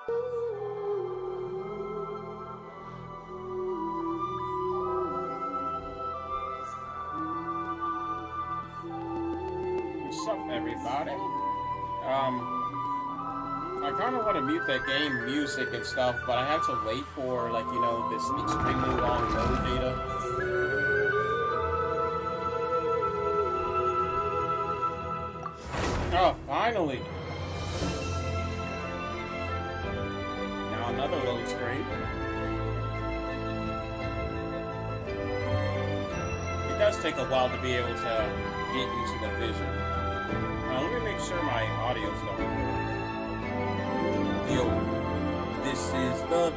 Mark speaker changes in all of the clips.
Speaker 1: What's up, everybody? I kind of want to mute that game music and stuff, but I have to wait for, like, you know, this extremely long load data. Oh, finally! Now another load screen. It does take a while to be able to get into the vision. Now, let me make sure my audio's going. Yo, this is the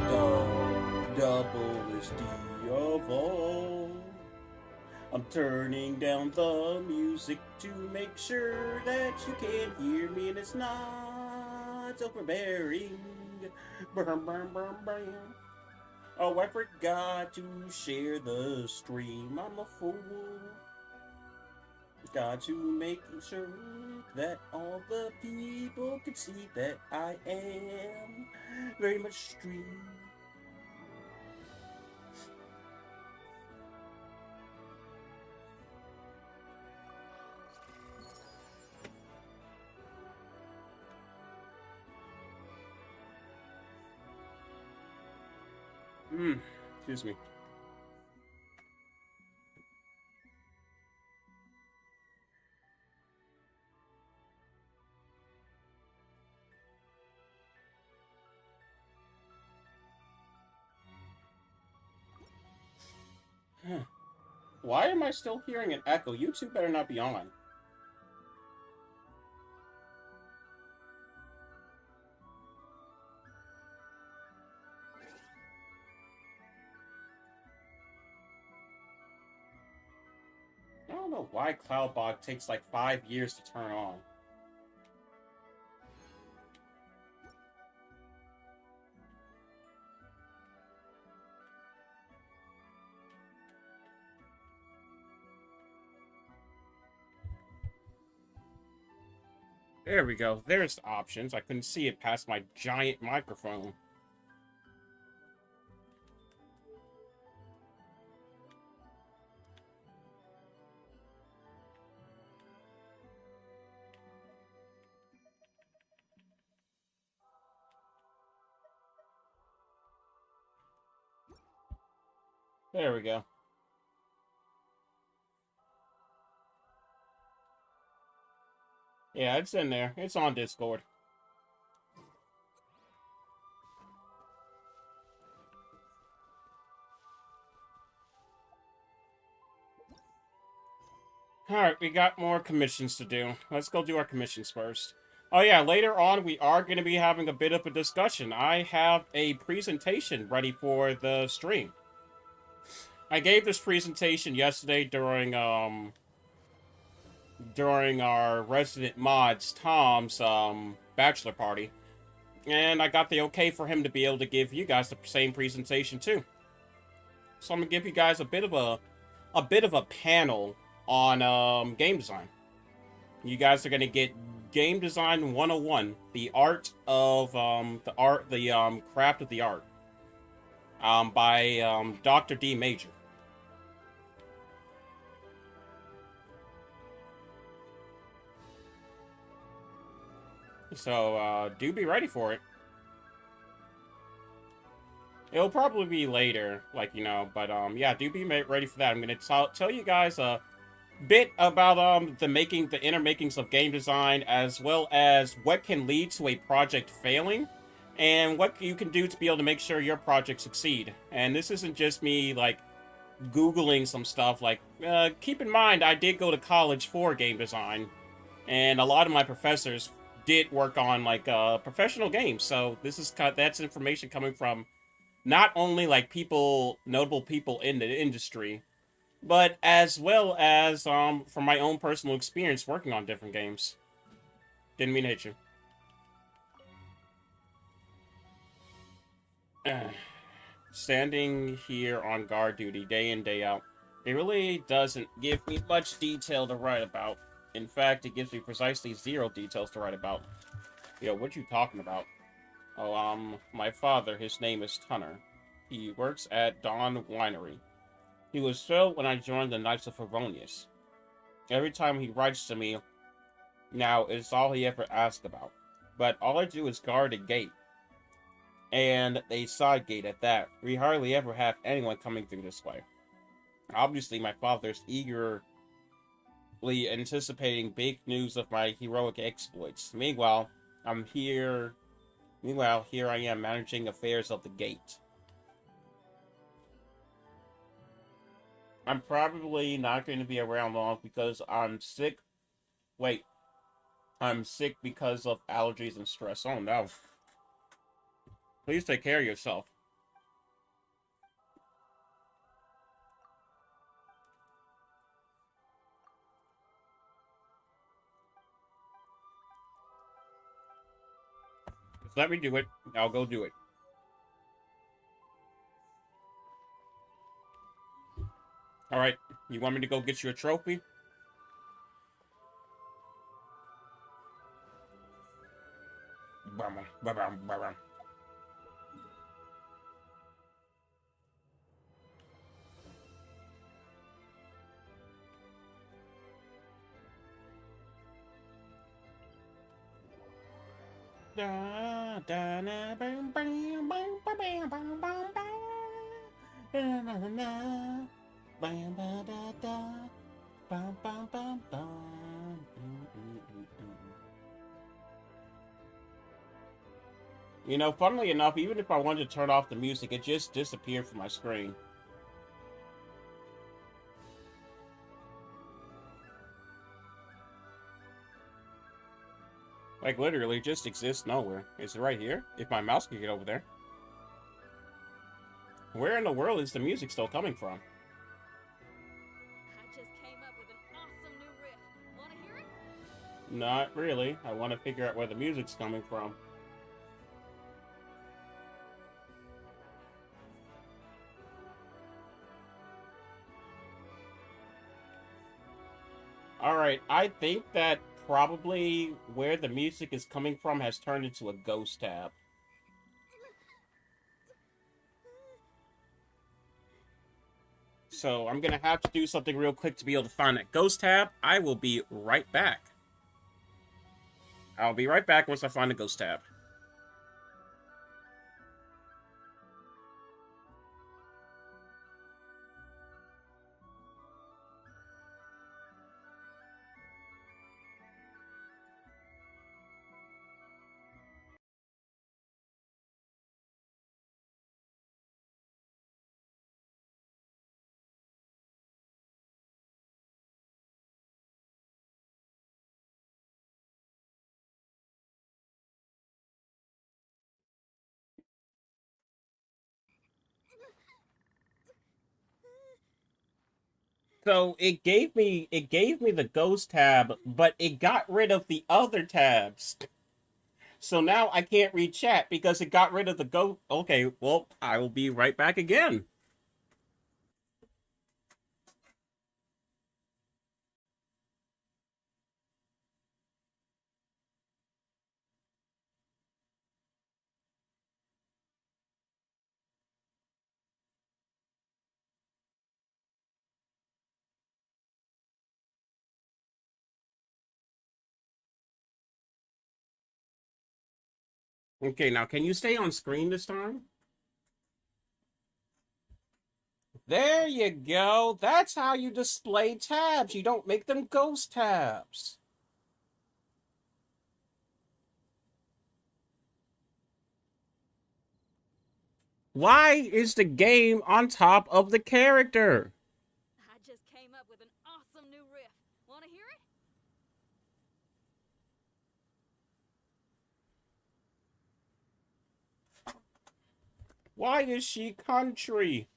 Speaker 1: doublest D of all. I'm turning down the music to make sure that you can hear me and it's not overbearing. Oh, I forgot to share the stream. I'm a fool. Got to make sure that all the people can see that I am very much streamed. Excuse me. Why am I still hearing an echo? You two better not be on. I don't know why Cloudbog takes like 5 years to turn on. There we go. There's the options. I couldn't see it past my giant microphone. There we go. Yeah, it's in there. It's on Discord. Alright, we got more commissions to do. Let's go do our commissions first. Oh yeah, later on we are going to be having a bit of a discussion. I have a presentation ready for the stream. I gave this presentation yesterday during our resident mods, Tom's, bachelor party. And I got the okay for him to be able to give you guys the same presentation too. So I'm gonna give you guys a bit of a panel on game design. You guys are gonna get Game Design 101, the craft of the art, by Dr. D. Major. So, do be ready for it. It'll probably be later, like, you know, but, yeah, do be ready for that. I'm gonna tell you guys a bit about, the inner makings of game design, as well as what can lead to a project failing, and what you can do to be able to make sure your project succeed. And this isn't just me, like, Googling some stuff, like, keep in mind, I did go to college for game design, and a lot of my professors did work on, like, professional games, so that's information coming from not only, like, notable people in the industry, but as well as, from my own personal experience working on different games. Didn't mean to hit you. Standing here on guard duty day in, day out, it really doesn't give me much detail to write about. In fact, it gives me precisely 0 details to write about. Yo, what you talking about? Oh, my father, his name is Tunner. He works at Dawn Winery. He was thrilled when I joined the Knights of Favonius. Every time he writes to me, now it's all he ever asks about. But all I do is guard a gate. And a side gate at that. We hardly ever have anyone coming through this way. Obviously, my father's eagerly anticipating big news of my heroic exploits. Meanwhile, here I am managing affairs of the gate. I'm probably not going to be around long because I'm sick. Wait, I'm sick because of allergies and stress. Oh no. Please take care of yourself. Just let me do it. I'll go do it. Alright, you want me to go get you a trophy? You know, funnily enough, even if I wanted to turn off the music, it just disappeared from my screen. Like, literally, it just exists nowhere. Is it right here? If my mouse could get over there. Where in the world is the music still coming from?
Speaker 2: I just came up with an awesome new riff. Wanna hear it?
Speaker 1: Not really. I want to figure out where the music's coming from. Alright, I think that probably where the music is coming from has turned into a ghost tab. So I'm gonna have to do something real quick to be able to find that ghost tab. I will be right back. I'll be right back once I find the ghost tab. So it gave me the ghost tab, but it got rid of the other tabs. So now I can't read chat because it got rid of the ghost. Okay, well, I will be right back again. Okay, now can you stay on screen this time? There you go. That's how you display tabs. You don't make them ghost tabs. Why is the game on top of the character?
Speaker 2: I just came up with an awesome new riff. Wanna hear it?
Speaker 1: Why is she country?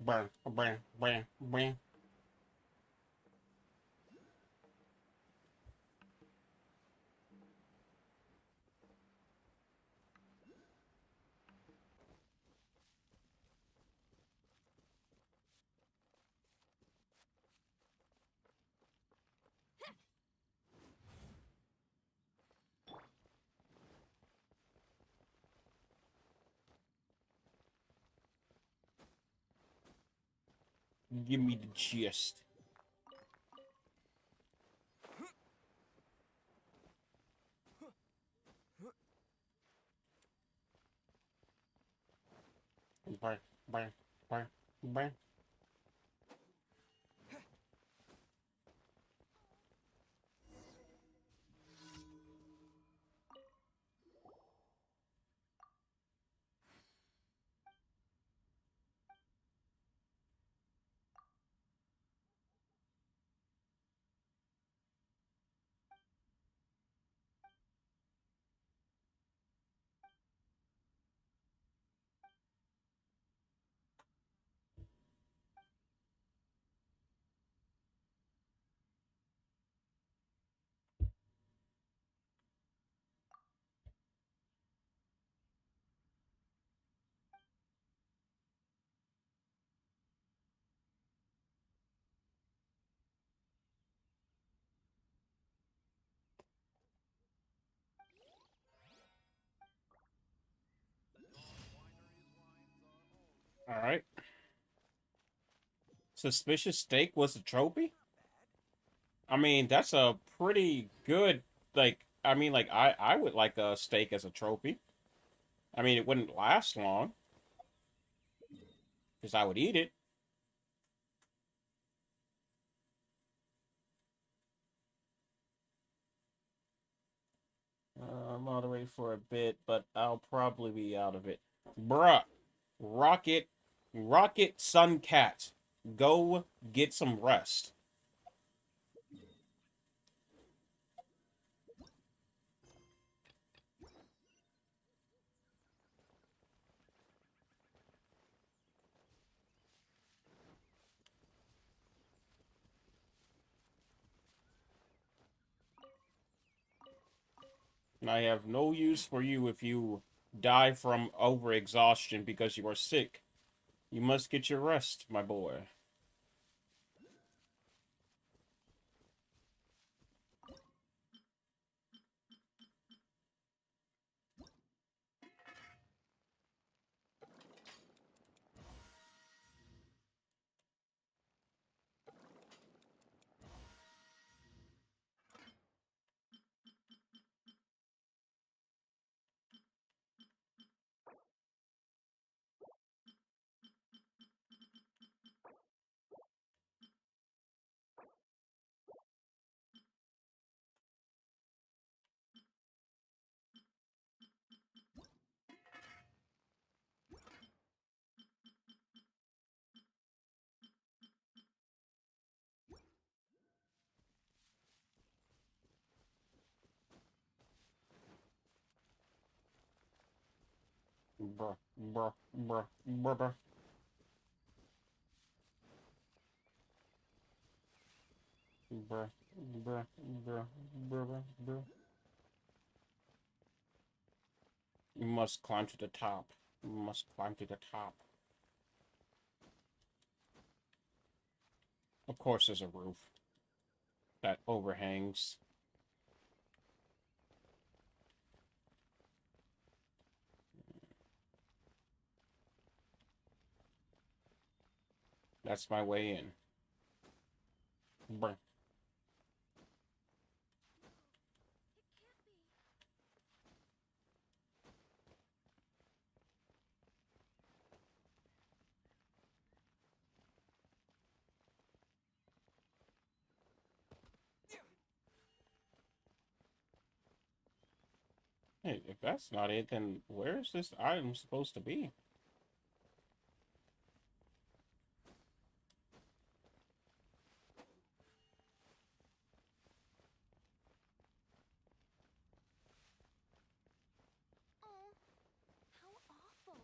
Speaker 1: Bam, bam, bam, bam. Give me the gist. Bang, bang, bang, bang. All right. Suspicious steak was a trophy? I mean, that's a pretty good, like, I mean, like, I would like a steak as a trophy. I mean, it wouldn't last long, because I would eat it. I'm all the way for a bit, but I'll probably be out of it. Bruh, Rocket, Rocket Sun Cat, go get some rest. I have no use for you if you die from overexhaustion because you are sick. You must get your rest, my boy. Bruh, bruh, bruh, bruh, bruh. Bruh, bruh, bruh, bruh, bruh. You must climb to the top. You must climb to the top. Of course, there's a roof that overhangs. That's my way in. Bruh. Hey, if that's not it, then where is this item supposed to be?
Speaker 2: Oh, how awful.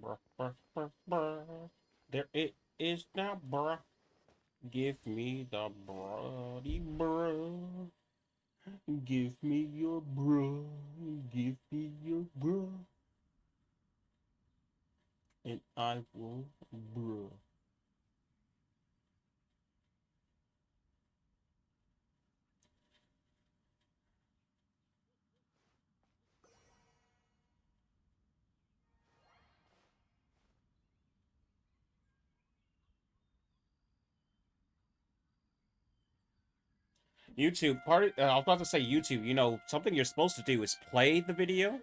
Speaker 1: Bruh, bruh, bruh, bruh. There it is now, bruh. Give me the brody, bruh. Give me your bruh. Give me your bruh. And I will bruh. YouTube, I was about to say YouTube, you know, something you're supposed to do is play the video.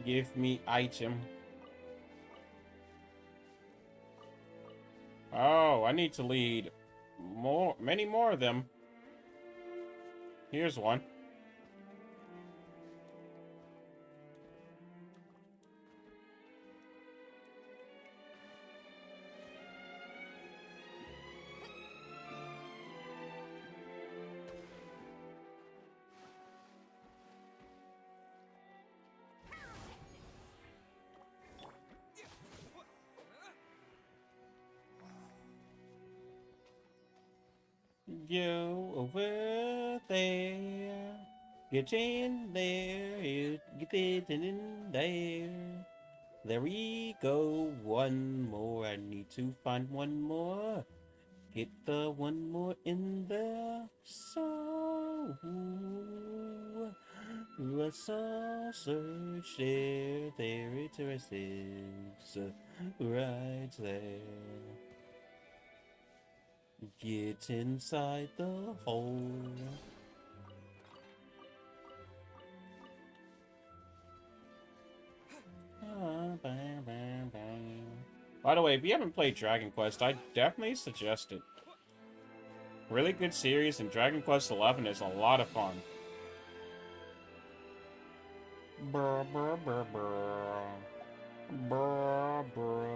Speaker 1: Give me item. Oh, I need to lead many more of them. Here's one. Go over there. Get in there. Get it in there. There we go. One more. I need to find one more. Get the one more in there. So let's all search there. There it is. Right there. Get inside the hole. Bang, bang, bang. By the way, if you haven't played Dragon Quest, I definitely suggest it. Really good series, and Dragon Quest XI is a lot of fun. Brr, brr, brr, brr. Brr, brr.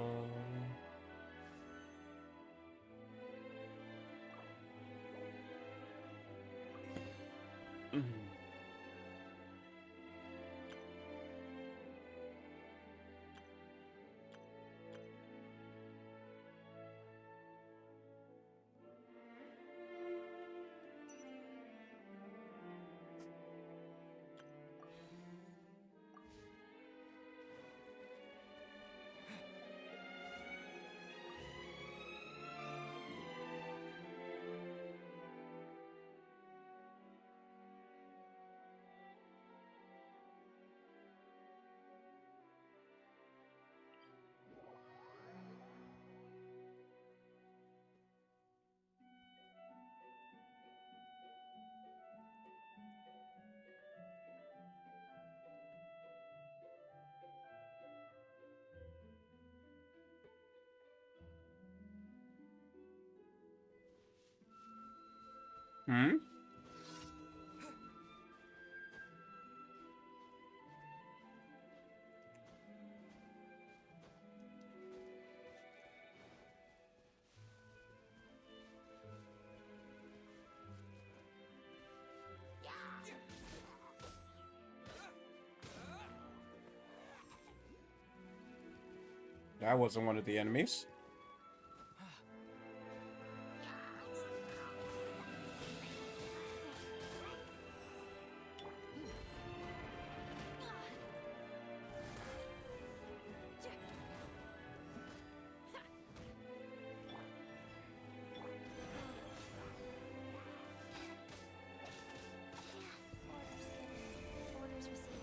Speaker 1: Hmm? That wasn't one of the enemies.
Speaker 2: Orders received.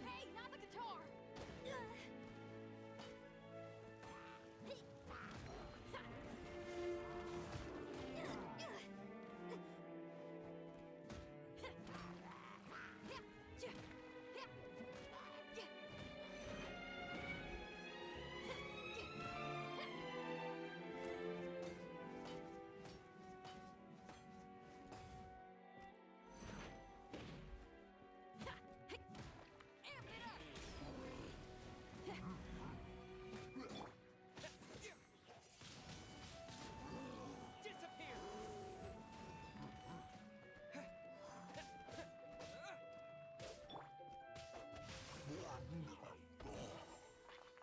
Speaker 2: Hey, not the guitar!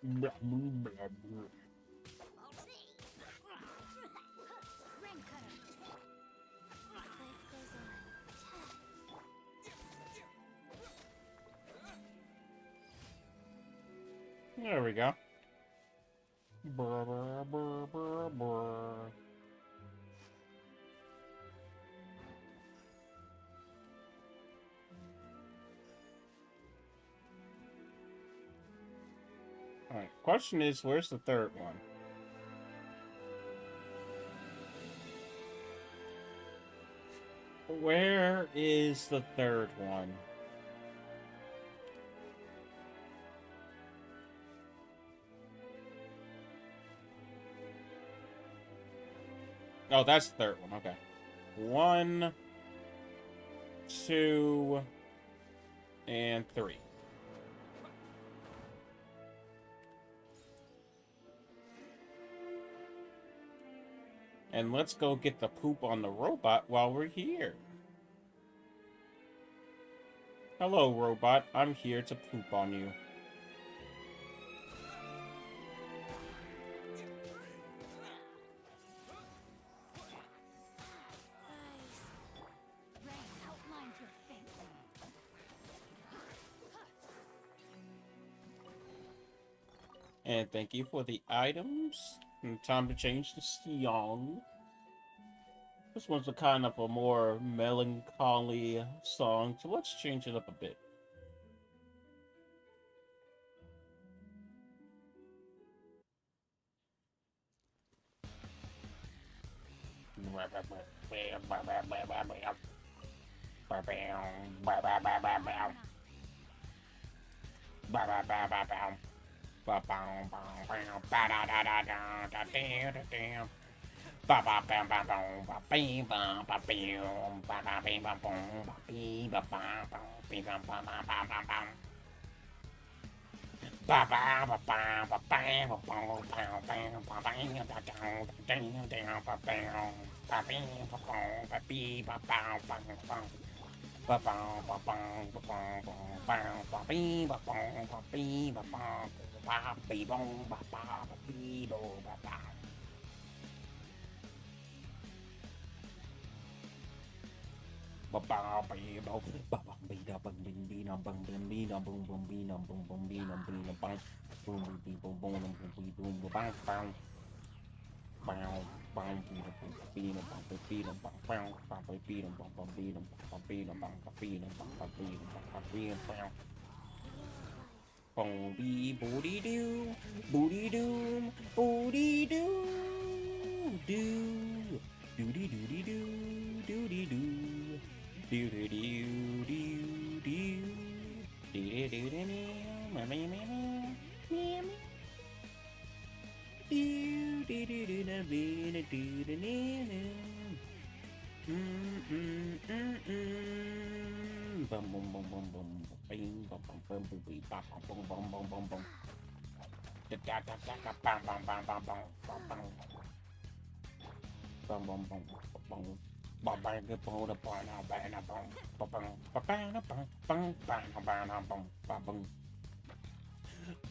Speaker 1: Blah, blah, blah, blah.
Speaker 2: Rain cutter. Life goes on.
Speaker 1: There we go. Brr, brr, brr, brr, brr. Alright, question is, where's the third one? Where is the third one? Oh, that's the third one, okay. 1, 2, and 3. And let's go get the poop on the robot while we're here. Hello, robot. I'm here to poop on you.
Speaker 2: Rain outlines your fate.
Speaker 1: And thank you for the items. And time to change the song. This one's a kind of a more melancholy song, so let's change it up a bit. Booty booty doo, booty doo, booty doo, doo, doody doody doo, doody doo, doody doo doo doo, doody doody meow, meow meow meow, doo doo doo doo doo doo doo doo. Bum bum bum bum bum. Bing bum bum bum bum bum bum bum bum bum bum. Da da da da bam bam bam bam bam bam bam. Bum bum bum bum. Bum bang the ball the ball now bang now bum bum bum bang now bum bum bang now bang now bum bum bum.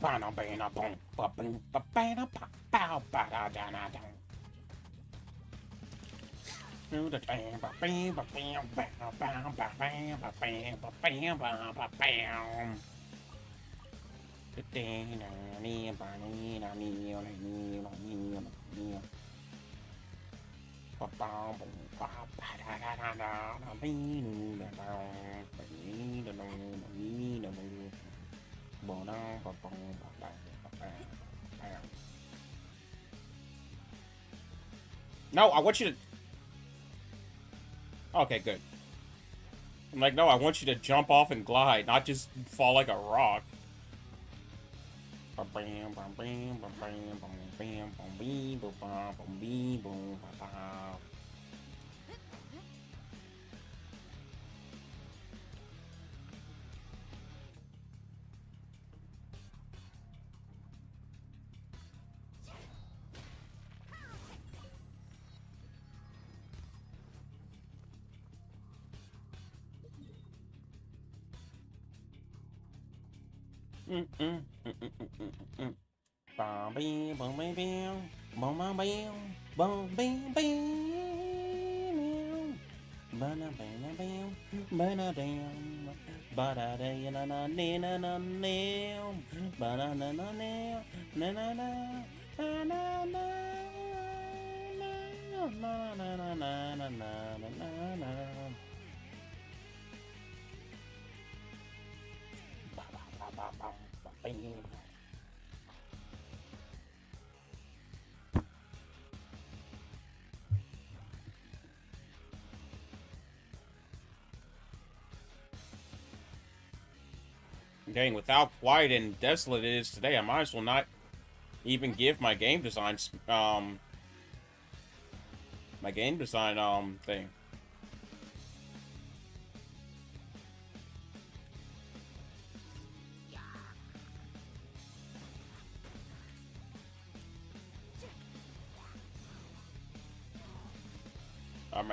Speaker 1: Bang now bang now bum bum bum bang now pow pow ba da da da da. Do the bang ba bang ba bang ba bang ba bang ba bang ba bang ba bang. The day na ni ba ni na ni na ni na ni na ni. Ba ba ba ba ba da da da da da be nu da da be da da ni da da ba da ba ba ba ba ba. No, I want you to. Okay, good. I'm like, no, I want you to jump off and glide, not just fall like a rock. Dang, with how quiet and desolate it is today, I might as well not even give my game design thing. My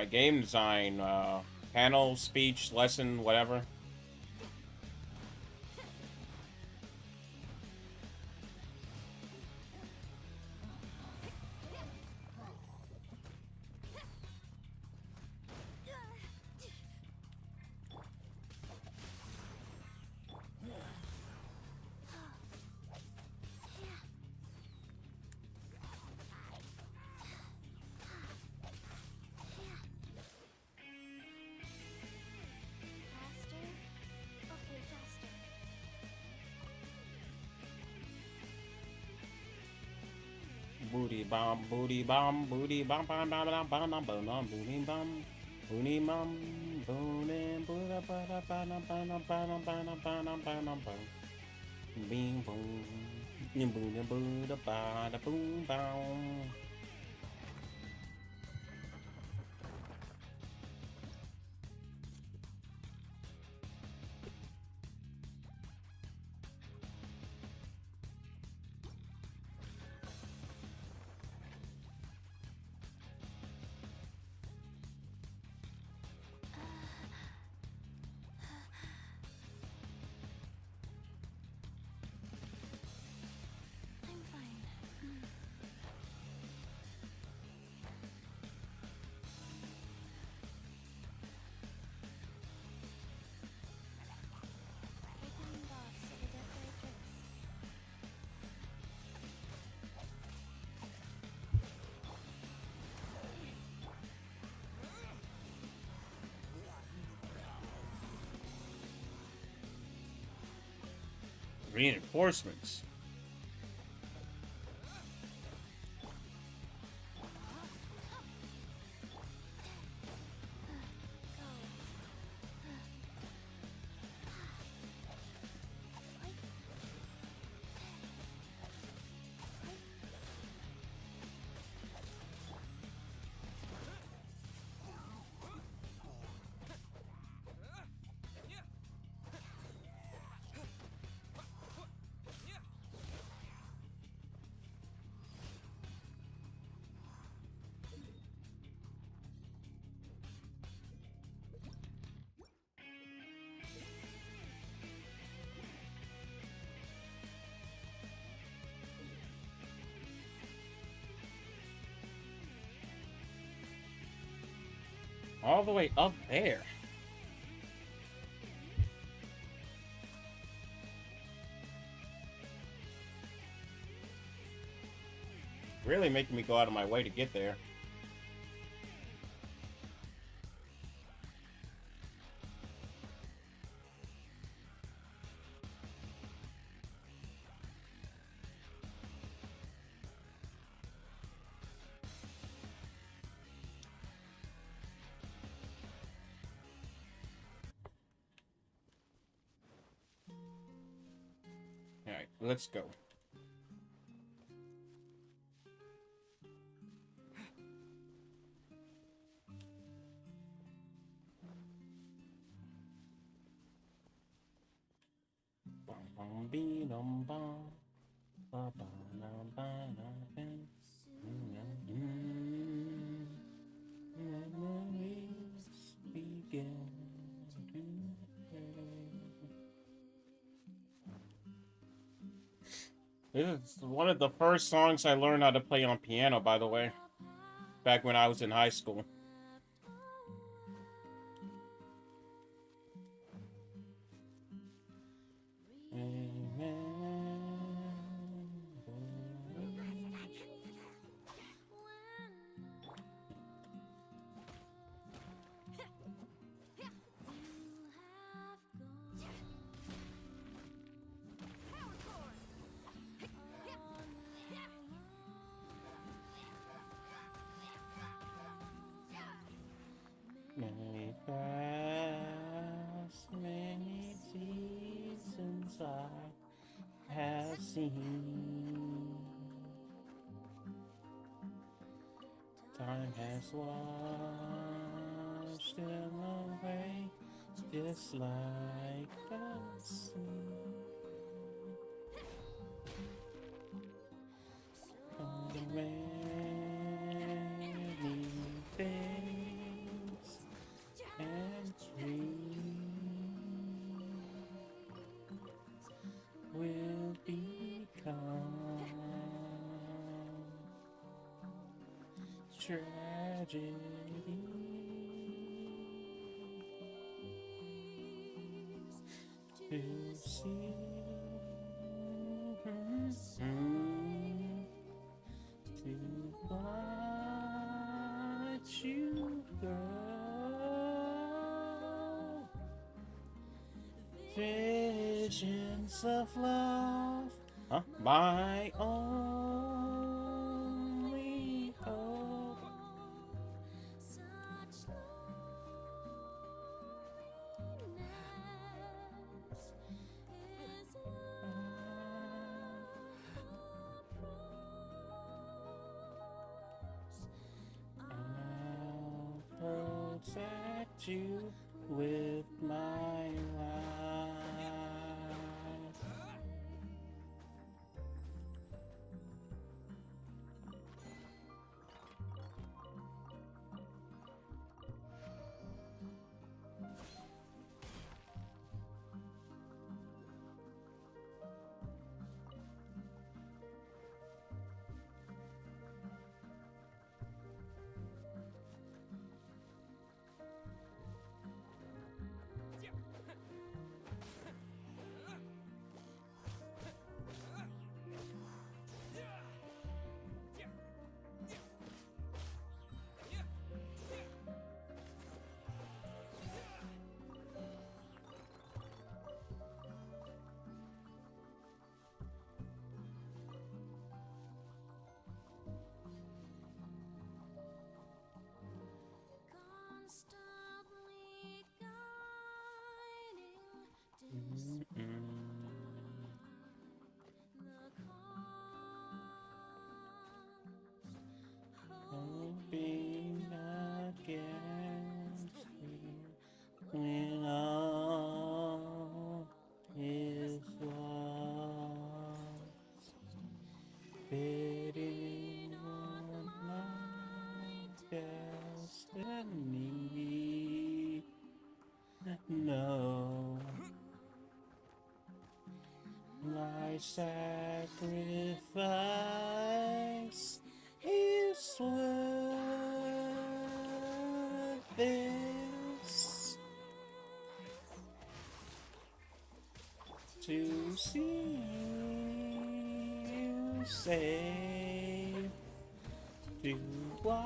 Speaker 1: game design panel, speech, lesson, whatever. Booty bomb, booty bomb, booty bomb, bam, bam, bam, bam, bam, bam, bam, booty bomb, booty bomb, booty, booty, bada, bada, bada, bada, bada, bada, bada, bada, bing, boom, booty, booty, bada, boom, boom. Reinforcements. All the way up there. Really making me go out of my way to get there. Alright, let's go. This is one of the first songs I learned how to play on piano, by the way, back when I was in high school. Many past, many seasons I have seen. Time has washed them away, just like the sea. Oh, many things and dreams will become tragedy. To see to watch you grow, visions of love, my only hope. I'll protect you with my life. Hoping against me when all is lost, betting on my destiny. No, my sacrifice is worth it. to see you safe, to watch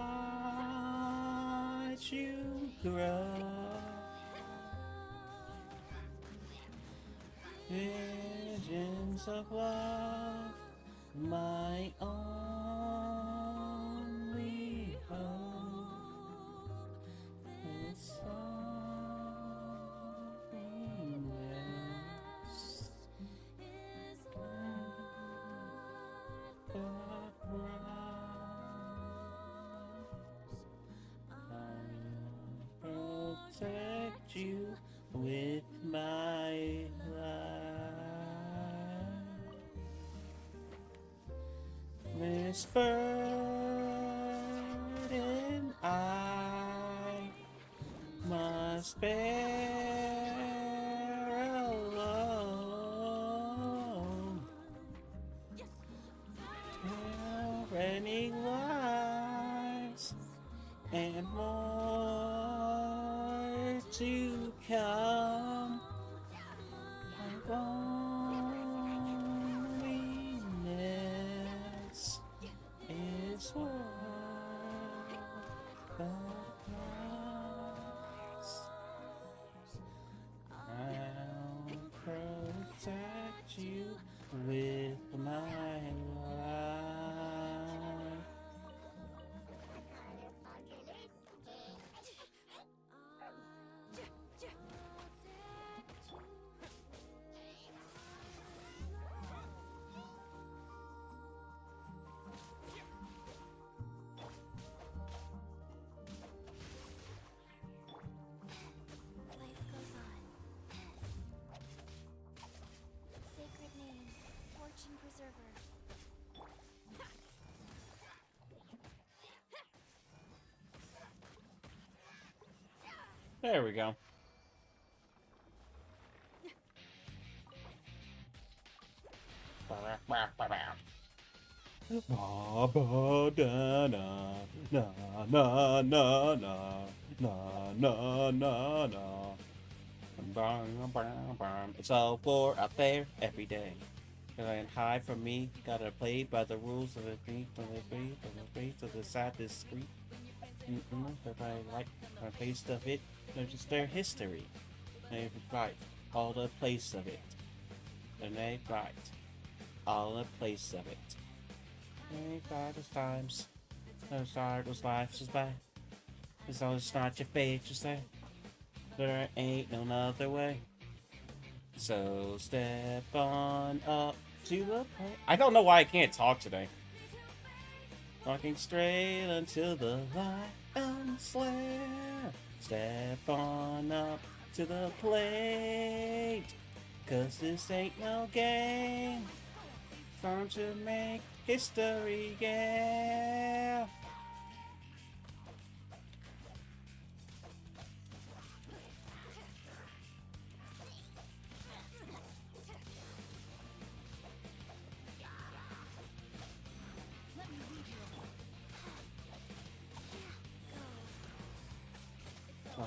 Speaker 1: you grow. Visions of love, my only hope. It's something else. The price. I'll protect you with my life. This burden I must bear alone. Tyrannic lives and more to come. Loneliness is worth the price. I'll protect you with my life.
Speaker 2: Life goes on. Sacred name, fortune preserver.
Speaker 1: There we go. Ba ba da na na na na na na na na. Bang, bang, bang. It's all war out there every day. Gotta hide from me. Gotta play by the rules of the beat, of the beat, of the beat, of the side discreet. But I like a taste of it. There's just their history. They right, all the place of it. And they right, all the place of it. They right those times. Those hard, those lives is bad. It's always not your fate, you say. There ain't no other way. So step on up to the plate. I don't know why I can't talk today. Walking straight until the lion's lair. Step on up to the plate. 'Cause this ain't no game. Time to make history, yeah.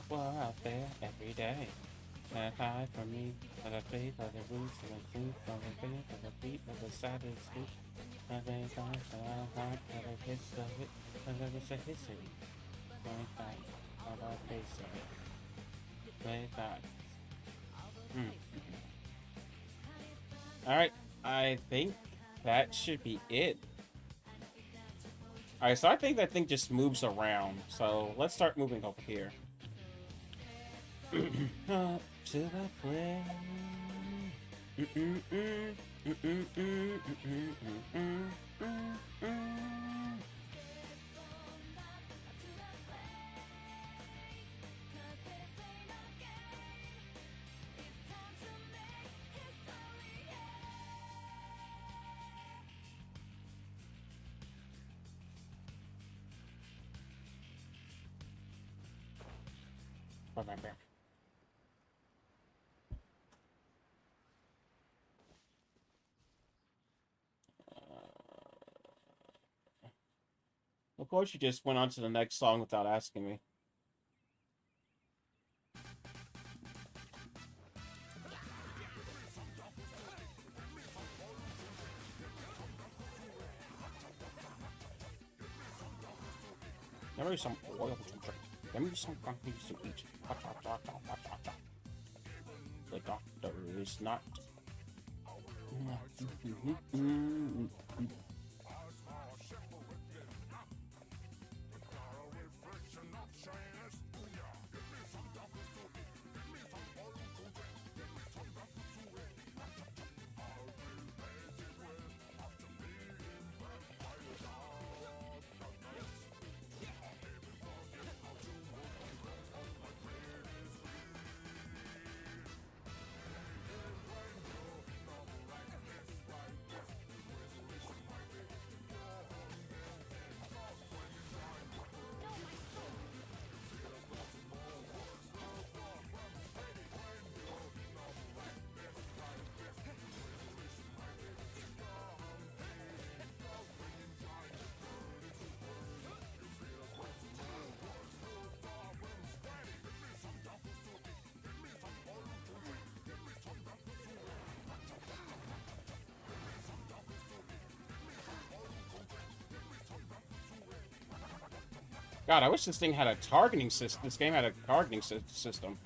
Speaker 1: We're out there every day. That high from me, that I play by the roots, and I sleep on the beat, and the beat of the saddest sleep. I think I heart, that I hiss of it, and there was a history. Going back, how about face of it? Play back. Alright, I think that should be it. Alright, so I think that thing just moves around. So let's start moving over here. Up to the plane. Of course, you just went on to the next song without asking me. Give me some oil to drink. Give me some coffee to eat. The doctor is not. God, I wish this thing had a targeting system. This game had a targeting system.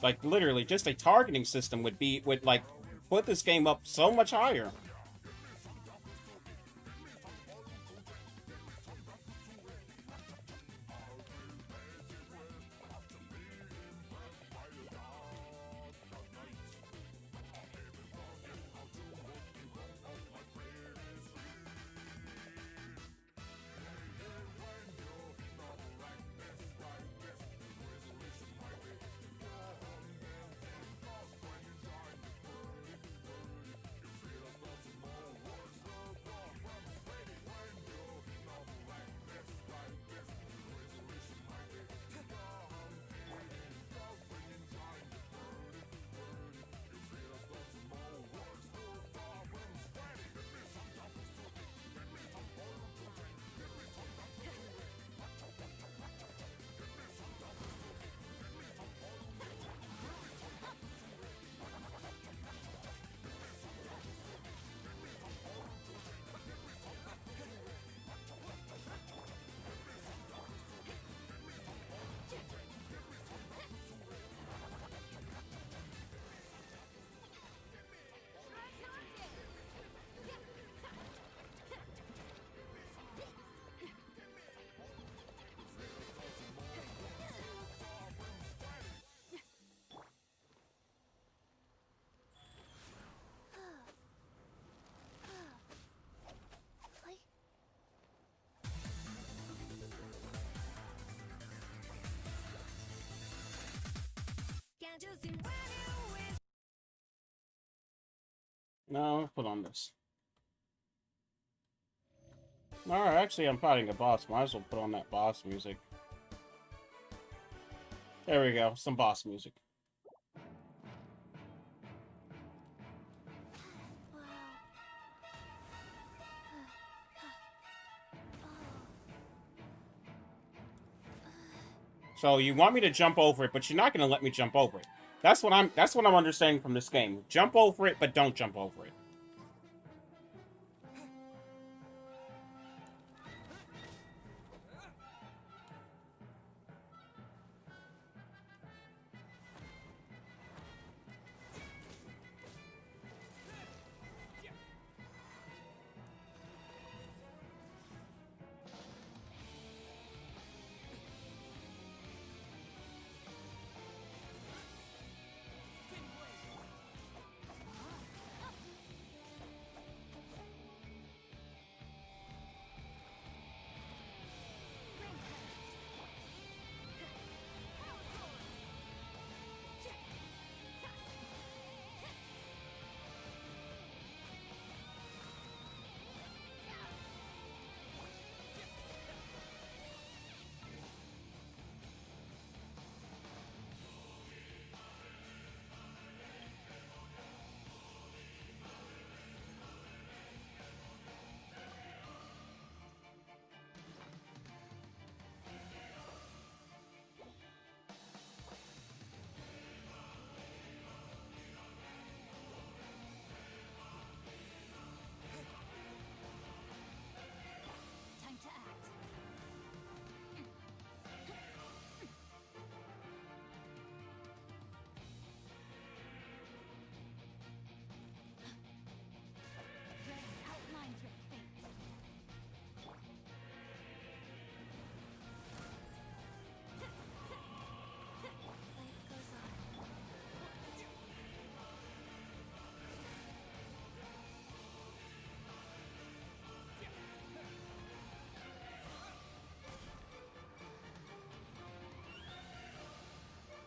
Speaker 1: Like, literally, just a targeting system would like, put this game up so much higher. No, put on this. Alright, actually, I'm fighting a boss. Might as well put on that boss music. There we go, some boss music. So you want me to jump over it, but you're not going to let me jump over it. That's what I'm understanding from this game. Jump over it, but don't jump over it.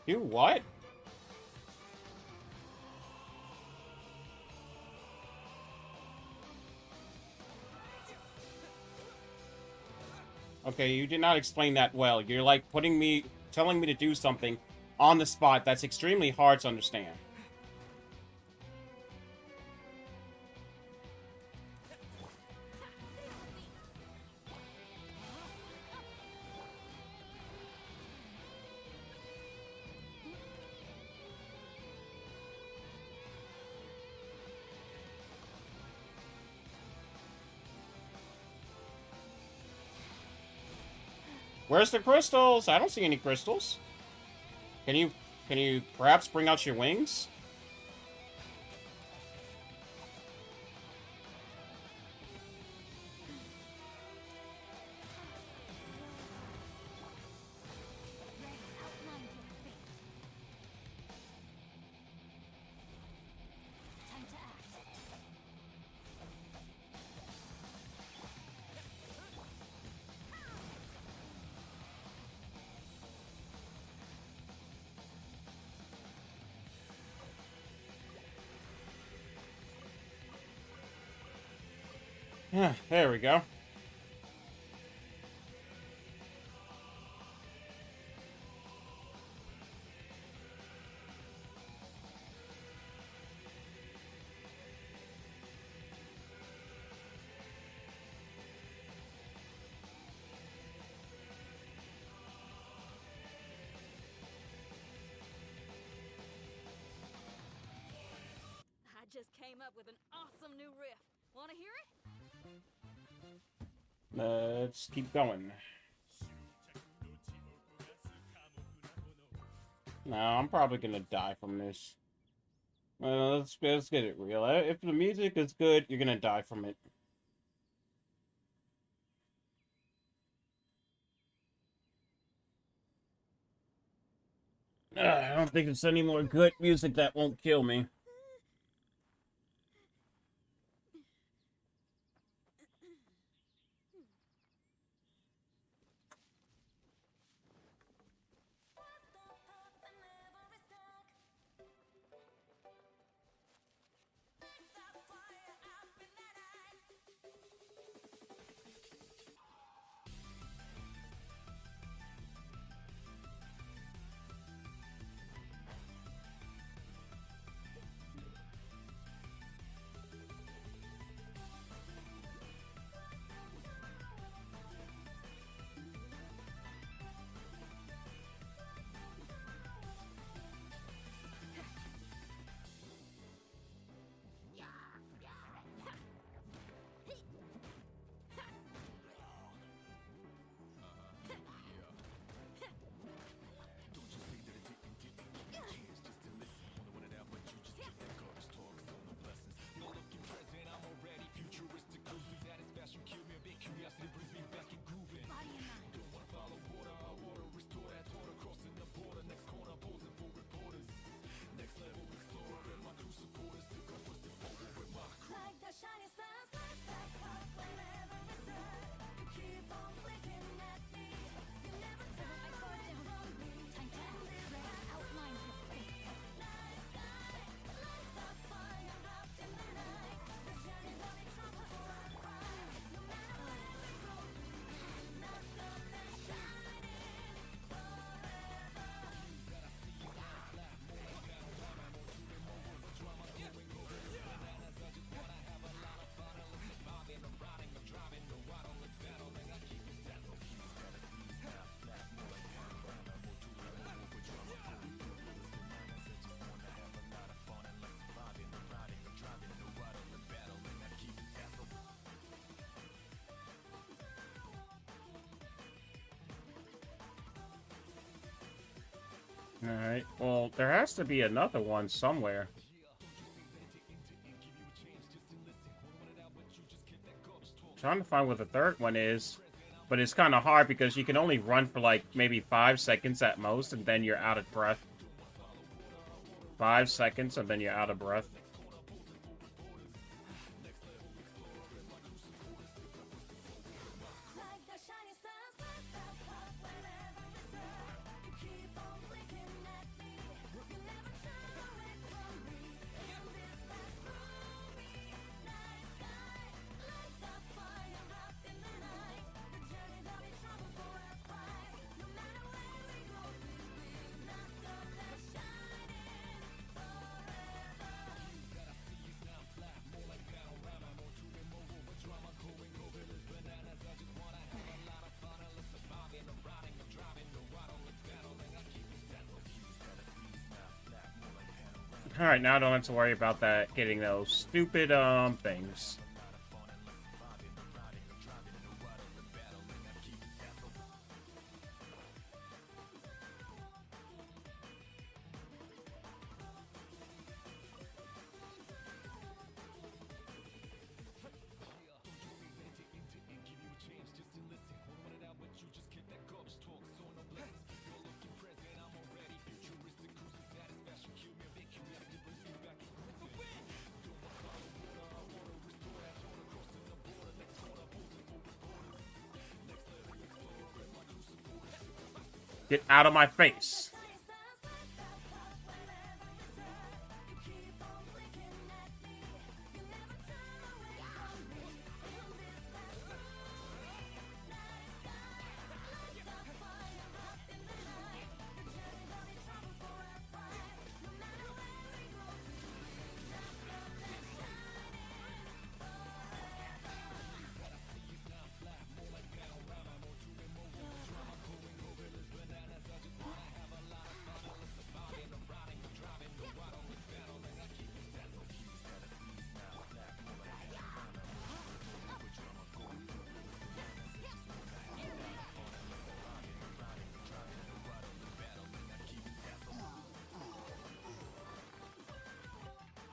Speaker 1: Do what? Okay, you did not explain that well. You're like telling me to do something on the spot that's extremely hard to understand. Where's the crystals? I don't see any crystals. Can you perhaps bring out your wings? Yeah, there we go.
Speaker 2: I just came up with an awesome new riff. Want to hear it?
Speaker 1: Let's keep going. No, I'm probably gonna die from this. Let's get it real. If the music is good, you're gonna die from it. I don't think it's any more good music that won't kill me. Alright, well, there has to be another one somewhere. I'm trying to find what the third one is, but it's kind of hard because you can only run for like maybe 5 seconds at most, and then you're out of breath. 5 seconds, and then you're out of breath. Alright, now I don't have to worry about that getting those stupid, things. Get out of my face.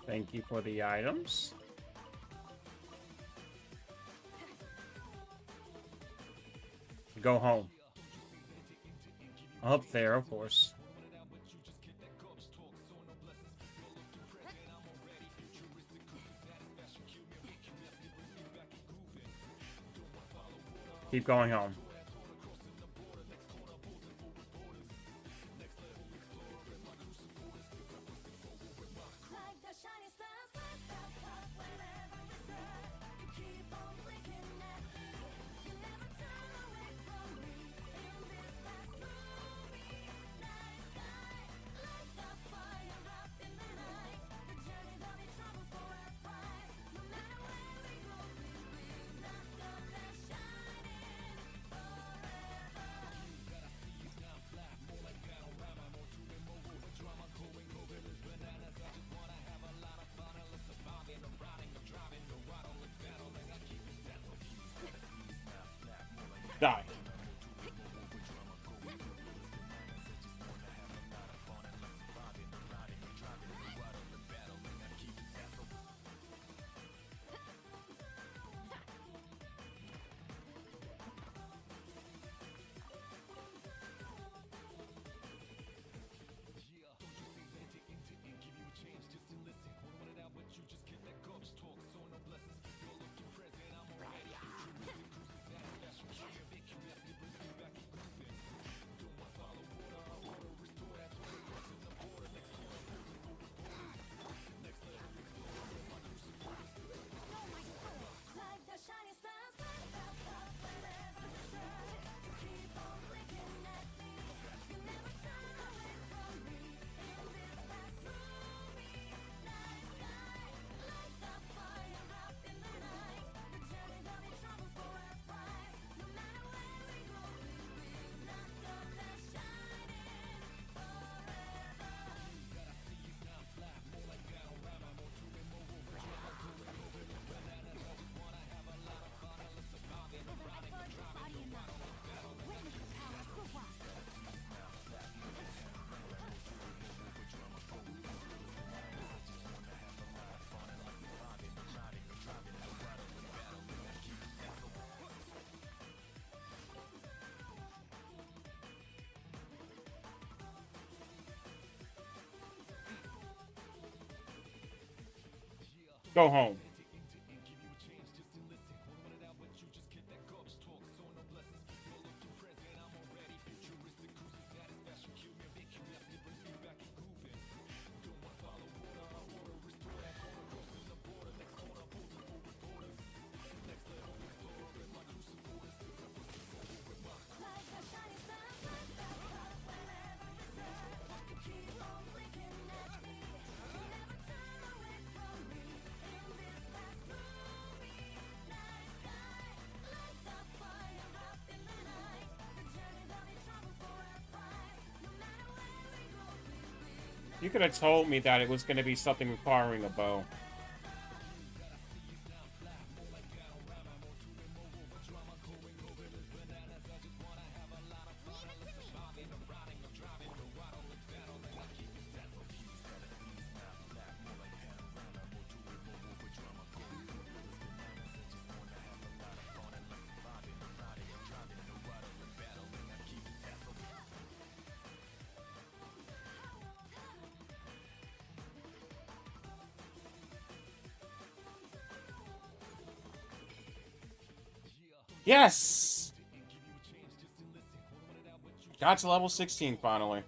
Speaker 1: Thank you for the items. Go home. Up there, of course. Keep going home. Die. Go home. You could have told me that it was going to be something requiring a bow. Yes! Got to level 16 finally.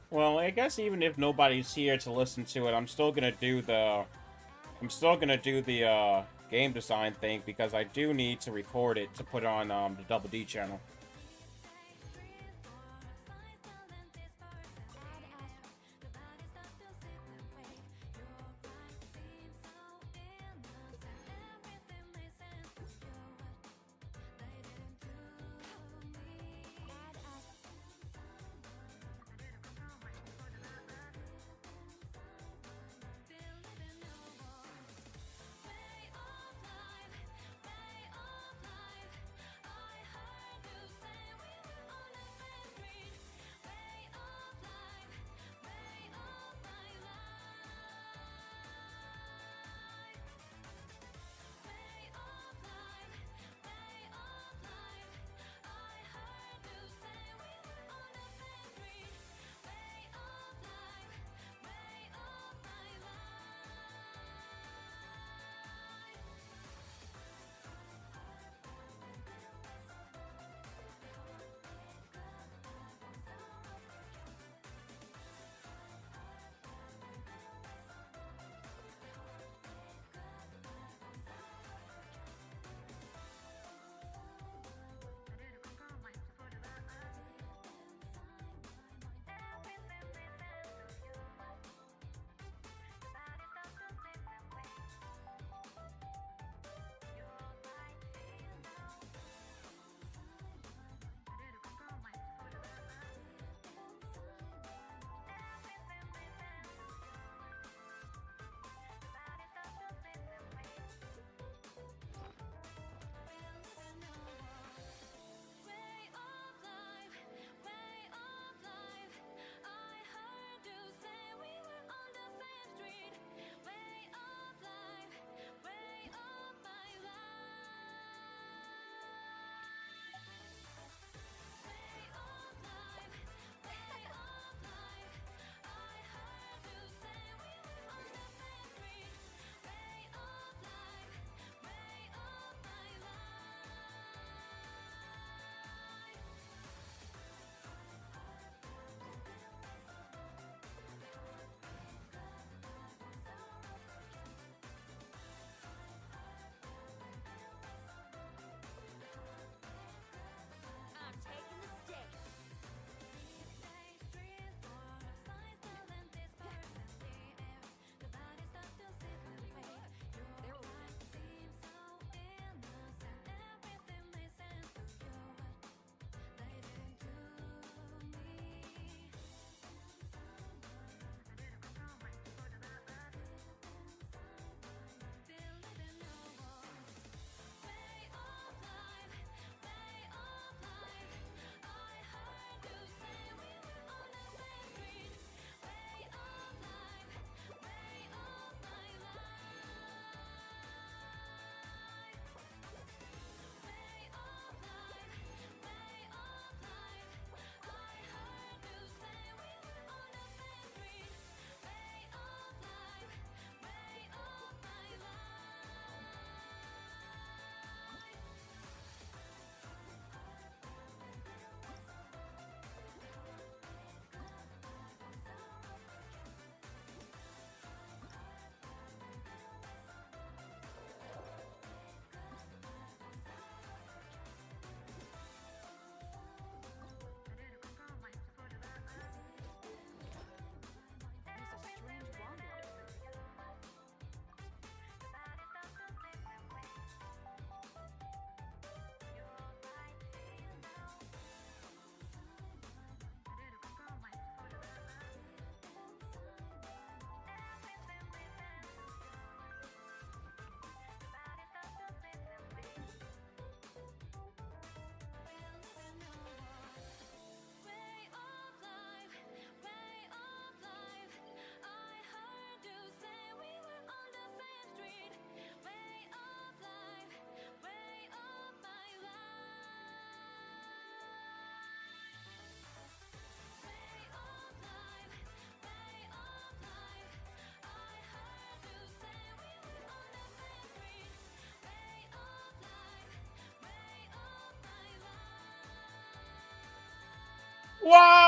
Speaker 1: Well, I guess even if nobody's here to listen to it, I'm still gonna do the game design thing because I do need to record it to put on the Double D channel.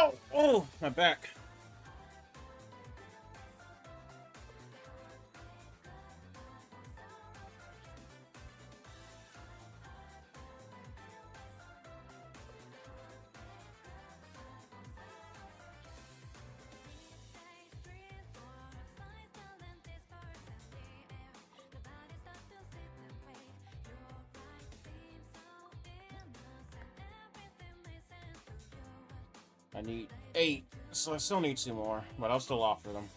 Speaker 1: Ow! Oh, my back. I need 8, so I still need 2 more, but I'll still offer them.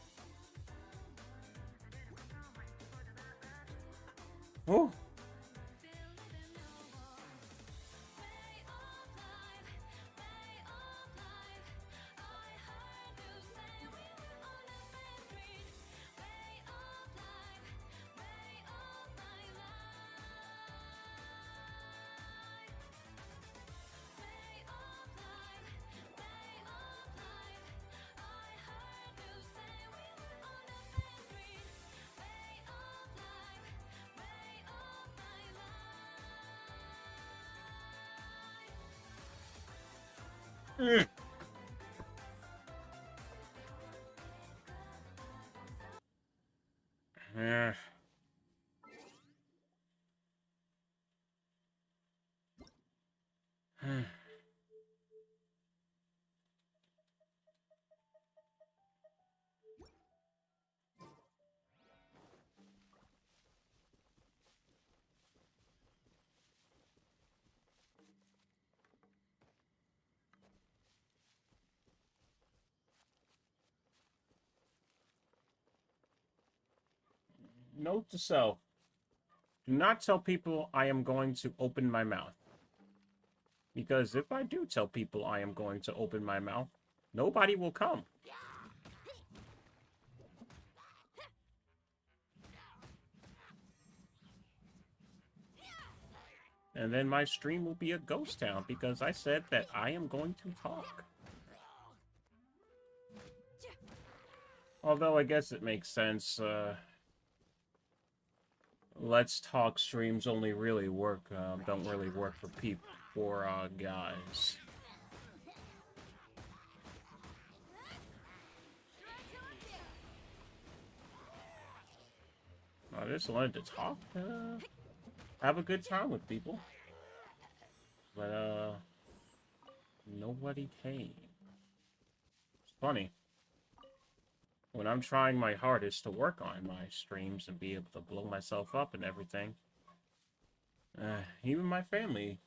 Speaker 1: Ooh. Mm. Yeah. Note to self. Do not tell people I am going to open my mouth. Because if I do tell people I am going to open my mouth, nobody will come. And then my stream will be a ghost town because I said that I am going to talk. Although I guess it makes sense, Let's Talk streams only really work, don't really work for people, for, guys. I just wanted to talk, have a good time with people. But, nobody came. It's funny. When I'm trying my hardest to work on my streams and be able to blow myself up and everything, even my family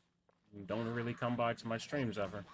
Speaker 1: don't really come by to my streams ever.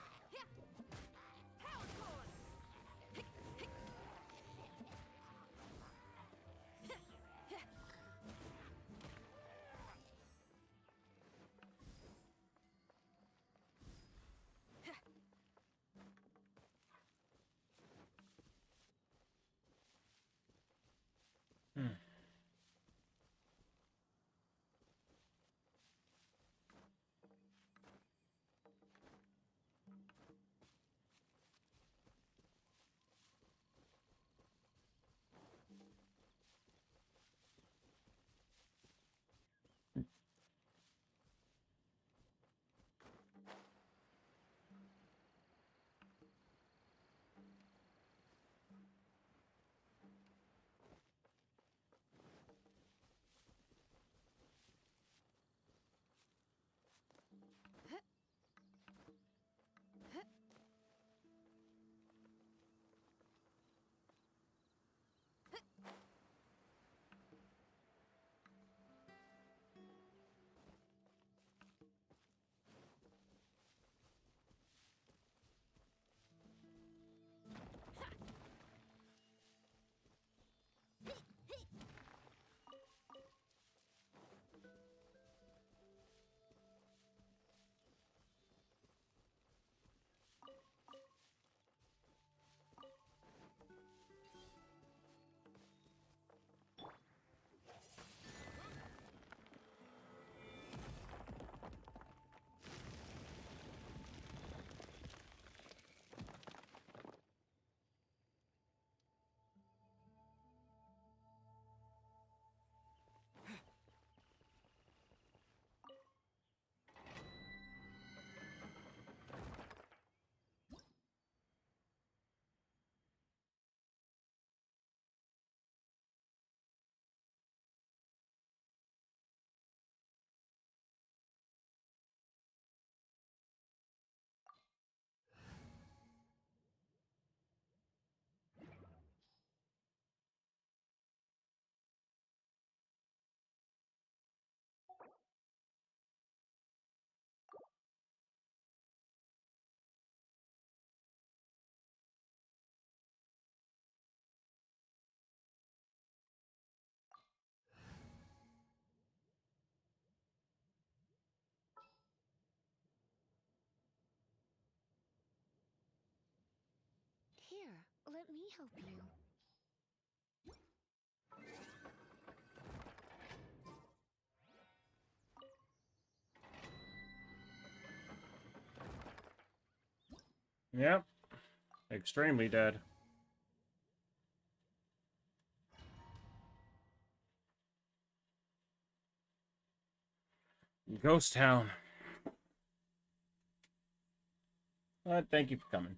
Speaker 3: Let me help you.
Speaker 1: Yep. Extremely dead. Ghost Town. Thank you for coming.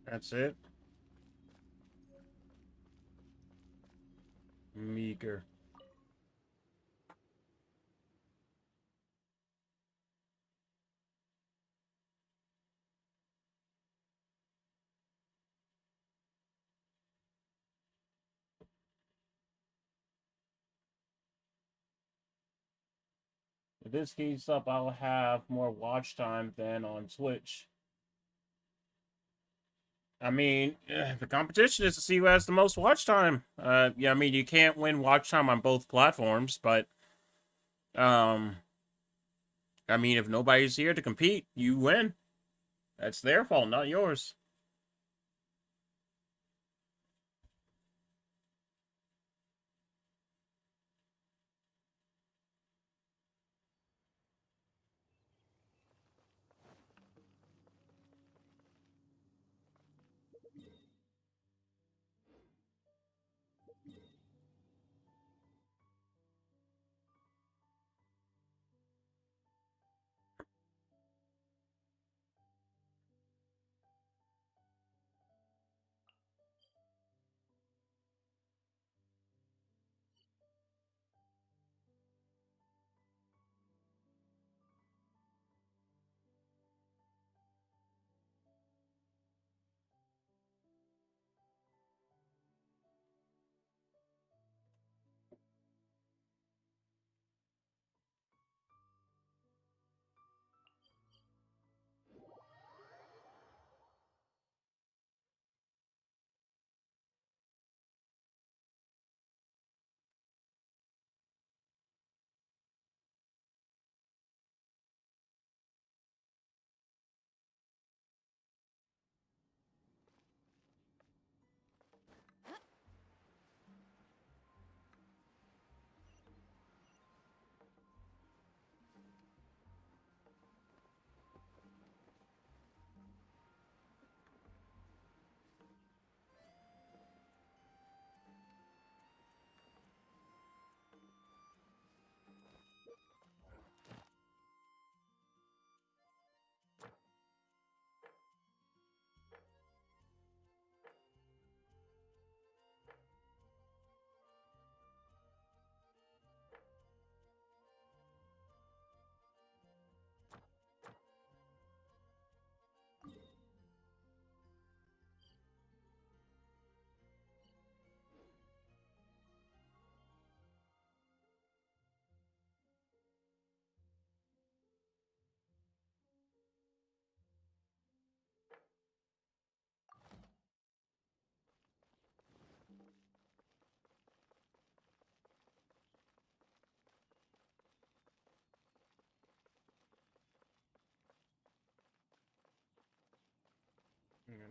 Speaker 1: That's it. Meager. If this keeps up, I'll have more watch time than on Twitch. I mean, the competition is to see who has the most watch time. Yeah, I mean, you can't win watch time on both platforms, but, I mean, if nobody's here to compete, you win. That's their fault, not yours.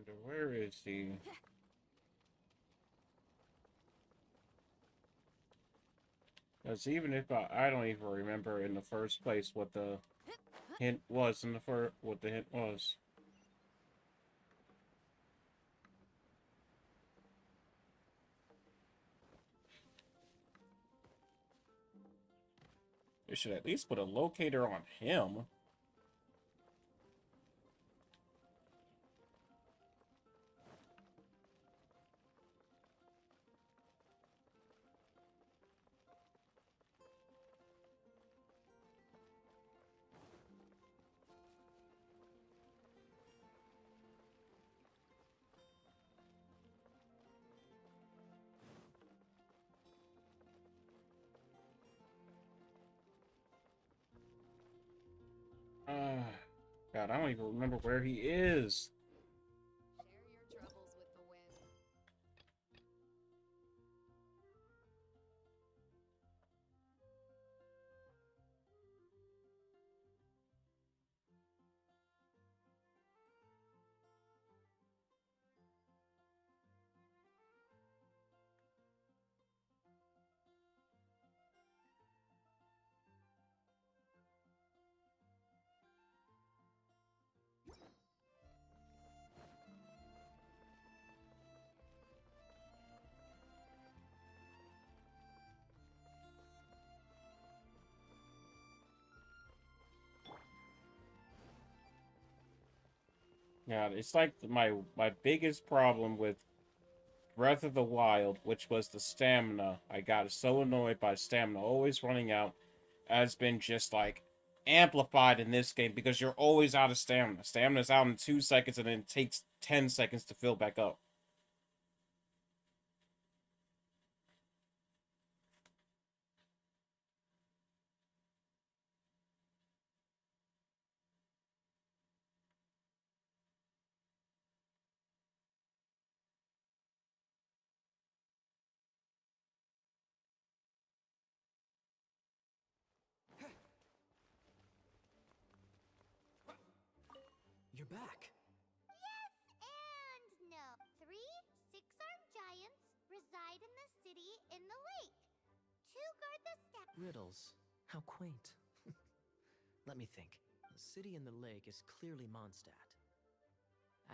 Speaker 1: Wonder, where is he? Because even if I don't even remember in the first place what the hint was in the what the hint was. They should at least put a locator on him. God, I don't even remember where he is.
Speaker 2: Share your troubles with the wind.
Speaker 1: Yeah, it's like my biggest problem with Breath of the Wild, which was the stamina. I got so annoyed by stamina always running out, has been just like amplified in this game because you're always out of stamina. Stamina's out in 2 seconds and then it takes 10 seconds to fill back up.
Speaker 3: You're back.
Speaker 4: Yes and no. 3 six-armed giants reside in the city in the lake. 2 guard the
Speaker 3: Riddles. How quaint. Let me think. The city in the lake is clearly Mondstadt.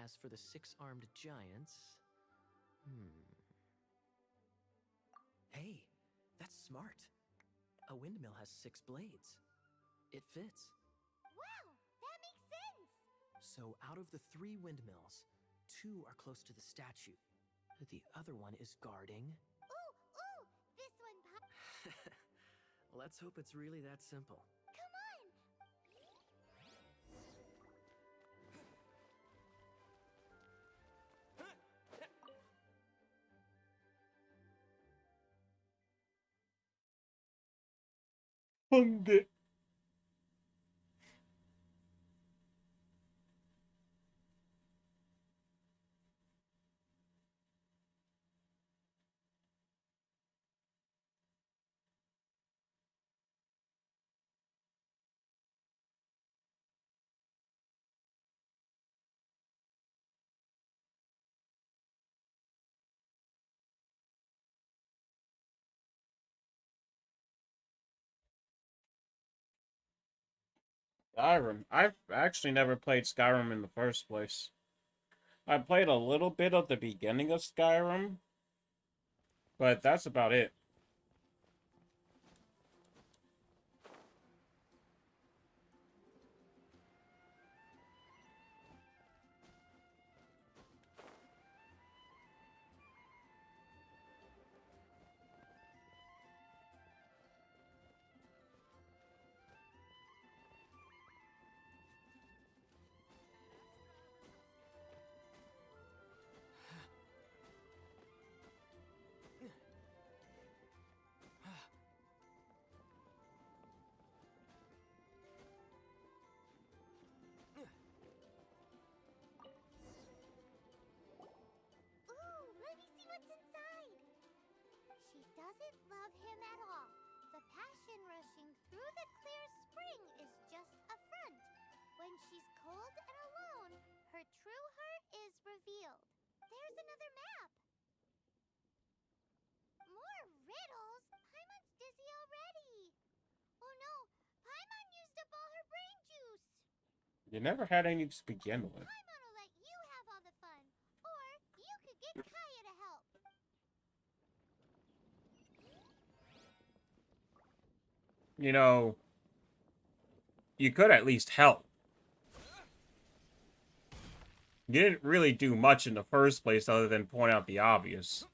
Speaker 3: As for the 6-armed giants... Hey, that's smart. A windmill has 6 blades. It fits.
Speaker 4: Wow, that makes sense.
Speaker 3: So out of the 3 windmills, 2 are close to the statue. The other one is guarding...
Speaker 4: Ooh, this one
Speaker 3: Let's hope it's really that simple.
Speaker 4: Come on.
Speaker 1: Hunger. Skyrim. I've actually never played Skyrim in the first place. I played a little bit of the beginning of Skyrim, but that's about it. You never had any to begin with.
Speaker 4: I'm gonna let you have all the fun. Or you could get Kaya to help.
Speaker 1: You know, you could at least help. You didn't really do much in the first place other than point out the obvious.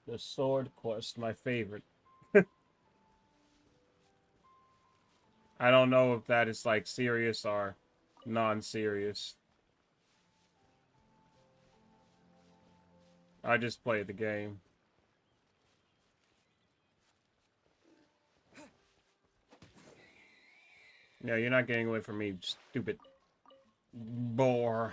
Speaker 1: The sword quest, my favorite. I don't know if that is like serious or non-serious. I just played the game. Yeah, you're not getting away from me, stupid boar.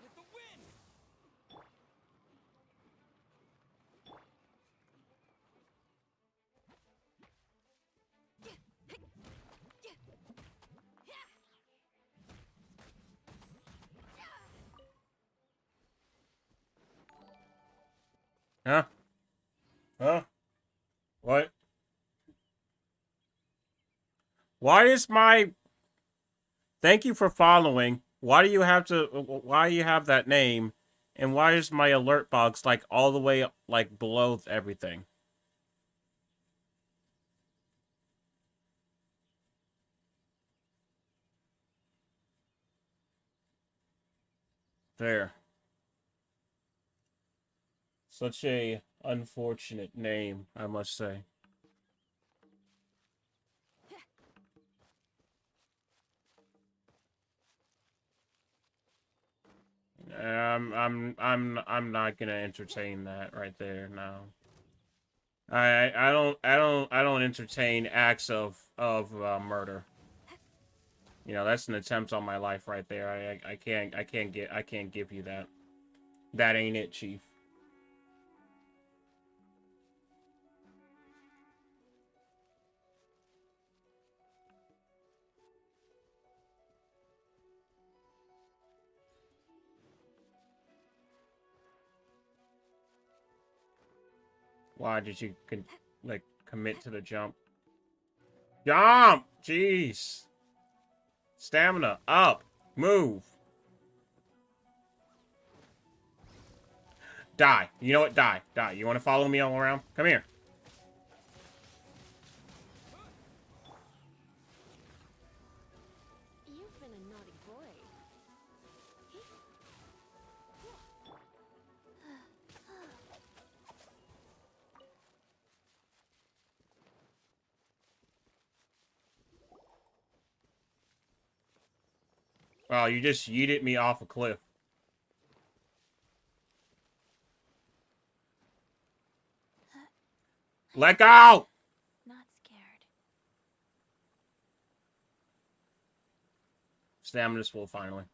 Speaker 3: With the wind!
Speaker 1: Huh? Huh? What? Why is my... Thank you for following. Why do you have to... Why do you have that name? And why is my alert box, like, all the way, like, below everything? There. Such a unfortunate name, I must say. I'm not gonna entertain that right there now. I don't entertain acts of murder. You know, that's an attempt on my life right there. I can't give you that. That ain't it, Chief. Why did you like commit to the jump? Jump! Jeez. Stamina up. Move. Die. You know what? Die. Die. You want to follow me all around? Come here. Wow, you just yeeted me off a cliff. Let go!
Speaker 2: Not scared.
Speaker 1: Stamina's full, finally.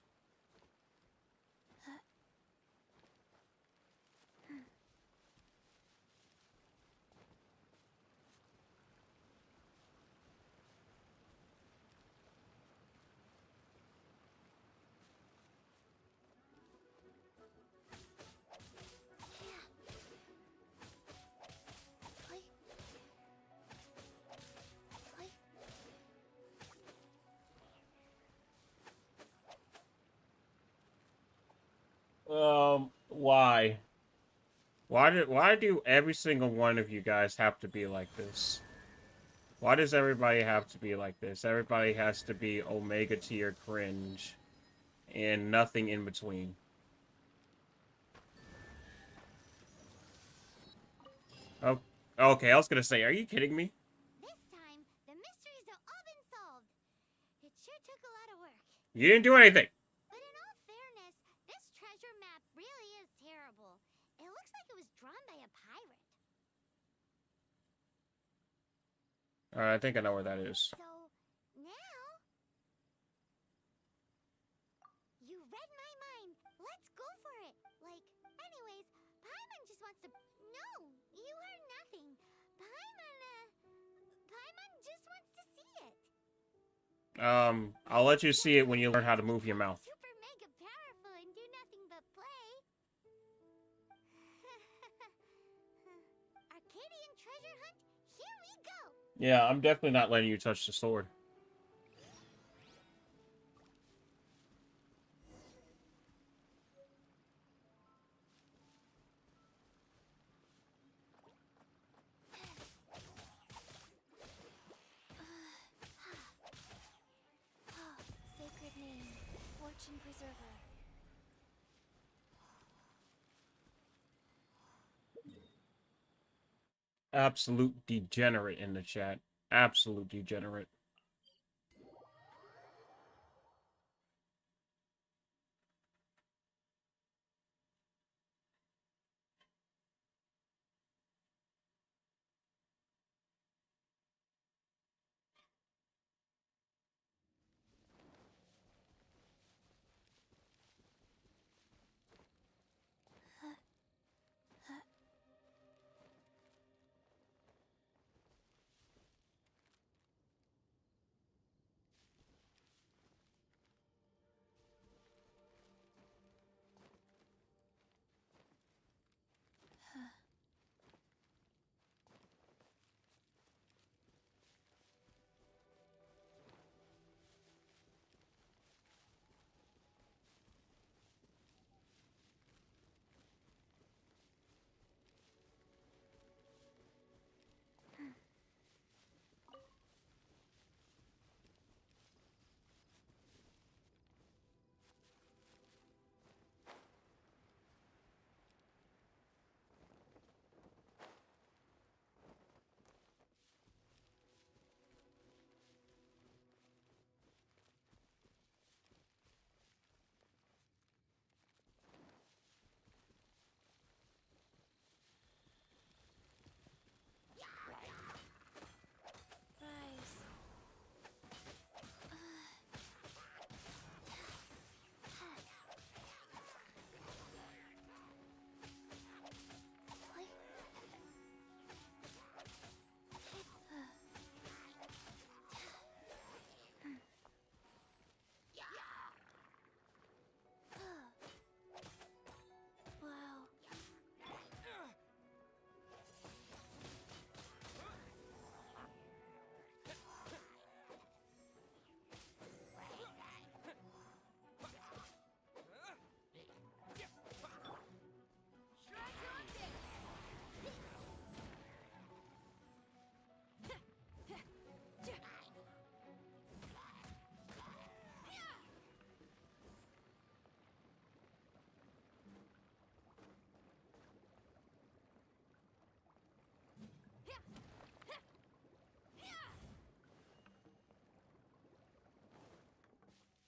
Speaker 1: Why? Why do every single one of you guys have to be like this? Why does everybody have to be like this? Everybody has to be Omega tier cringe and nothing in between. Oh, okay, I was gonna say, are you kidding me?
Speaker 4: This time, the mysteries have all been solved. It sure took a lot of work.
Speaker 1: You didn't do anything.
Speaker 4: But in all fairness, this treasure map really is terrible. It looks like it was drawn by a pirate.
Speaker 1: Alright, I think I know where that is.
Speaker 4: So, now... You read my mind. Let's go for it. Anyways, Paimon just wants to... No, you heard nothing. Paimon just wants to see it.
Speaker 1: I'll let you see it when you learn how to move your mouth.
Speaker 4: Super mega powerful and do nothing but play. Arcadian treasure hunt, here we go.
Speaker 1: Yeah, I'm definitely not letting you touch the sword.
Speaker 4: Sacred name, fortune preserver.
Speaker 1: Absolute degenerate in the chat. Absolute degenerate.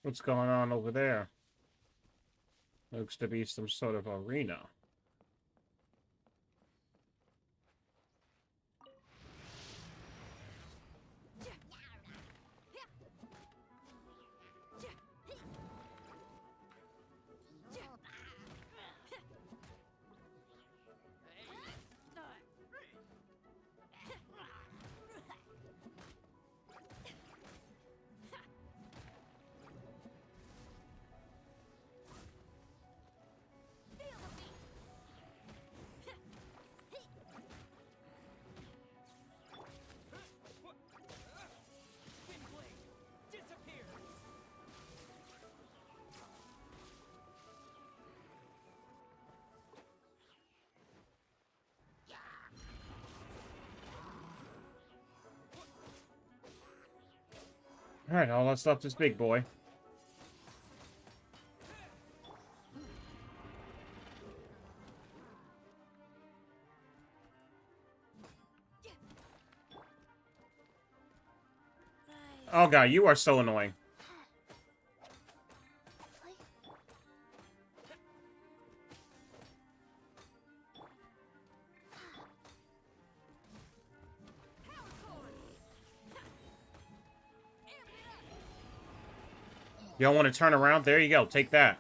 Speaker 1: What's going on over there? Looks to be some sort of arena. Alright, all that's left is Big Boy. Oh god, you are so annoying. You don't want to turn around? There you go. Take that.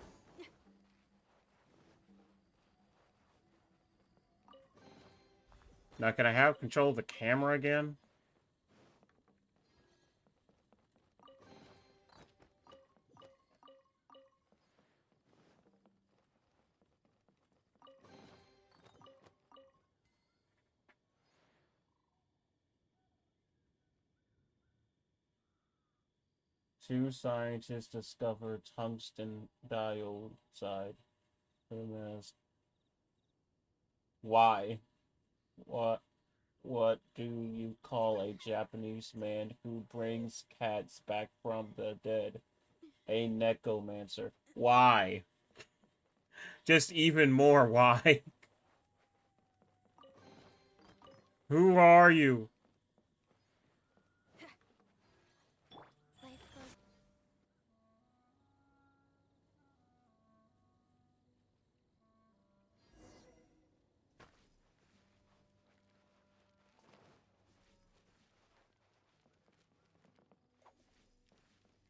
Speaker 1: Now, can I have control of the camera again? Two scientists discovered tungsten dioxide. Why? What do you call a Japanese man who brings cats back from the dead? A necromancer. Why? Just even more why? Who are you?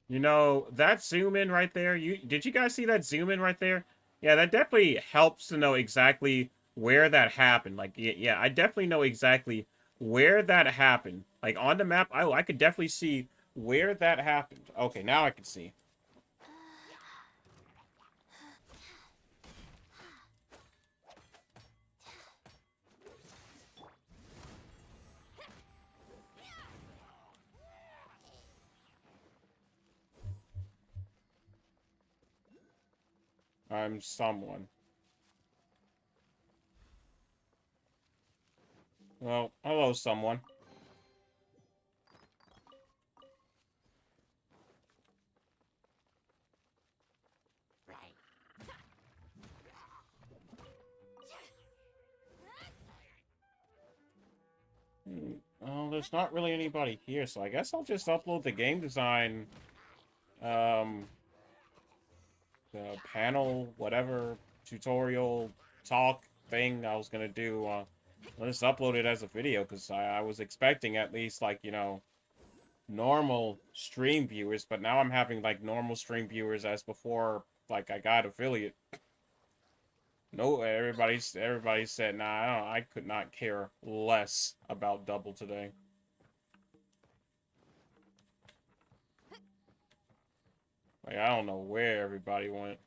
Speaker 1: You know, that zoom in right there, did you guys see that zoom in right there? Yeah, that definitely helps to know exactly where that happened. Like, yeah, I definitely know exactly where that happened. Like, on the map, I could definitely see where that happened. Okay, now I can see. I'm someone. Well, hello, someone. Well, there's not really anybody here, so I guess I'll just upload the game design, the panel, whatever, tutorial, talk thing I was gonna do. I'll just upload it as a video, because I was expecting at least, like, you know, normal stream viewers, but now I'm having, like, normal stream viewers as before, like, I got affiliate. No, everybody said, nah, I could not care less about Double today. Like, I don't know where everybody went.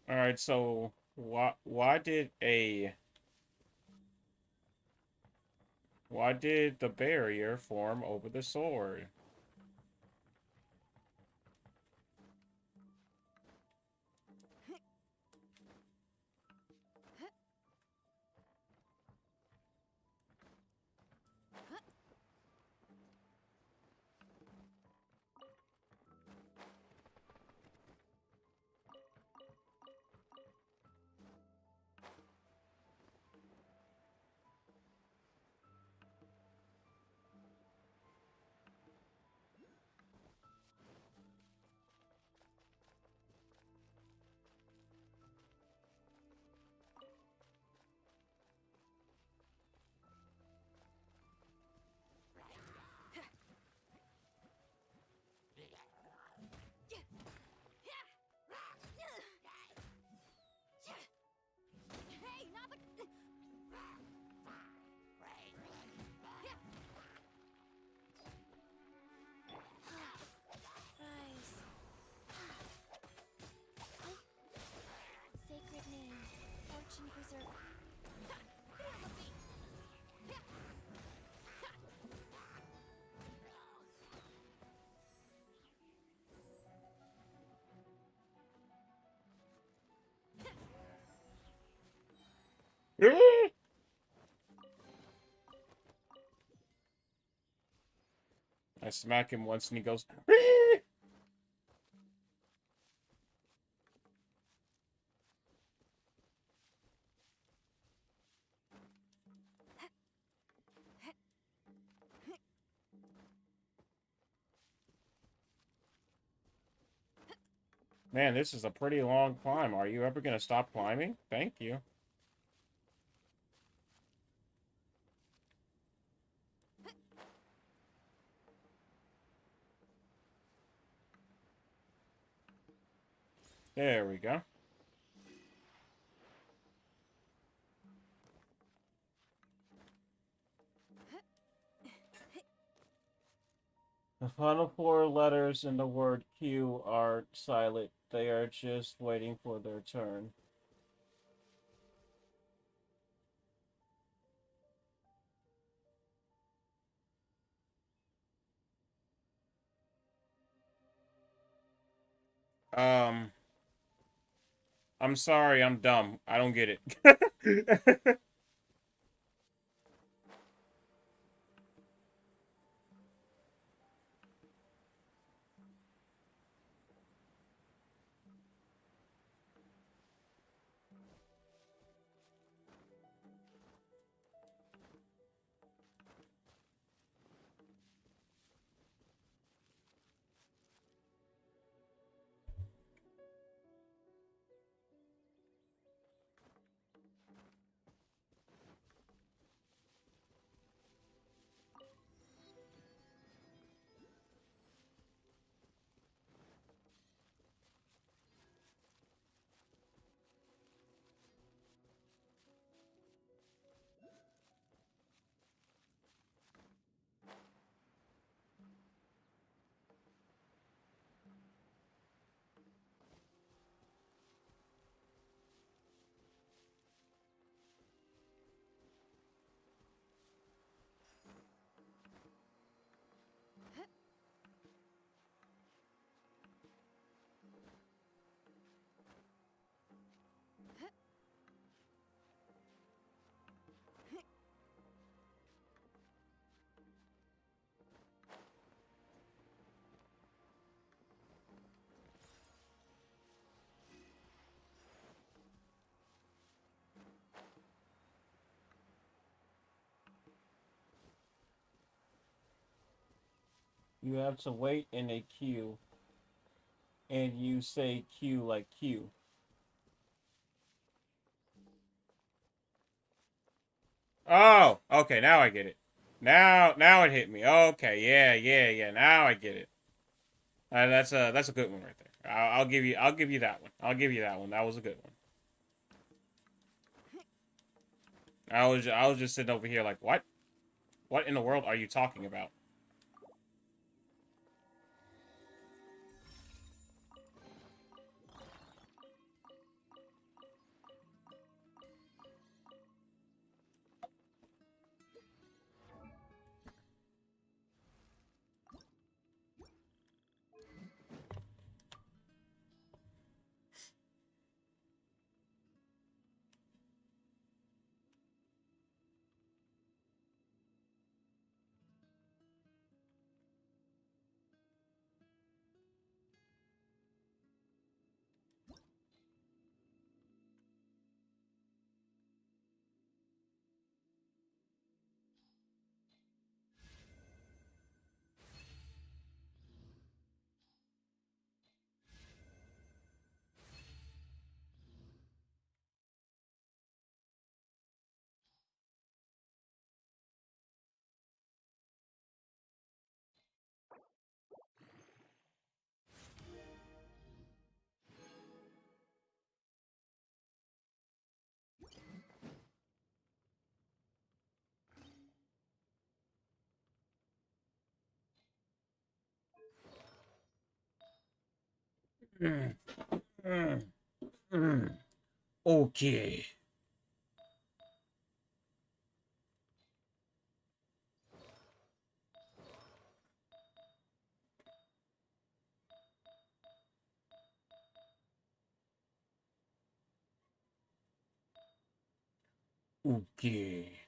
Speaker 1: Alright, so, why did the barrier form over the sword? I smack him once and he goes. Man, this is a pretty long climb. Are you ever gonna stop climbing? Thank you. There we go. The final four letters in the word Q are silent. They are just waiting for their turn. I'm sorry, I'm dumb. I don't get it. You have to wait in a queue, and you say Q like Q. Oh, okay, now I get it. Now it hit me. Okay, yeah. Now I get it. That's a good one right there. I'll give you that one. I'll give you that one. That was a good one. I was just sitting over here like, what? What in the world are you talking about? Mm, mm, mm. Okay. Okay.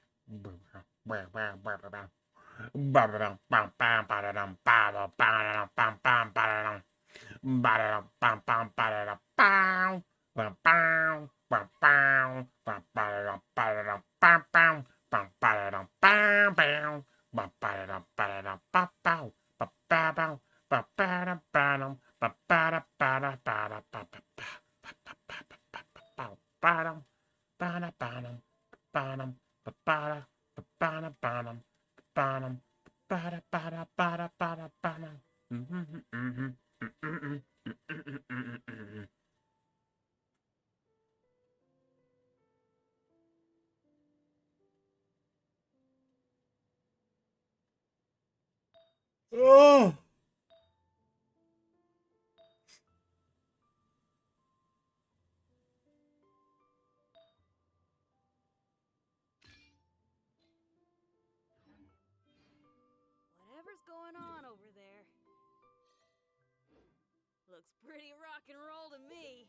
Speaker 1: Oh.
Speaker 2: Whatever's going on over there. Looks pretty rock and roll to me.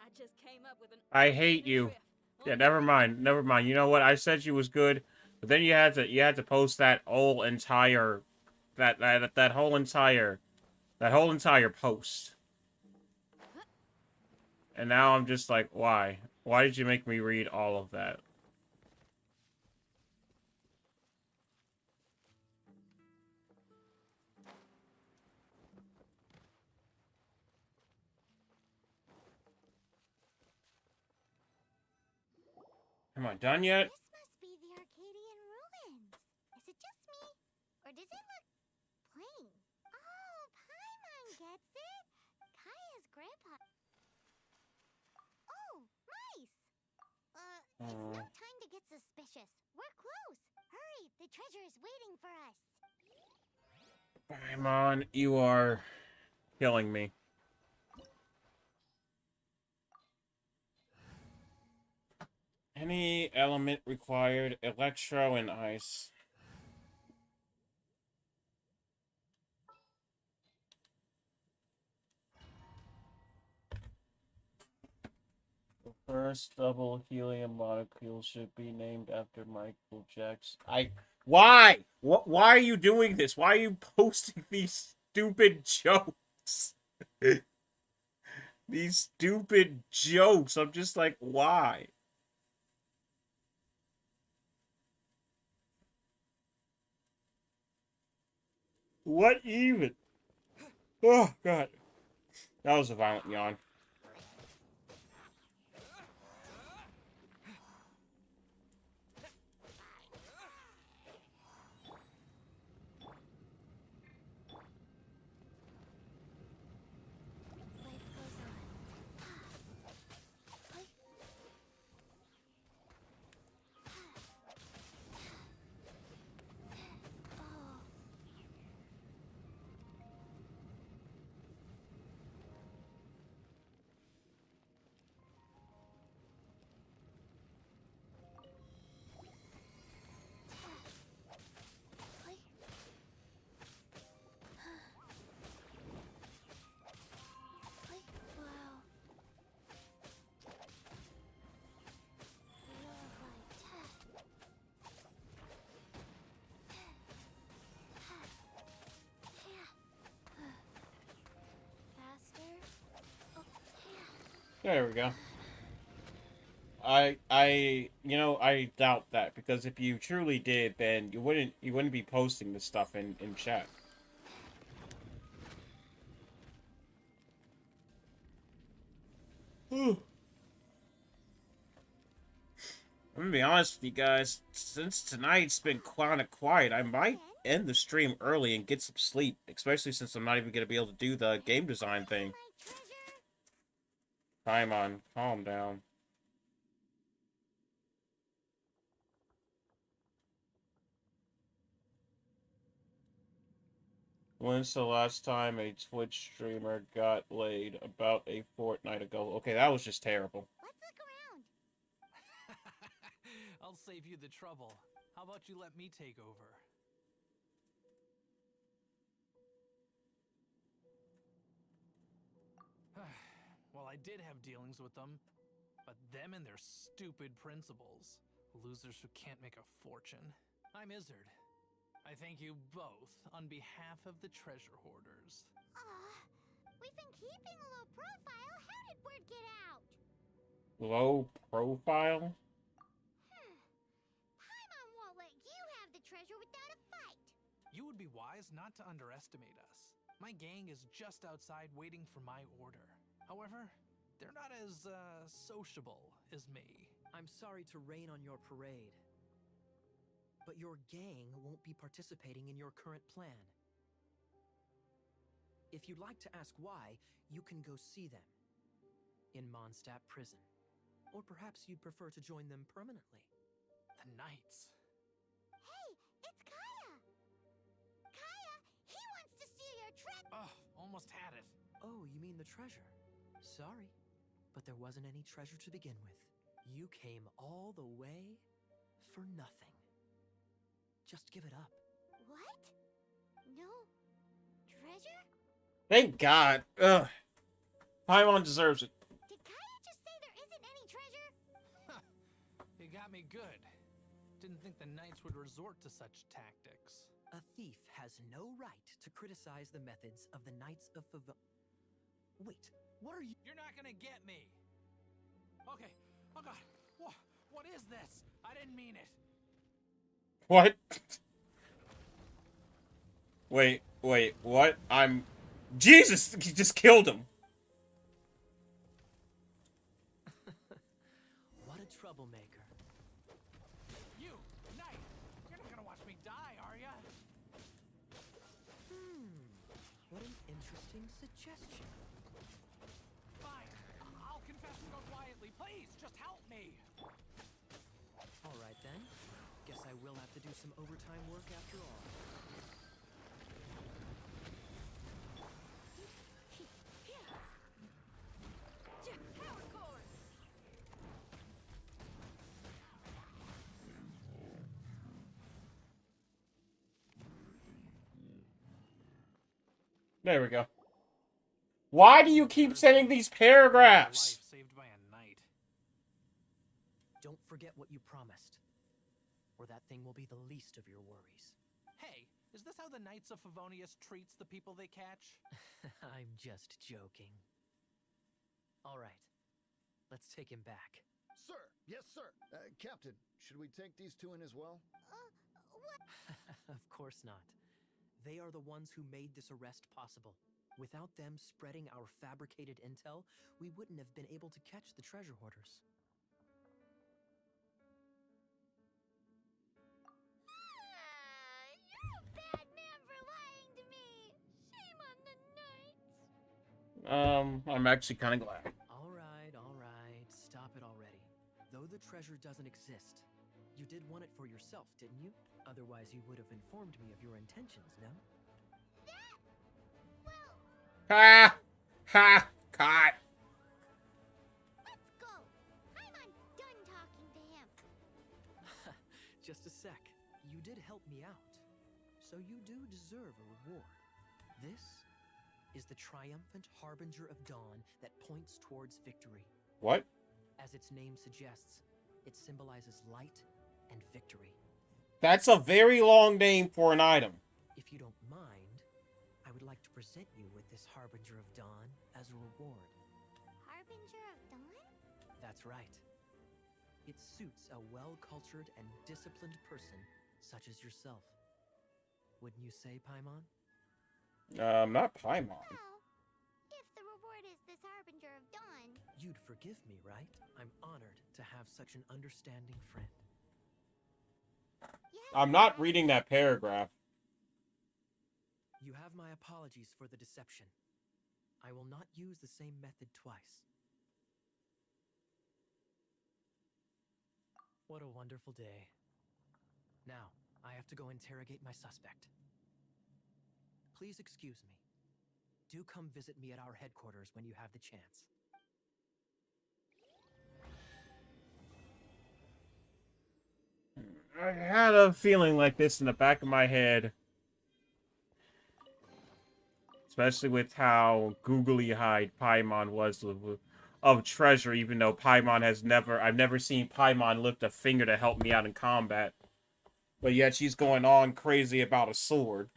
Speaker 2: I just came up with an
Speaker 1: I
Speaker 2: awesome
Speaker 1: hate
Speaker 2: new
Speaker 1: you.
Speaker 2: riff.
Speaker 1: Yeah,
Speaker 2: Wanna
Speaker 1: never
Speaker 2: hear it?
Speaker 1: mind. Never mind. You know what? I said she was good, but then you had to post that whole entire that whole entire post. And now I'm just like, why? Why did you make me read all of that? Am I done yet?
Speaker 4: This must be the Arcadian ruins. Is it just me? Or does it look plain? Oh, Paimon gets it. Kaya's grandpa. Oh, mice! It's not time to get suspicious. We're close. Hurry, the treasure is waiting for us.
Speaker 1: Paimon, you are killing me. Any element required, electro and ice. The first double helium molecule should be named after Michael Jackson. Why? Why are you doing this? Why are you posting these stupid jokes? These stupid jokes. I'm just like, why? What even? Oh, God. That was a violent yawn. There we go. I doubt that, because if you truly did, then you wouldn't be posting this stuff in chat. I'm gonna be honest with you guys. Since tonight's been kind of quiet, I might end the stream early and get some sleep, especially since I'm not even gonna be able to do the game design thing. Paimon, calm down. When's the last time a Twitch streamer got laid? About a fortnight ago. Okay, that was just terrible.
Speaker 4: Let's look around.
Speaker 3: I'll save you the trouble. How about you let me take over? Well, I did have dealings with them, but them and their stupid principles. Losers who can't make a fortune. I'm Izzard. I thank you both on behalf of the treasure hoarders.
Speaker 4: We've been keeping a low profile. How did word get out?
Speaker 1: Low profile?
Speaker 4: Paimon won't let you have the treasure without a fight.
Speaker 3: You would be wise not to underestimate us. My gang is just outside waiting for my order. However, they're not as, sociable as me. I'm sorry to rain on your parade, but your gang won't be participating in your current plan. If you'd like to ask why, you can go see them in Mondstadt prison. Or perhaps you'd prefer to join them permanently. The Knights.
Speaker 4: Hey, it's Kaya! Kaya, he wants to steal your treasure!
Speaker 3: Oh, almost had it. Oh, you mean the treasure? Sorry, but there wasn't any treasure to begin with. You came all the way for nothing. Just give it up.
Speaker 4: What? No treasure?
Speaker 1: Thank God. Ugh. Paimon deserves it.
Speaker 4: Did Kaya just say there isn't any treasure?
Speaker 3: You got me good. Didn't think the Knights would resort to such tactics. A thief has no right to criticize the methods of the Knights of Wait, what are you? You're not gonna get me. Okay. Oh God. What is this? I didn't mean it.
Speaker 1: What? Wait, what? Jesus! He just killed him.
Speaker 3: What a troublemaker. You, Knight! You're not gonna watch me die, are ya? What an interesting suggestion. Fine. I'll confess and go quietly. Please, just help me. All right, then. Guess I will have to do some overtime work after all.
Speaker 2: Power cord.
Speaker 1: There we go. Why do you keep sending these paragraphs?
Speaker 3: Life saved by a knight. Don't forget what you promised, or that thing will be the least of your worries. Hey, is this how the Knights of Favonius treats the people they catch? I'm just joking. All right, let's take him back.
Speaker 5: Sir, yes, sir. Captain, should we take these two in as well?
Speaker 4: What?
Speaker 3: Of course not. They are the ones who made this arrest possible. Without them spreading our fabricated intel, we wouldn't have been able to catch the treasure hoarders.
Speaker 4: You're a bad man for lying to me. Shame on the Knights.
Speaker 1: I'm actually kind of glad.
Speaker 3: All right. Stop it already. Though the treasure doesn't exist, you did want it for yourself, didn't you? Otherwise, you would have informed me of your intentions, no?
Speaker 1: Ha! Ha! Caught!
Speaker 4: Let's go. Paimon's done talking to him.
Speaker 3: Just a sec. You did help me out, so you do deserve a reward. This is the triumphant harbinger of dawn that points towards victory.
Speaker 1: What?
Speaker 3: As its name suggests, it symbolizes light and victory.
Speaker 1: That's a very long name for an item.
Speaker 3: If you don't mind, I would like to present you with this Harbinger of Dawn as a reward.
Speaker 4: Harbinger of Dawn?
Speaker 3: That's right. It suits a well-cultured and disciplined person such as yourself. Wouldn't you say, Paimon?
Speaker 1: Not Paimon.
Speaker 4: Well, if the reward is this harbinger of dawn...
Speaker 3: You'd forgive me, right? I'm honored to have such an understanding friend.
Speaker 4: Yes,
Speaker 1: I'm not
Speaker 4: sir.
Speaker 1: reading that paragraph.
Speaker 3: You have my apologies for the deception. I will not use the same method twice. What a wonderful day. Now, I have to go interrogate my suspect. Please excuse me. Do come visit me at our headquarters when you have the chance.
Speaker 1: I had a feeling like this in the back of my head. Especially with how googly-eyed Paimon was of treasure, even though Paimon has never... I've never seen Paimon lift a finger to help me out in combat. But yet she's going on crazy about a sword.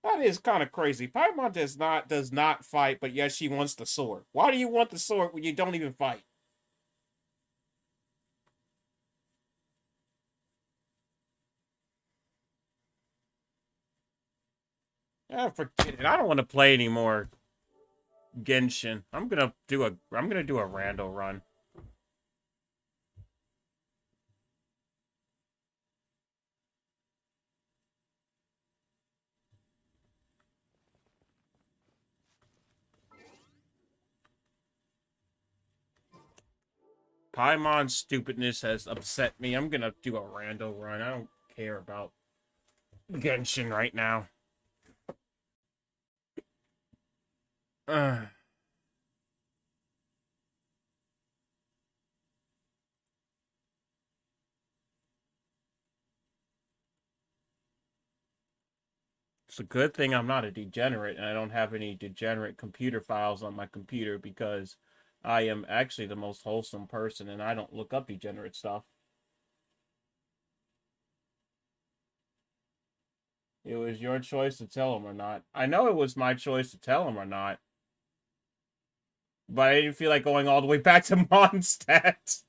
Speaker 1: That is kind of crazy. Paimon does not fight, but yet she wants the sword. Why do you want the sword when you don't even fight? Ah, forget it. I don't want to play anymore Genshin. I'm gonna do a rando run. Paimon's stupidness has upset me. I'm gonna do a rando run. I don't care about Genshin right now. It's a good thing I'm not a degenerate and I don't have any degenerate computer files on my computer because I am actually the most wholesome person and I don't look up degenerate stuff. It was your choice to tell him or not. I know it was my choice to tell him or not. But I didn't feel like going all the way back to Mondstadt.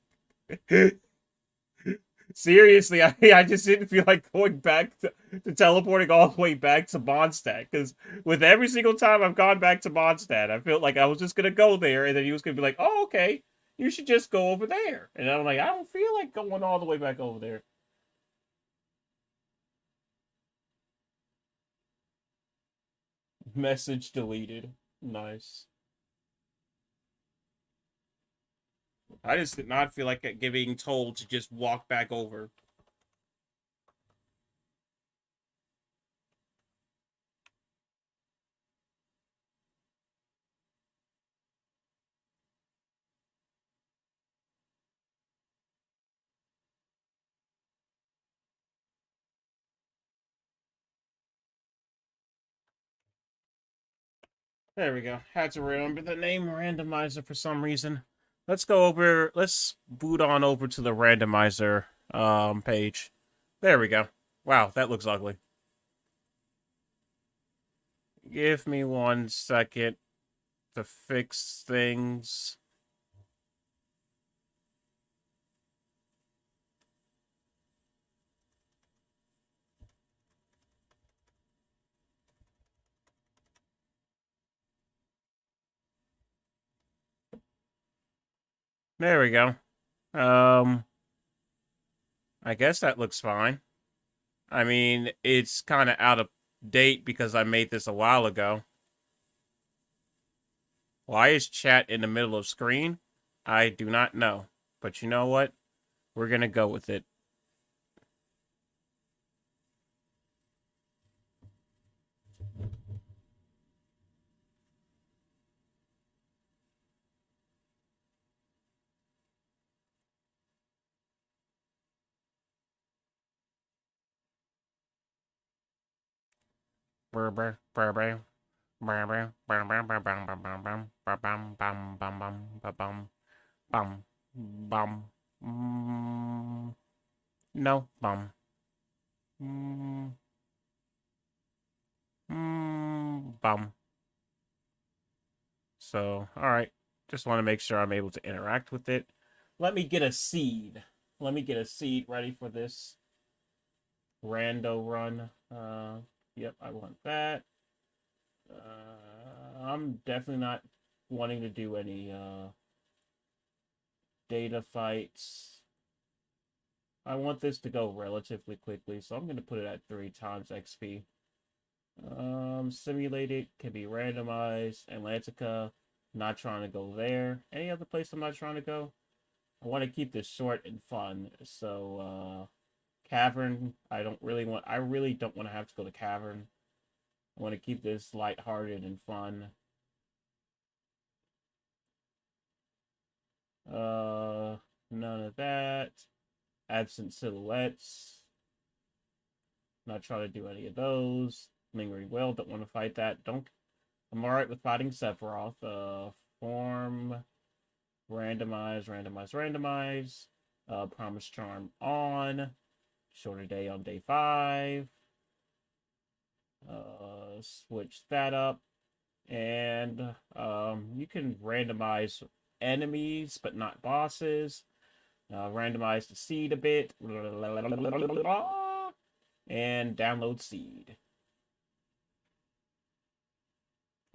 Speaker 1: Seriously, I just didn't feel like going back to teleporting all the way back to Mondstadt. Because with every single time I've gone back to Mondstadt, I felt like I was just going to go there. And then he was going to be like, oh, okay, you should just go over there. And I'm like, I don't feel like going all the way back over there. Message deleted. Nice. I just did not feel like being told to just walk back over. There we go. Had to remember the name randomizer for some reason. Let's boot on over to the randomizer page. There we go. Wow, that looks ugly. Give me 1 second to fix things. There we go. I guess that looks fine. I mean, it's kind of out of date because I made this a while ago. Why is chat in the middle of screen? I do not know. But you know what? We're gonna go with it. No, bum. Bum. So, alright. Just want to make sure I'm able to interact with it. Let me get a seed. Let me get a seed ready for this rando run. Yep, I want that. I'm definitely not wanting to do any data fights. I want this to go relatively quickly, so I'm going to put it at 3 times XP. Simulated can be randomized. Atlantica, not trying to go there. Any other place I'm not trying to go? I want to keep this short and fun. So, Cavern, I really don't want to have to go to Cavern. I want to keep this lighthearted and fun. None of that. Absent silhouettes. Not trying to do any of those. Lingering Will, don't want to fight that. I'm alright with fighting Sephiroth. Form. Randomize. Promise Charm on. Shorter day on day 5. Switch that up. And you can randomize enemies, but not bosses. Randomize the seed a bit. And download seed.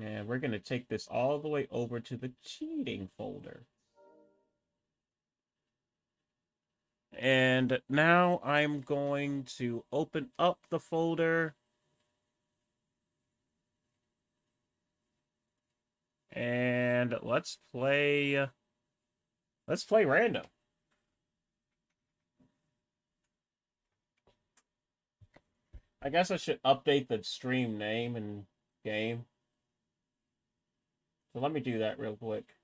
Speaker 1: And we're going to take this all the way over to the cheating folder. And now I'm going to open up the folder. And let's play random. I guess I should update the stream name and game. So let me do that real quick.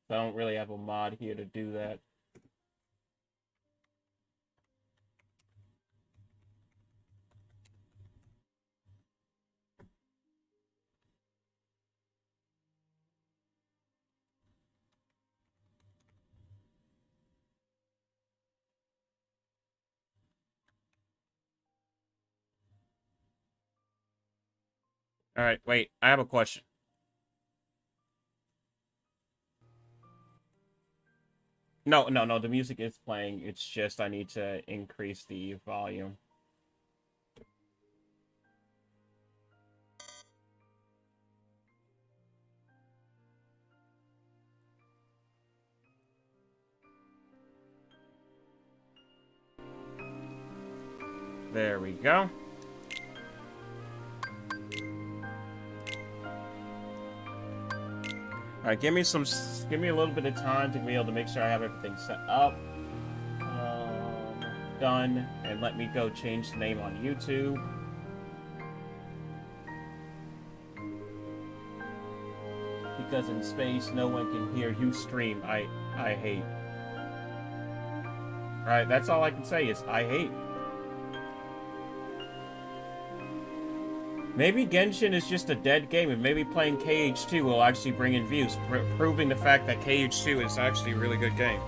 Speaker 1: I don't really have a mod here to do that. All right, wait, I have a question. No, the music is playing. It's just I need to increase the volume. There we go. All right, give me a little bit of time to be able to make sure I have everything set up. Done, and let me go change the name on YouTube. Because in space, no one can hear you stream. I hate. All right, that's all I can say is I hate. Maybe Genshin is just a dead game, and maybe playing KH2 will actually bring in views, proving the fact that KH2 is actually a really good game.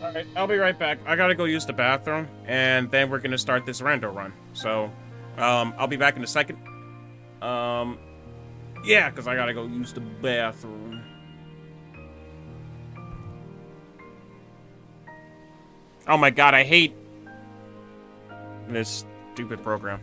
Speaker 1: Alright, I'll be right back. I gotta go use the bathroom, and then we're gonna start this rando run. So, I'll be back in a second. Yeah, because I gotta go use the bathroom. Oh my god, I hate this stupid program.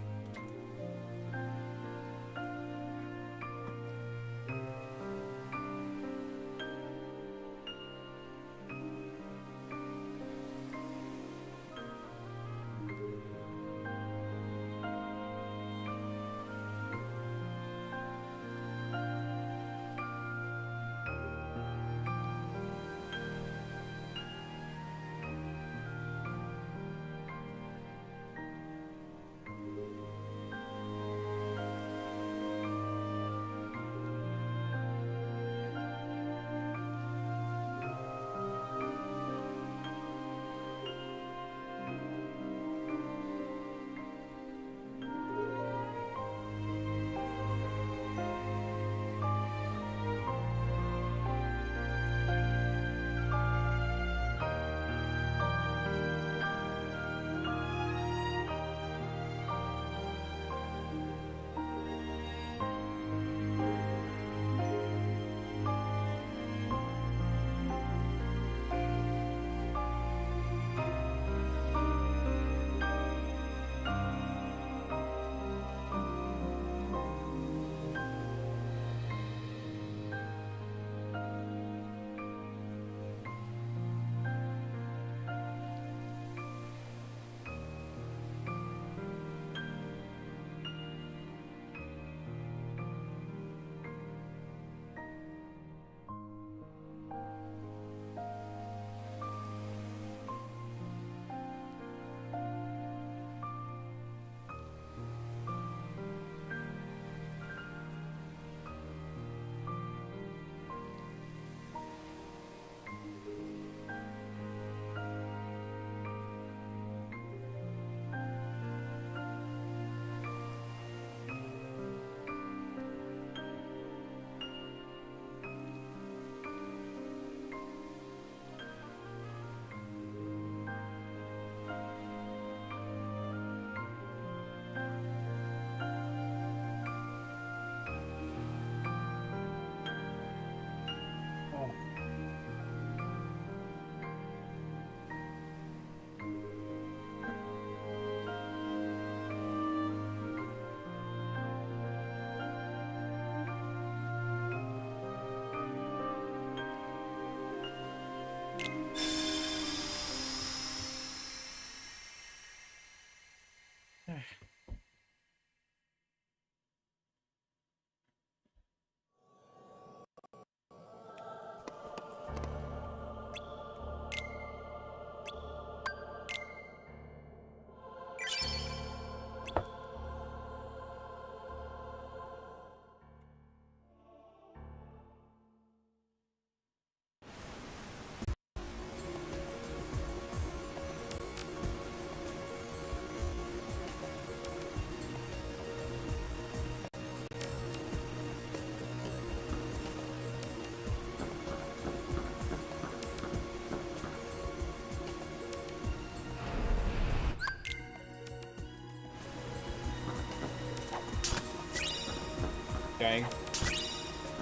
Speaker 1: Okay.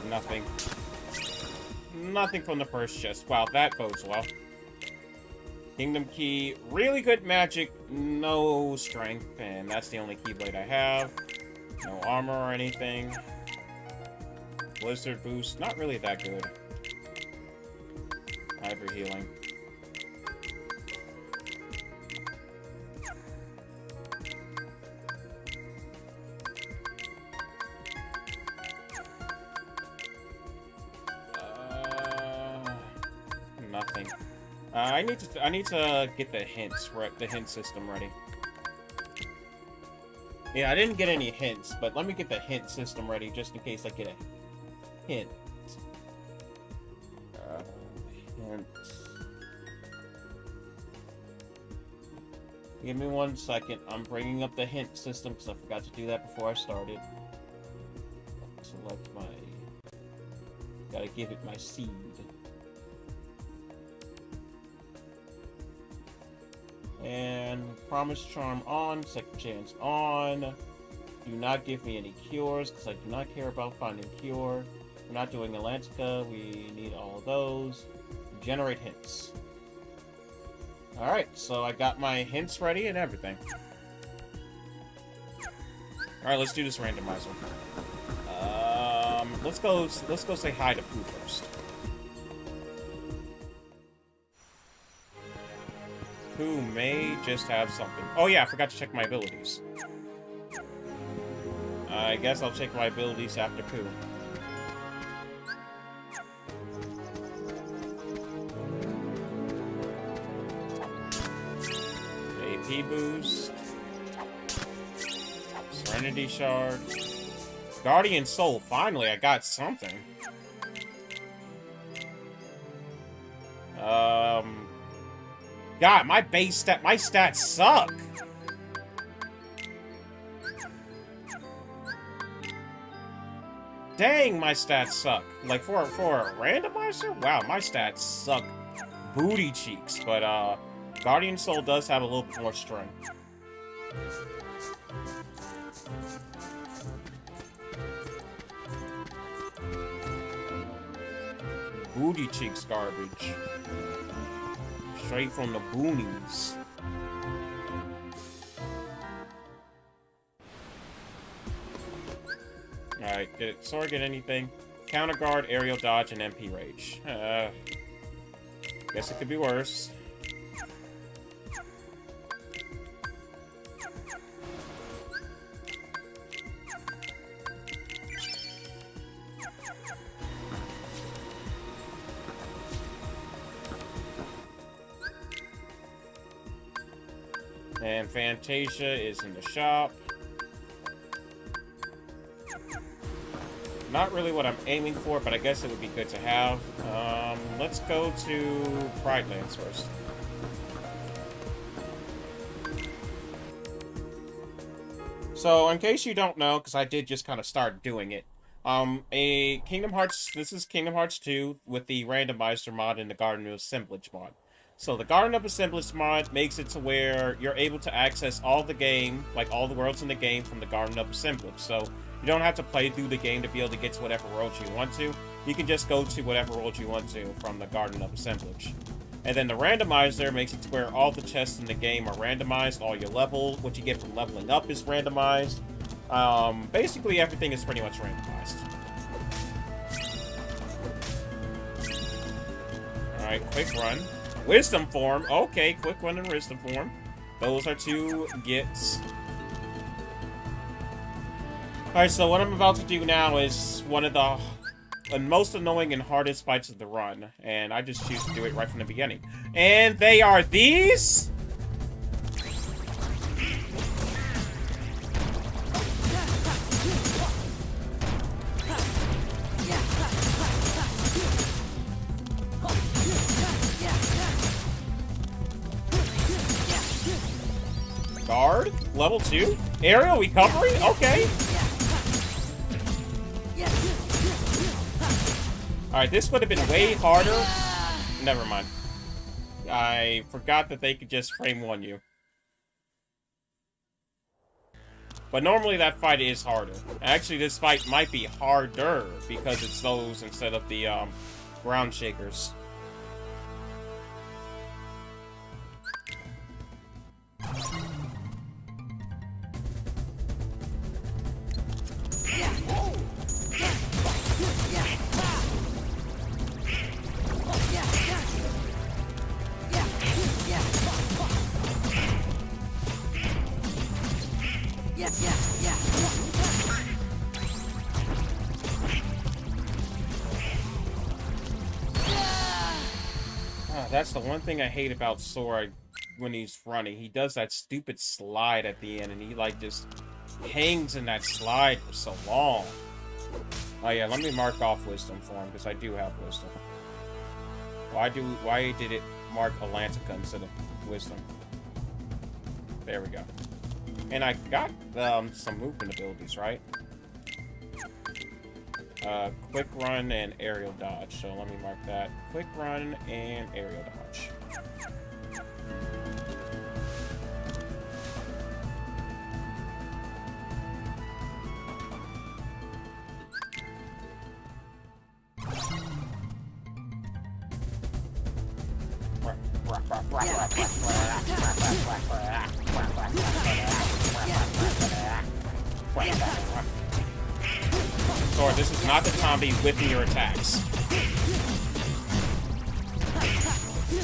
Speaker 1: Nothing. Nothing from the first chest. Wow, that bodes well. Kingdom Key, really good magic, no strength, and that's the only Keyblade I have. No armor or anything. Blizzard boost, not really that good. Hyper healing. Nothing. I need to get the hints, the hint system ready. Yeah, I didn't get any hints, but let me get the hint system ready just in case I get a hint. Hint. Give me 1 second. I'm bringing up the hint system because I forgot to do that before I started. Select my... Gotta give it my seed. And Promise Charm on, Second Chance on. Do not give me any cures, because I do not care about finding cure. We're not doing Atlantica, we need all of those. Generate hints. Alright, so I got my hints ready and everything. Alright, let's do this randomizer. Let's go say hi to Pooh first. Pooh may just have something. Oh yeah, I forgot to check my abilities. I guess I'll check my abilities after Pooh. AP boost. Serenity Shard. Guardian Soul. Finally, I got something. God, my stats suck. Dang, my stats suck. Like, for a randomizer? Wow, my stats suck booty cheeks. But, Guardian Soul does have a little bit more strength. Booty cheeks garbage. Straight from the boonies. Alright, did Sora get anything? Counter guard, aerial dodge, and MP rage. Guess it could be worse. And Fantasia is in the shop. Not really what I'm aiming for, but I guess it would be good to have. Let's go to Pride Lands first. So, in case you don't know, because I did just kind of start doing it, this is Kingdom Hearts 2 with the randomizer mod and the Garden of Assemblage mod. So the Garden of Assemblage mod makes it to where you're able to access all the game, like all the worlds in the game, from the Garden of Assemblage. So you don't have to play through the game to be able to get to whatever world you want to. You can just go to whatever world you want to from the Garden of Assemblage. And then the randomizer makes it to where all the chests in the game are randomized, all your levels, what you get from leveling up is randomized. Basically everything is pretty much randomized. Alright, quick run. Wisdom form. Okay, quick one and wisdom form. Those are two gets. Alright, so what I'm about to do now is one of the most annoying and hardest fights of the run. And I just choose to do it right from the beginning. And they are these... Guard? Level 2? Aerial recovery? Okay. Alright, this would have been way harder. Never mind. I forgot that they could just frame one you. But normally that fight is harder. Actually, this fight might be harder because it's those instead of the ground shakers. That's the one thing I hate about Sora when he's running. He does that stupid slide at the end, and he, like, just hangs in that slide for so long. Oh, yeah, let me mark off Wisdom for him, because I do have Wisdom. Why did it mark Atlantica instead of Wisdom? There we go. And I got some movement abilities, right? Quick run and aerial dodge. So let me mark that. Quick run and aerial dodge. Sora, this is not the time to be whipping your attacks.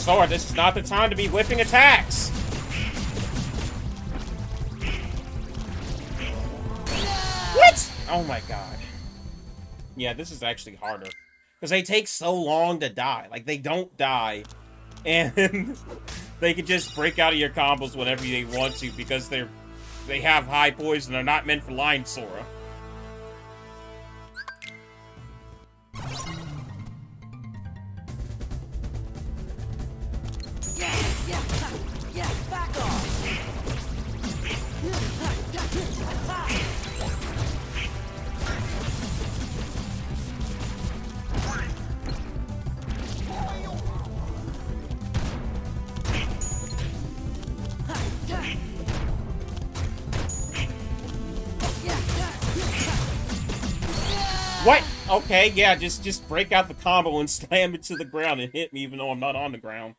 Speaker 1: Sora, this is not the time to be whipping attacks! What? Oh my god. Yeah, this is actually harder. Because they take so long to die. Like, they don't die. And they can just break out of your combos whenever they want to because they have high poison. They're not meant for Lion Sora.
Speaker 3: Back off.
Speaker 1: What? Okay, yeah, just break out the combo and slam it to the ground and hit me even though I'm not on the ground.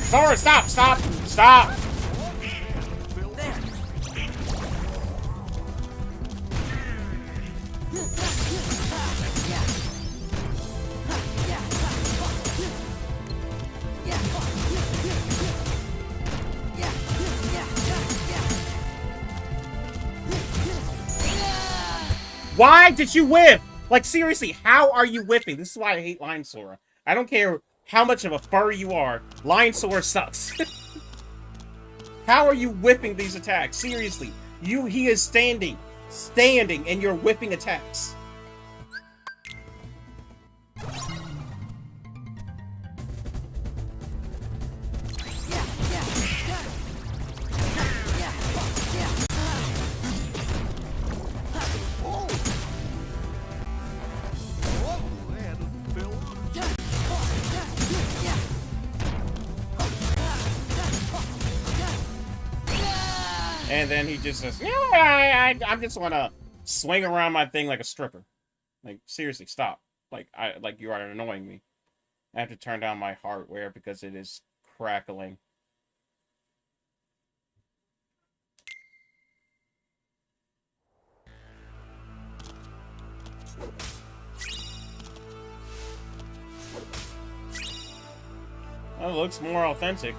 Speaker 1: Sora, stop! Stop! Stop! Why did you whiff? Like, seriously, how are you whiffing? This is why I hate Lion Sora. I don't care how much of a furry you are. Lion Sora sucks. How are you whipping these attacks? Seriously, he is standing, and you're whipping attacks. And then he just says, "Yeah, I just want to swing around my thing like a stripper. Like, seriously, stop. Like, you are annoying me. I have to turn down my hardware because it is crackling. Well, it looks more authentic.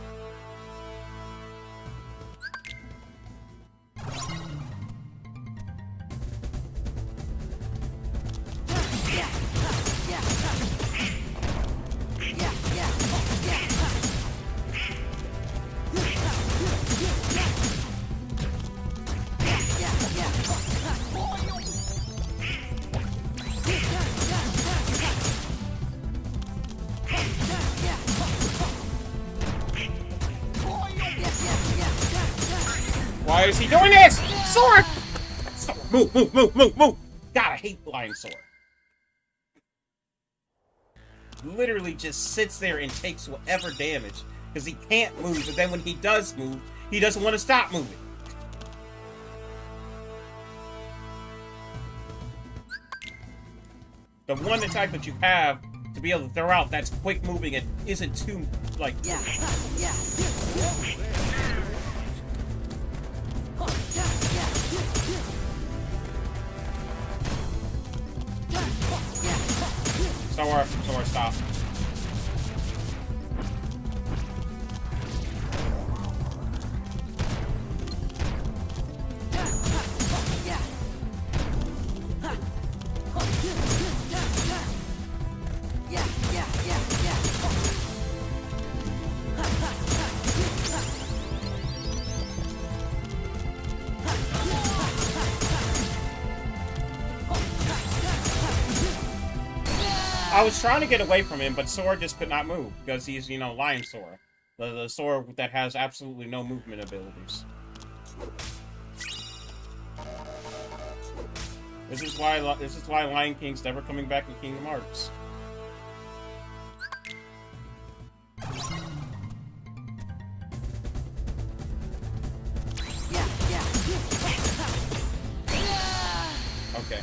Speaker 1: Why is he doing this? Sword! Move, move, move, move, move! God, I hate Lion Sword. Literally just sits there and takes whatever damage. Because he can't move, but then when he does move, he doesn't want to stop moving. The one attack that you have to be able to throw out that's quick moving and isn't too, like... Sora, stop. I was trying to get away from him, but Sora just could not move because he's, you know, Lion Sora, the Sora that has absolutely no movement abilities. This is why Lion King's never coming back in Kingdom Hearts. Okay.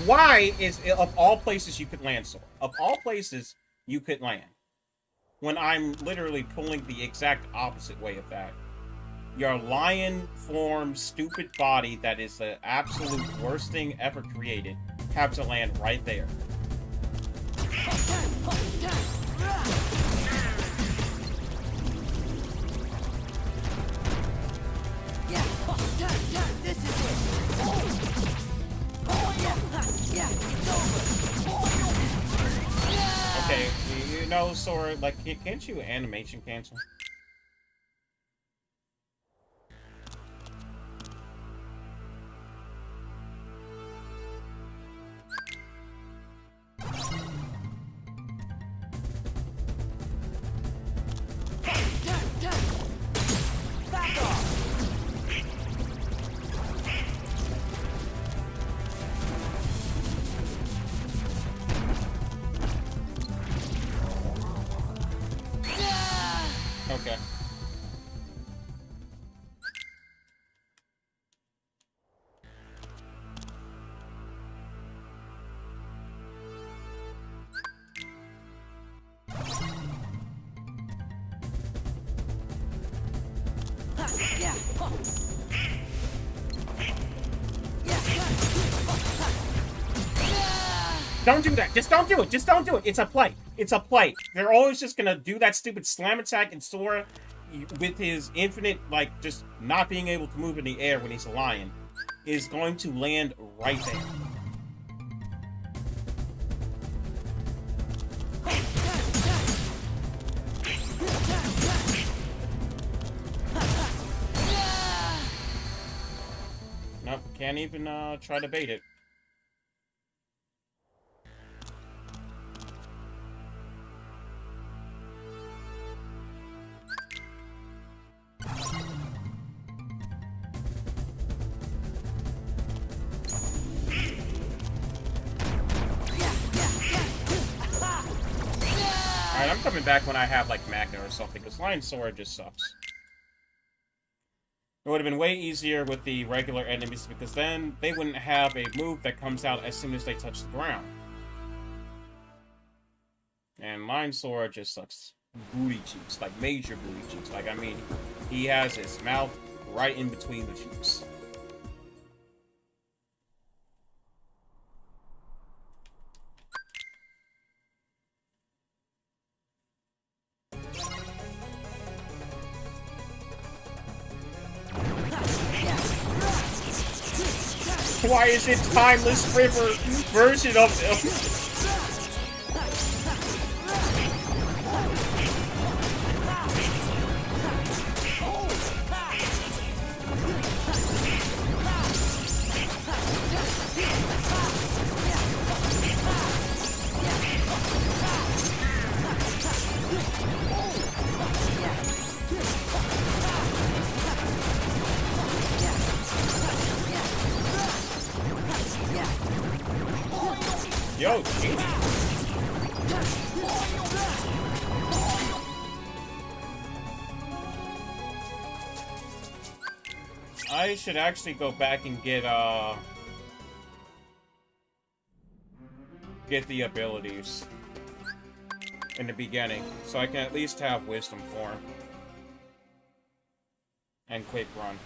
Speaker 1: Why is, of all places you could land, Sora? Of all places you could land. When I'm literally pulling the exact opposite way of that. Your lion form, stupid body that is the absolute worst thing ever created have to land right there.
Speaker 6: This is it.
Speaker 1: Okay, you know, Sora, like, can't you animation cancel? Okay. Don't do that. Just don't do it. Just don't do it. It's a play. It's a play. They're always just gonna do that stupid slam attack, and Sora, with his infinite, like, just not being able to move in the air when he's a lion, is going to land right there. Nope, can't even try to bait it. Alright, I'm coming back when I have, like, Magnet or something, because Lion Sword just sucks. It would have been way easier with the regular enemies, because then they wouldn't have a move that comes out as soon as they touch the ground. And Lion Sword just sucks booty cheeks, like major booty cheeks. Like, I mean, he has his mouth right in between the cheeks. Why is it Timeless River version of them? Yo, geez. I should actually go back and get the abilities in the beginning, so I can at least have Wisdom form and Quick Run.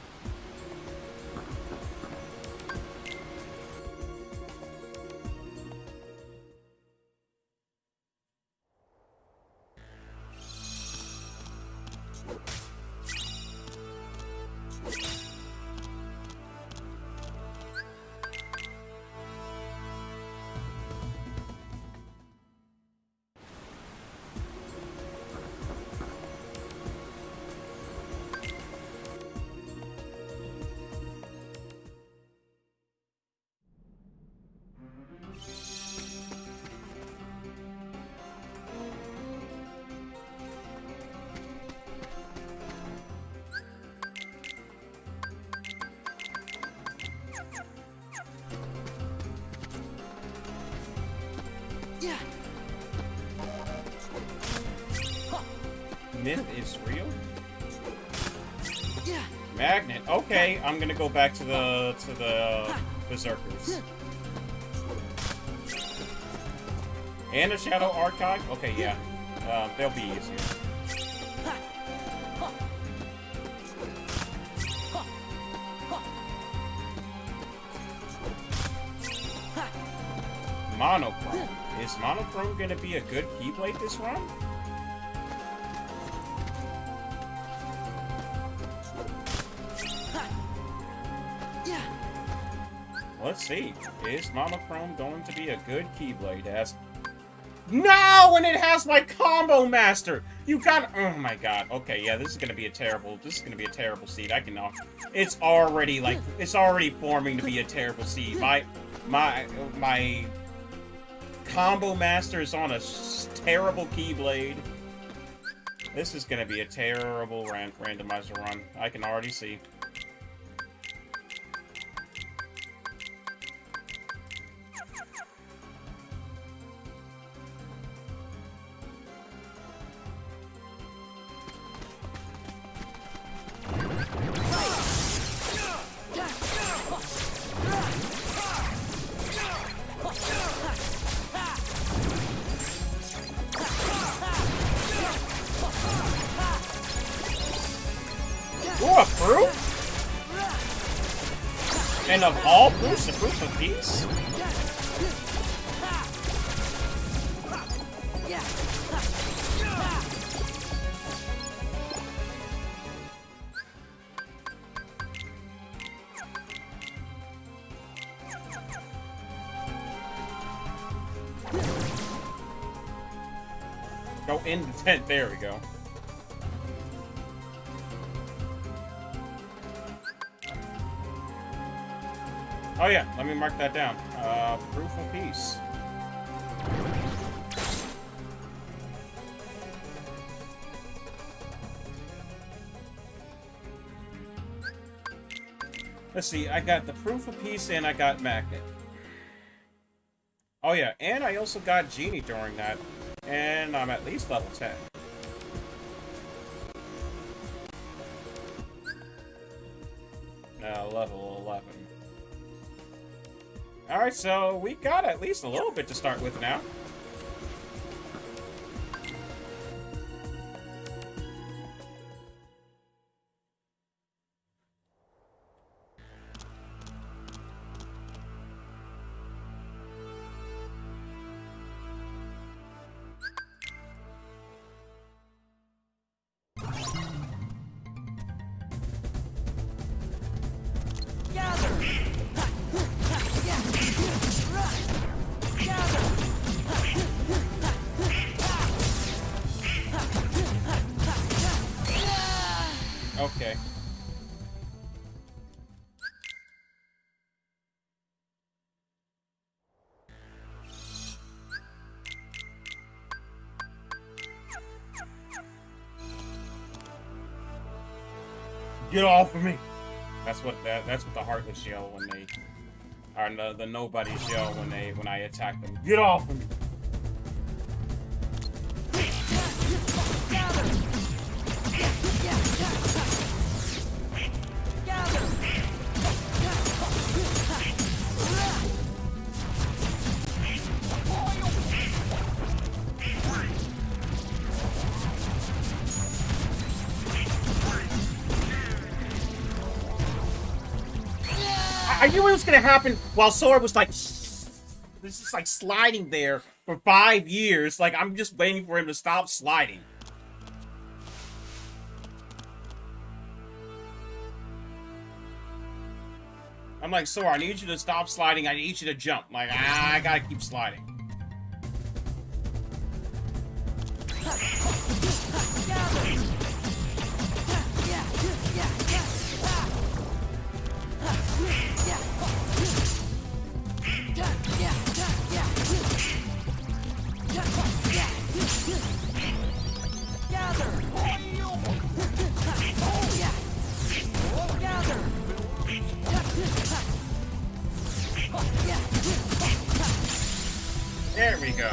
Speaker 1: Myth is real? Magnet. Okay, I'm gonna go back to the Berserkers. And a Shadow Archive? Okay, yeah. They'll be easier. Monochrome. Is Monochrome gonna be a good Keyblade this run? Let's see. Is Monochrome going to be a good Keyblade? No! And it has my Combo Master! You got... Oh my god. Okay, yeah, this is gonna be a terrible... This is gonna be a terrible seed. I can know. It's already, like... It's already forming to be a terrible seed. My Combo Master is on a terrible Keyblade. This is gonna be a terrible randomizer run. I can already see. Ooh, a proof? And of all proofs, a proof of peace? Go in the tent, there we go. Oh yeah, let me mark that down. Proof of peace. Let's see, I got the proof of peace and I got magnet. Oh yeah, and I also got Genie during that. And I'm at least level 10. Now level 11. Alright, so we got at least a little bit to start with now. Okay. Get off of me! That's what the Heartless yell when they, or the Nobodies yell when I attack them. Get off of me! I knew it was gonna happen while Sora was like, this is like sliding there for 5 years. Like, I'm just waiting for him to stop sliding. I'm like, Sora, I need you to stop sliding. I need you to jump. Like, I gotta keep sliding. There we go.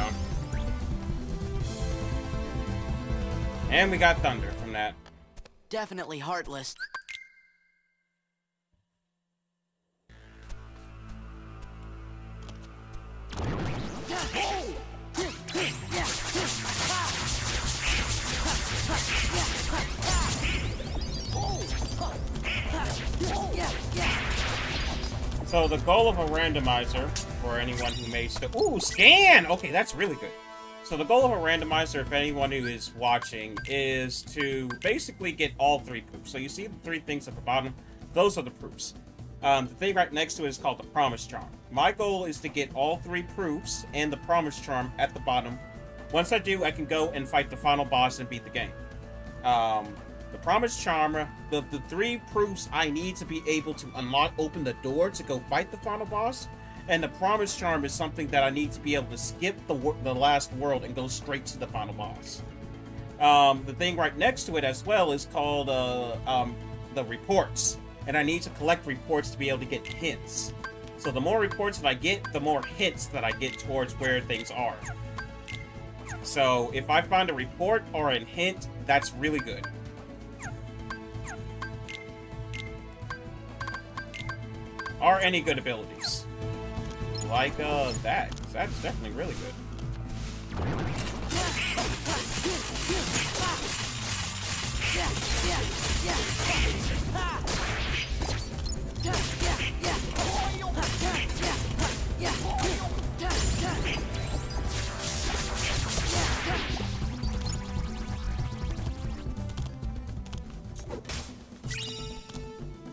Speaker 1: And we got thunder from that.
Speaker 6: Definitely heartless.
Speaker 1: So the goal of a randomizer, for anyone who may ooh, scan! Okay, that's really good. So the goal of a randomizer, if anyone who is watching, is to basically get all 3 proofs. So you see the 3 things at the bottom? Those are the proofs. The thing right next to it is called the Promise Charm. My goal is to get all 3 proofs and the Promise Charm at the bottom. Once I do, I can go and fight the final boss and beat the game. The Promise Charm, the 3 proofs I need to be able to open the door to go fight the final boss. And the Promise Charm is something that I need to be able to skip the last world and go straight to the final boss. The thing right next to it as well is called the reports. And I need to collect reports to be able to get hints. So the more reports that I get, the more hints that I get towards where things are. So if I find a report or a hint, that's really good. Or any good abilities. Like, that. That's definitely really good.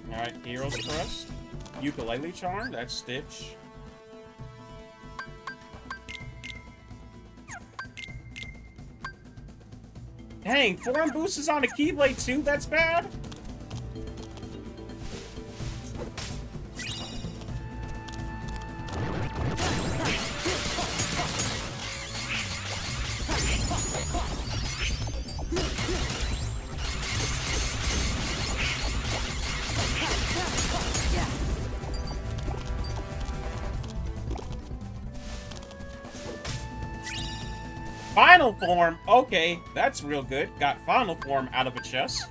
Speaker 1: Alright, Hero's Crest. Ukulele Charm, that's Stitch. Dang, Form Boost is on a Keyblade too? That's bad? final form. Okay, that's real good. Got final form out of a chest.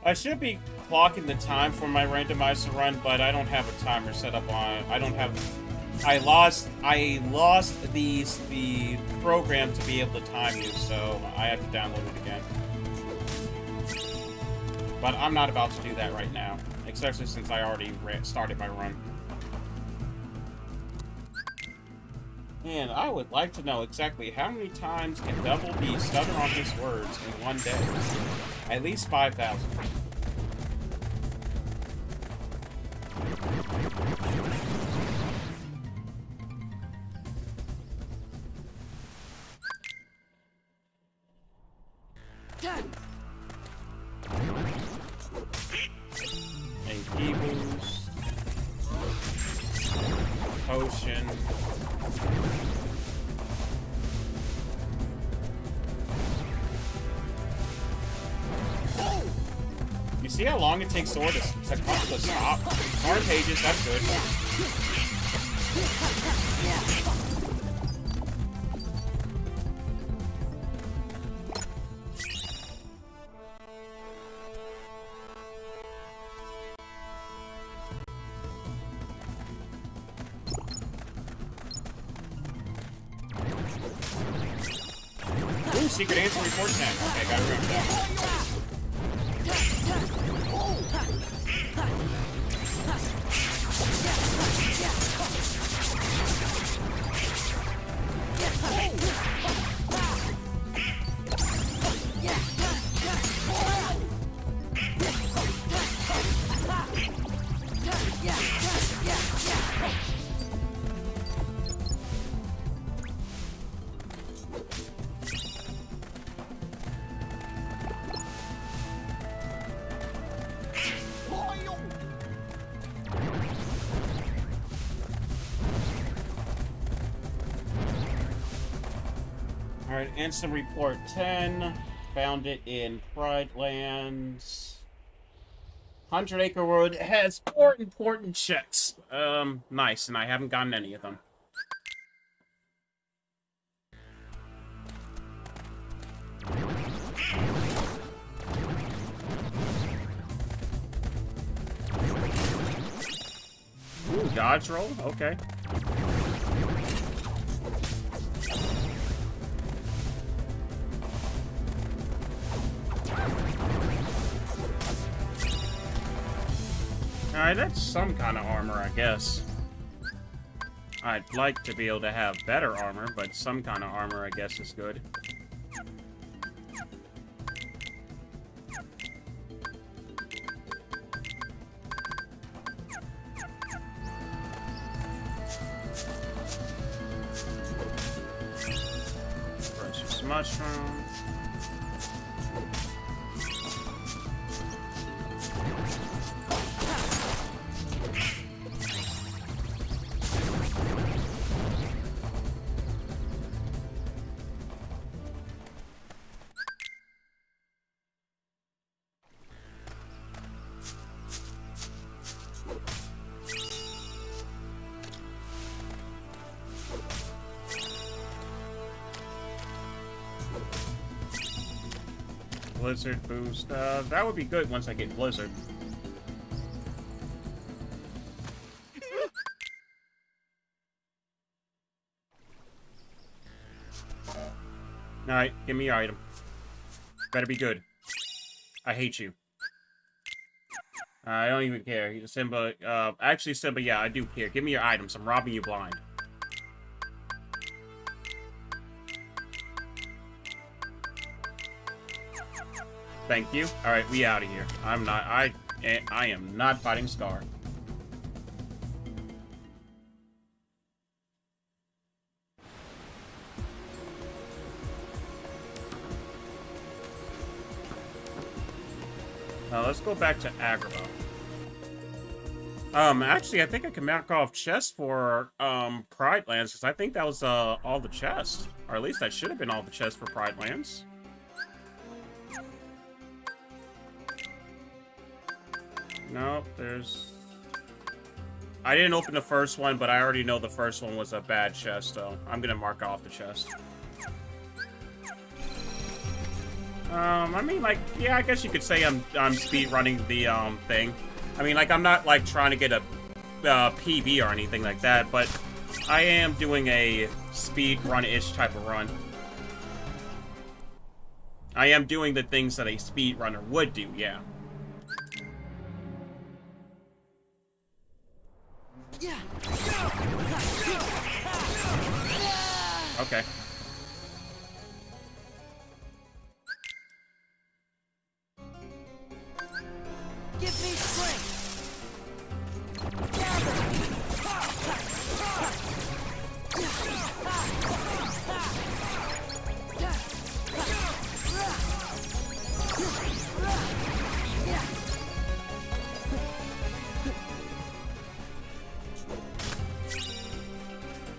Speaker 1: I should be clocking the time for my randomizer run, but I don't have a timer set up on. I lost the program to be able to time you, so I have to download it again. But I'm not about to do that right now, especially since I already started my run. And I would like to know exactly how many times can Double D stutter on his words in one day. At least 5,000. AP boost. Potion. You see how long it takes Sword to stop? Card pages, that's good. Ooh, secret answer report 10. Okay, gotta remember that. Alright, instant report 10. Found it in Pride Lands. 100 Acre Road has 4 important checks. Nice, and I haven't gotten any of them. Ooh, dodge roll? Okay. Alright, that's some kind of armor, I guess. I'd like to be able to have better armor, but some kind of armor, I guess, is good. Precious mushroom. Blizzard boost. That would be good once I get Blizzard. Alright, give me your item. Better be good. I hate you. I don't even care. Simba, actually, Simba, yeah, I do care. Give me your items. I'm robbing you blind. Thank you. Alright, we out of here. I am not fighting Scar. Now let's go back to Agrabah. Actually, I think I can mark off chests for, Pride Lands, because I think that was, all the chests. Or at least that should have been all the chests for Pride Lands. Nope, there's... I didn't open the first one, but I already know the first one was a bad chest, so I'm gonna mark off the chest. I mean, like, yeah, I guess you could say I'm speed running the, thing. I mean, like, I'm not, like, trying to get a, PB or anything like that, but I am doing a speed run-ish type of run. I am doing the things that a speed runner would do, yeah. Okay.
Speaker 6: Give me strength.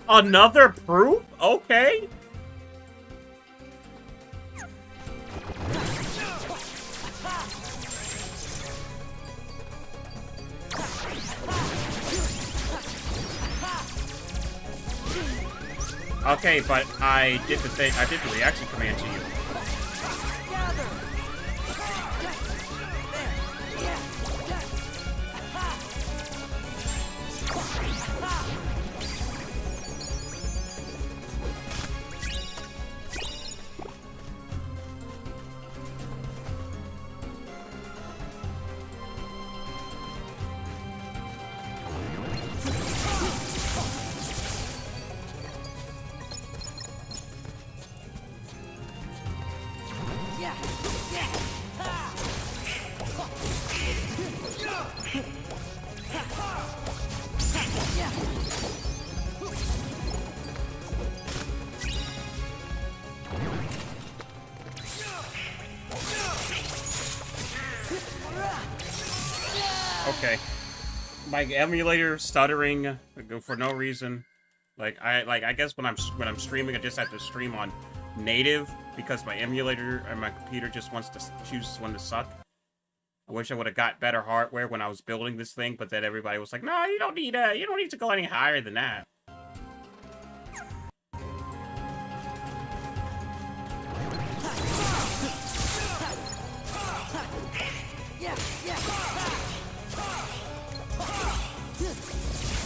Speaker 1: Another proof? Okay. Okay, but I did the thing. I did the reaction command to you. Okay. My emulator stuttering for no reason. I guess when I'm streaming, I just have to stream on native because my emulator and my computer just wants to choose when to suck. I wish I would have got better hardware when I was building this thing, but then everybody was like, "No, you don't need to go any higher than that."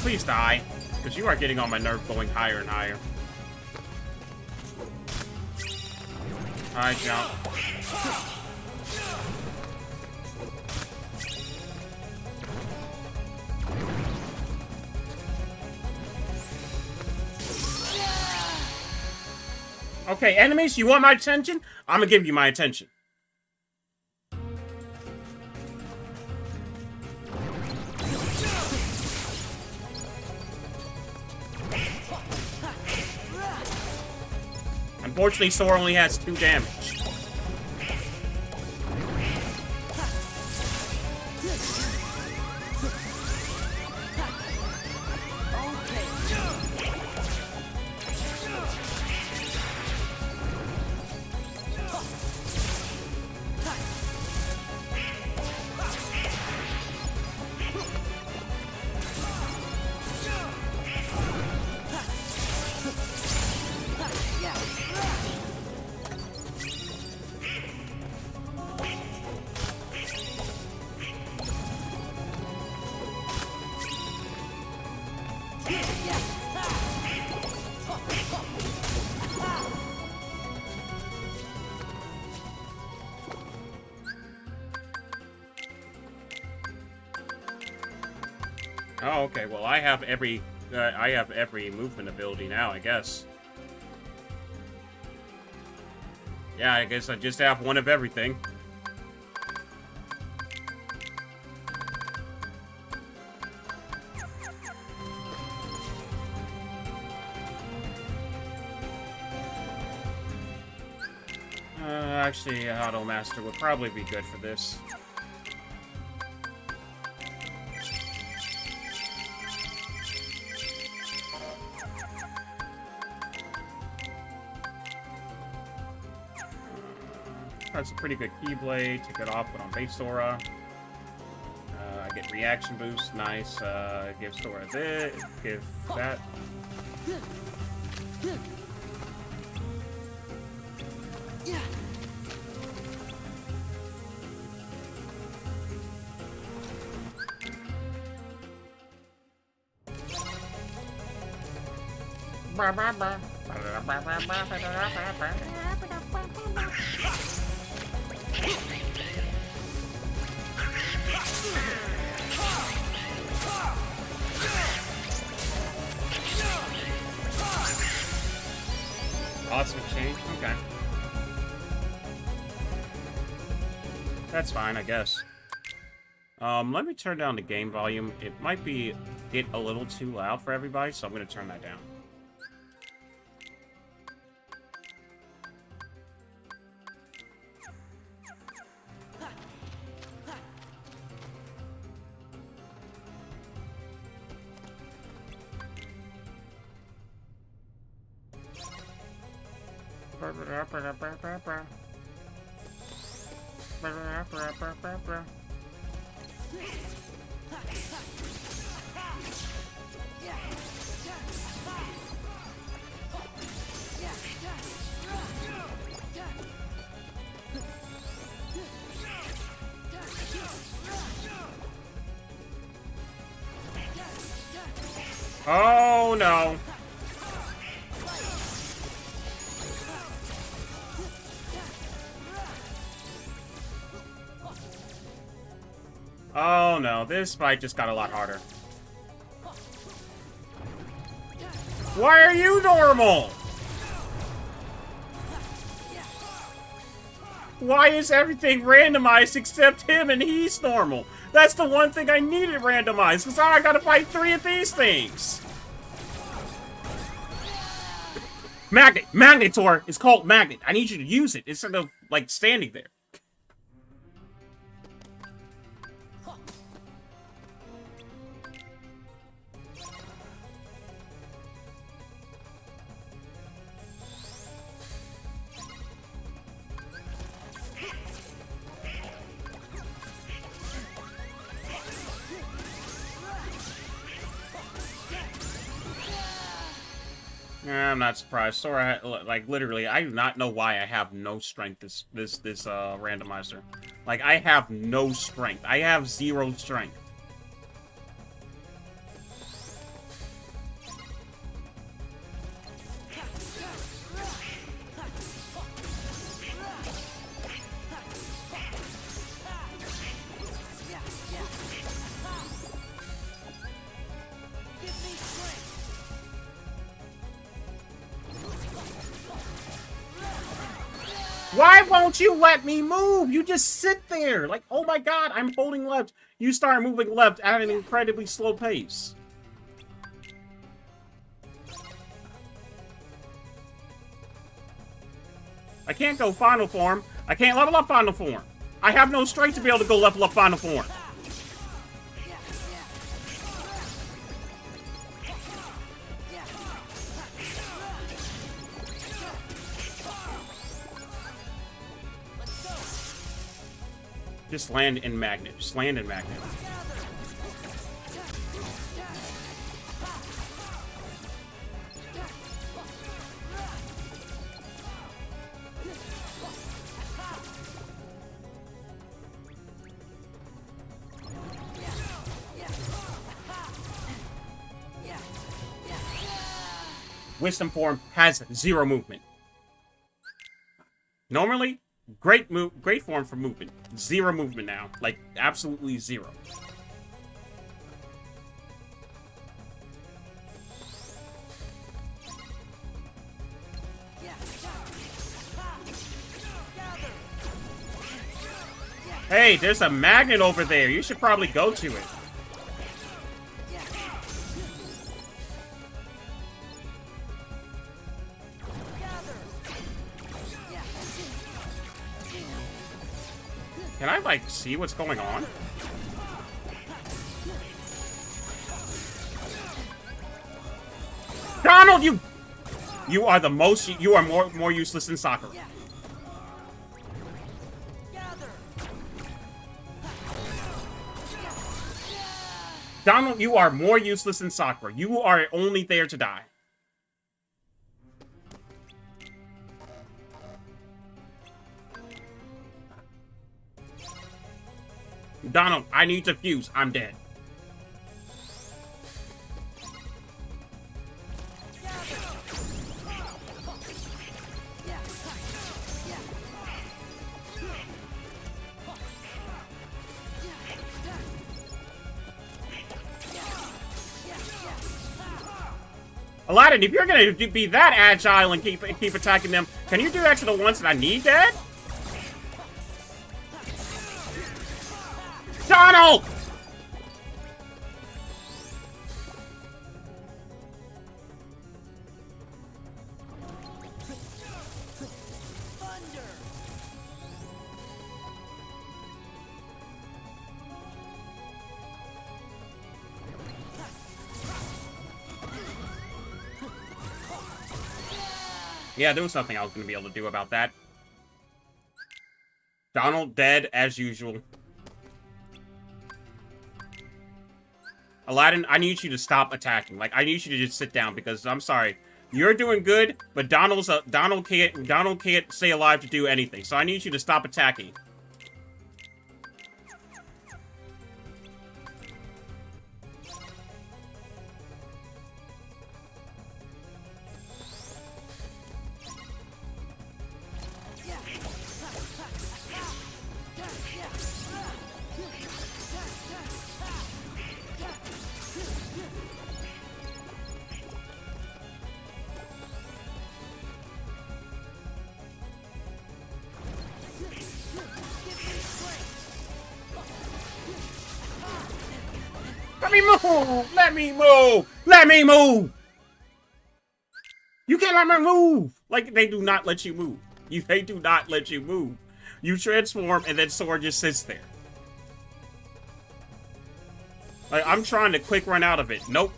Speaker 1: Please die, because you are getting on my nerve going higher and higher. Alright, jump. Okay, enemies, you want my attention? I'm gonna give you my attention. Unfortunately, Sora only has 2 damage. Oh, okay. Well, I have every movement ability now, I guess. Yeah, I guess I just have one of everything. Actually, Auto Master would probably be good for this. That's a pretty good Keyblade. Take it off, put on base Sora. I get reaction boost. Nice. Give Sora this. Give that. Lots of exchange? Okay. That's fine, I guess. Let me turn down the game volume. It might be a little too loud for everybody, so I'm going to turn that down. Oh no. Oh no, this fight just got a lot harder. Why are you normal? Why is everything randomized except him and he's normal? That's the one thing I needed randomized, because now I gotta fight 3 of these things. Magnet! Magnetor! It's called Magnet. I need you to use it instead of, like, standing there. I'm not surprised. Sora, like, literally, I do not know why I have no strength this randomizer. Like, I have no strength. I have 0 strength. Why won't you let me move? You just sit there. Like, oh my god, I'm holding left. You start moving left at an incredibly slow pace. I can't go final form. I can't level up final form. I have no strength to be able to go level up final form. Just land in Magnet. Just land in Magnet. Wisdom form has 0 movement. Normally, great form for movement. 0 movement now. Like, absolutely 0. Hey, there's a magnet over there. You should probably go to it. Can I, like, see what's going on? Donald, you are the most, you are more useless than soccer. Donald, you are more useless than Sakura. You are only there to die. Donald, I need to fuse. I'm dead. Aladdin, if you're gonna be that agile and keep attacking them, can you do that to the ones that I need dead? Donald! Yeah, there was nothing I was going to be able to do about that. Donald dead as usual. Aladdin, I need you to stop attacking. Like, I need you to just sit down because I'm sorry. You're doing good, but Donald can't stay alive to do anything. So I need you to stop attacking. Let me move! Let me move! Let me move! You can't let me move! Like, they do not let you move. They do not let you move. You transform, and then Sora just sits there. Like, I'm trying to quick run out of it. Nope.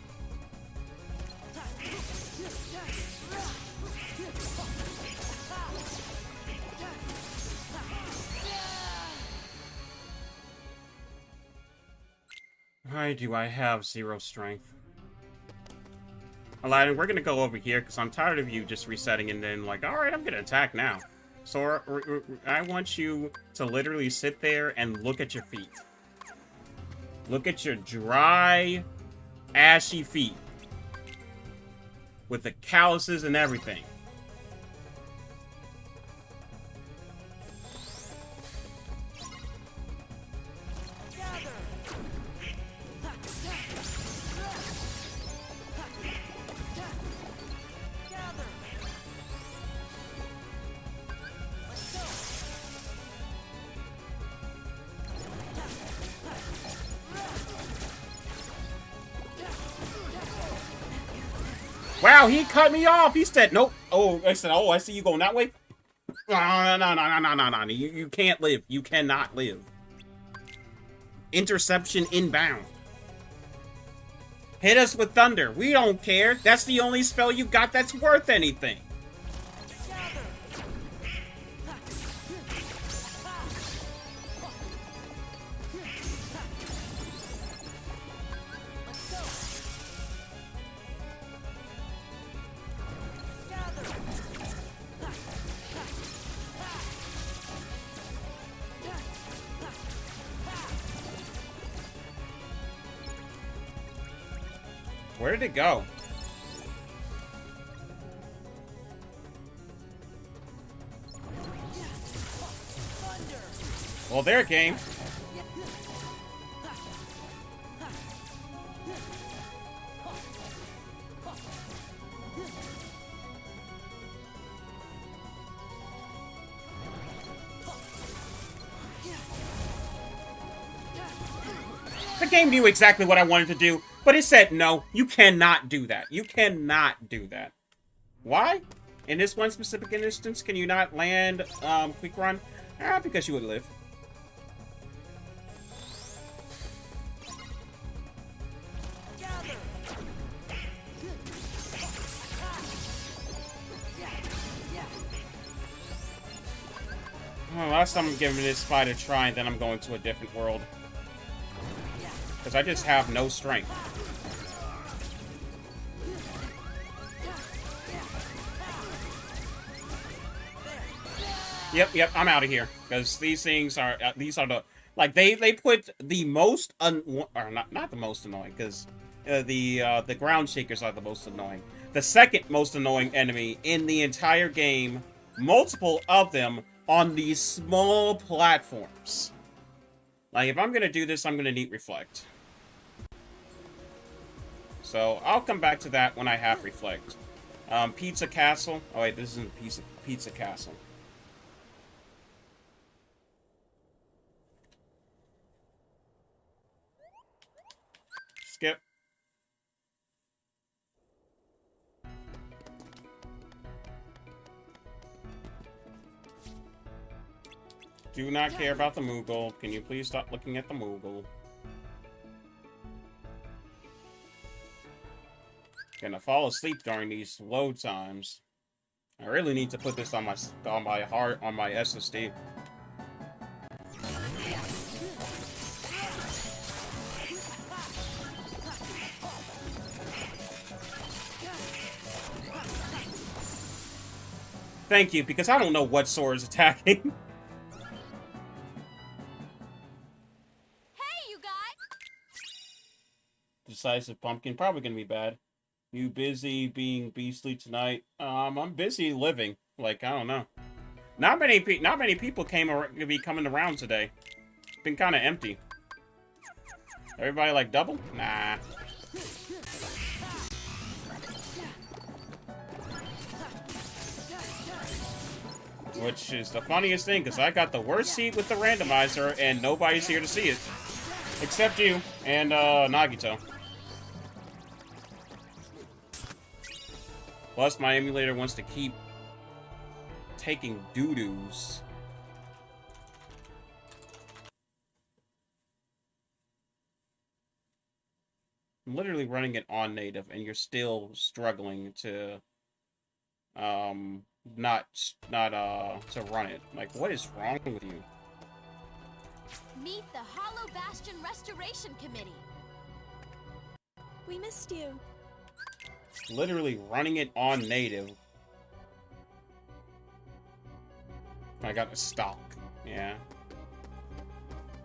Speaker 1: Why do I have 0 strength? Aladdin, we're gonna go over here because I'm tired of you just resetting and then like, alright, I'm gonna attack now. Sora, I want you to literally sit there and look at your feet. Look at your dry, ashy feet. With the calluses and everything. Wow, he cut me off. He said, nope. Oh, I said, oh, I see you going that way. No. You can't live. You cannot live. Interception inbound. Hit us with thunder. We don't care. That's the only spell you got that's worth anything. Where did it go? Well, there it came. The game knew exactly what I wanted to do. But it said, no, you cannot do that. You cannot do that. Why? In this one specific instance, can you not land quick run? Because you would live. Oh, last time I'm giving this fight a try, and then I'm going to a different world. Because I just have no strength. Yep, I'm out of here. Because these things are, these are the, like, they put the most, or not the most annoying, because the ground shakers are the most annoying. The second most annoying enemy in the entire game, multiple of them on these small platforms. Like, if I'm going to do this, I'm going to need Reflect. So, I'll come back to that when I have Reflect. Pizza Castle. Oh, wait, this isn't Pizza Castle. Skip. Do not care about the Moogle. Can you please stop looking at the Moogle? Gonna fall asleep during these load times. I really need to put this on my SSD. Thank you, because I don't know what sword is attacking. Decisive Pumpkin, probably gonna be bad. You busy being beastly tonight? I'm busy living. Like, I don't know. Not many people be coming around today. Been kind of empty. Everybody like double? Nah. Which is the funniest thing, because I got the worst seat with the randomizer, and nobody's here to see it. Except you and Nagito. Plus, my emulator wants to keep taking doo-doos. I'm literally running it on native, and you're still struggling to, not to run it. Like, what is wrong with you?
Speaker 7: Meet the Hollow Bastion Restoration Committee. We missed you.
Speaker 1: Literally running it on native. I got a stock. Yeah.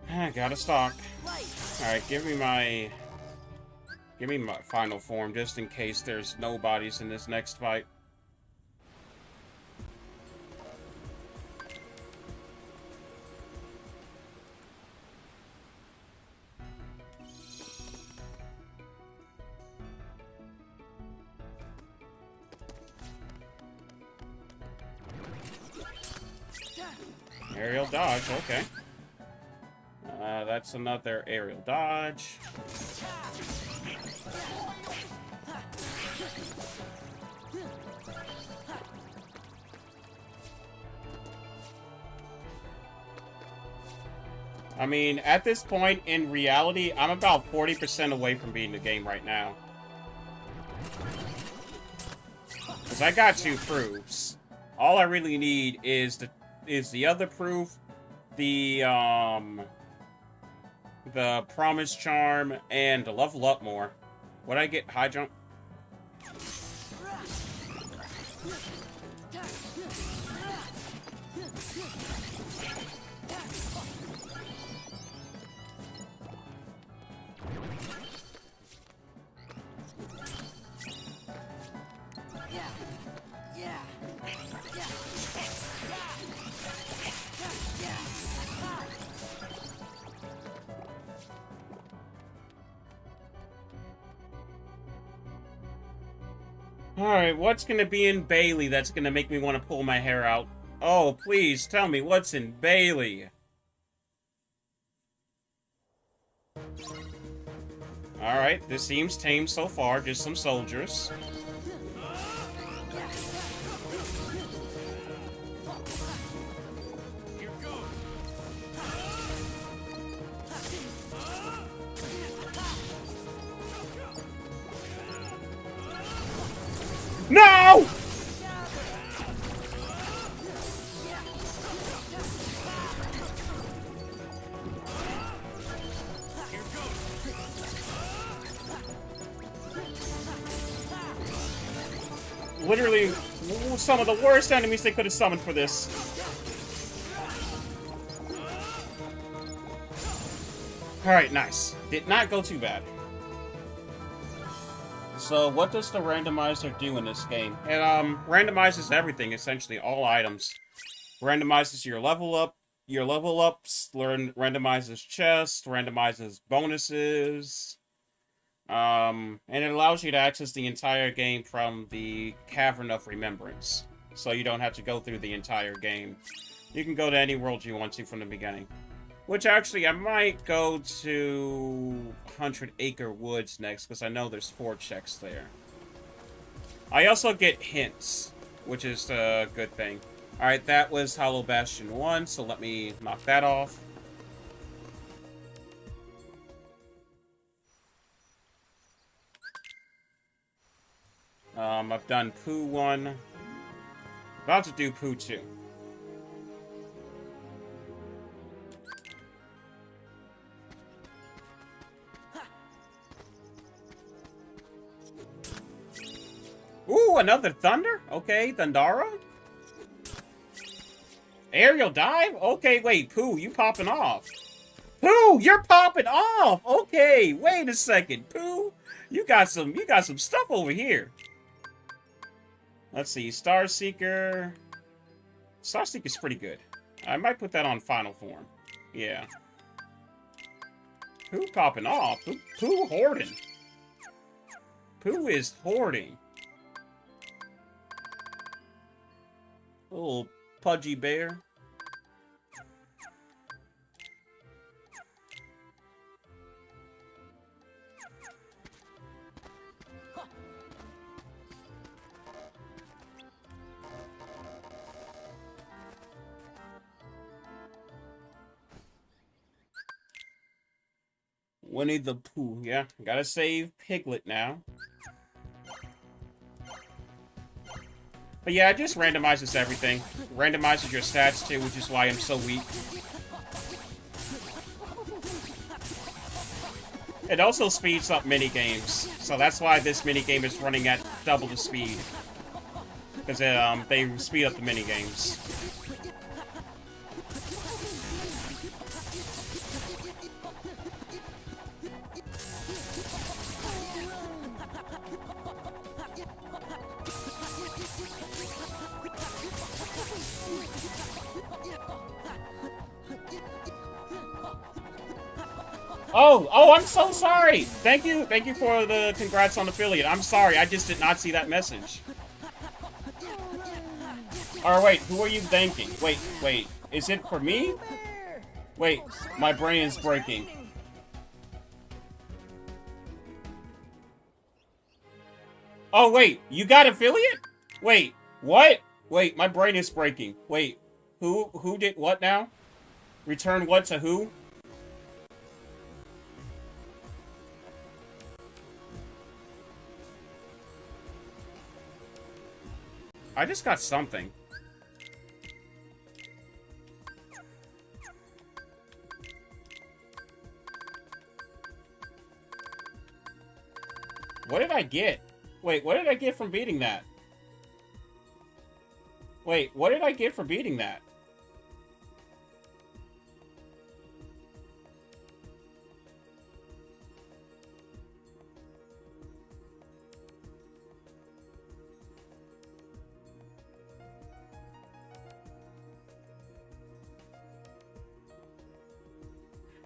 Speaker 1: I got a stock. Alright, give me my final form, just in case there's no bodies in this next fight. Aerial dodge, okay. That's another aerial dodge. I mean, at this point, in reality, I'm about 40% away from beating the game right now. Because I got 2 proofs. All I really need is the other proof, the Promise Charm, and to level up more. Would I get high jump? Alright, what's gonna be in Bailey that's gonna make me want to pull my hair out? Oh, please, tell me what's in Bailey. Alright, this seems tame so far, just some soldiers. No! literally some of the worst enemies they could have summoned for this. Alright, nice. Did not go too bad. So, what does the randomizer do in this game? It randomizes everything, essentially, all items. Randomizes your level ups, randomizes chests, randomizes bonuses. And it allows you to access the entire game from the Cavern of Remembrance. So you don't have to go through the entire game. You can go to any world you want to from the beginning. Which actually, I might go to 100 Acre Woods next, because I know there's 4 checks there. I also get hints, which is a good thing. Alright, that was Hollow Bastion 1, so let me knock that off. I've done Pooh 1. About to do Pooh 2. Ooh, another Thunder? Okay, Thundara? Aerial Dive? Okay, wait, Pooh, you popping off. Pooh, you're popping off! Okay, wait a second. Pooh, you got some stuff over here. Let's see, Star Seeker. Star Seeker's pretty good. I might put that on final form. Yeah. Pooh popping off. Pooh hoarding. Pooh is hoarding. Little pudgy bear. Winnie the Pooh, yeah. Gotta save Piglet now. But yeah, it just randomizes everything. Randomizes your stats too, which is why I'm so weak. It also speeds up minigames, so that's why this minigame is running at double the speed. Because they speed up the minigames. Oh, I'm so sorry. Thank you for the congrats on affiliate. I'm sorry, I just did not see that message. Or wait, who are you thanking? Wait, is it for me? Wait, my brain is breaking. Oh wait, you got affiliate? Wait, what? Wait, my brain is breaking. Wait, who did what now? Return what to who? I just got something. What did I get? Wait, what did I get from beating that? Wait, what did I get for beating that?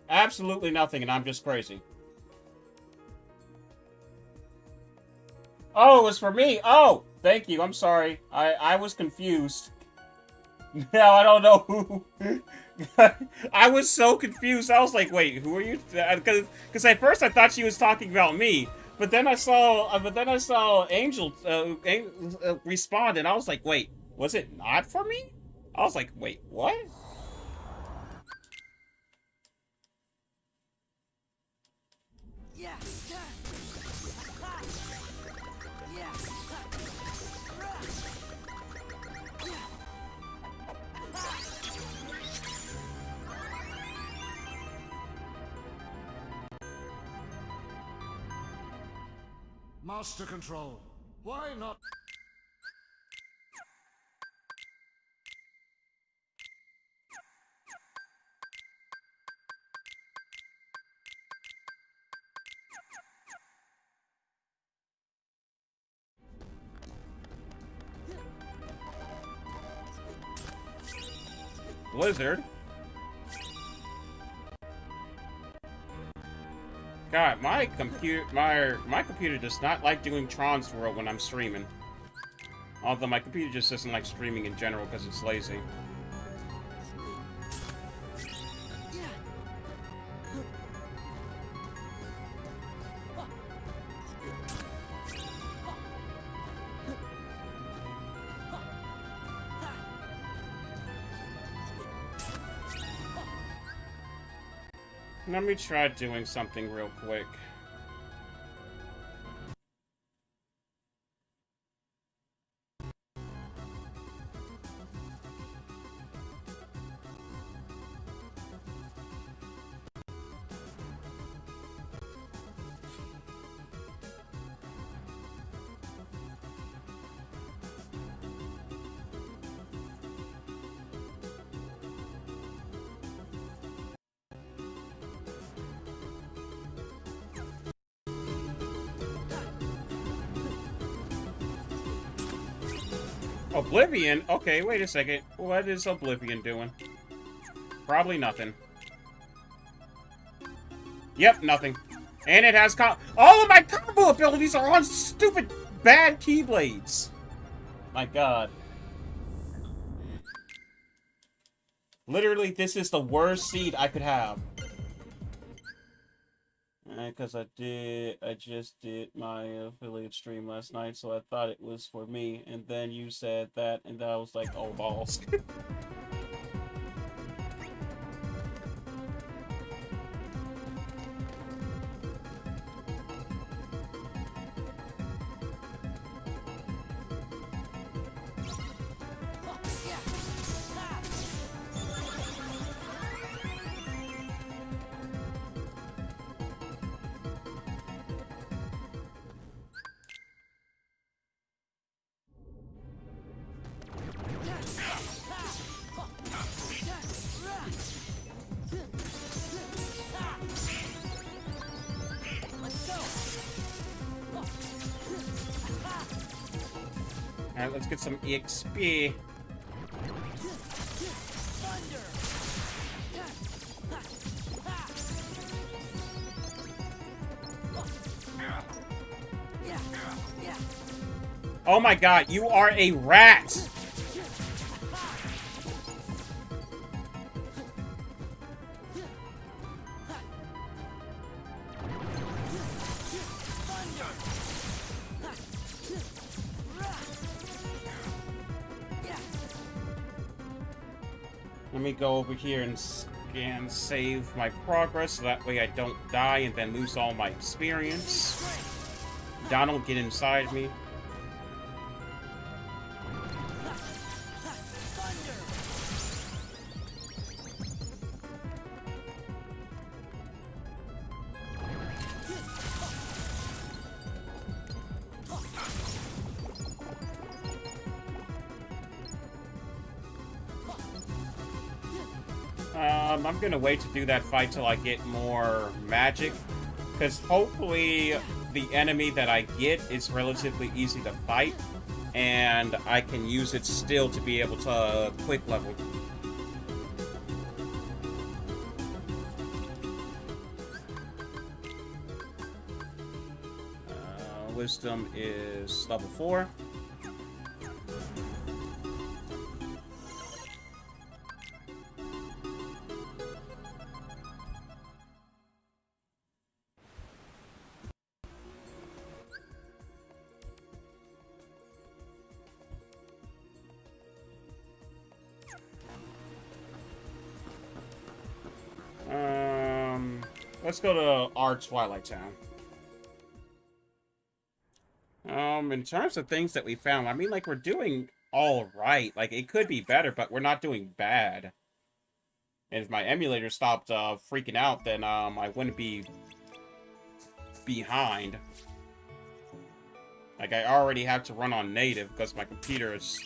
Speaker 1: Absolutely nothing, and I'm just crazy. Oh, it was for me. Oh, thank you. I'm sorry. I was confused. Now I don't know who. I was so confused. I was like, wait, who are you? Because at first I thought she was talking about me, but then I saw Angel respond, and I was like, wait, was it not for me? I was like, wait, what?
Speaker 5: Master Control. Why not?
Speaker 1: blizzard. God, my computer does not like doing Tron's World when I'm streaming. Although my computer just doesn't like streaming in general because it's lazy. Let me try doing something real quick. Oblivion? Okay, wait a second. What is Oblivion doing? Probably nothing. Yep, nothing. And it has all of my combo abilities are on stupid bad keyblades. My god. Literally, this is the worst seed I could have. Because I just did my affiliate stream last night, so I thought it was for me, and then you said that, and I was like, oh, balls. Alright, let's get some XP. Oh my god, you are a rat! Let me go over here and save my progress so that way I don't die and then lose all my experience. Donald, get inside me. I'm gonna wait to do that fight till I get more magic, because hopefully the enemy that I get is relatively easy to fight, and I can use it still to be able to quick level. Wisdom is level 4. Let's go to our Twilight Town. In terms of things that we found, I mean, like, we're doing all right. Like, it could be better, but we're not doing bad. And if my emulator stopped freaking out, then I wouldn't be behind. Like, I already have to run on native because my computer is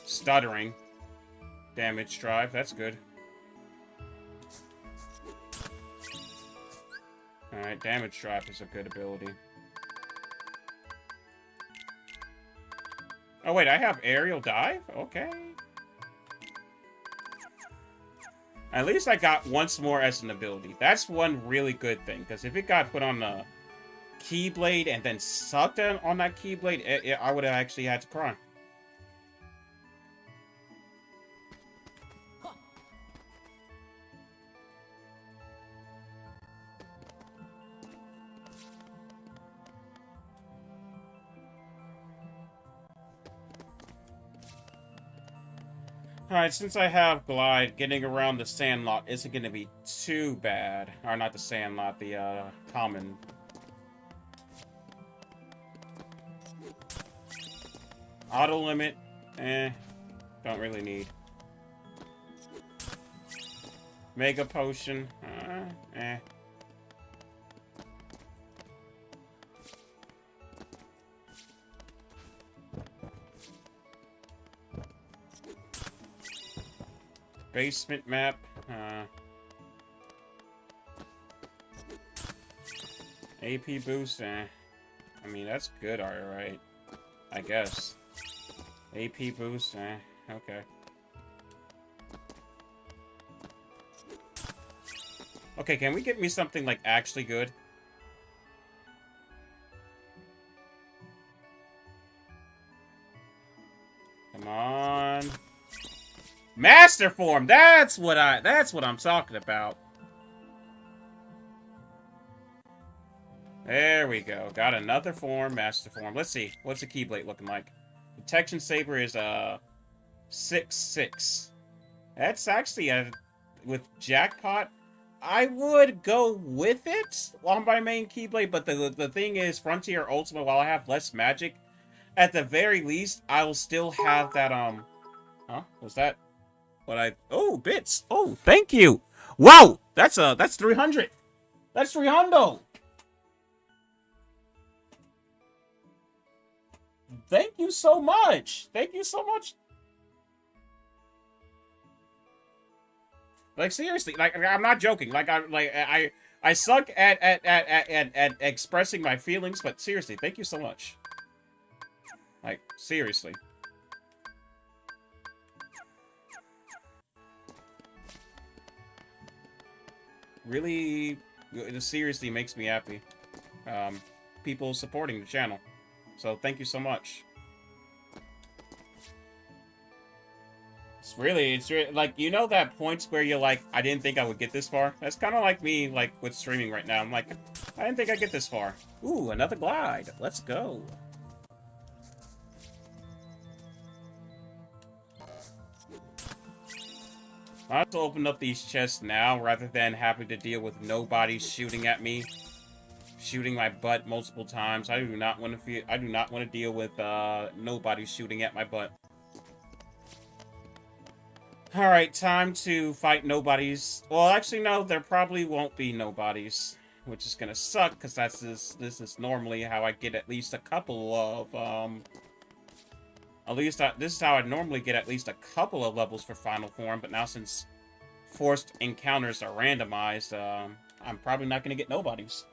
Speaker 1: stuttering. Damage drive, that's good. Alright, damage drive is a good ability. Oh wait, I have aerial dive? Okay. At least I got once more as an ability. That's one really good thing, because if it got put on the Keyblade and then sucked on that Keyblade, I would have actually had to cry. Alright, since I have Glide, getting around the Sandlot isn't going to be too bad. Or not the Sandlot, the common. Auto limit, don't really need. Mega Potion, Basement map, AP boost, I mean, that's good, alright. I guess. AP boost, okay. Okay, can we get me something, like, actually good? Come on. Master form! That's what I'm talking about. There we go. Got another form, master form. Let's see. What's the Keyblade looking like? Detection Saber is 6/6. That's actually with Jackpot. I would go with it on my main Keyblade, but the thing is, Frontier Ultimate, while I have less magic, at the very least, I will still have that, huh? Was that what oh, bits! Oh, thank you! Wow! That's 300! That's 300! Thank you so much! Thank you so much! Like, seriously, like, I'm not joking. Like, I suck at expressing my feelings, but seriously, thank you so much. Like, seriously. Really, it seriously makes me happy. People supporting the channel. So, thank you so much. It's really, like, you know that points where you're like, I didn't think I would get this far? That's kind of like me, like, with streaming right now. I'm like, I didn't think I'd get this far. Ooh, another glide. Let's go. I have to open up these chests now, rather than having to deal with nobody shooting at me. Shooting my butt multiple times. I do not want to deal with, nobody shooting at my butt. Alright, time to fight nobodies. Well, actually, no, there probably won't be nobodies. Which is gonna suck, because this is normally how I get at least a couple of, this is how I normally get at least a couple of levels for Final Form, but now since forced encounters are randomized, I'm probably not gonna get nobodies.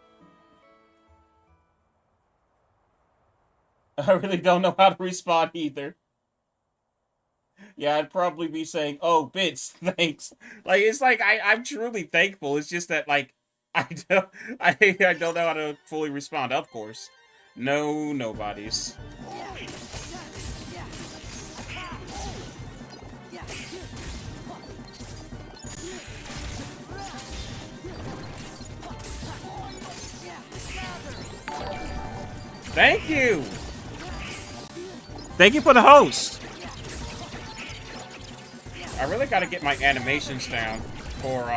Speaker 1: I really don't know how to respond either. Yeah, I'd probably be saying, oh, bits, thanks. Like, it's like, I'm truly thankful. It's just that, like, I don't know how to fully respond, of course. No nobodies. Thank you! Thank you for the host! I really gotta get my animations down for,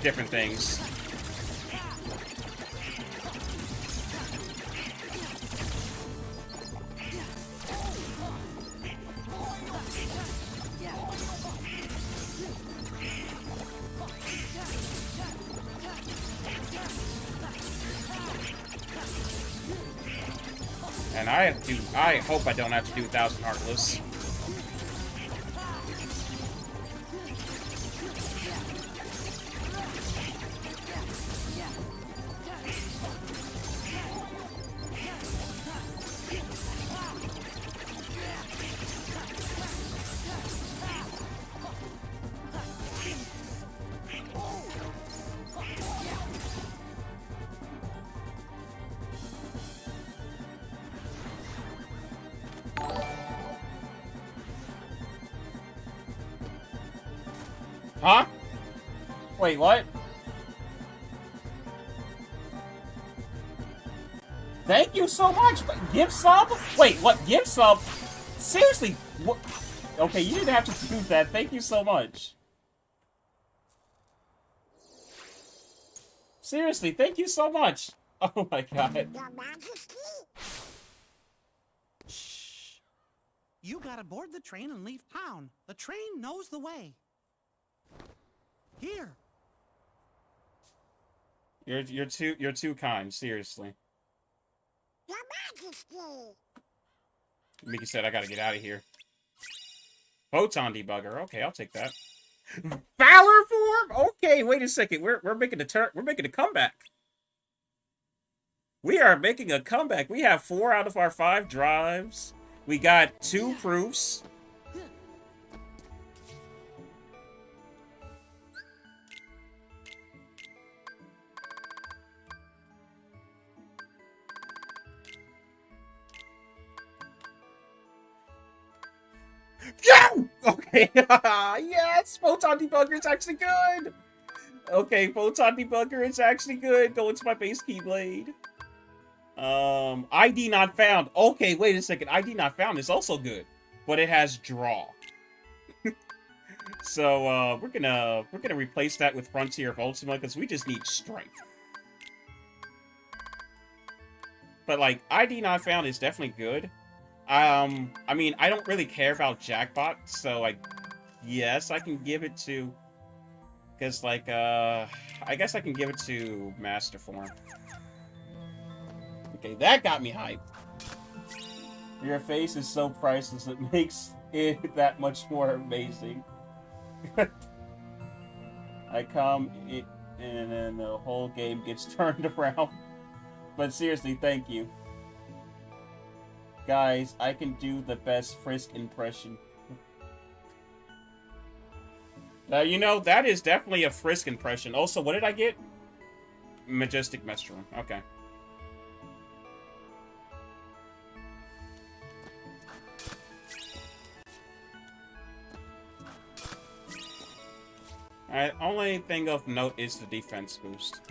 Speaker 1: different things. And I hope I don't have to do 1,000 Heartless. Huh? Wait, what? Thank you so much. Gift sub? Wait, what? Gift sub? Seriously? What? Okay, you didn't have to do that. Thank you so much. Seriously, thank you so much. Oh my god.
Speaker 6: Shh. You gotta board the train and leave town. The train knows the way. Here.
Speaker 1: You're too kind, seriously. Mickey said I gotta get out of here. Photon debugger. Okay, I'll take that. Valor form? Okay, wait a second. We're making a comeback. We are making a comeback. We have 4 out of our 5 drives. We got 2 proofs. Yo! Okay, yes! Photon debugger is actually good! Okay, photon debugger is actually good. Go into my base keyblade. ID not found. Okay, wait a second. ID not found is also good, but it has draw. So we're gonna replace that with Frontier of Ultima because we just need strength. But like ID not found is definitely good. I mean, I don't really care about Jackbot, so yes, I can give it to, because like I guess I can give it to Master Form. Okay, that got me hyped. Your face is so priceless, it makes it that much more amazing. I come in and then the whole game gets turned around. But seriously, thank you. Guys, I can do the best Frisk impression. You know, that is definitely a Frisk impression. Also, what did I get? Majestic Mestrum. Okay. Alright, only thing of note is the defense boost.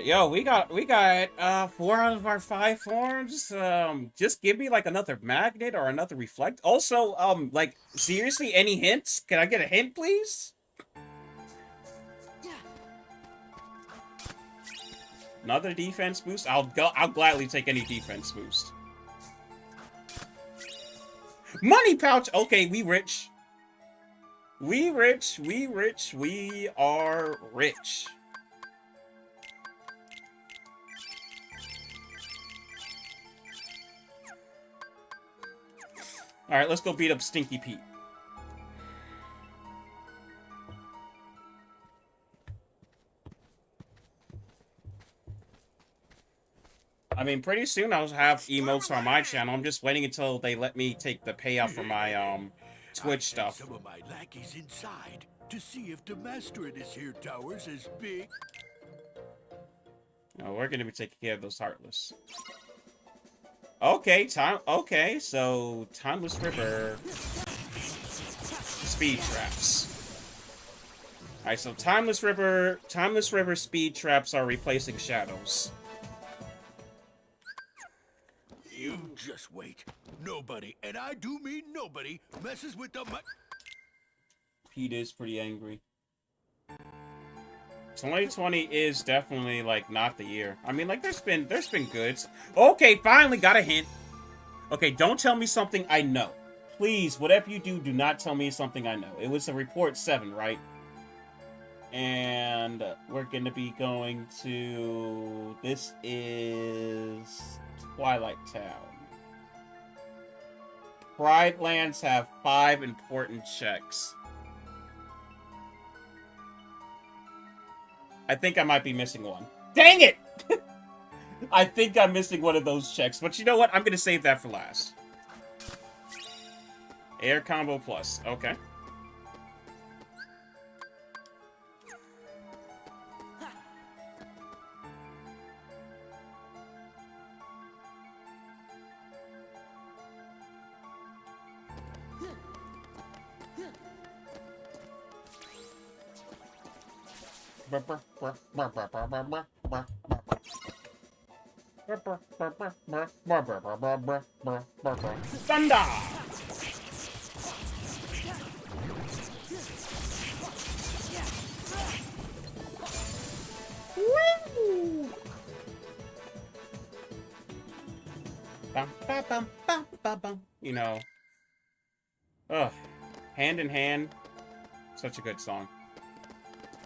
Speaker 1: Yo, we got 4 out of our 5 forms. Just give me like another magnet or another reflect. Also, like seriously, any hints? Can I get a hint, please? Another defense boost? I'll gladly take any defense boost. Money pouch. Okay, we rich. We rich. We rich. We are rich. Alright, let's go beat up Stinky Pete. I mean, pretty soon I'll have emotes on my channel. I'm just waiting until they let me take the payout for my, Twitch stuff.
Speaker 8: Some of my lackeys inside to see if the master in this here tower's as big.
Speaker 1: Oh, we're gonna be taking care of those Heartless. Okay, okay, so Timeless River speed traps. Alright, so Timeless River speed traps are replacing shadows.
Speaker 8: You just wait. Nobody, and I do mean nobody, messes with the
Speaker 1: Pete is pretty angry. 2020 is definitely like not the year. I mean, like there's been goods. Okay, finally got a hint. Okay, don't tell me something I know. Please, whatever you do, do not tell me something I know. It was a report 7, right? And we're gonna be going to, this is Twilight Town. Pride Lands have 5 important checks. I think I might be missing one. Dang it! I think I'm missing one of those checks. But you know what? I'm going to save that for last. Air Combo Plus. Okay. Thunder! Woo! Bum, ba, bum, bum, ba, bum. You know. Ugh. Hand in Hand. Such a good song.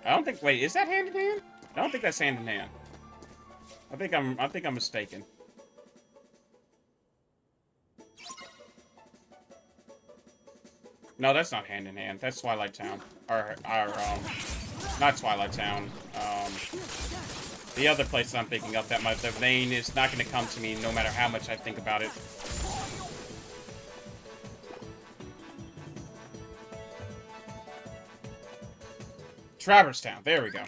Speaker 1: I don't think. Wait, is that Hand in Hand? I don't think that's Hand in Hand. I think I'm mistaken. No, that's not Hand in Hand. That's Twilight Town. Not Twilight Town. The other place I'm thinking of that the name is not going to come to me no matter how much I think about it. Traverse Town. There we go.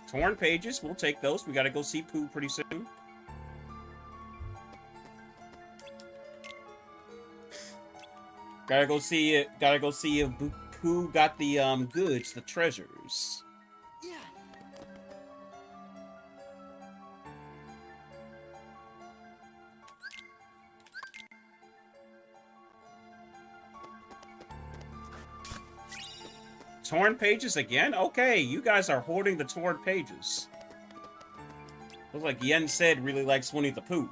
Speaker 1: Torn pages, we'll take those. We gotta go see Pooh pretty soon. Gotta go see if Pooh got the goods, the treasures.
Speaker 3: Yeah.
Speaker 1: Torn pages again? Okay, you guys are hoarding the torn pages. Looks like Yen said really likes Winnie the Pooh.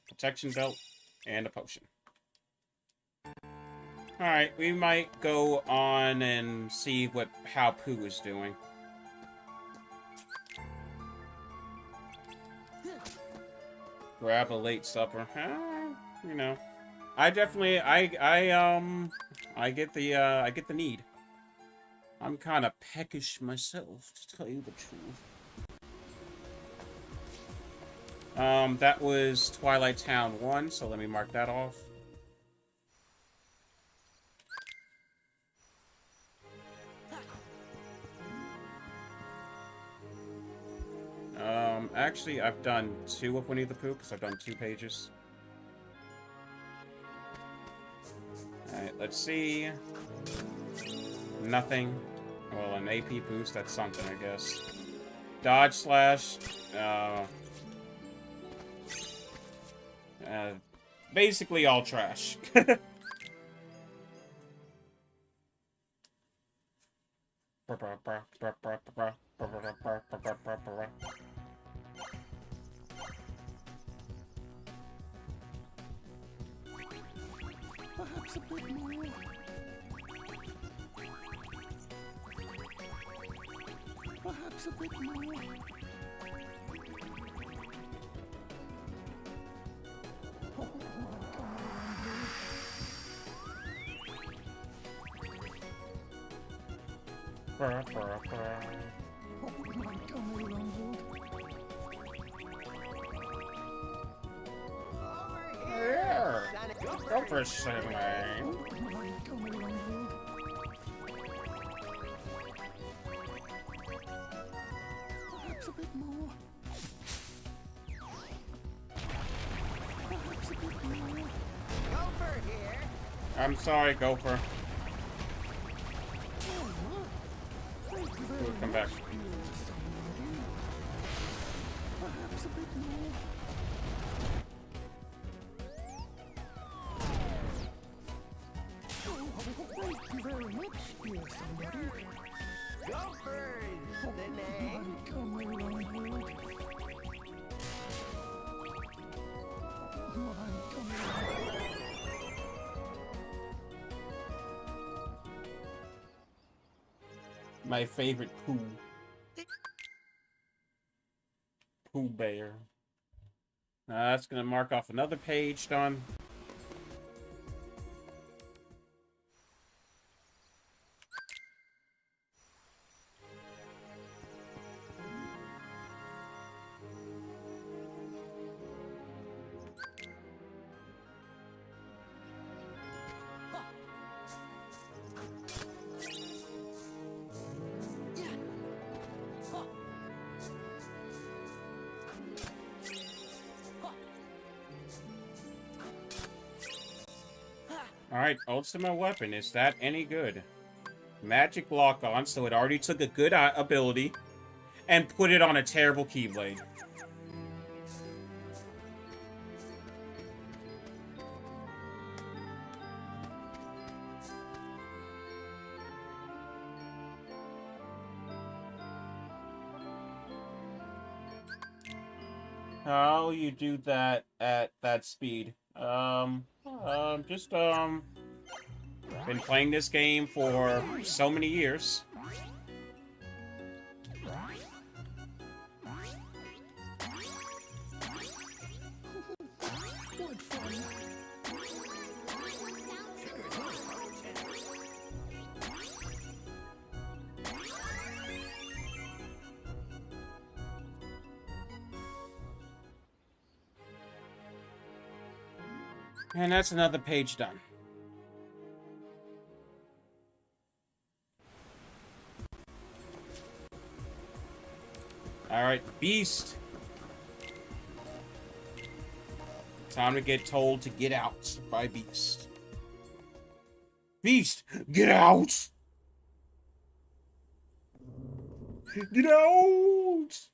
Speaker 1: Protection belt and a potion. Alright, we might go on and see how Pooh is doing. Grab a late supper. You know. I definitely I get the need. I'm kind of peckish myself, to tell you the truth. That was Twilight Town 1, so let me mark that off. Actually, I've done 2 of Winnie the Pooh, because I've done 2 pages. Alright, let's see. Nothing. Well, an AP boost, that's something, I guess. Dodge slash. Basically all trash.
Speaker 3: Perhaps a bit more. Perhaps a bit more.
Speaker 1: Yeah. Go for a second.
Speaker 3: Perhaps a bit more. Perhaps a bit more. Gopher here.
Speaker 1: I'm sorry, Gopher. We'll come back.
Speaker 3: Perhaps a bit more. Thank you very much, dear somebody. Gophers, the name. Come along here. Come along.
Speaker 1: My favorite Pooh. Pooh Bear. That's gonna mark off another page done. Alright, ultimate weapon. Is that any good? Magic lock on, so it already took a good ability and put it on a terrible Keyblade. How you do that at that speed? Been playing this game for so many years. And that's another page done. Alright, Beast. Time to get told to get out by Beast. Beast, get out! Get out!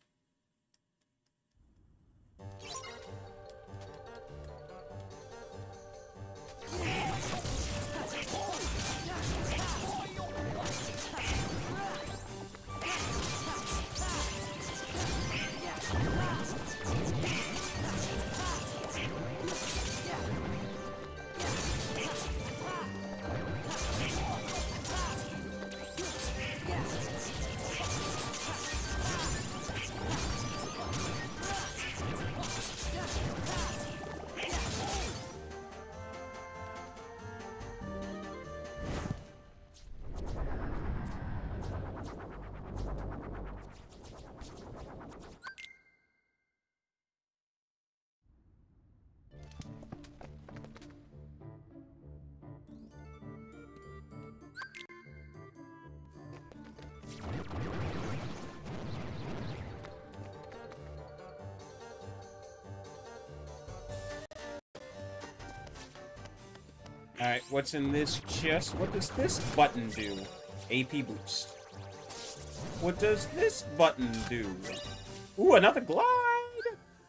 Speaker 1: Alright, what's in this chest? What does this button do? AP boost. What does this button do? Ooh, another glide!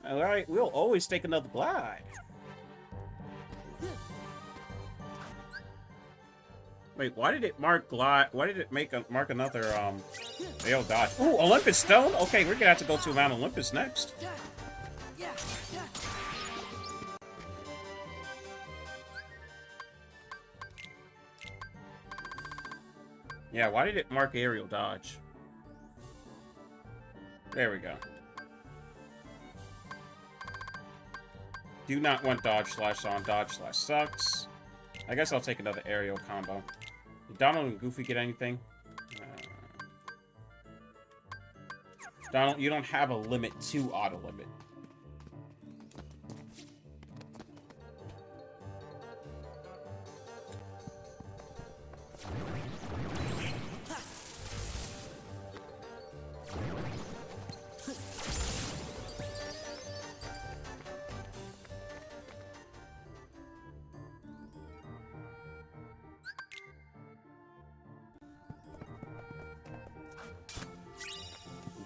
Speaker 1: Alright, we'll always take another glide. Wait, why did it mark glide? Why did it mark another, fail dodge? Ooh, Olympus Stone? Okay, we're gonna have to go to Mount Olympus next. Yeah, why did it mark aerial dodge? There we go. Do not want dodge slash on. Dodge slash sucks. I guess I'll take another aerial combo. Did Donald and Goofy get anything? Donald, you don't have a limit to auto limit.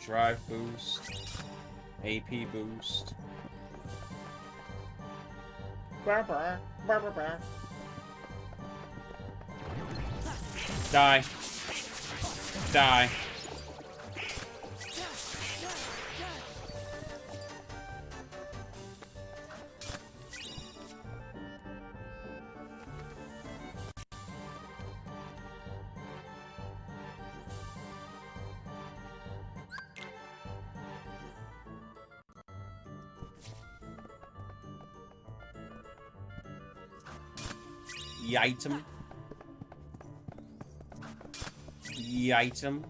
Speaker 1: Drive boost, AP boost. Die. Die. Item. Item.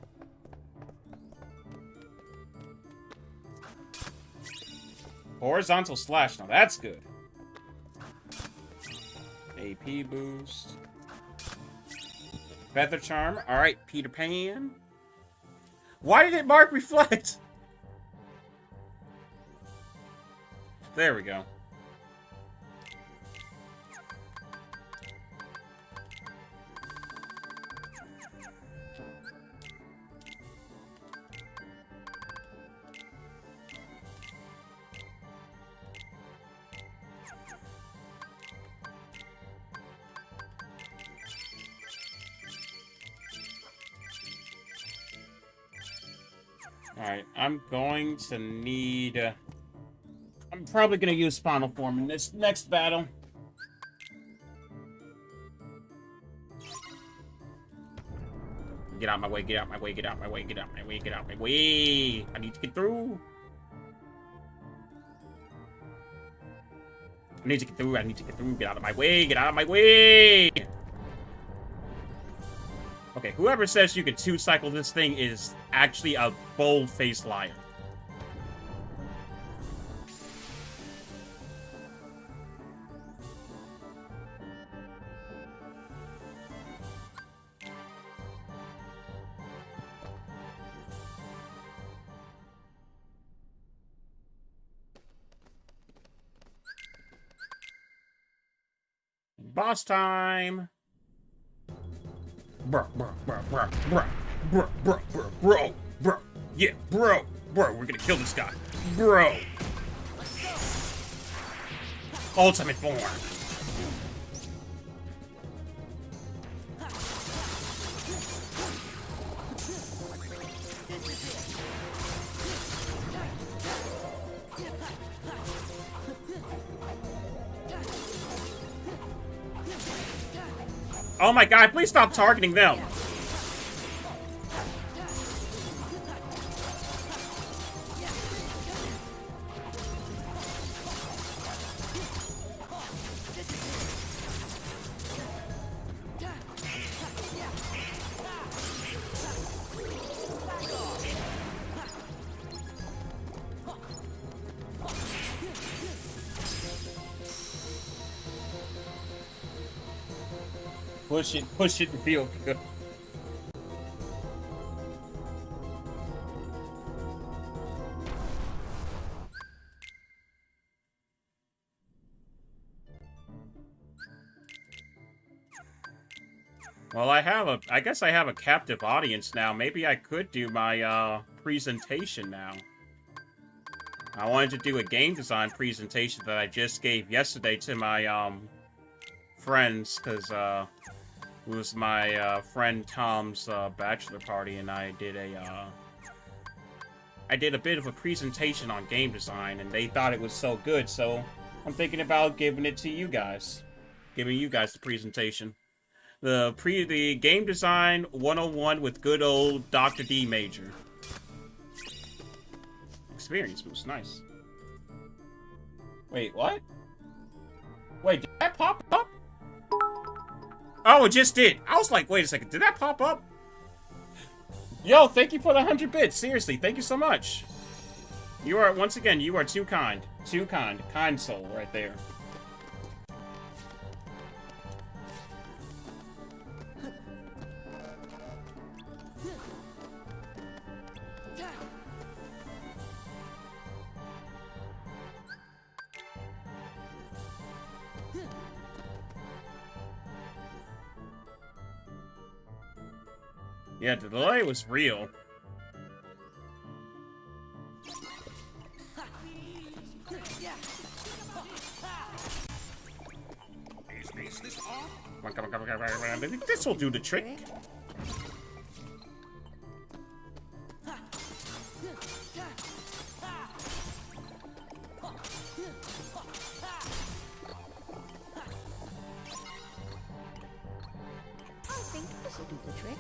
Speaker 1: Horizontal slash. Now that's good. AP boost. Feather charm. Alright, Peter Pan. Why did it mark reflect? There we go. Alright, I'm going to need... I'm probably going to use Spinal Form in this next battle. Get out my way, get out my way, get out my way, get out my way, get out my way! I need to get through! I need to get through, I need to get through, get out of my way, get out of my way! Okay, whoever says you can two-cycle this thing is actually a bold-faced liar. Boss time! Bro, yeah, bro, we're gonna kill this guy, bro. Ultimate form. Oh my god, please stop targeting them. Push it and feel good. Well, I guess I have a captive audience now. Maybe I could do my, presentation now. I wanted to do a game design presentation that I just gave yesterday to my, friends, because, it was my, friend Tom's, bachelor party, and I did a bit of a presentation on game design, and they thought it was so good, so I'm thinking about giving it to you guys. Giving you guys the presentation. The game design 101 with good old Dr. D Major. Experience boost, nice. Wait, what? Wait, did that pop up? Oh, it just did. I was like, wait a second, did that pop up? Yo, thank you for the 100 bits. Seriously, thank you so much. You are, once again, you are too kind. Too kind. Kind soul right there. Yeah, the delay was real. Come on. I think this will do the trick.
Speaker 4: I think this will do the trick.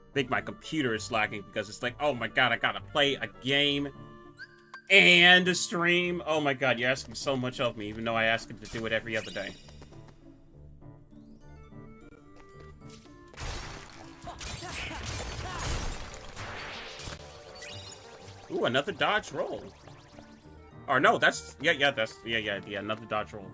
Speaker 1: I think my computer is lagging because it's like, oh my god, I gotta play a game and a stream. Oh my god, you're asking so much of me, even though I ask him to do it every other day. Ooh, another dodge roll. Or no, that's yeah, another dodge roll.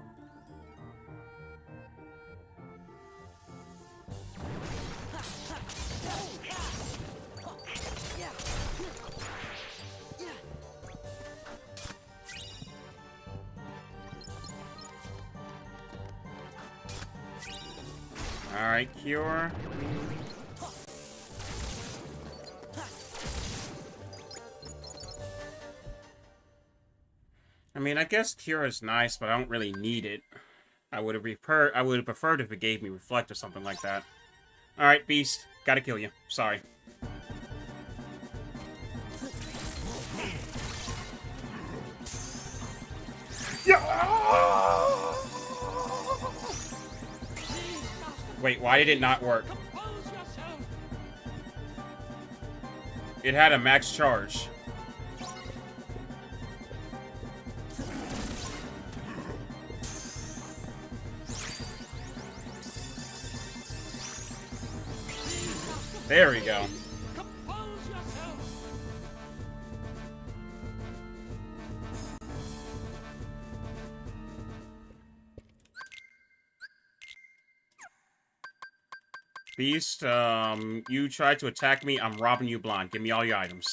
Speaker 1: Alright, cure. I mean, I guess cure is nice, but I don't really need it. I would have preferred if it gave me reflect or something like that. Alright, beast. Gotta kill you. Sorry. Wait, why did it not work? It had a max charge. There we go. Beast, you tried to attack me. I'm robbing you blind. Give me all your items.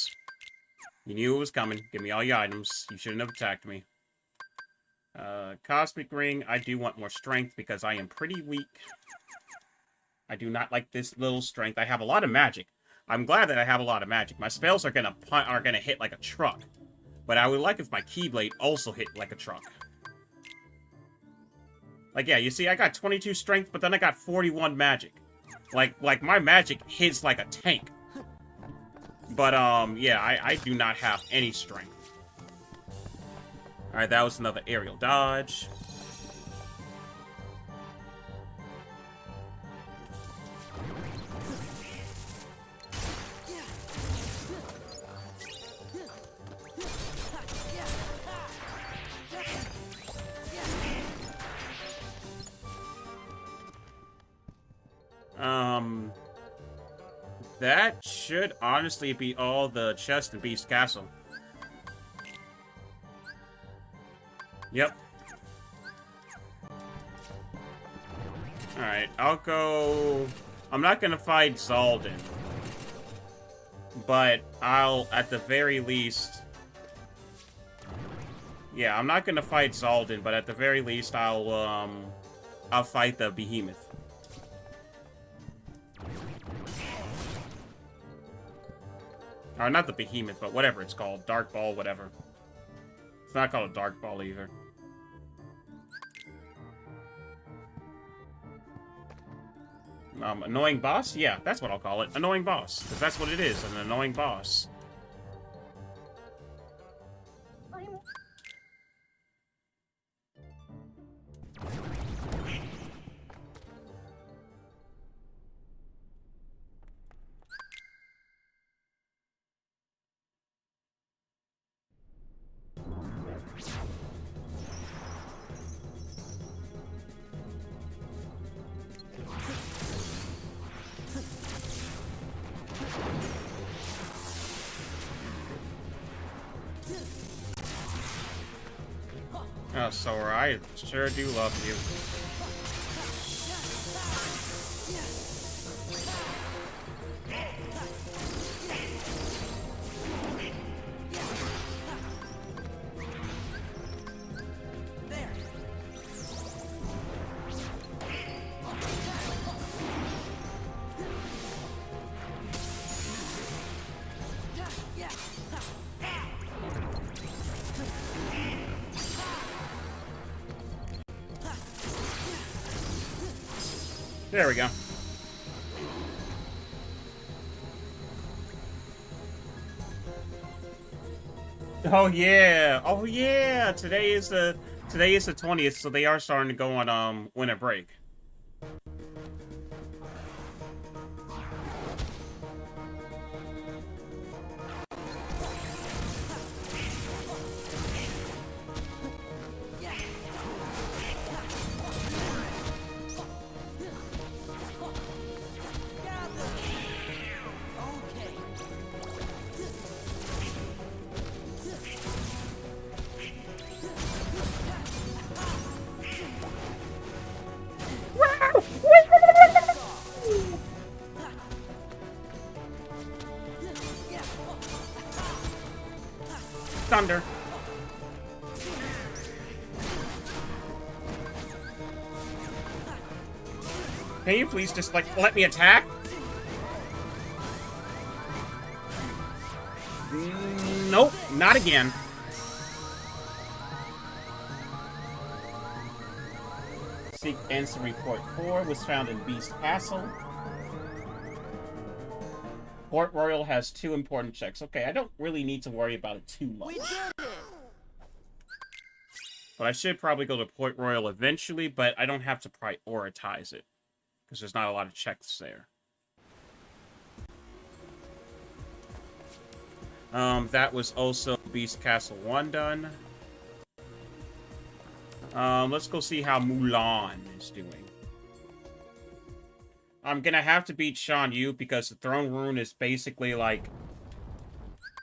Speaker 1: You knew it was coming. Give me all your items. You shouldn't have attacked me. Cosmic Ring. I do want more strength because I am pretty weak. I do not like this little strength. I have a lot of magic. I'm glad that I have a lot of magic. My spells are gonna hit like a truck. But I would like if my Keyblade also hit like a truck. Like, yeah, you see, I got 22 strength, but then I got 41 magic. Like my magic hits like a tank. But, yeah, I do not have any strength. Alright, that was another aerial dodge. That should honestly be all the chest in Beast Castle. Yep. Alright, I'll go... I'm not gonna fight Zaldin. But I'll, at the very least... Yeah, I'm not gonna fight Zaldin, but at the very least I'll fight the Behemoth. Or not the Behemoth, but whatever it's called. Dark Ball, whatever. It's not called a Dark Ball either. Annoying boss? Yeah, that's what I'll call it. Annoying boss. Because that's what it is, an annoying boss. Oh, Sora, I sure do love you. There we go. Oh yeah! Oh yeah! Today is the 20th, so they are starting to go on winter break. Can you please just, like, let me attack? Nope, not again. Seek answer report 4 was found in Beast Castle. Port Royal has 2 important checks. Okay, I don't really need to worry about it too much. But I should probably go to Port Royal eventually, but I don't have to prioritize it. Because there's not a lot of checks there. That was also Beast Castle 1 done. Let's go see how Mulan is doing. I'm gonna have to beat Shan Yu because the Throne Rune is basically like...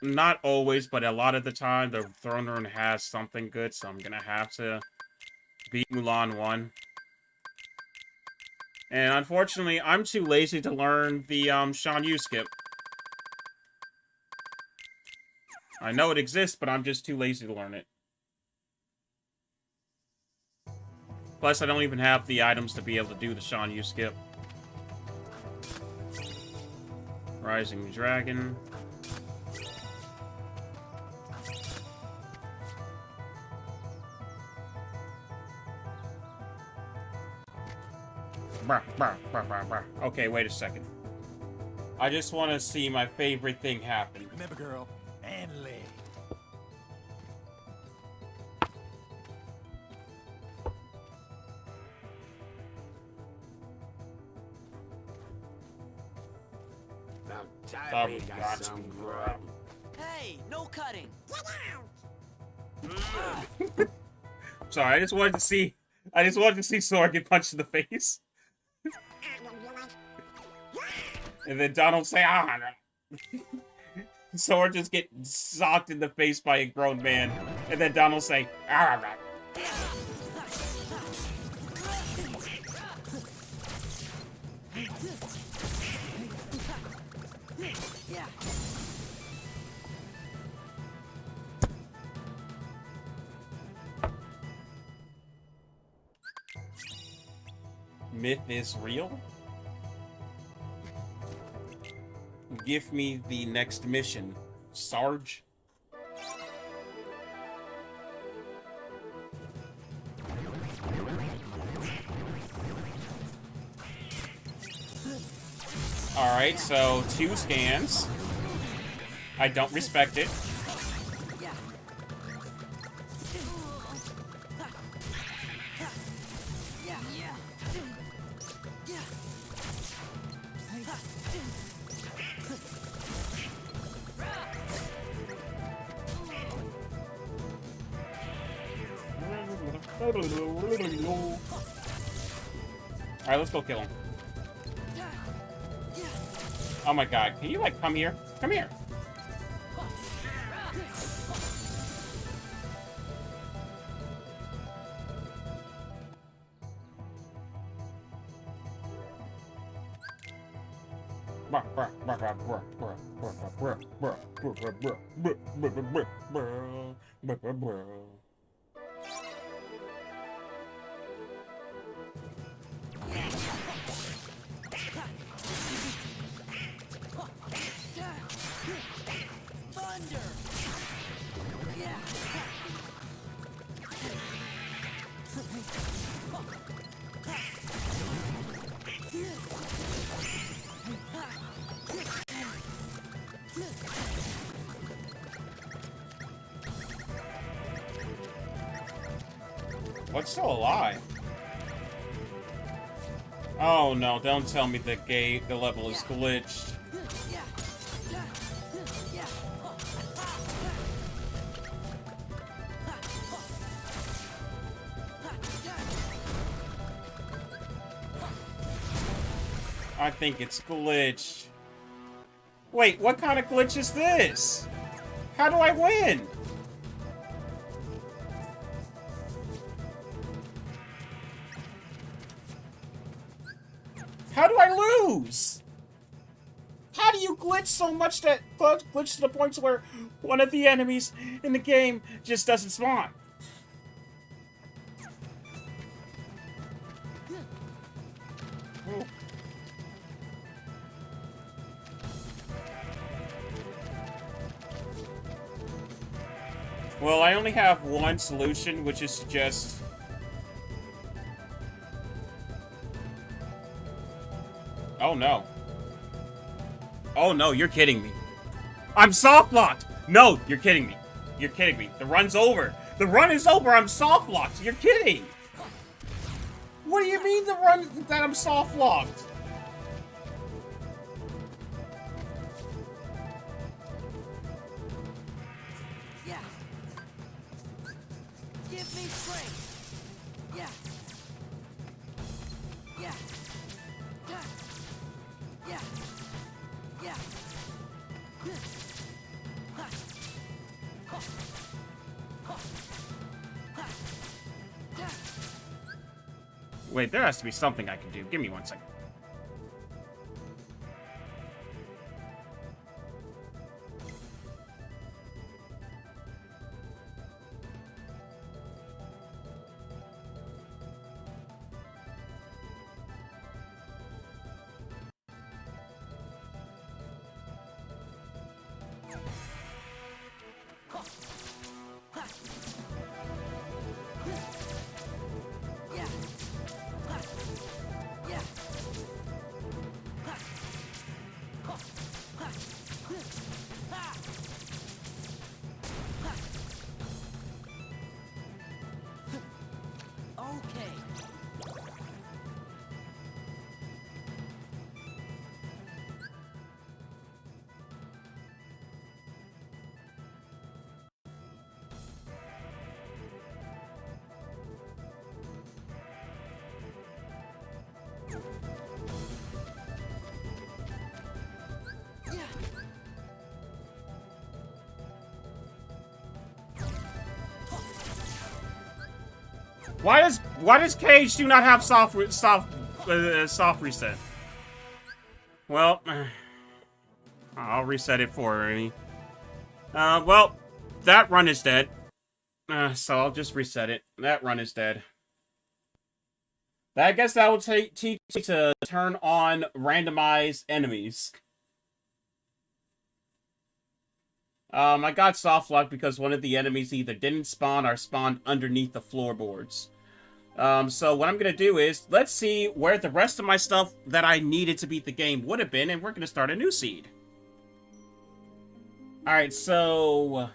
Speaker 1: Not always, but a lot of the time, the Throne Rune has something good, so I'm gonna have to beat Mulan 1. And unfortunately, I'm too lazy to learn the Shan Yu skip. I know it exists, but I'm just too lazy to learn it. Plus, I don't even have the items to be able to do the Shan Yu skip. Rising Dragon. Okay, wait a second. I just want to see my favorite thing happen.
Speaker 8: Remember, girl, and Lee.
Speaker 1: I've got some grub.
Speaker 3: Hey, no cutting.
Speaker 1: Sorry, I just wanted to see Sora get punched in the face. And then Donald say, ah. Sora just get socked in the face by a grown man. And then Donald say, ah. Myth is real? Give me the next mission, Sarge. Alright, so 2 scans. I don't respect it. Alright, let's go kill him. Oh my god, can you, like, come here? Come here! What's still alive? Oh no, don't tell me the level is glitched. I think it's glitched. Wait, what kind of glitch is this? How do I win? How do I lose? How do you glitch so much that glitch to the point where one of the enemies in the game just doesn't spawn? Oh. Well, I only have one solution, which is to just... Oh, no. Oh, no, you're kidding me. I'm soft locked! No, you're kidding me. You're kidding me. The run's over. The run is over. I'm soft locked. You're kidding. What do you mean the run that I'm soft locked?
Speaker 3: Yeah. Give me strength. Yeah. Yeah. Yeah. Yeah. Yeah.
Speaker 1: Wait, there has to be something I can do. Give me 1 second. Why does KH2 not have soft reset? Well, I'll reset it for her. Well, that run is dead. So I'll just reset it. That run is dead. I guess that will teach me to turn on randomized enemies. I got soft lock because one of the enemies either didn't spawn or spawned underneath the floorboards. So what I'm gonna do is, let's see where the rest of my stuff that I needed to beat the game would have been, and we're gonna start a new seed. Alright, so...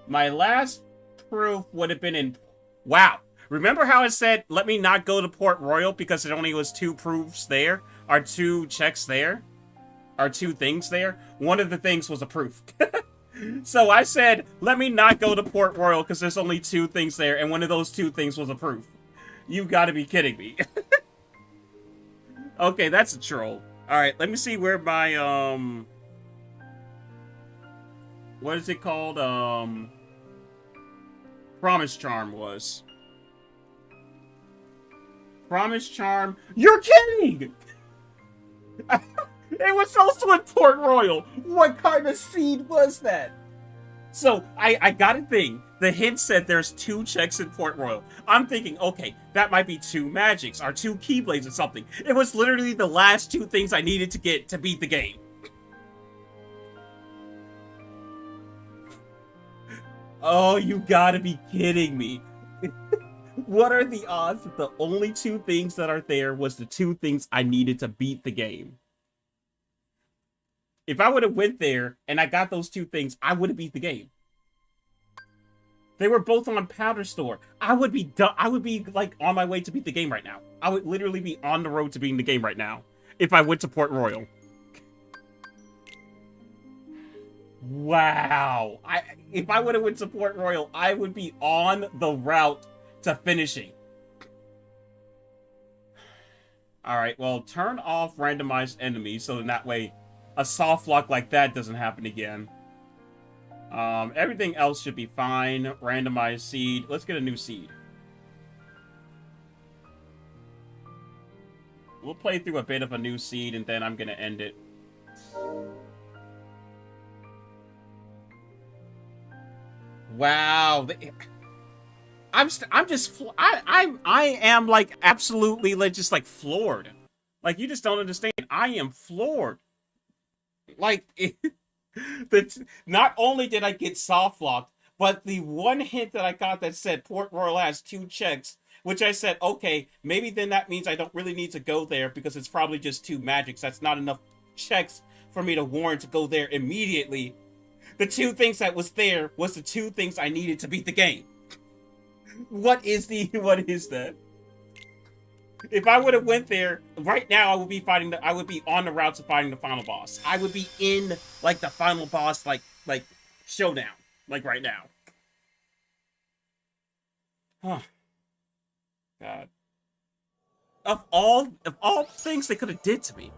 Speaker 1: my last proof would have been in... Wow! Remember how I said, let me not go to Port Royal because it only was 2 proofs there? Or 2 checks there? Or 2 things there? One of the things was a proof. So I said, let me not go to Port Royal because there's only 2 things there, and one of those 2 things was a proof. You gotta be kidding me. Okay, that's a troll. Alright, let me see where my, what is it called? Promise Charm was. Promise Charm. You're kidding! It was also in Port Royal. What kind of seed was that? So, I got a thing. The hint said there's 2 checks in Port Royal. I'm thinking, okay, that might be 2 magics or 2 keyblades or something. It was literally the last 2 things I needed to get to beat the game. Oh, you gotta be kidding me. What are the odds that the only 2 things that are there was the 2 things I needed to beat the game? If I would have went there and I got those 2 things, I would have beat the game. They were both on Powder Store. I would be like on my way to beat the game right now. I would literally be on the road to beating the game right now if I went to Port Royal. Wow. If I would have went to Port Royal, I would be on the route to finishing. Alright, well, turn off randomized enemies so in that way a soft lock like that doesn't happen again. Everything else should be fine. Randomized seed. Let's get a new seed. We'll play through a bit of a new seed and then I'm gonna end it. Wow. I am like absolutely like just like floored. Like you just don't understand. I am floored. Like Not only did I get soft locked, but the one hint that I got that said Port Royal has 2 checks, which I said, okay, maybe then that means I don't really need to go there because it's probably just 2 magics. That's not enough checks for me to warrant to go there immediately. The 2 things that was there was the 2 things I needed to beat the game. What is that? If I would have went there right now, I would be on the route to fighting the final boss. I would be in like the final boss, like showdown, like right now. Huh. God. Of all things they could have did to me.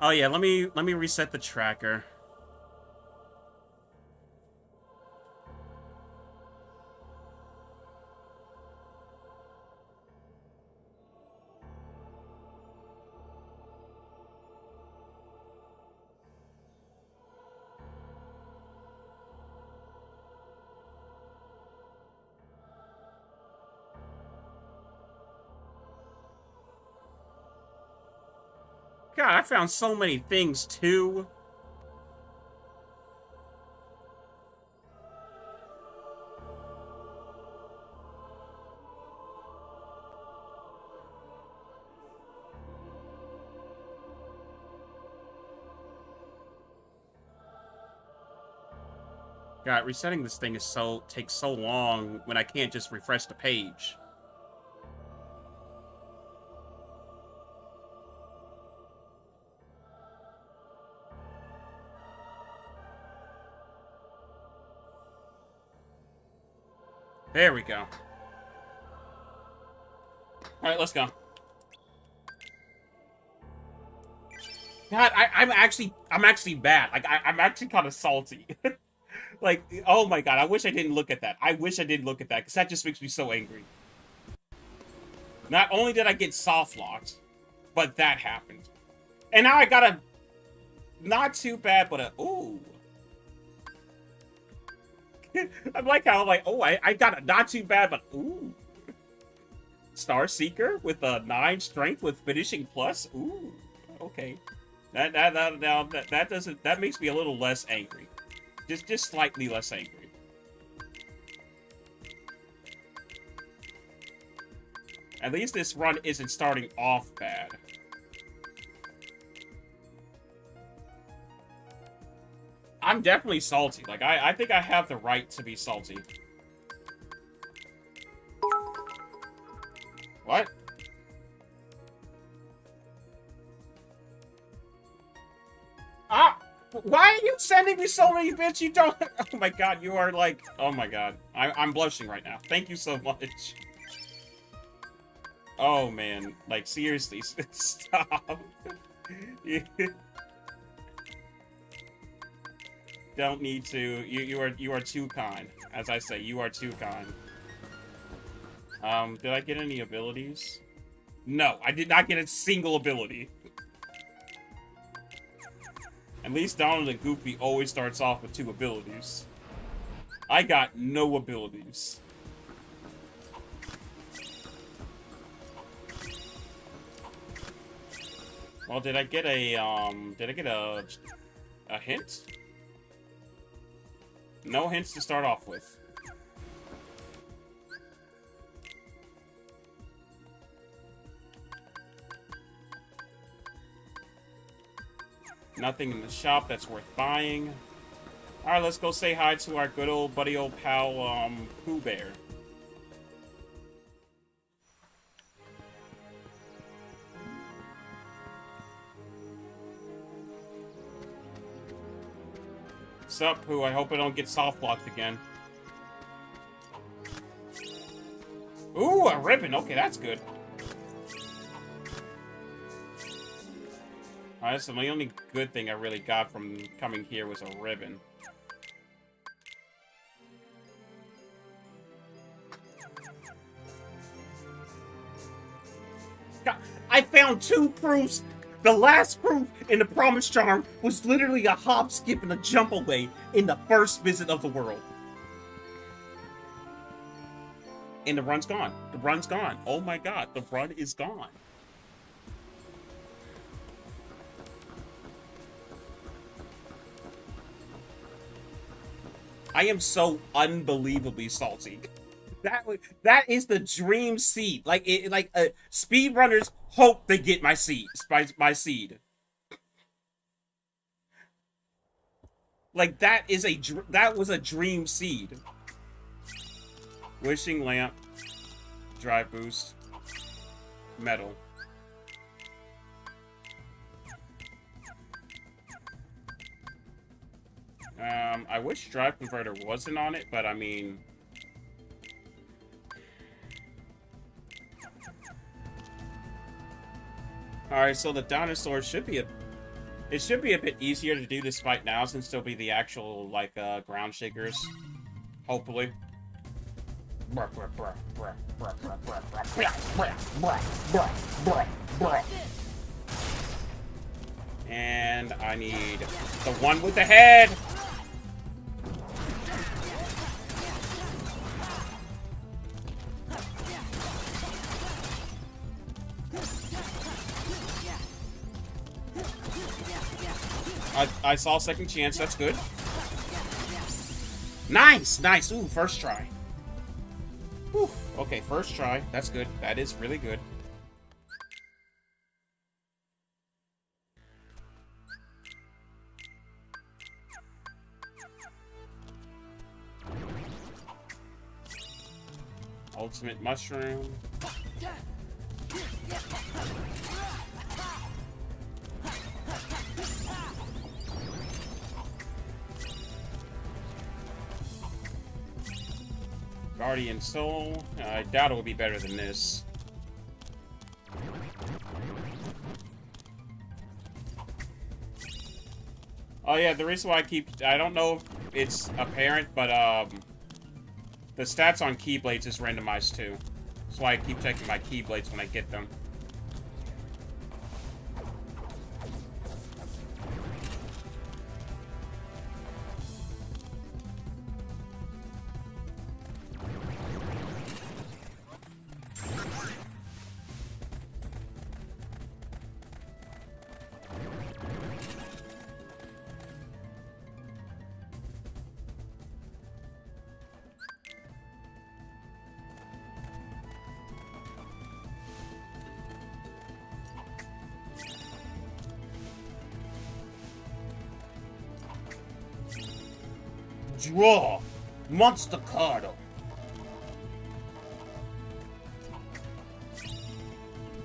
Speaker 1: Oh yeah, let me reset the tracker. God, I found so many things, too. God, resetting this thing takes so long when I can't just refresh the page. There we go. Alright, let's go. God, I'm actually bad. Like, I'm actually kind of salty. Like, oh my god, I wish I didn't look at that. I wish I didn't look at that, because that just makes me so angry. Not only did I get soft locked, but that happened. And now I got a... Not too bad, but a... Ooh. I'm like how I'm like, oh, I got a not too bad, but ooh. Star Seeker with a 9 strength with finishing plus. Ooh, okay. That makes me a little less angry. Just slightly less angry. At least this run isn't starting off bad. I'm definitely salty. Like, I think I have the right to be salty. What? Ah! Why are you sending me so many bits you don't... Oh my god, you are like... Oh my god. I'm blushing right now. Thank you so much. Oh man. Like, seriously. Stop. Don't need to. You are too kind. As I say, you are too kind. Did I get any abilities? No, I did not get a single ability. At least Donald and Goofy always starts off with 2 abilities. I got no abilities. Well, did I get a hint? No hints to start off with. Nothing in the shop that's worth buying. Alright, let's go say hi to our good old buddy old pal, Pooh Bear. What's up, Pooh? I hope I don't get soft blocked again. Ooh, a ribbon. Okay, that's good. Alright, so the only good thing I really got from coming here was a ribbon. God, I found 2 proofs. The last proof in the Promise Charm was literally a hop, skip, and a jump away in the first visit of the world. And the run's gone. The run's gone. Oh my god, the run is gone. I am so unbelievably salty. That is the dream seed. Like speedrunners hope they get my seeds, my seed. Like that was a dream seed. Wishing lamp, drive boost, metal. I wish drive converter wasn't on it, but I mean. Alright, so the dinosaur should be it should be a bit easier to do this fight now since there'll be the actual, like, ground shakers. Hopefully. And I need the one with the head! I saw second chance, that's good. Nice! Nice! Ooh, first try. Whew. Okay, first try. That's good. That is really good. Ultimate mushroom. Guardian Soul. I doubt it will be better than this. Oh yeah, the reason why I don't know if it's apparent, but the stats on Keyblades is randomized too. That's why I keep checking my Keyblades when I get them. Draw! Monster Cardo!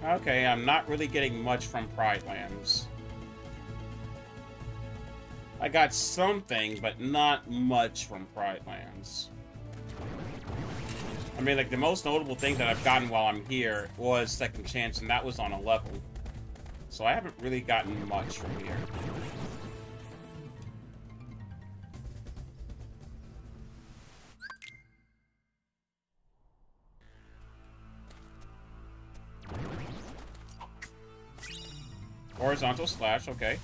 Speaker 1: Okay, I'm not really getting much from Pride Lands. I got something, but not much from Pride Lands. I mean, like, the most notable thing that I've gotten while I'm here was Second Chance, and that was on a level. So I haven't really gotten much from here. Horizontal slash, okay.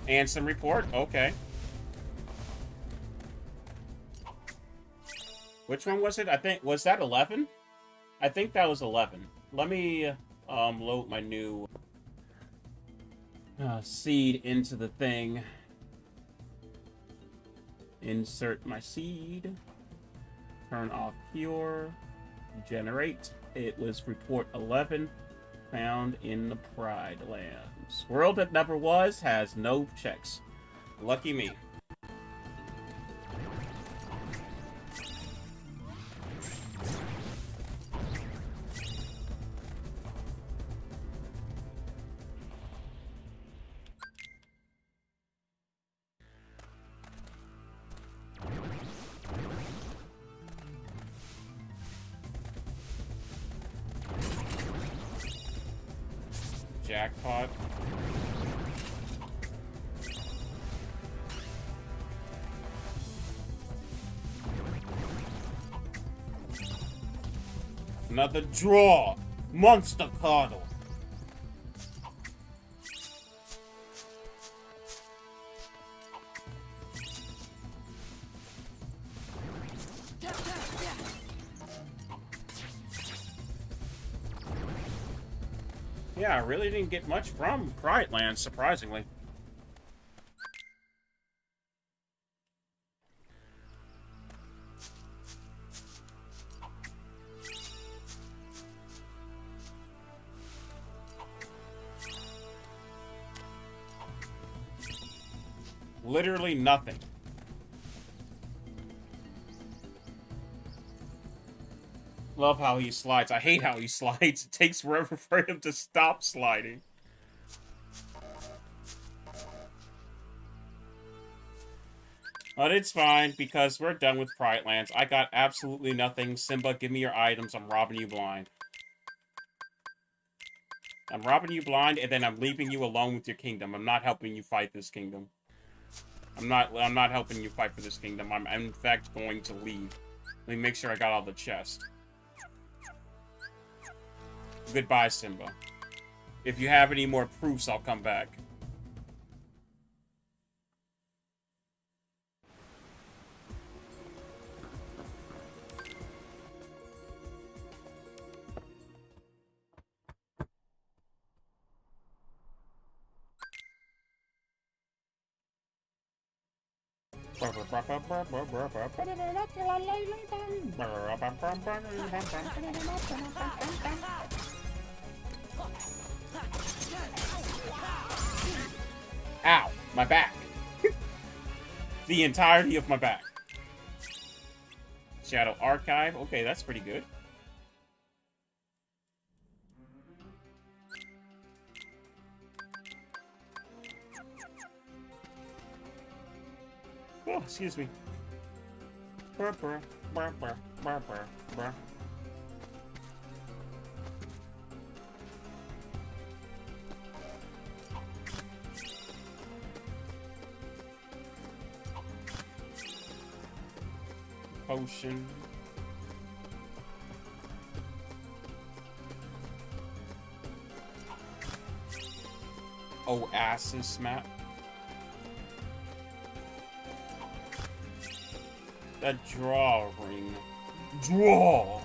Speaker 1: And some report, okay. Which one was it? I think, was that 11? I think that was 11. Let me load my new seed into the thing. Insert my seed. Turn off cure. Generate. It was report 11. Found in the Pride Lands. World that never was has no checks. Lucky me. Jackpot. Another draw. Monster Cardo. Yeah, I really didn't get much from Pride Lands, surprisingly. Literally nothing. Love how he slides. I hate how he slides. It takes forever for him to stop sliding. But it's fine, because we're done with Pride Lands. I got absolutely nothing. Simba, give me your items. I'm robbing you blind. I'm robbing you blind, and then I'm leaving you alone with your kingdom. I'm not helping you fight this kingdom. I'm not helping you fight for this kingdom. I'm in fact going to leave. Let me make sure I got all the chests. Goodbye, Simba. If you have any more proofs, I'll come back. Ow, my back. The entirety of my back. Shadow Archive. Okay, that's pretty good. Oh, excuse me. Potion. Oasis map. The draw ring. Draw!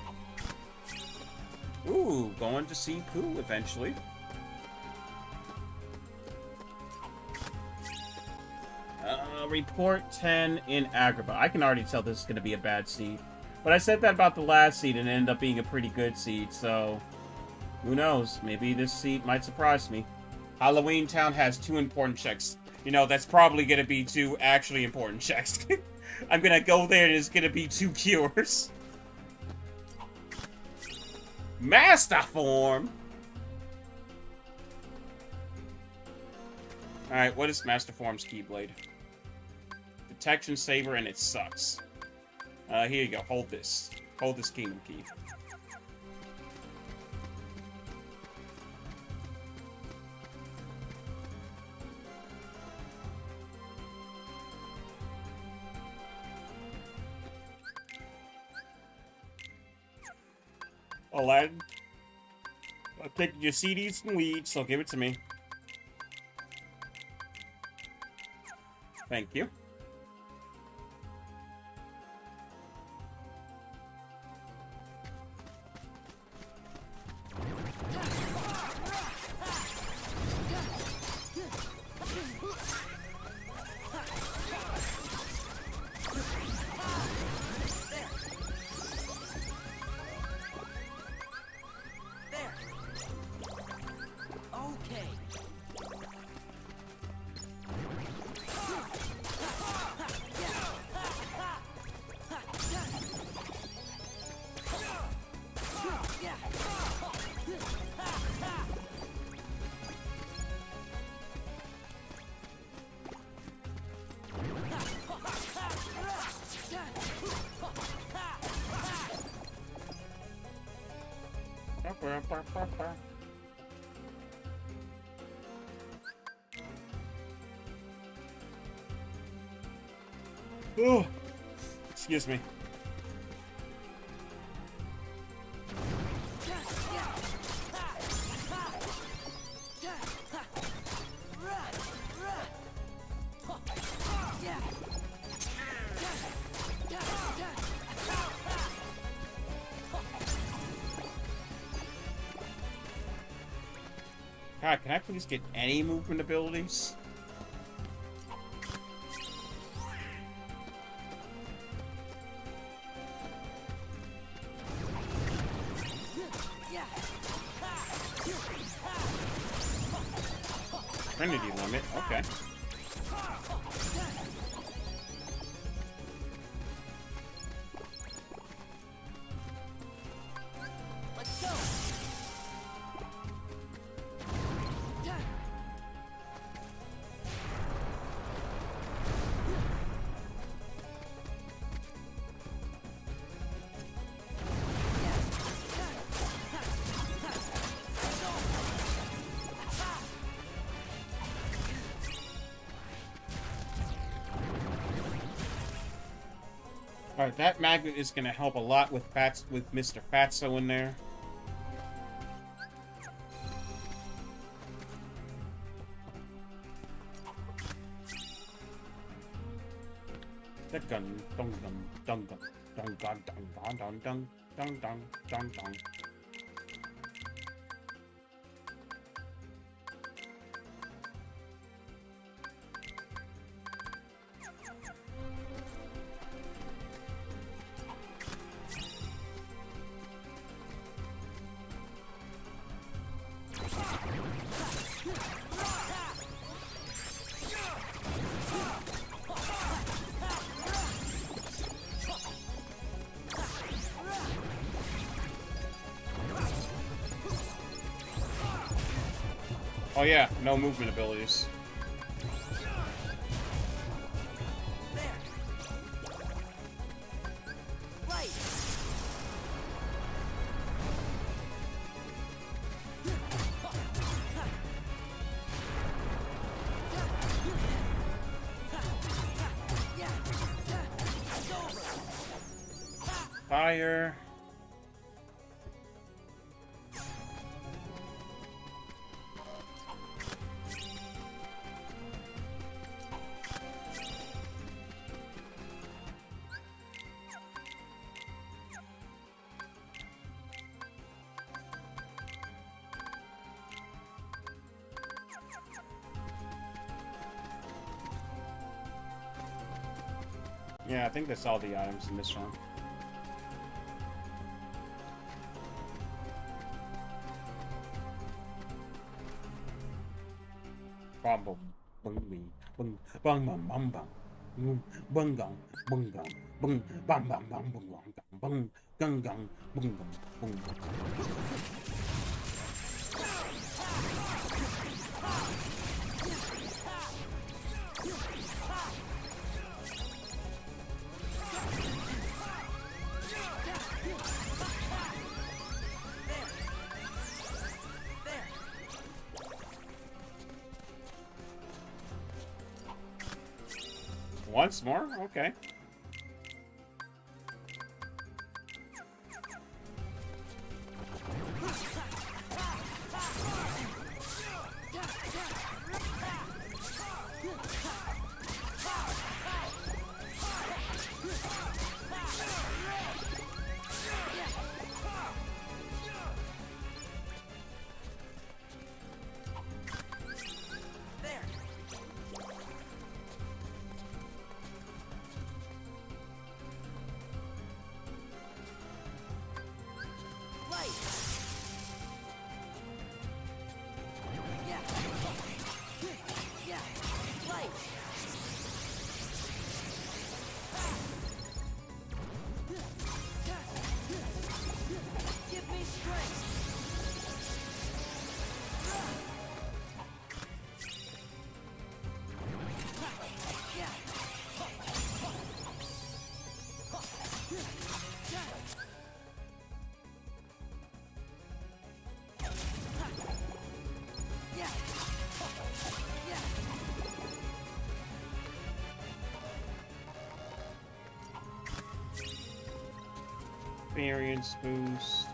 Speaker 1: Ooh, going to see Pooh eventually. Report 10 in Agrabah. I can already tell this is going to be a bad seed. But I said that about the last seed and it ended up being a pretty good seed, so... Who knows? Maybe this seed might surprise me. Halloween Town has 2 important checks. You know, that's probably going to be 2 actually important checks. I'm going to go there and it's going to be 2 cures. Master Form! Alright, what is Master Form's Keyblade? Protection Saber, and it sucks. Here you go. Hold this. Hold this Kingdom Key. Aladdin. I've taken your CDs and weeds, so give it to me. Thank you. Oh, excuse me. God, can I please get any movement abilities? Trinity limit, okay. Alright, that magnet is gonna help a lot with Mr. Fatso in there. That gun, dong dong dong dong dong dong dong dong dong dong dong dong. Oh yeah, no movement abilities. Fire. Yeah, I think that's all the items in this one. Bum bum bum bum bum bum bum bum bum gong bum gong bum bum bum bum bum bum gung gung bum bum bum. Once more? Okay. Experience boost.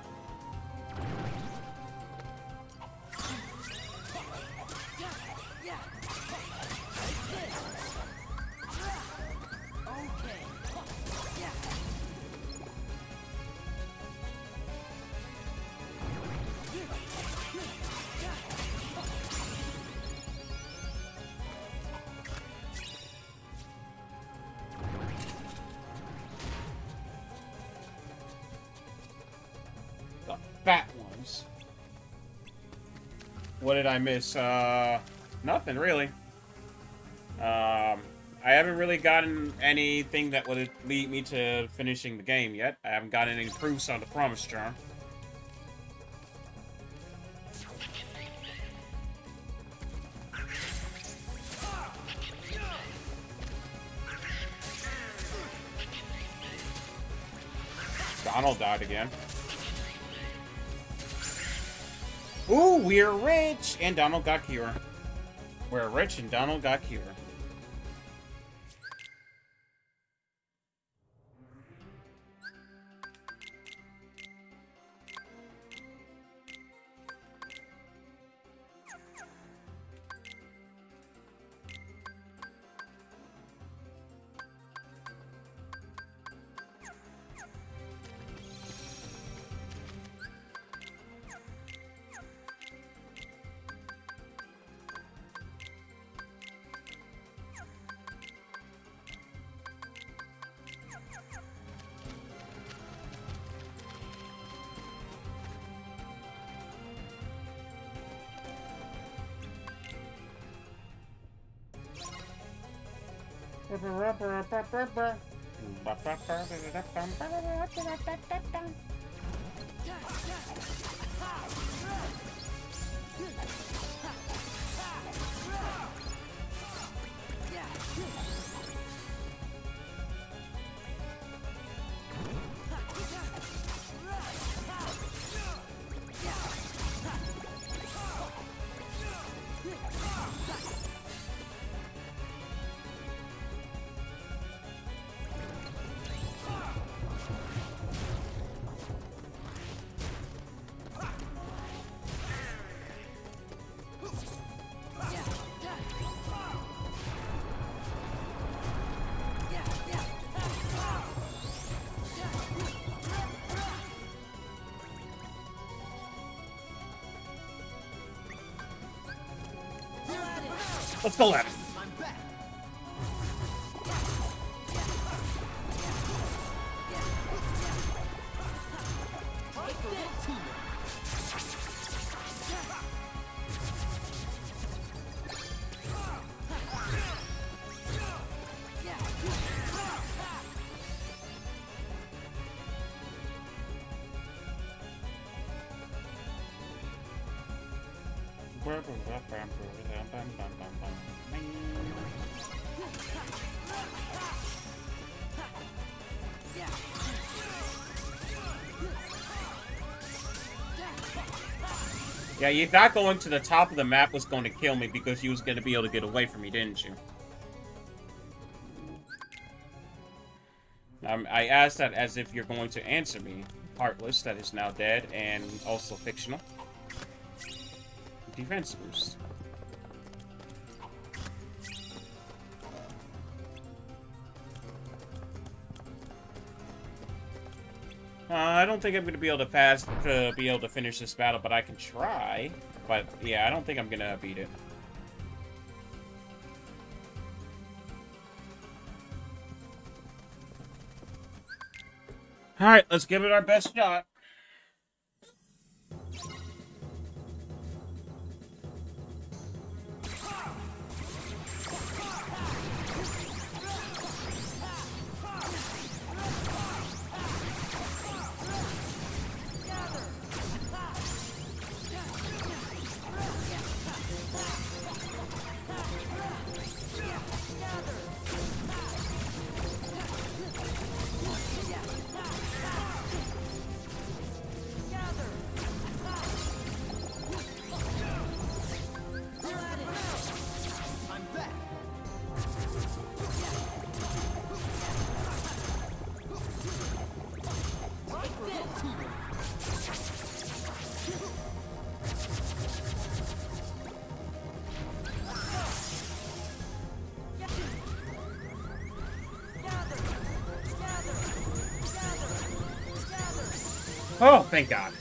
Speaker 1: Fat ones. What did I miss? Nothing really. I haven't really gotten anything that would lead me to finishing the game yet. I haven't gotten any proofs on the promise charm. Donald died again. Ooh, we're rich! And Donald got cure. We're rich and Donald got cure. Let's go at it. Yeah, you thought going to the top of the map was going to kill me because you was going to be able to get away from me, didn't you? I asked that as if you're going to answer me. Heartless, that is now dead, and also fictional. Defense boost. I don't think I'm going to be able to finish this battle, but I can try. But, yeah, I don't think I'm going to beat it. Alright, let's give it our best shot. Oh, thank God.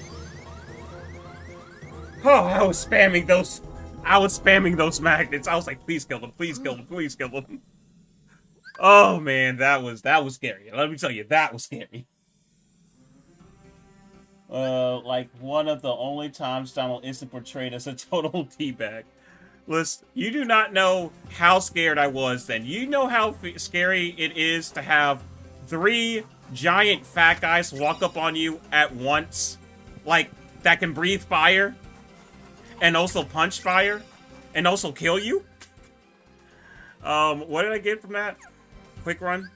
Speaker 1: Oh, I was spamming those magnets. I was like, please kill them, please kill them, please kill them. Oh man, that was scary. Let me tell you, that was scary. Like one of the only times Donald isn't portrayed as a total teabag. Listen, you do not know how scared I was then. You know how scary it is to have 3 giant fat guys walk up on you at once, like that can breathe fire and also punch fire and also kill you. What did I get from that? Quick run.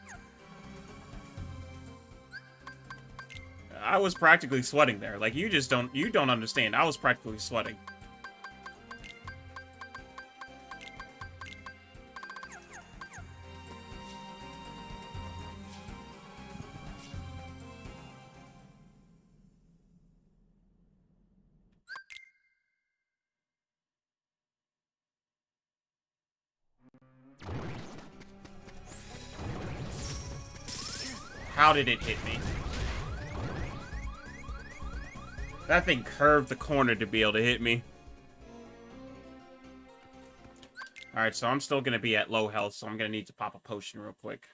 Speaker 1: I was practically sweating there. Like you don't understand. I was practically sweating. How did it hit me? That thing curved the corner to be able to hit me. Alright, so I'm still gonna be at low health, so I'm gonna need to pop a potion real quick.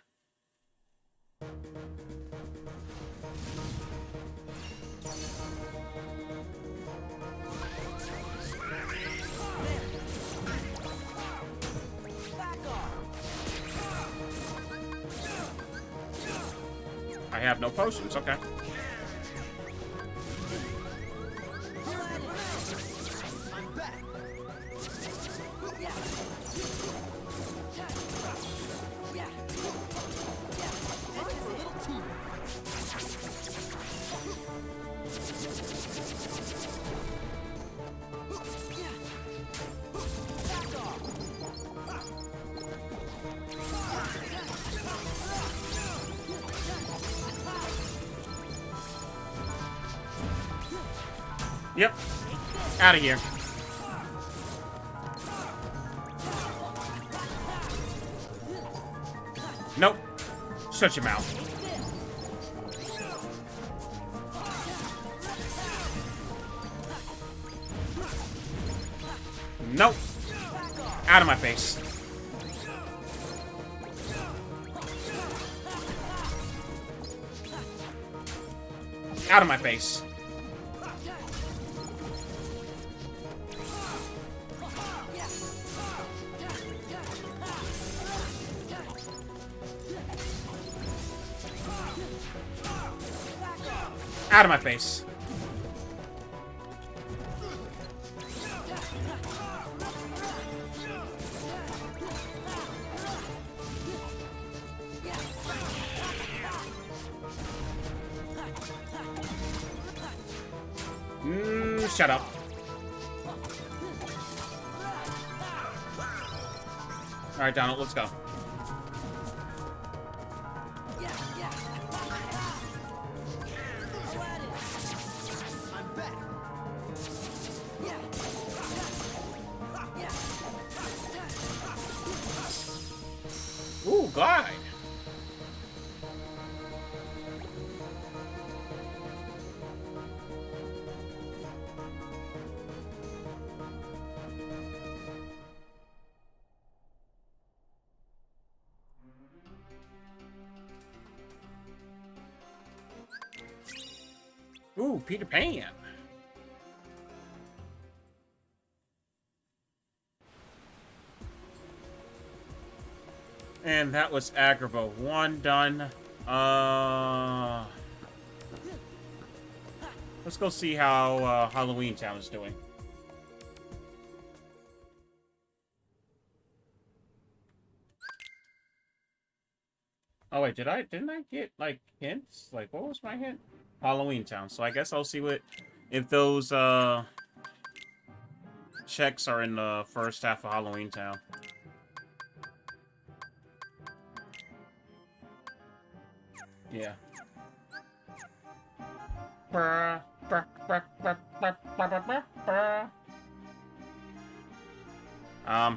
Speaker 1: have no potions. Okay. Yep. Out of here. Nope. Shut your mouth. Nope. Out of my face. Out of my face. Out of my face. Shut up. All right, Donald, let's go. Ooh, glide. Ooh, Peter Pan. And that was Agrabah 1 done. Let's go see how Halloween Town is doing. Oh wait, didn't I get like hints? Like what was my hint? Halloween Town. So I guess I'll see what if those checks are in the first half of Halloween Town. Yeah.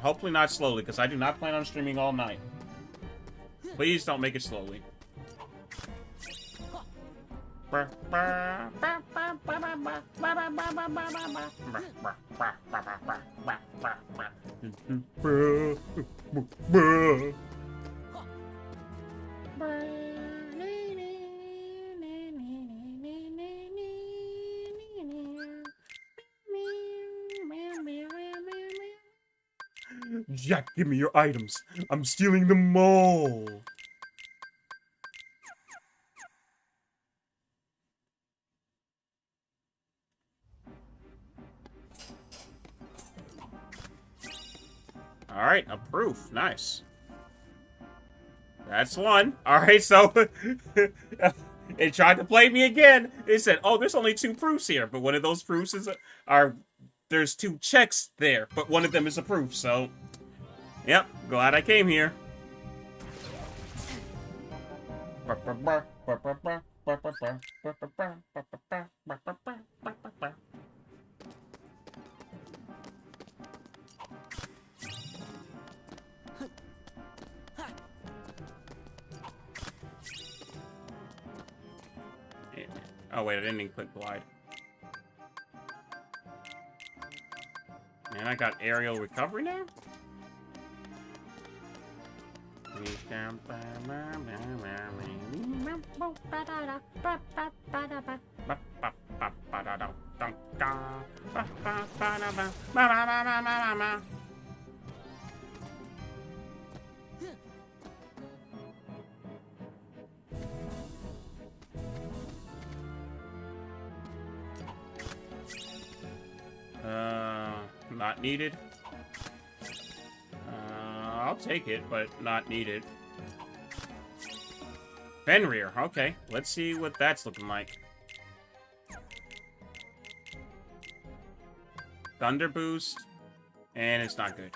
Speaker 1: Hopefully not slowly, because I do not plan on streaming all night. Please don't make it slowly. Jack, give me your items. I'm stealing them all. All right, a proof. Nice. That's one. All right, so they tried to play me again. They said, "Oh, there's only 2 proofs here," but one of those proofs are there's 2 checks there, but one of them is a proof. So, yep, glad I came here. Oh wait, I didn't even click glide. And I got aerial recovery now? not needed. I'll take it, but not needed. Fenrir, okay. Let's see what that's looking like. Thunder boost, and it's not good.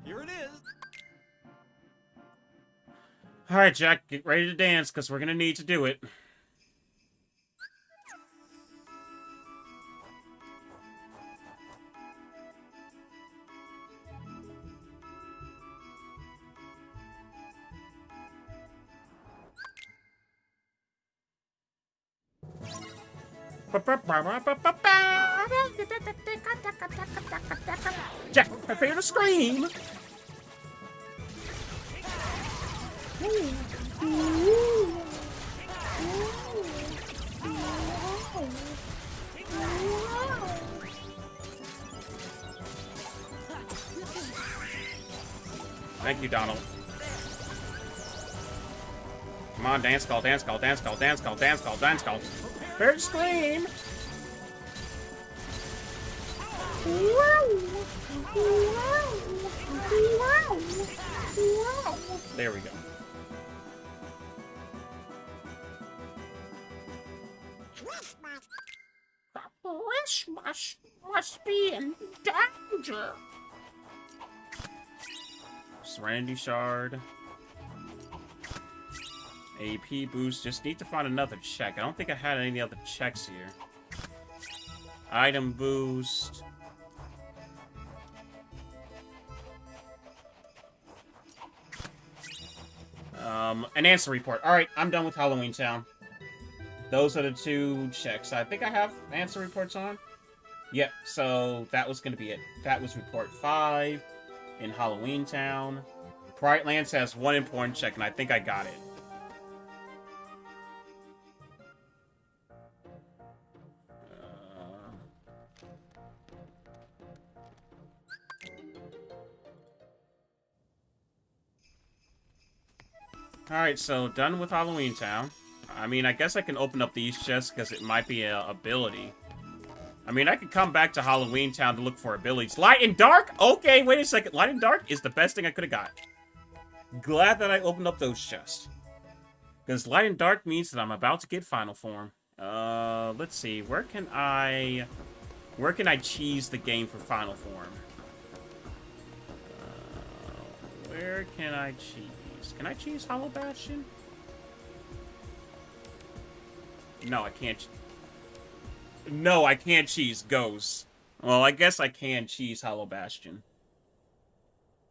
Speaker 6: Here it is.
Speaker 1: Alright, Jack, get ready to dance, because we're going to need to do it. Jack, prepare to scream! Thank you, Donald. Come on, dance call, dance call, dance call, dance call, dance call, dance call. Bird scream! There we go. Christmas must be in danger. Serenity Shard. AP boost. Just need to find another check. I don't think I had any other checks here. Item boost. An answer report. Alright, I'm done with Halloween Town. Those are the two checks. I think I have answer reports on. Yep, so that was going to be it. That was report 5 in Halloween Town. Bright Lands has one important check, and I think I got it. Alright, so done with Halloween Town. I mean, I guess I can open up these chests because it might be an ability. I mean, I could come back to Halloween Town to look for abilities. Light and Dark? Okay, wait a second. Light and Dark is the best thing I could have got. Glad that I opened up those chests. Because Light and Dark means that I'm about to get Final Form. Let's see. Where can I cheese the game for Final Form? Where can I cheese? Can I cheese Hollow Bastion? No, I can't. No, I can't cheese Ghosts. Well, I guess I can cheese Hollow Bastion.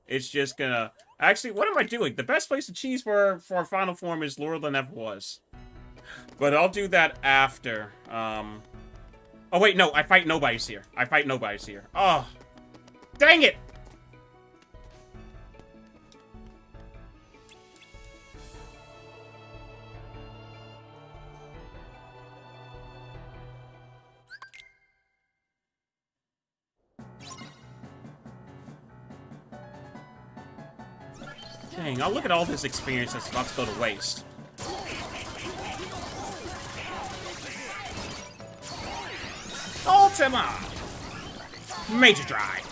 Speaker 1: It's just gonna... Actually, what am I doing? The best place to cheese for Final Form is Lurer Than Ever Was. But I'll do that after. Oh, wait, no. I fight Nobody's here. I fight Nobody's here. Oh. Dang it! Dang, I'll look at all this experience that's about to go to waste. Ultima! Major Drive!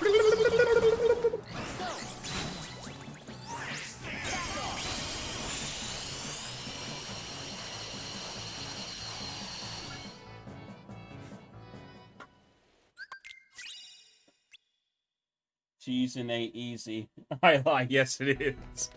Speaker 1: Cheesing ain't easy. I lie, yes it is.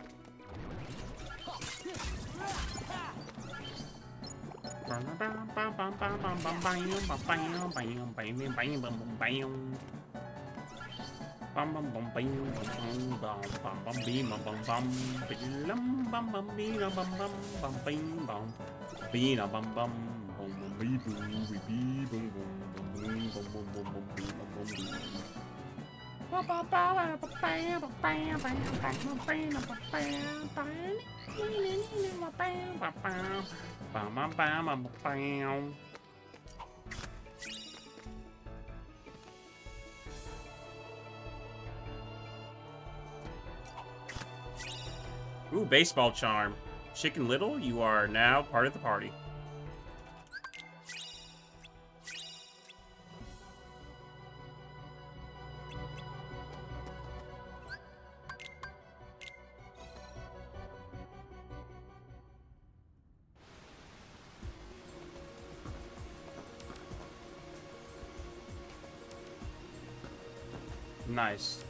Speaker 1: Ooh, baseball charm. Chicken Little, you are now part of the party. Nice.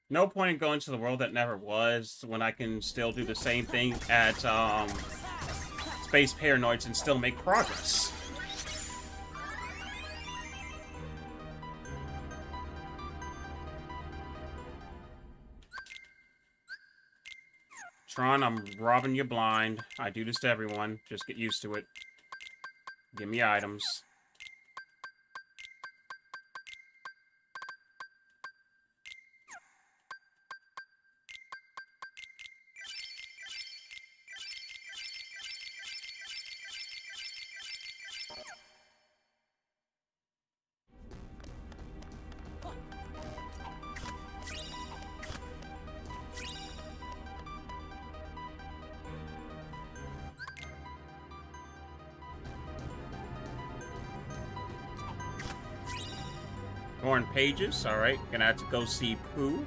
Speaker 1: No point in going to the world that never was when I can still do the same thing at Space Paranoids and still make progress. Tron, I'm robbing you blind. I do this to everyone. Just get used to it. Give me items. Torn pages, alright. Gonna have to go see Pooh.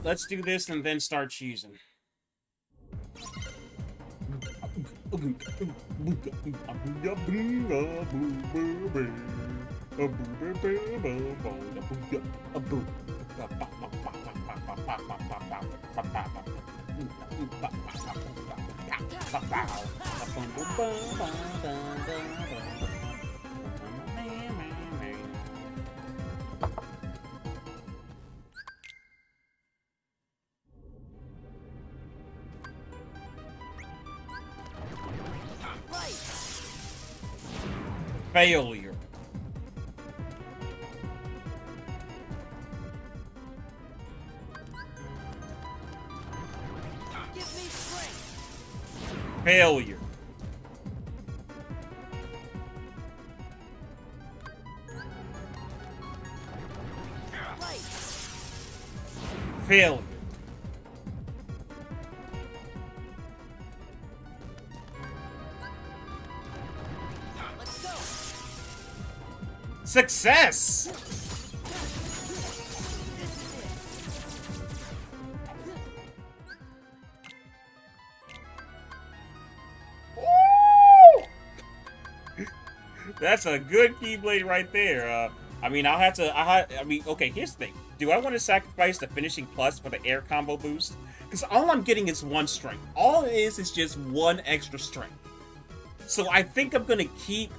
Speaker 1: Let's do this and then start choosing. Failure.
Speaker 3: Give me strength.
Speaker 1: Failure. Failure.
Speaker 3: Let's go.
Speaker 1: Success! That's a good Keyblade right there. I mean, okay, here's the thing. Do I want to sacrifice the finishing plus for the air combo boost? Because all I'm getting is one strength. All it is just one extra strength. So I think I'm going to keep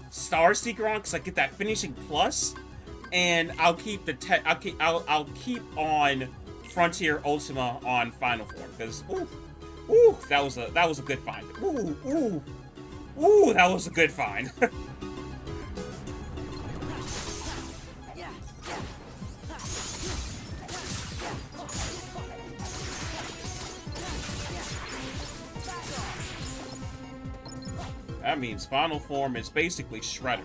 Speaker 1: Star Seeker on because I get that finishing plus, and I'll keep the I'll keep on Frontier Ultima on Final Form because that was a good find. That was a good find. That means Final Form is basically Shredder.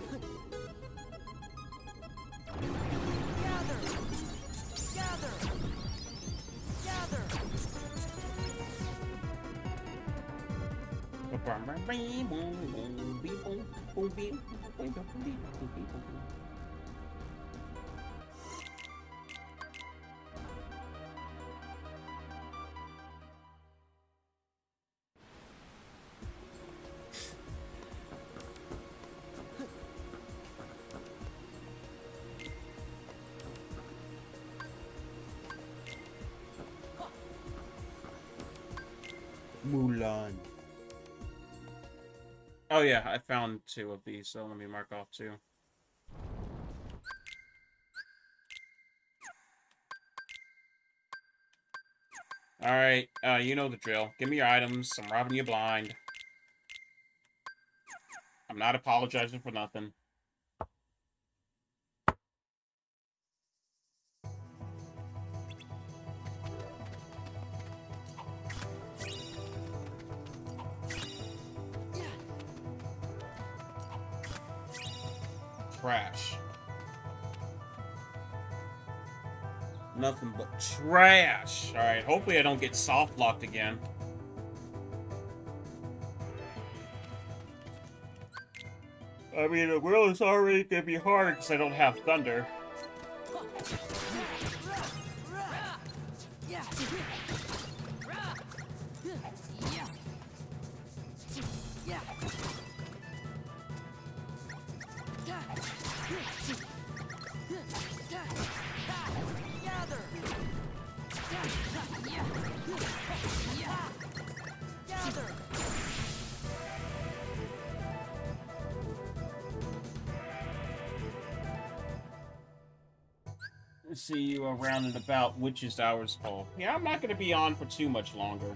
Speaker 1: Mulan. Oh yeah, I found 2 of these, so let me mark off 2. Alright, you know the drill. Give me your items, I'm robbing you blind. I'm not apologizing for nothing. trash. Nothing but trash. Alright, hopefully I don't get soft locked again. I mean, the world is already gonna be hard because I don't have thunder. See you around and about Witch's Hours Call. Yeah, I'm not going to be on for too much longer.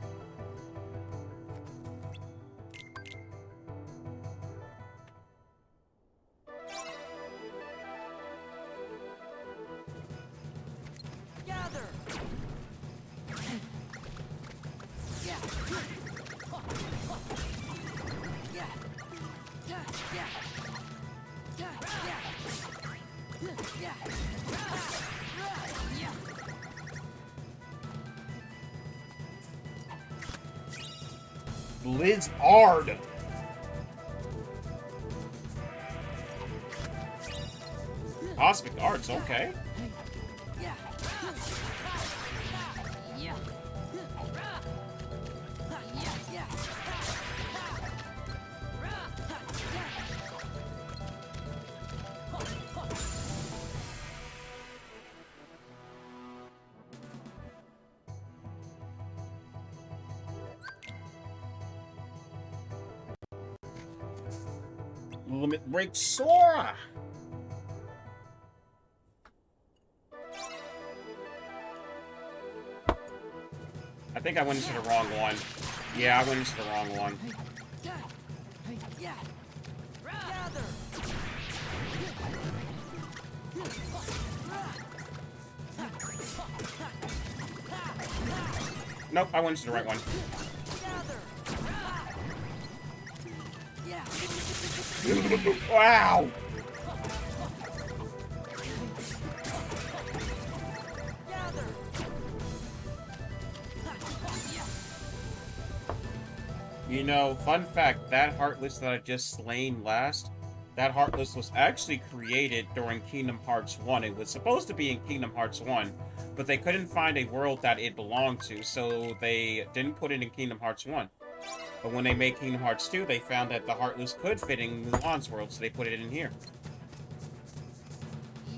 Speaker 1: Blizzard. Cosmic Arts, okay. Limit break Sora! I think I went into the wrong one. Yeah, I went into the wrong one. Nope, I went into the right one. Wow! You know, fun fact, that Heartless that I just slain last, that Heartless was actually created during Kingdom Hearts 1. It was supposed to be in Kingdom Hearts 1, but they couldn't find a world that it belonged to, so they didn't put it in Kingdom Hearts 1. But when they made Kingdom Hearts 2, they found that the Heartless could fit in Mulan's world, so they put it in here.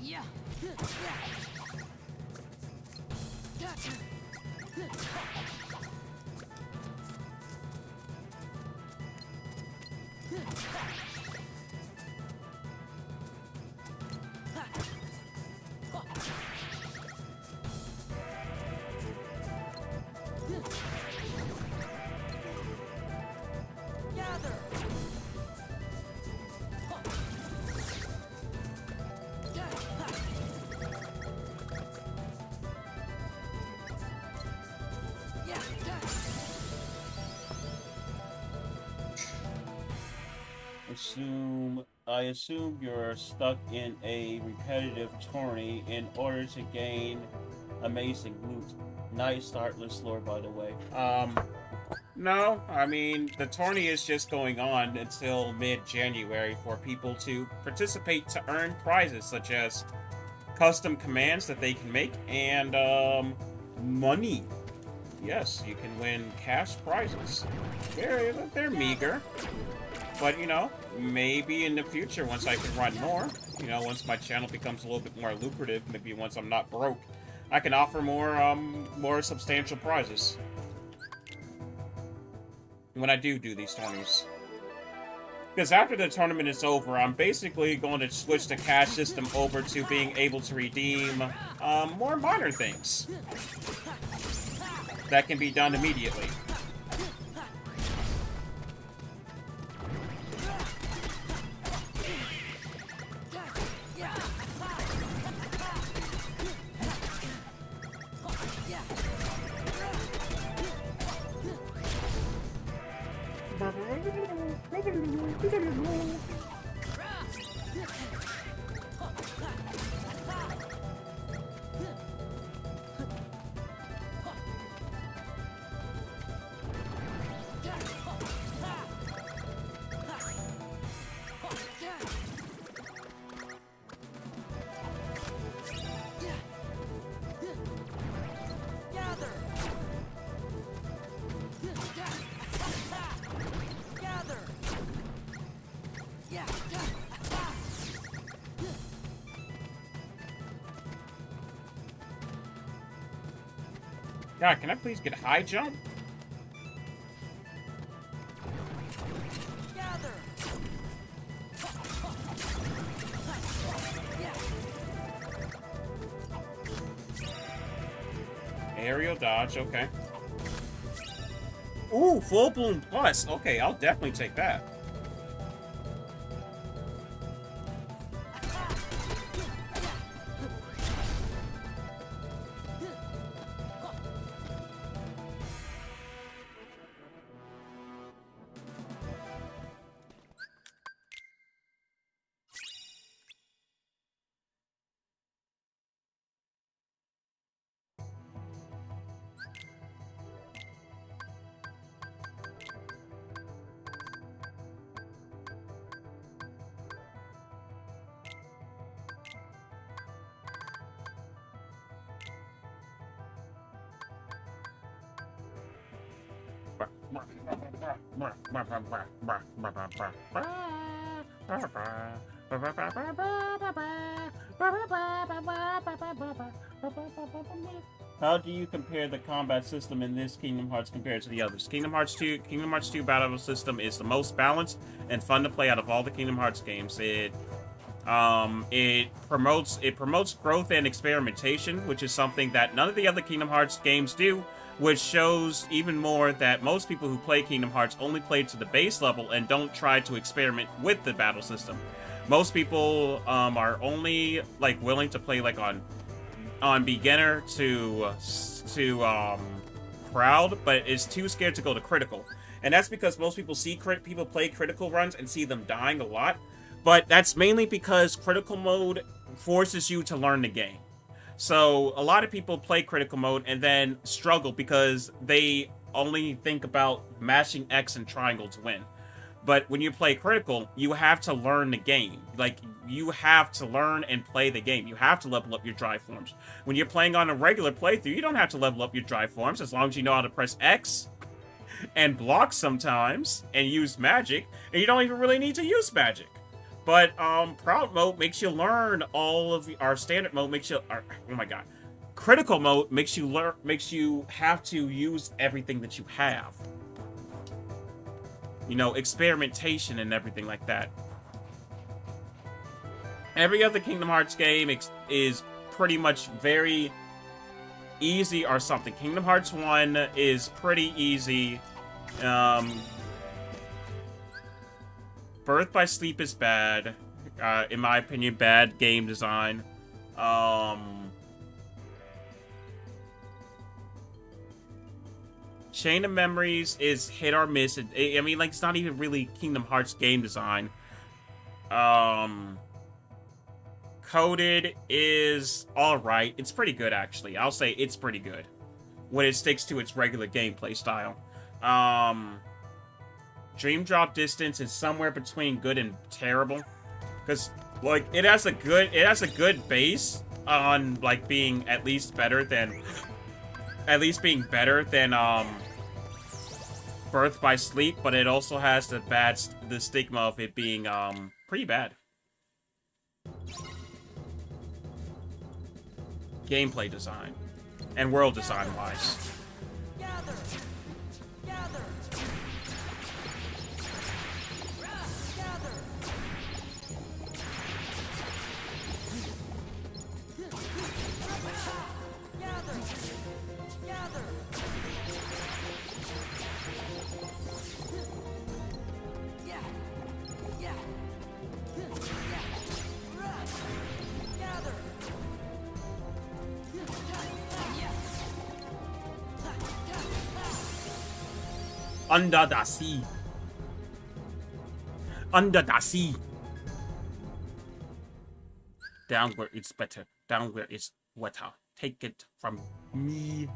Speaker 7: Yeah. I assume you're stuck in a repetitive tourney in order to gain amazing loot. Nice Heartless lore, by the way. No, I mean, the tourney is just going on until mid-January for people to participate to earn prizes such as custom commands that they can make and, money. Yes, you can win cash prizes. They're meager. But, you know, maybe in the future, once I can run more, you know, once my channel becomes a little bit more lucrative, maybe once I'm not broke, I can offer more substantial prizes. When I do these tourneys. Because after the tournament is over, I'm basically going to switch the cash system over to being able to redeem, more modern things. That can be done immediately.
Speaker 1: God, can I please get high jump?
Speaker 3: Gather.
Speaker 1: Aerial dodge, okay. Ooh, full bloom plus. Okay, I'll definitely take that.
Speaker 7: How do you compare the combat system in this Kingdom Hearts compared to the others? Kingdom Hearts 2 battle system is the most balanced and fun to play out of all the Kingdom Hearts games. It promotes growth and experimentation, which is something that none of the other Kingdom Hearts games do, which shows even more that most people who play Kingdom Hearts only play to the base level and don't try to experiment with the battle system. Most people are only like willing to play like on beginner to crowd, but is too scared to go to critical. And that's because most people see people play critical runs and see them dying a lot. But that's mainly because critical mode forces you to learn the game. So a lot of people play critical mode and then struggle because they only think about mashing X and triangle to win. But when you play critical, you have to learn the game. Like, you have to learn and play the game. You have to level up your drive forms. When you're playing on a regular playthrough, you don't have to level up your drive forms as long as you know how to press X and block sometimes and use magic. And you don't even really need to use magic. But proud mode makes you learn all of our standard mode makes you oh my god. Critical mode makes you have to use everything that you have. You know, experimentation and everything like that. Every other Kingdom Hearts game is pretty much very easy or something. Kingdom Hearts 1 is pretty easy. Birth by Sleep is bad. In my opinion, bad game design. Chain of Memories is hit or miss. I mean, like, it's not even really Kingdom Hearts game design. Coded is alright. It's pretty good, actually. I'll say it's pretty good when it sticks to its regular gameplay style. Dream Drop Distance is somewhere between good and terrible, because like it has a good base on like being at least being better than Birth by Sleep, but it also has the stigma of it being pretty bad. Gameplay design and world design wise.
Speaker 3: Gather. Gather. Gather. Gather. Gather. Yeah. Yeah. Gather.
Speaker 7: Under the sea. Under the sea. Down where it's better. Down where it's wetter. Take it from me.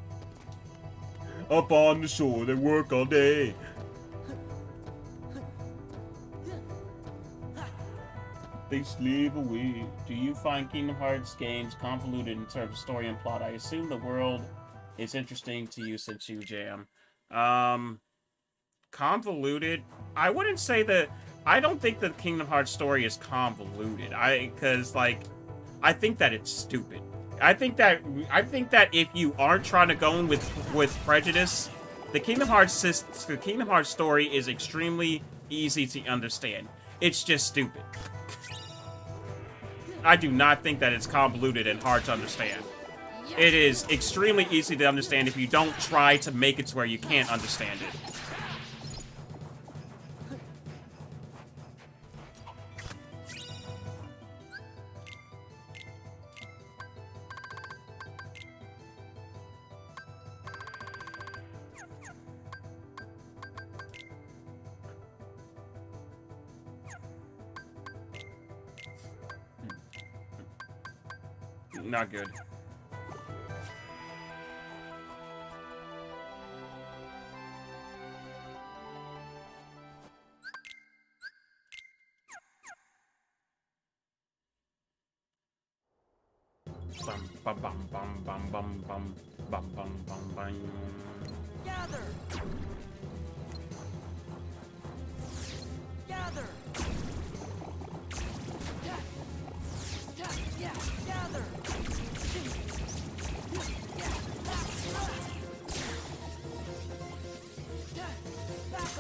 Speaker 7: Up on the shore, they work all day. They slave away. Do you find Kingdom Hearts games convoluted in terms of story and plot? I assume the world is interesting to you since you jam. Convoluted? I wouldn't say that. I don't think the Kingdom Hearts story is convoluted. Because, like, I think that it's stupid.
Speaker 1: I think that if you aren't trying to go in with prejudice, the Kingdom Hearts story is extremely easy to understand. It's just stupid. I do not think that it's convoluted and hard to understand. It is extremely easy to understand if you don't try to make it to where you can't understand it. Not good. Bum bum bum bum bum bum bum bum bum bum bum.
Speaker 3: Gather! Gather! Yeah, gather!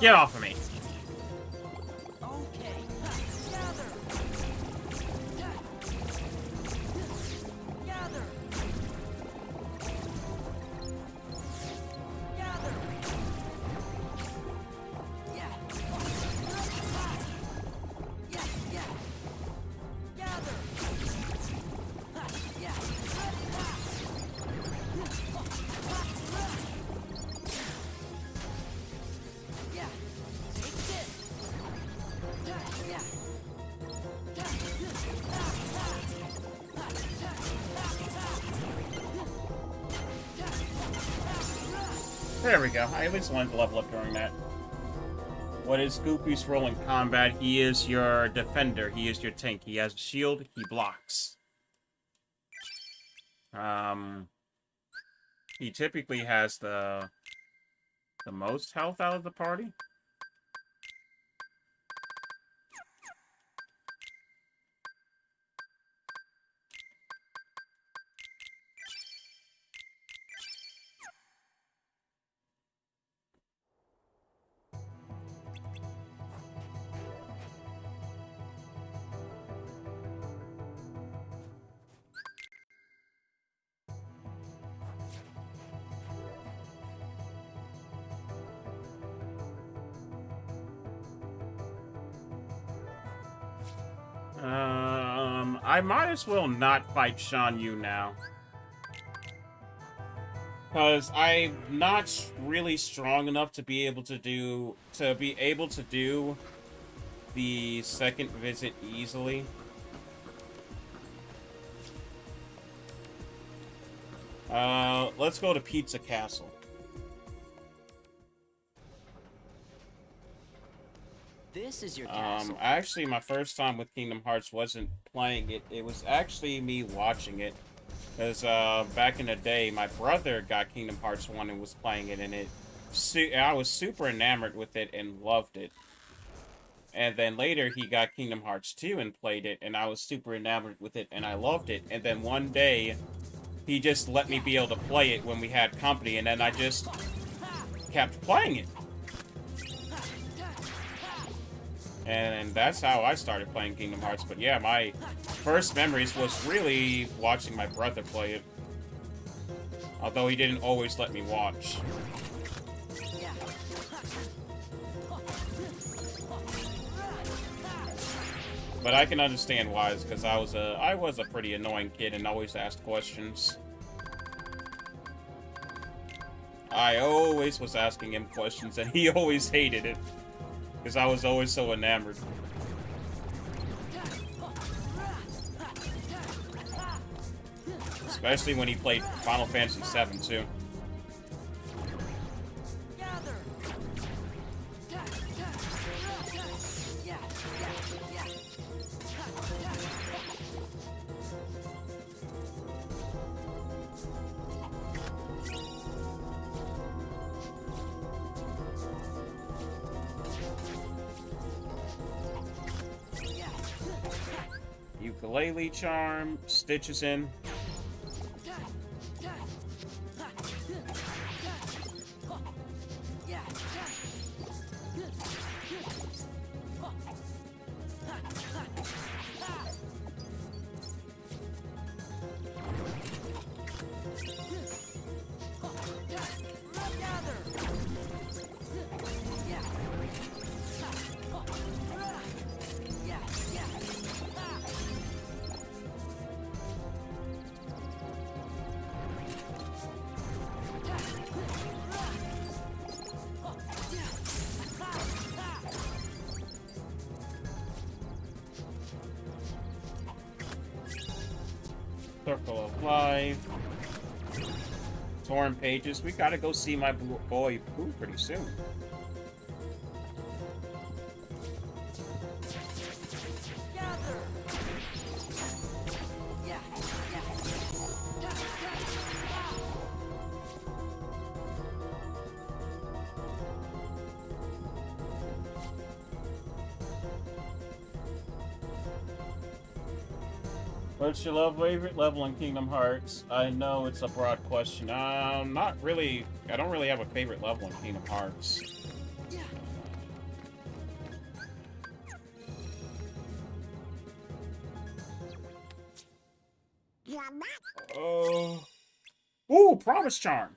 Speaker 1: Get off of me.
Speaker 3: Okay. Gather! Gather! Gather! Yeah. Yeah, yeah. Gather! Yeah. Yeah. Take this. Yeah.
Speaker 1: There we go. I at least wanted to level up during that. What is Goofy's role in combat? He is your defender. He is your tank. He has a shield. He blocks. He typically has the most health out of the party. I might as well not fight Shan Yu now. Because I'm not really strong enough to be able to do the second visit easily. Let's go to Pizza Castle.
Speaker 9: This is your castle.
Speaker 1: Actually, my first time with Kingdom Hearts wasn't playing it. It was actually me watching it. Because, back in the day, my brother got Kingdom Hearts 1 and was playing it, and I was super enamored with it and loved it. And then later, he got Kingdom Hearts 2 and played it, and I was super enamored with it, and I loved it. And then one day, he just let me be able to play it when we had company, and then I just kept playing it. And that's how I started playing Kingdom Hearts. But yeah, my first memories was really watching my brother play it. Although he didn't always let me watch. But I can understand why, because I was a pretty annoying kid and always asked questions. I always was asking him questions and he always hated it. Because I was always so enamored. Especially when he played Final Fantasy VII, too. Ukulele charm, Stitches in. Circle of Life. Torn Pages. We gotta go see my boy Pooh pretty soon.
Speaker 7: What's your favorite level in Kingdom Hearts? I know it's a broad question.
Speaker 1: Not really. I don't really have a favorite level in Kingdom Hearts. Ooh, Promise Charm.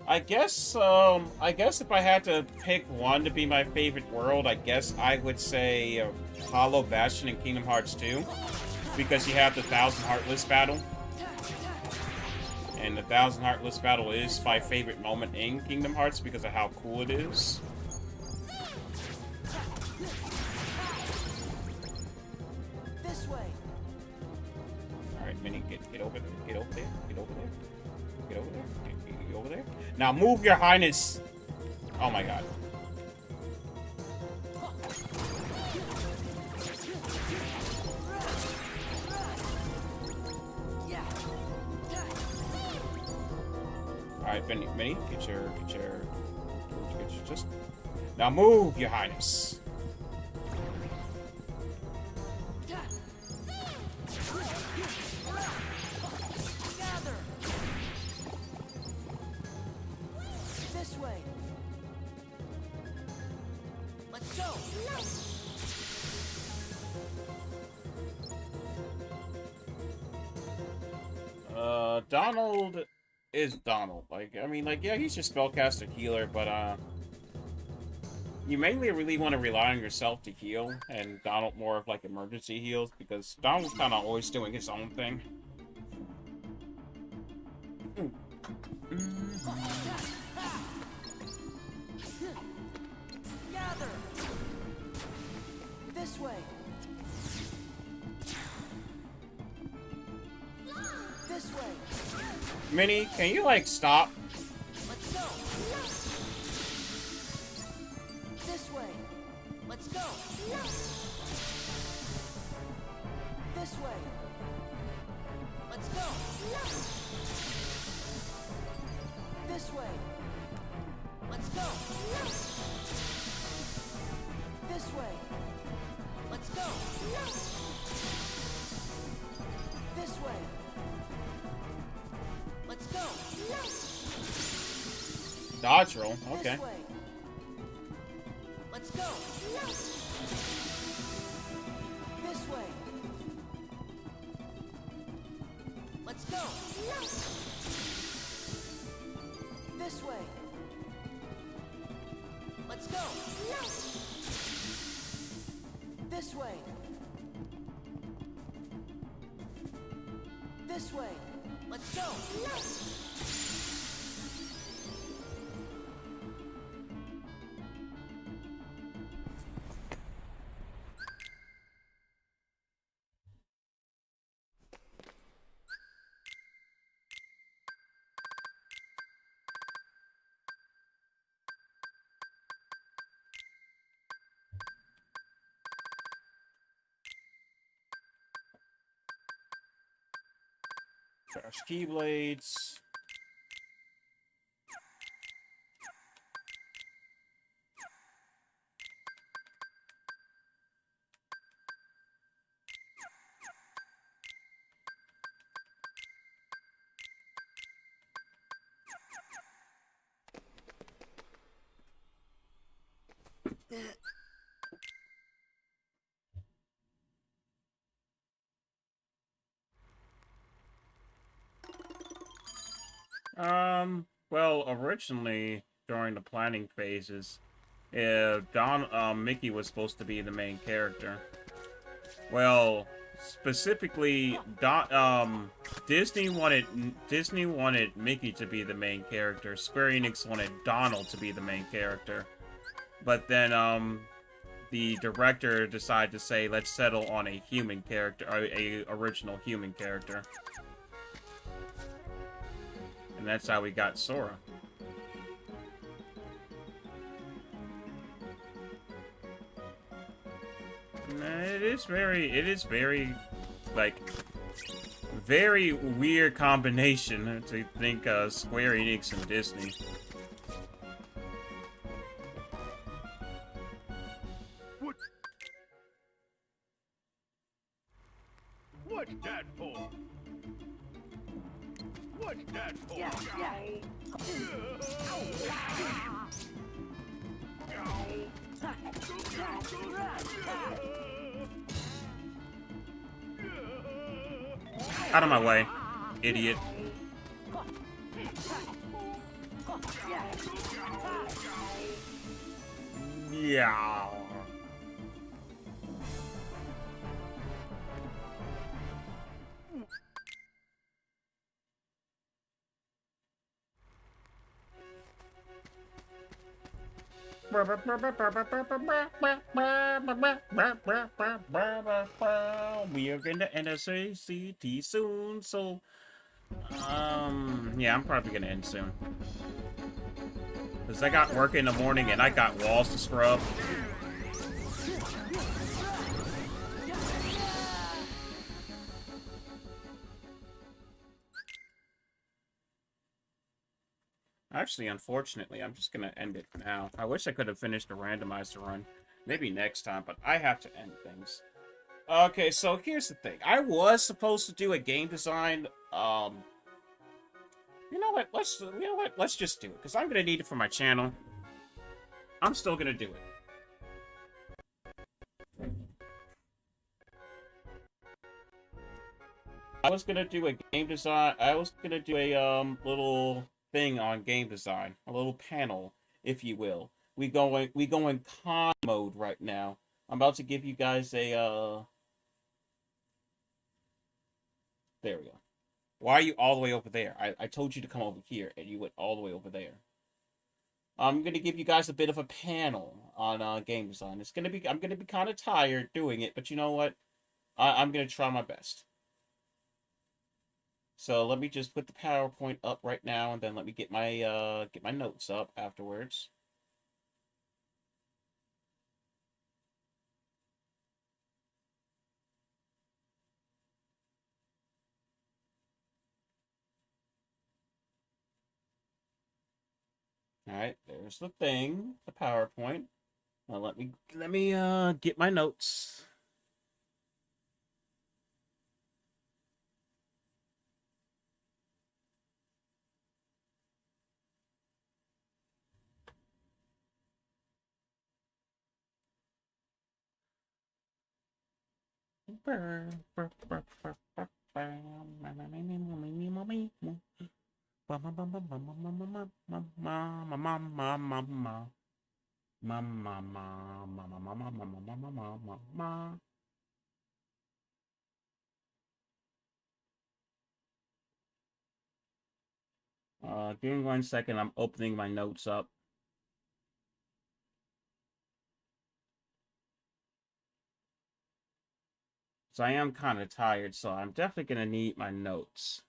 Speaker 1: I guess if I had to pick one to be my favorite world, I guess I would say Hollow Bastion in Kingdom Hearts 2, because you have the 1,000 Heartless battle. And the 1,000 Heartless battle is my favorite moment in Kingdom Hearts because of how cool it is.
Speaker 3: This way.
Speaker 1: Alright, Minnie, get over there, get over there, get over there, get over there, get over there. Now move, Your Highness! Oh my god. Alright, Minnie, get your just... Now move, Your Highness!
Speaker 3: This way. Let's go.
Speaker 1: Donald is Donald. Like, I mean, like, yeah, he's your spellcaster healer, but, you mainly really want to rely on yourself to heal, and Donald more of, like, emergency heals, because Donald's kind of always doing his own thing.
Speaker 3: Gather. This way. This way.
Speaker 1: Minnie, can you, like, stop?
Speaker 3: Let's go. This way. Let's go. This way. Let's go. This way. Let's go. This way. Let's go. This way. Let's go.
Speaker 1: Dodge roll, okay.
Speaker 3: This way. Let's go. This way. Let's go. This way. Let's go. This way. This way. Let's go.
Speaker 1: Trash Keyblades. Well, originally, during the planning phases, Mickey was supposed to be the main character. Well, specifically, Disney wanted Mickey to be the main character. Square Enix wanted Donald to be the main character. But then, the director decided to say, let's settle on a human character, a original human character. And that's how we got Sora. It is very, like, very weird combination to think Square Enix and Disney.
Speaker 8: What's that for? What's that for?
Speaker 1: Out of my way, idiot. Yeah. We are going to end SACT soon, so yeah, I'm probably gonna end soon. Cause I got work in the morning and I got walls to scrub. Actually, unfortunately, I'm just gonna end it now. I wish I could have finished the randomizer run. Maybe next time, but I have to end things. Okay, so here's the thing. I was supposed to do a game design, you know what, let's just do it, because I'm gonna need it for my channel. I'm still gonna do it. I was gonna do a game design, I was gonna do a, little thing on game design, a little panel, if you will. We going con mode right now. I'm about to give you guys a, there we go. Why are you all the way over there? I told you to come over here, and you went all the way over there. I'm gonna give you guys a bit of a panel on game design. I'm gonna be kind of tired doing it, but you know what? I'm gonna try my best. So let me just put the PowerPoint up right now, and then let me get my notes up afterwards. All right, there's the thing, the PowerPoint. Now let me get my notes. Give me 1 second. I'm opening my notes up. So I am kind of tired, so I'm definitely going to need my notes.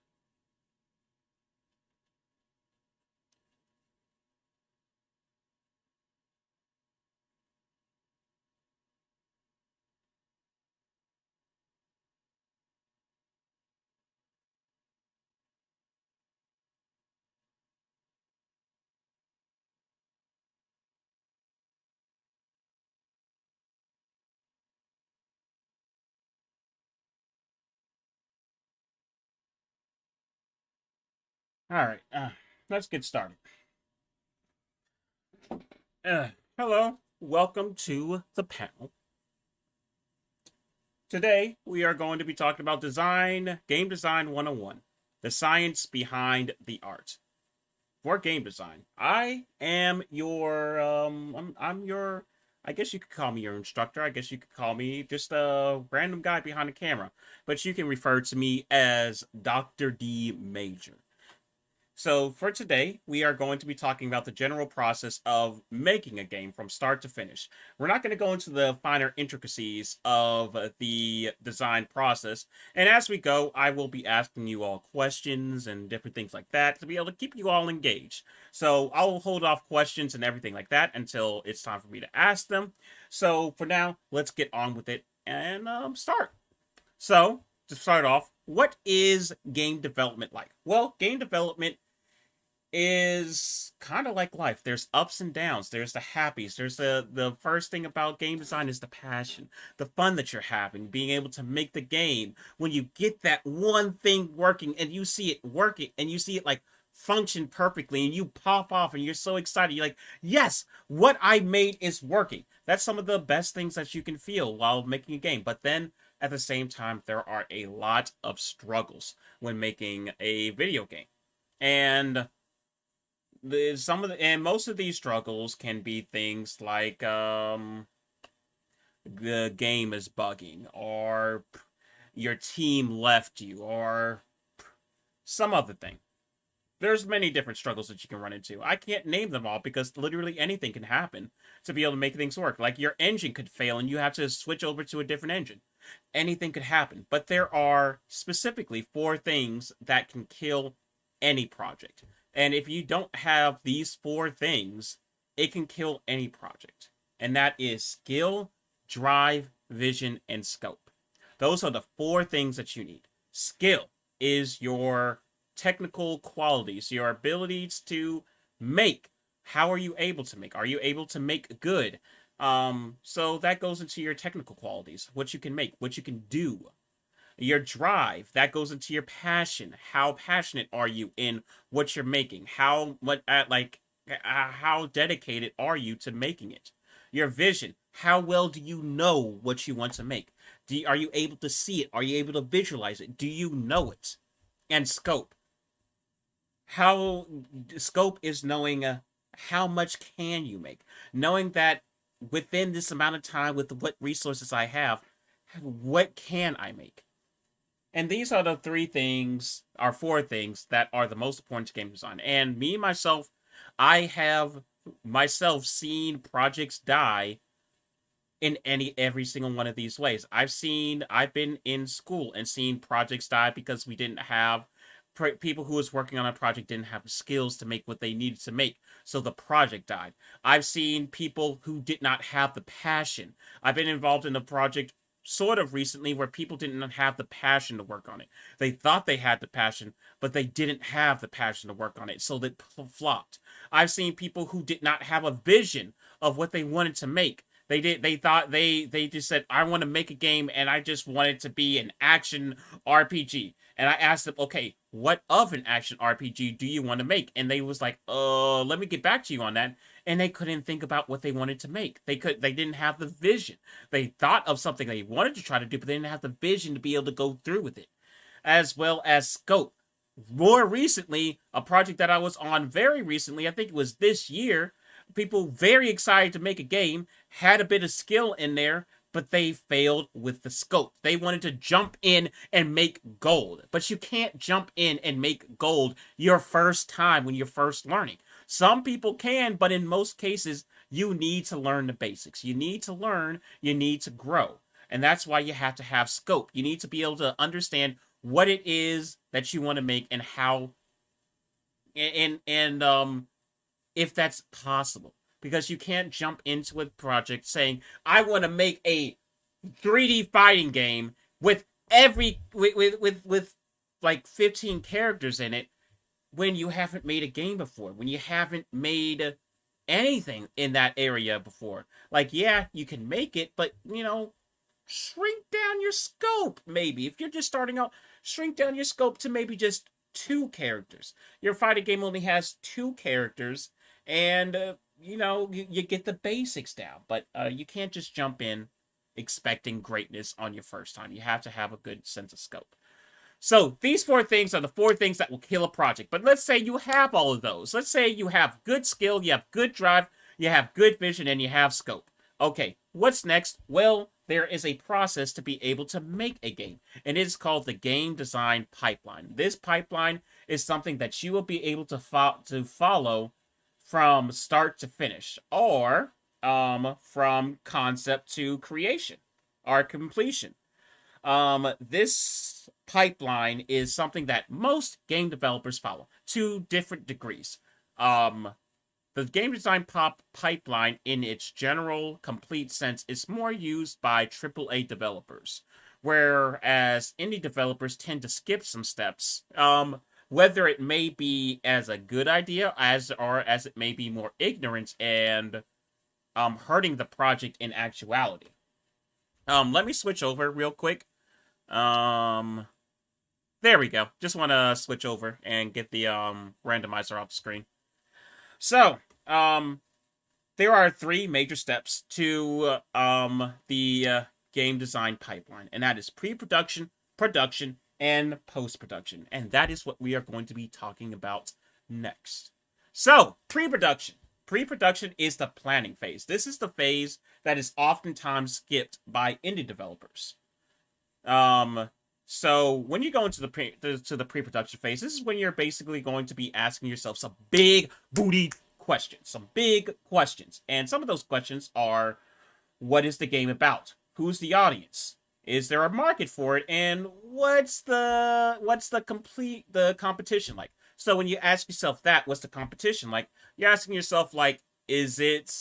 Speaker 1: All right, let's get started. Hello, welcome to the panel. Today, we are going to be talking about game design 101, the science behind the art. for game design. I am your, I'm your, I guess you could call me your instructor. I guess you could call me just a random guy behind the camera. But you can refer to me as Dr. D Major. So for today, we are going to be talking about the general process of making a game from start to finish. We're not going to go into the finer intricacies of the design process. And as we go, I will be asking you all questions and different things like that to be able to keep you all engaged. So I'll hold off questions and everything like that until it's time for me to ask them. So for now, let's get on with it and start. So to start off, what is game development like? Well, game development is kind of like life. There's ups and downs. There's the happies. There's the first thing about game design is the passion, the fun that you're having, being able to make the game. When you get that one thing working and you see it working and you see it like function perfectly and you pop off and you're so excited. You're like, yes, what I made is working. That's some of the best things that you can feel while making a game. But then at the same time, there are a lot of struggles when making a video game. And most of these struggles can be things like the game is bugging, or your team left you, or some other thing. There's many different struggles that you can run into. I can't name them all because literally anything can happen to be able to make things work. Like your engine could fail and you have to switch over to a different engine. Anything could happen. But there are specifically 4 things that can kill any project. And if you don't have these 4 things, it can kill any project. And that is skill, drive, vision, and scope. Those are the 4 things that you need. Skill is your technical qualities, your abilities to make. How are you able to make? Are you able to make good? So that goes into your technical qualities, what you can make, what you can do. Your drive, that goes into your passion. How passionate are you in what you're making? How dedicated are you to making it? Your vision, how well do you know what you want to make? Are you able to see it? Are you able to visualize it? Do you know it? And scope. Scope is knowing how much can you make? Knowing that within this amount of time, with what resources I have, what can I make? And these are the 4 things that are the most important to game design. And me, myself, I have myself seen projects die in every single one of these ways. I've been in school and seen projects die because we didn't have people who was working on a project didn't have the skills to make what they needed to make, so the project died. I've seen people who did not have the passion. I've been involved in a project sort of recently where people didn't have the passion to work on it. They thought they had the passion, but they didn't have the passion to work on it, so that flopped. I've seen people who did not have a vision of what they wanted to make. They just said, I want to make a game and I just want it to be an action RPG. And I asked them, okay, what of an action RPG do you want to make? And they was like, let me get back to you on that. And they couldn't think about what they wanted to make. They didn't have the vision. They thought of something they wanted to try to do, but they didn't have the vision to be able to go through with it. As well as scope. More recently, a project that I was on very recently, I think it was this year, people very excited to make a game, had a bit of skill in there, but they failed with the scope. They wanted to jump in and make gold. But you can't jump in and make gold your first time when you're first learning. Some people can, but in most cases, you need to learn the basics. You need to learn, you need to grow. And that's why you have to have scope. You need to be able to understand what it is that you want to make and how, and if that's possible. Because you can't jump into a project saying, I want to make a 3D fighting game with with like 15 characters in it when you haven't made a game before, when you haven't made anything in that area before. Like, yeah, you can make it, but, shrink down your scope, maybe. If you're just starting out, shrink down your scope to maybe just 2 characters. Your fighting game only has 2 characters, and you get the basics down, but you can't just jump in expecting greatness on your first time. You have to have a good sense of scope. So these 4 things are the 4 things that will kill a project. But let's say you have all of those. Let's say you have good skill, you have good drive, you have good vision, and you have scope. Okay, what's next? Well, there is a process to be able to make a game, and it is called the game design pipeline. This pipeline is something that you will be able to follow from start to finish, or from concept to creation or completion. This pipeline is something that most game developers follow to different degrees. The game design pipeline, in its general, complete sense, is more used by AAA developers, whereas indie developers tend to skip some steps, whether it may be as a good idea, or as it may be more ignorant and hurting the project in actuality. Let me switch over real quick. There we go. Just want to switch over and get the randomizer off the screen. So, there are 3 major steps to the game design pipeline, and that is pre-production, production, and post-production. And that is what we are going to be talking about next. So, pre-production. Pre-production is the planning phase. This is the phase that is oftentimes skipped by indie developers. So when you go into the pre-production phase, this is when you're basically going to be asking yourself some big booty questions, and some of those questions are: what is the game about? Who's the audience? Is there a market for it? And what's the competition like? So when you ask yourself that, what's the competition like? You're asking yourself, like, is it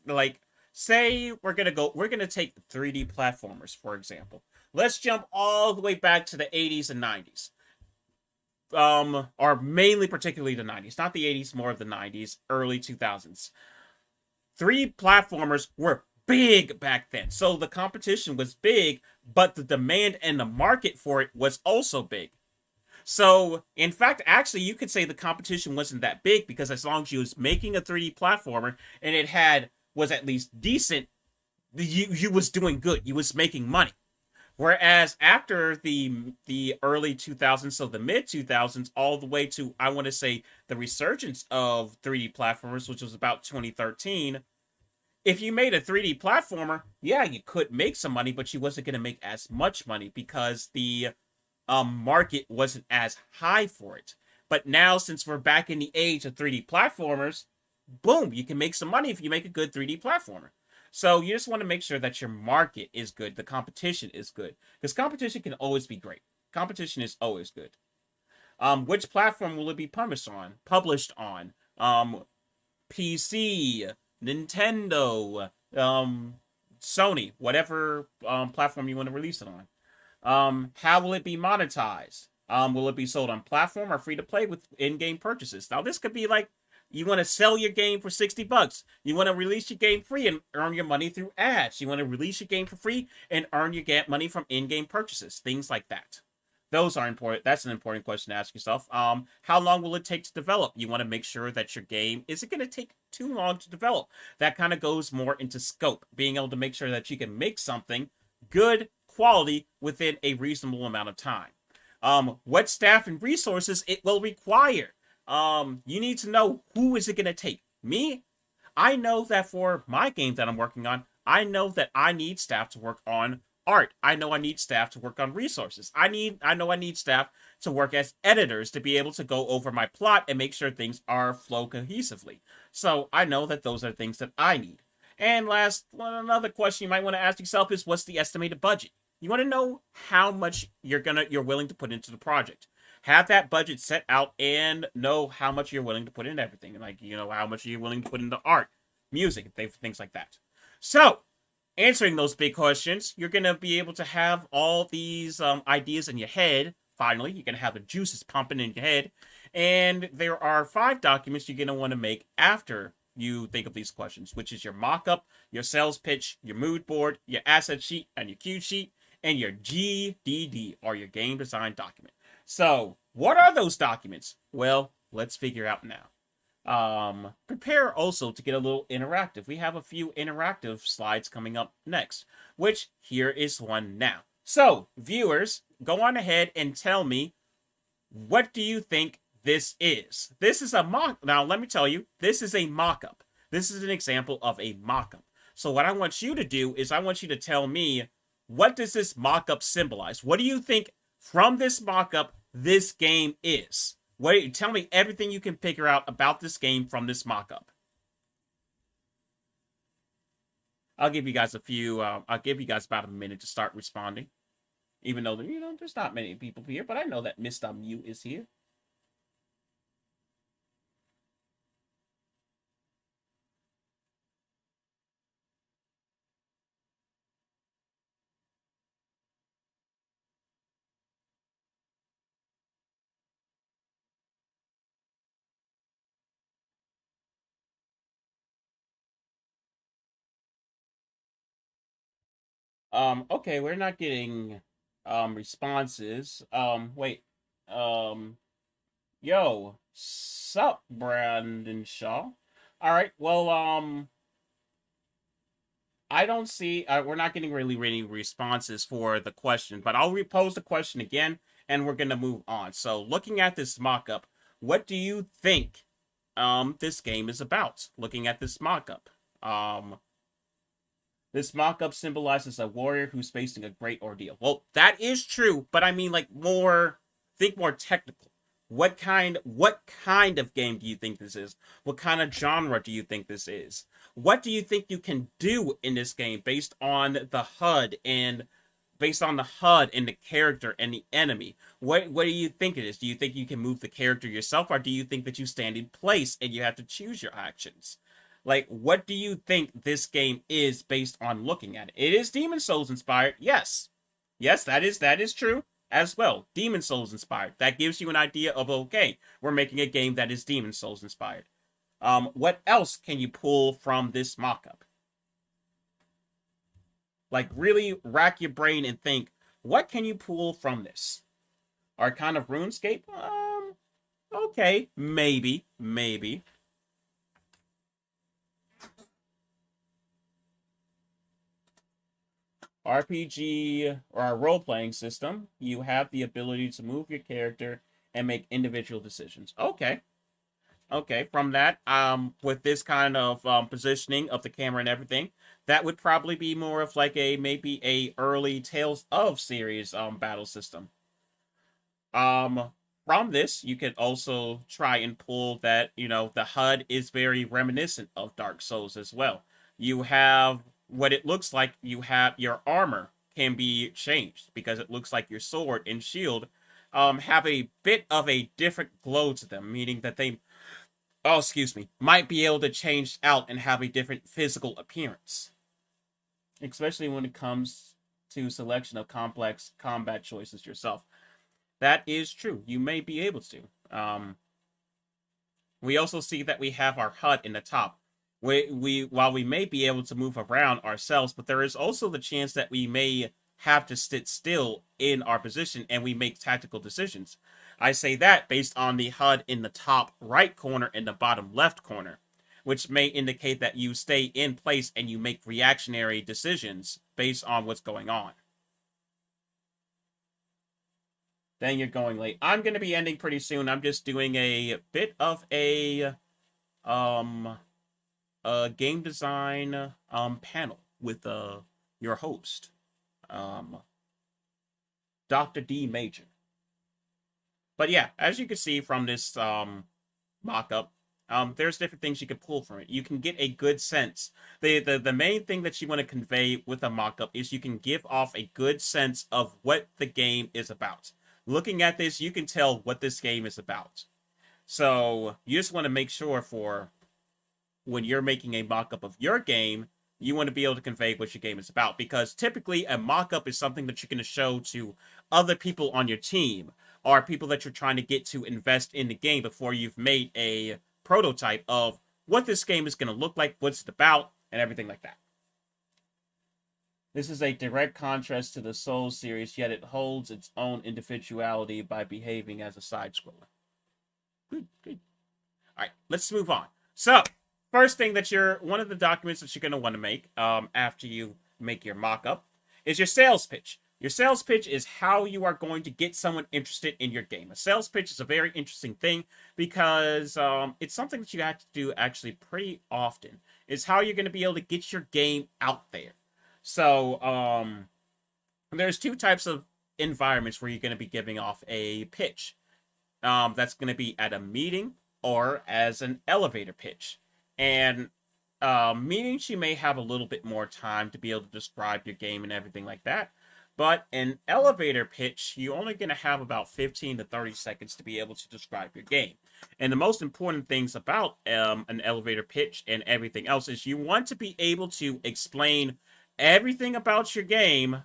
Speaker 1: like, say we're gonna take 3D platformers, for example. Let's jump all the way back to the 80s and 90s. Or mainly particularly the 90s. Not the 80s, more of the 90s, early 2000s. 3D platformers were big back then. So the competition was big, but the demand and the market for it was also big. So, in fact, actually, you could say the competition wasn't that big, because as long as you was making a 3D platformer and it was at least decent, you was doing good. You was making money. Whereas after the early 2000s, so the mid 2000s, all the way to, I want to say, the resurgence of 3D platformers, which was about 2013, if you made a 3D platformer, yeah, you could make some money, but you wasn't going to make as much money because the market wasn't as high for it. But now, since we're back in the age of 3D platformers, boom, you can make some money if you make a good 3D platformer. So you just want to make sure that your market is good, the competition is good, because competition can always be great. Competition is always good. Which platform will it be published on? PC, Nintendo, Sony, whatever platform you want to release it on. How will it be monetized? Will it be sold on platform or free to play with in-game purchases? Now, this could be like, you want to sell your game for $60. You want to release your game free and earn your money through ads. You want to release your game for free and earn your money from in-game purchases. Things like that. Those are important. That's an important question to ask yourself. How long will it take to develop? You want to make sure that your game isn't going to take too long to develop. That kind of goes more into scope. Being able to make sure that you can make something good quality within a reasonable amount of time. What staff and resources it will require. You need to know, who is it going to take? Me? I know that for my game that I'm working on, I know that I need staff to work on art. I know I need staff to work on resources. I know I need staff to work as editors to be able to go over my plot and make sure things are flow cohesively. So I know that those are things that I need. And another question you might want to ask yourself is, what's the estimated budget? You want to know how much you're willing to put into the project. Have that budget set out and know how much you're willing to put into everything. Like, how much you're willing to put into art, music, things like that. So, answering those big questions, you're going to be able to have all these ideas in your head. Finally, you're going to have the juices pumping in your head. And there are 5 documents you're going to want to make after you think of these questions, which is your mock-up, your sales pitch, your mood board, your asset sheet, and your cue sheet, and your GDD, or your game design document. So, what are those documents? Well, let's figure out now. Prepare also to get a little interactive. We have a few interactive slides coming up next, which here is one now. So, viewers, go on ahead and tell me, what do you think this is? This is a mock. Now, let me tell you, this is a mock-up. This is an example of a mock-up. So what I want you to do is I want you to tell me, what does this mock-up symbolize? What do you think from this mock-up this game is? Tell me everything you can figure out about this game from this mock-up. I'll give you guys I'll give you guys about a minute to start responding. Even though, there's not many people here, but I know that Mr. Mew is here. Okay, we're not getting, responses. Wait. Yo. Sup, Brandon Shaw? Alright, well, I don't see, we're not getting really any responses for the question, but I'll repose the question again, and we're gonna move on. So, looking at this mock-up, what do you think, this game is about? Looking at this mock-up, this mock-up symbolizes a warrior who's facing a great ordeal. Well, that is true, but I mean, like, think more technical. What kind of game do you think this is? What kind of genre do you think this is? What do you think you can do in this game based on the HUD and the character and the enemy? What do you think it is? Do you think you can move the character yourself, or do you think that you stand in place and you have to choose your actions? Like, what do you think this game is based on looking at it? It is Demon Souls inspired, yes. Yes, that is true as well. Demon Souls inspired. That gives you an idea of, okay, we're making a game that is Demon Souls inspired. What else can you pull from this mock-up? Like, really rack your brain and think, what can you pull from this? Arcana of RuneScape? Okay, maybe. RPG or a role-playing system, you have the ability to move your character and make individual decisions. Okay, from that, with this kind of positioning of the camera and everything, that would probably be more of like maybe a early Tales of series battle system. From this, you could also try and pull that, the HUD is very reminiscent of Dark Souls as well. You have what it looks like, your armor can be changed because it looks like your sword and shield have a bit of a different glow to them, meaning that they, might be able to change out and have a different physical appearance. Especially when it comes to selection of complex combat choices yourself. That is true. You may be able to. We also see that we have our HUD in the top. While we may be able to move around ourselves, but there is also the chance that we may have to sit still in our position and we make tactical decisions. I say that based on the HUD in the top right corner and the bottom left corner, which may indicate that you stay in place and you make reactionary decisions based on what's going on. Then you're going late. I'm going to be ending pretty soon. I'm just doing a bit of a game design panel with your host, Dr. D Major. But yeah, as you can see from this mock-up, there's different things you can pull from it. You can get a good sense. The main thing that you want to convey with a mock-up is you can give off a good sense of what the game is about. Looking at this, you can tell what this game is about. So you just want to make sure for when you're making a mock-up of your game, you want to be able to convey what your game is about. Because typically a mock-up is something that you're going to show to other people on your team, or people that you're trying to get to invest in the game before you've made a prototype of what this game is going to look like, what's it about, and everything like that. This is a direct contrast to the Souls series, yet it holds its own individuality by behaving as a side-scroller. Good. Alright, let's move on. So, first thing one of the documents that you're going to want to make after you make your mock-up is your sales pitch. Your sales pitch is how you are going to get someone interested in your game. A sales pitch is a very interesting thing because it's something that you have to do actually pretty often. It's how you're going to be able to get your game out there. So there's two types of environments where you're going to be giving off a pitch. That's going to be at a meeting or as an elevator pitch. And meetings, you may have a little bit more time to be able to describe your game and everything like that. But an elevator pitch, you're only going to have about 15 to 30 seconds to be able to describe your game. And the most important things about an elevator pitch and everything else is you want to be able to explain everything about your game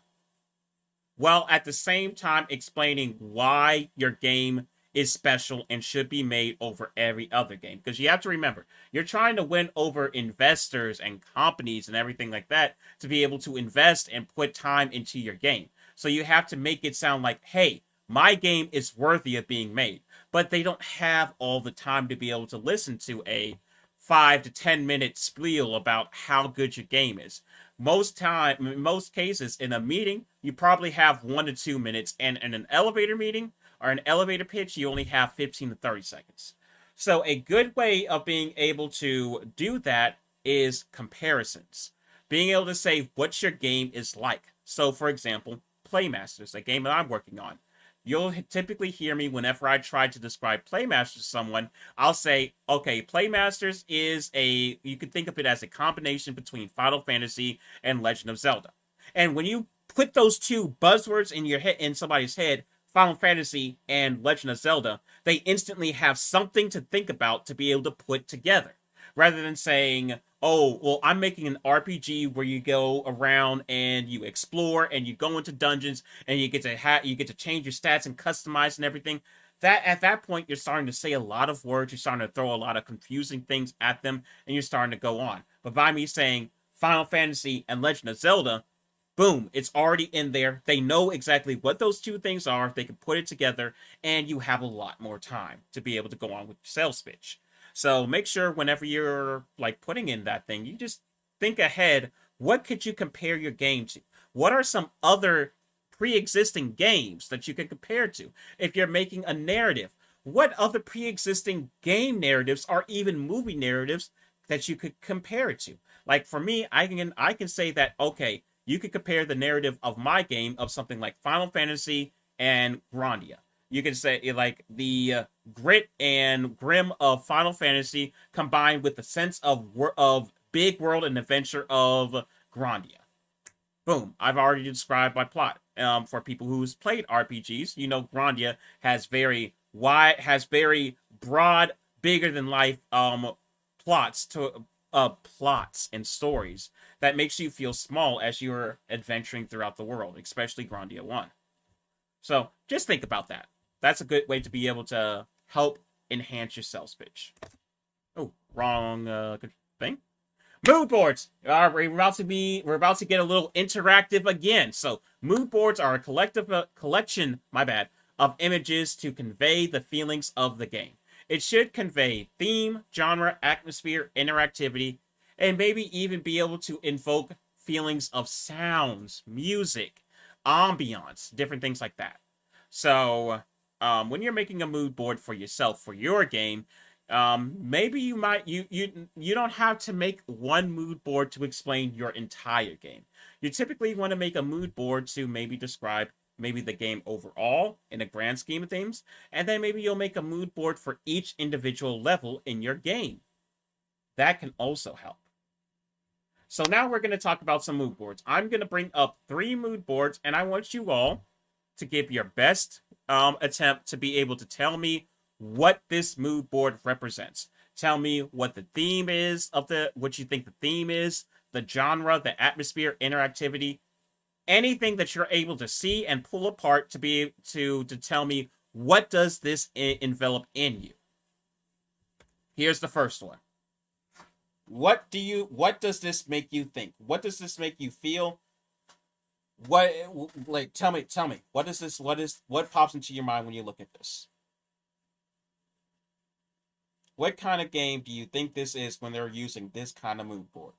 Speaker 1: while at the same time explaining why your game is special and should be made over every other game. Because you have to remember, you're trying to win over investors and companies and everything like that to be able to invest and put time into your game. So you have to make it sound like, hey, my game is worthy of being made. But they don't have all the time to be able to listen to a 5 to 10 minute spiel about how good your game is. Most cases in a meeting, you probably have 1 to 2 minutes, and in an elevator meeting or an elevator pitch, you only have 15 to 30 seconds. So a good way of being able to do that is comparisons. Being able to say what your game is like. So, for example, Playmasters, a game that I'm working on. You'll typically hear me whenever I try to describe Playmasters to someone, I'll say, okay, Playmasters is you could think of it as a combination between Final Fantasy and Legend of Zelda. And when you put those two buzzwords in somebody's head, Final Fantasy and Legend of Zelda, they instantly have something to think about to be able to put together. Rather than saying, oh, well, I'm making an RPG where you go around and you explore and you go into dungeons and you get to change your stats and customize and everything. That at that point, you're starting to say a lot of words. You're starting to throw a lot of confusing things at them, and you're starting to go on. But by me saying Final Fantasy and Legend of Zelda, boom, it's already in there. They know exactly what those two things are. They can put it together, and you have a lot more time to be able to go on with your sales pitch. So make sure whenever you're like putting in that thing, you just think ahead. What could you compare your game to? What are some other pre-existing games that you can compare to? If you're making a narrative, what other pre-existing game narratives or even movie narratives that you could compare it to? Like for me, I can say that, okay, you could compare the narrative of my game of something like Final Fantasy and Grandia. You can say like the grit and grim of Final Fantasy combined with the sense of big world and adventure of Grandia. Boom! I've already described my plot. For people who's played RPGs, you know Grandia has very broad, bigger than life plots and stories that makes you feel small as you're adventuring throughout the world, especially Grandia 1. So just think about that. That's a good way to be able to help enhance your sales pitch. Oh, wrong thing. Mood boards. We're about to get a little interactive again. So mood boards are a collection, of images to convey the feelings of the game. It should convey theme, genre, atmosphere, interactivity, and maybe even be able to invoke feelings of sounds, music, ambiance, different things like that. So when you're making a mood board for yourself for your game, maybe you don't have to make one mood board to explain your entire game. You typically want to make a mood board to maybe describe maybe the game overall in a grand scheme of things, and then maybe you'll make a mood board for each individual level in your game. That can also help. So now we're going to talk about some mood boards. I'm going to bring up 3 mood boards, and I want you all to give your best attempt to be able to tell me what this mood board represents. Tell me what the theme is what you think the theme is, the genre, the atmosphere, interactivity, anything that you're able to see and pull apart to be to tell me what does this envelop in you. Here's the first one. What does this make you think? What does this make you feel? Tell me, what pops into your mind when you look at this? What kind of game do you think this is when they're using this kind of mood board?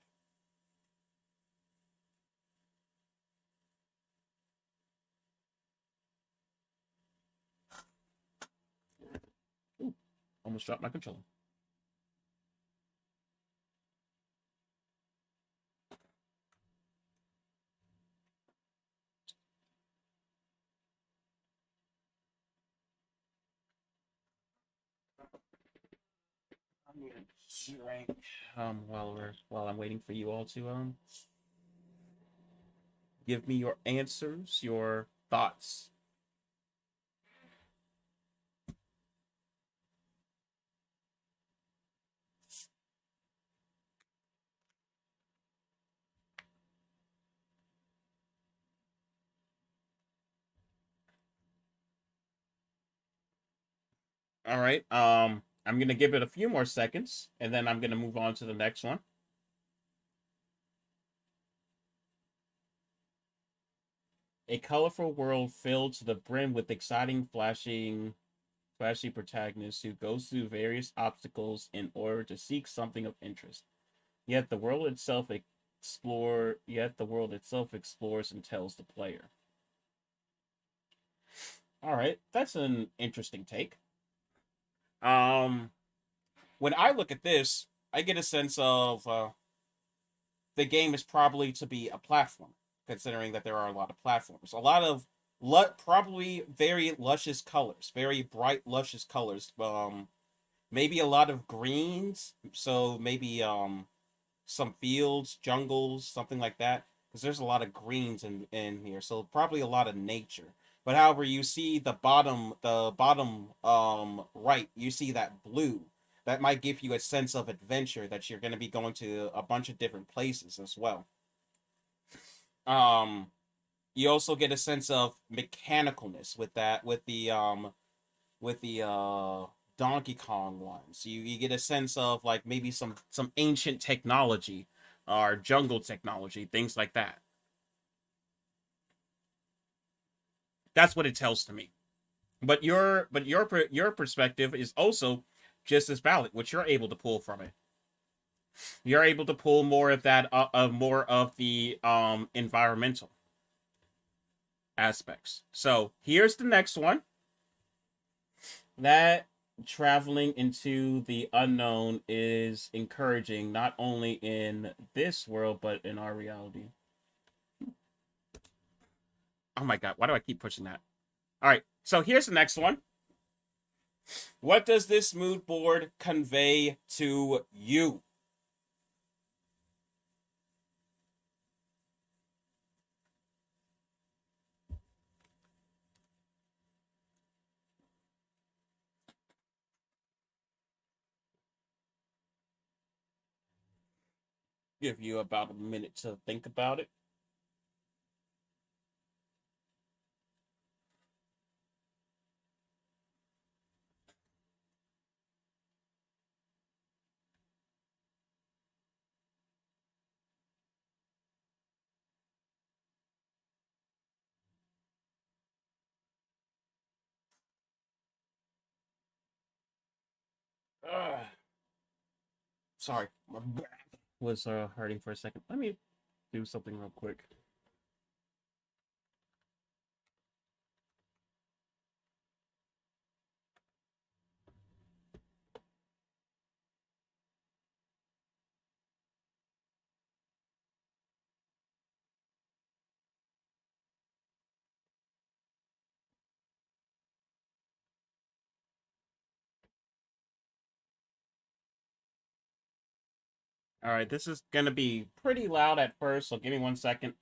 Speaker 1: Almost dropped my controller. I'm gonna drink while I'm waiting for you all to give me your answers, your thoughts. All right. I'm gonna give it a few more seconds, and then I'm gonna move on to the next one. A colorful world filled to the brim with exciting, flashy protagonists who goes through various obstacles in order to seek something of interest. Yet the world itself explores and tells the player. All right, that's an interesting take. When I look at this, I get a sense of the game is probably to be a platform, considering that there are a lot of platforms. A lot of probably very luscious colors, very bright, luscious colors. Maybe a lot of greens, so maybe some fields, jungles, something like that, because there's a lot of greens in here, so probably a lot of nature. But however, you see the bottom right, you see that blue. That might give you a sense of adventure, that you're going to be going to a bunch of different places as well. You also get a sense of mechanicalness with the Donkey Kong ones. You get a sense of like maybe some ancient technology or jungle technology, things like that. That's what it tells to me. But your perspective is also just as valid, what you're able to pull from it. You're able to pull more of that, more of the environmental aspects. So here's the next one. That traveling into the unknown is encouraging, not only in this world, but in our reality. Oh my god, why do I keep pushing that? All right, so here's the next one. What does this mood board convey to you? Give you about a minute to think about it. Sorry, my back was hurting for a second. Let me do something real quick. All right, this is going to be pretty loud at first, so give me 1 second.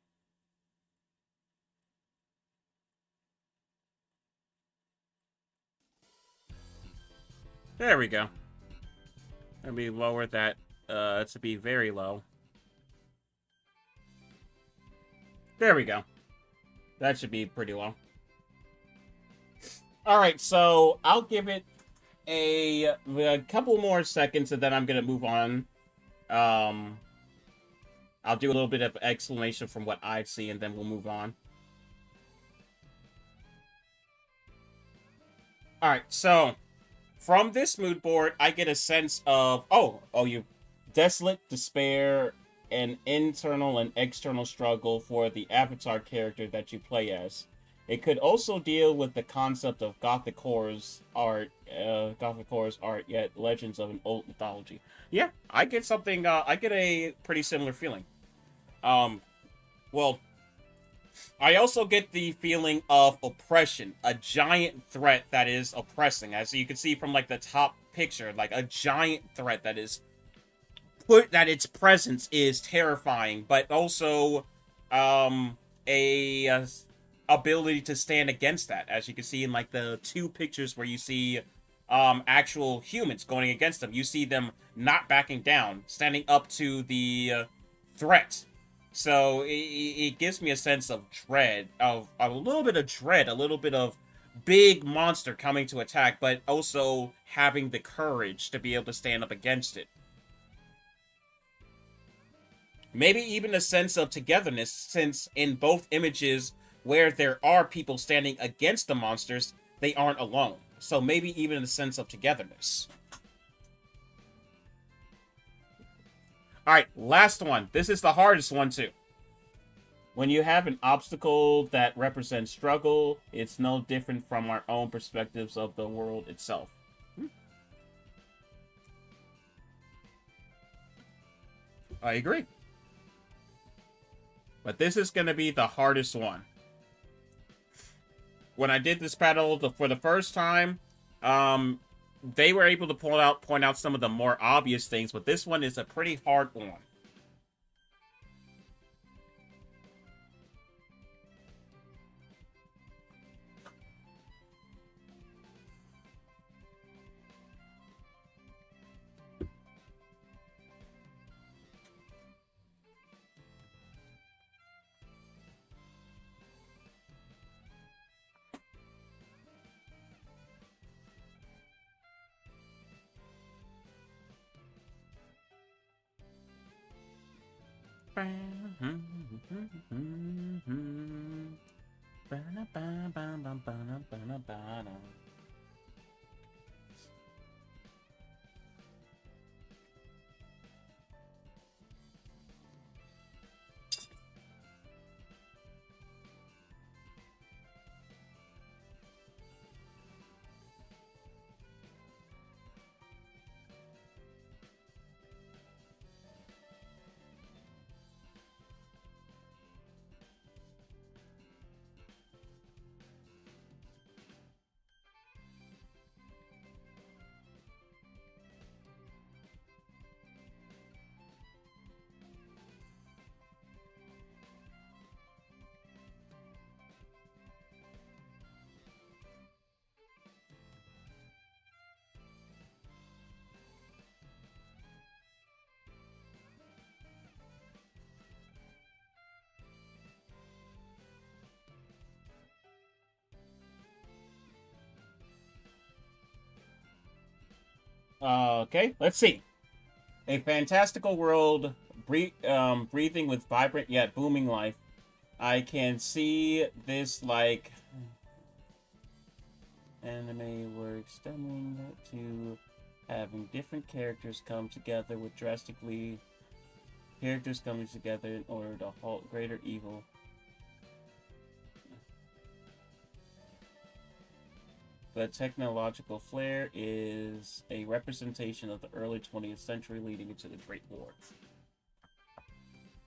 Speaker 1: There we go. Let me lower that to be very low. There we go. That should be pretty low. All right, so I'll give it a couple more seconds, and then I'm going to move on. I'll do a little bit of explanation from what I see, and then we'll move on. Alright, so from this mood board, I get a sense of you desolate despair, an internal and external struggle for the avatar character that you play as.
Speaker 7: It could also deal with the concept of Gothic horror's art, yet legends of an old mythology.
Speaker 1: Yeah, I get something. I get a pretty similar feeling. Well, I also get the feeling of oppression, a giant threat that is oppressing, as you can see from like the top picture, like a giant threat that is that its presence is terrifying, but also a ability to stand against that, as you can see in like the two pictures where you see actual humans going against them. You see them not backing down, standing up to the threat. So it gives me a sense of dread, of a little bit of dread, a little bit of big monster coming to attack, but also having the courage to be able to stand up against it. Maybe even a sense of togetherness, since in both images where there are people standing against the monsters, they aren't alone. So maybe even a sense of togetherness. Alright, last one. This is the hardest one too. When you have an obstacle that represents struggle, it's no different from our own perspectives of the world itself. I agree. But this is going to be the hardest one. When I did this panel for the first time, they were able to point out some of the more obvious things, but this one is a pretty hard one. Okay, let's see. A fantastical world, breathing with vibrant yet booming life. I can see this like anime works, stemming to having different characters come together with characters coming together in order to halt greater evil. The technological flair is a representation of the early 20th century leading into the Great War.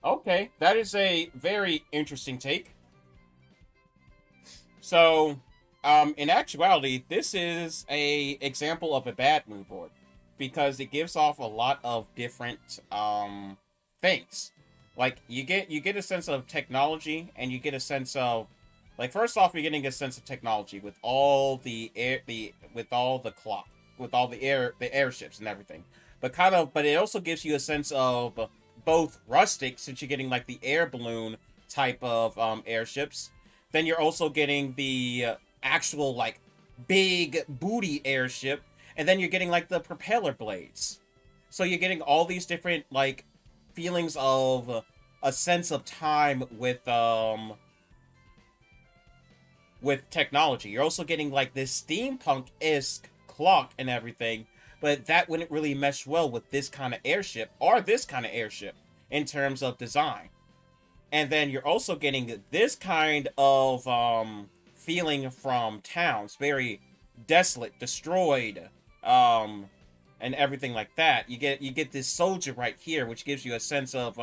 Speaker 1: Okay, that is a very interesting take. So, in actuality, this is a example of a bad mood board because it gives off a lot of different things. Like you get a sense of technology, and you get a sense of, like, first off, you're getting a sense of technology with all the airships and everything. But it also gives you a sense of both rustic, since you're getting like the air balloon type of airships. Then you're also getting the actual like big booty airship, and then you're getting like the propeller blades. So you're getting all these different like feelings of a sense of time with technology. You're also getting like this steampunk-esque clock and everything, but that wouldn't really mesh well with this kind of airship or this kind of airship in terms of design. And then you're also getting this kind of feeling from towns, very desolate, destroyed, and everything like that. You get this soldier right here, which gives you a sense of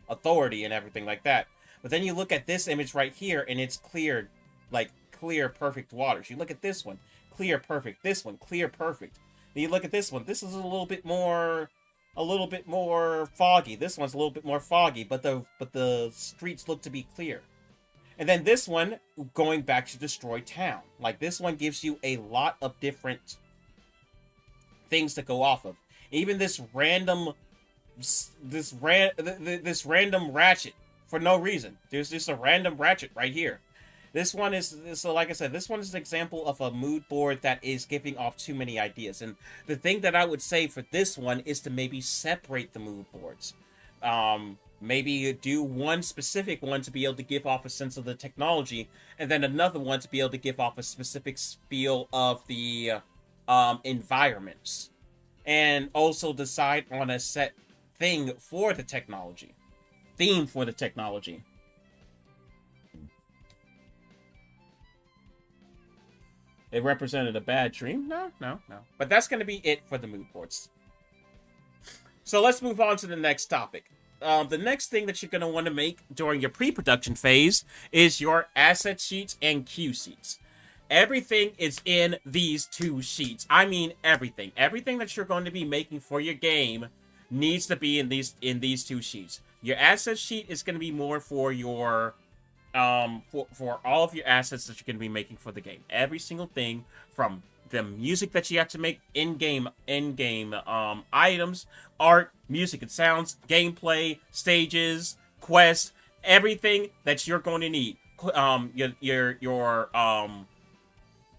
Speaker 1: authority and everything like that. But then you look at this image right here, and it's clear, like clear, perfect waters. You look at this one, clear, perfect. This one, clear, perfect. And you look at this one. This is a little bit more foggy. This one's a little bit more foggy, but the streets look to be clear. And then this one, going back to Destroy Town. Like, this one gives you a lot of different things to go off of. Even this random ratchet for no reason. There's just a random ratchet right here. This one is, so like I said, this one is an example of a mood board that is giving off too many ideas. And the thing that I would say for this one is to maybe separate the mood boards. Maybe do one specific one to be able to give off a sense of the technology, and then another one to be able to give off a specific feel of the environments. And also decide on a set thing for the technology. Theme for the technology. It represented a bad dream? No. But that's going to be it for the mood boards. So let's move on to the next topic. The next thing that you're going to want to make during your pre-production phase is your asset sheets and cue sheets. Everything is in these two sheets. I mean everything. Everything that you're going to be making for your game needs to be in these two sheets. Your asset sheet is going to be more for your for all of your assets that you're going to be making for the game. Every single thing from the music that you have to make in-game items, art, music and sounds, gameplay, stages, quests, everything that you're going to need. Your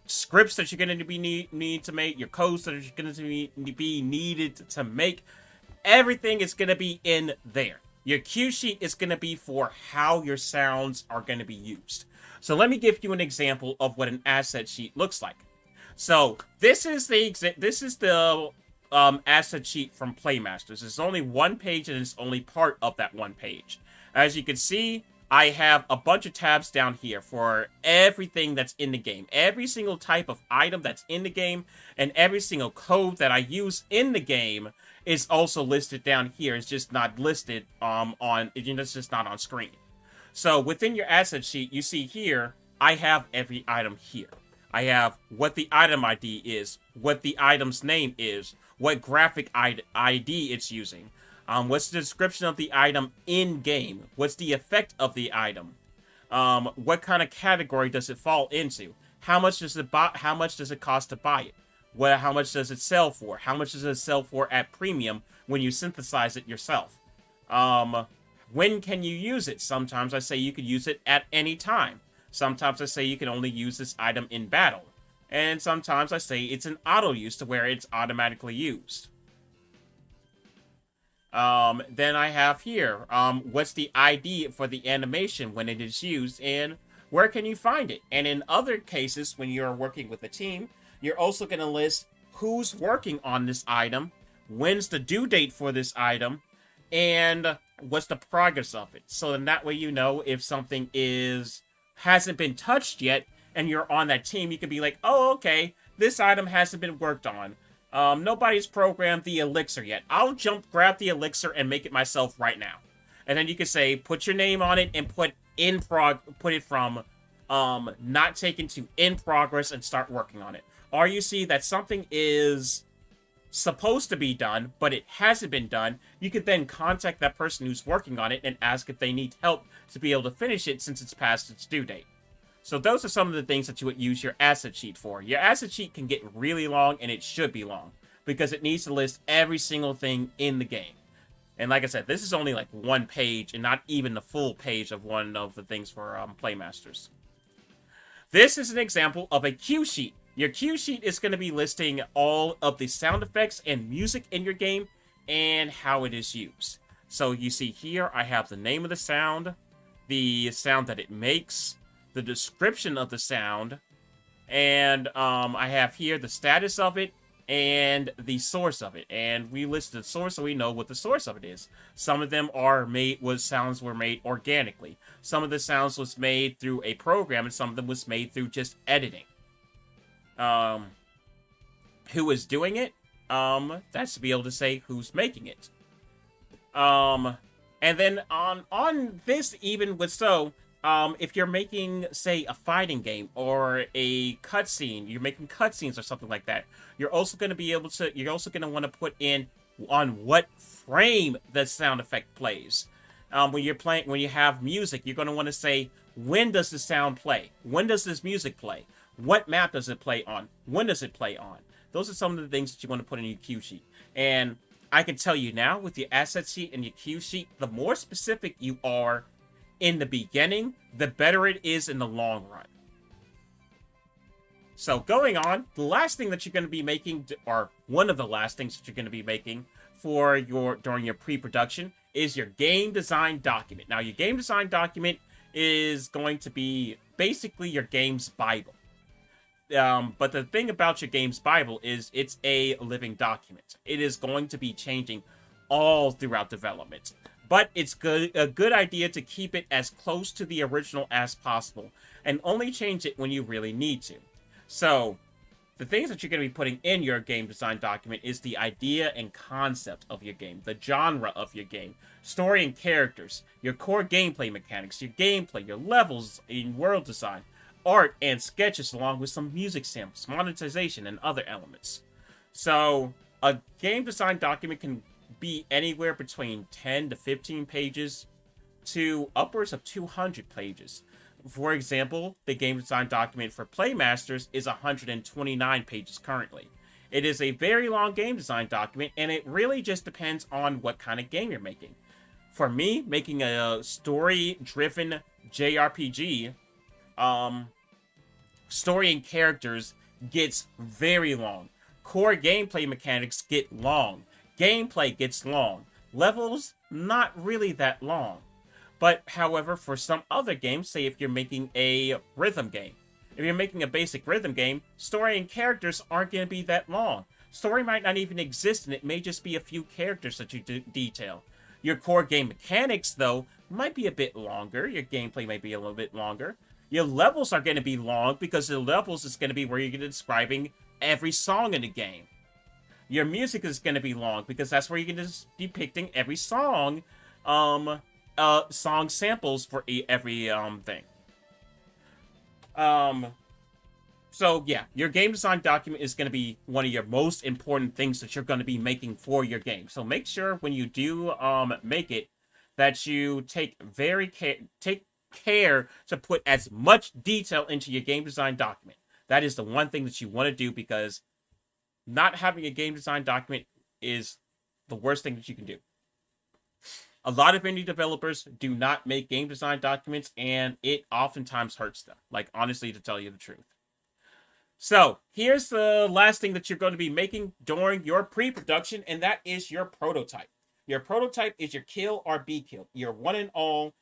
Speaker 1: scripts that you're going to be need to make, your codes that you're going to be needed to make, everything is going to be in there. Your cue sheet is going to be for how your sounds are going to be used. So let me give you an example of what an asset sheet looks like. So this is the asset sheet from Playmasters. It's only one page, and it's only part of that one page. As you can see, I have a bunch of tabs down here for everything that's in the game. Every single type of item that's in the game, and every single code that I use in the game is also listed down here. It's just not listed it's just not on screen. So within your asset sheet, you see here, I have every item here. I have what the item ID is, what the item's name is, what graphic ID it's using, what's the description of the item in-game, what's the effect of the item, what kind of category does it fall into, how much does it cost to buy it, how much does it sell for, how much does it sell for at premium when you synthesize it yourself, when can you use it? Sometimes I say you could use it at any time. Sometimes I say you can only use this item in battle. And sometimes I say it's an auto use to where it's automatically used. Then I have here, what's the ID for the animation when it is used, and where can you find it? And in other cases, when you're working with a team, you're also going to list who's working on this item, when's the due date for this item, and what's the progress of it. So then that way you know if something hasn't been touched yet, and you're on that team, you can be like, oh, okay, this item hasn't been worked on. Nobody's programmed the elixir yet. I'll grab the elixir and make it myself right now. And then you can say, put your name on it and put it from not taken to in progress and start working on it. Or you see that something is supposed to be done, but it hasn't been done, you could then contact that person who's working on it and ask if they need help to be able to finish it since it's past its due date. So those are some of the things that you would use your asset sheet for. Your asset sheet can get really long, and it should be long, because it needs to list every single thing in the game. And like I said, this is only like one page, and not even the full page of one of the things for Playmasters. This is an example of a cue sheet. Your cue sheet is going to be listing all of the sound effects and music in your game and how it is used. So you see here, I have the name of the sound that it makes, the description of the sound, and I have here the status of it, and the source of it. And we listed the source so we know what the source of it is. Some of them are sounds were made organically. Some of the sounds was made through a program, and some of them was made through just editing. Who is doing it? That's to be able to say who's making it. And then on this, even with so, if you're making, say, a fighting game or a cutscene, you're making cutscenes or something like that, you're also going to want to put in on what frame the sound effect plays. When you have music, you're going to want to say, when does the sound play? When does this music play? What map does it play on? When does it play on? Those are some of the things that you want to put in your cue sheet. And I can tell you now, with your asset sheet and your cue sheet, the more specific you are in the beginning, the better it is in the long run. So going on, the last thing that you're going to be making, or one of the last things that you're going to be making during your pre-production, is your game design document. Now, your game design document is going to be basically your game's Bible. But the thing about your game's Bible is it's a living document. It is going to be changing all throughout development. But it's a good idea to keep it as close to the original as possible, and only change it when you really need to. So, the things that you're going to be putting in your game design document is the idea and concept of your game, the genre of your game, story and characters, your core gameplay mechanics, your gameplay, your levels in world design, art and sketches, along with some music samples, monetization, and other elements. So, a game design document can be anywhere between 10 to 15 pages to upwards of 200 pages. For example, the game design document for Playmasters is 129 pages currently. It is a very long game design document, and it really just depends on what kind of game you're making. For me, making a story-driven JRPG, story and characters gets very long. Core gameplay mechanics get long. Gameplay gets long. Levels, not really that long. But, however, for some other games, say if you're making a rhythm game. If you're making a basic rhythm game, story and characters aren't going to be that long. Story might not even exist, and it may just be a few characters that you detail. Your core game mechanics, though, might be a bit longer. Your gameplay might be a little bit longer. Your levels are going to be long, because the levels is going to be where you're describing every song in the game. Your music is going to be long, because that's where you're going to be depicting every song, song samples for every thing. So yeah, your game design document is going to be one of your most important things that you're going to be making for your game. So make sure when you do make it that you take care to put as much detail into your game design document. That is the one thing that you want to do, because not having a game design document is the worst thing that you can do. A lot of indie developers do not make game design documents, and it oftentimes hurts them. Like, honestly, to tell you the truth. So, here's the last thing that you're going to be making during your pre-production, and that is your prototype. Your prototype is your kill or be killed. Your one and all.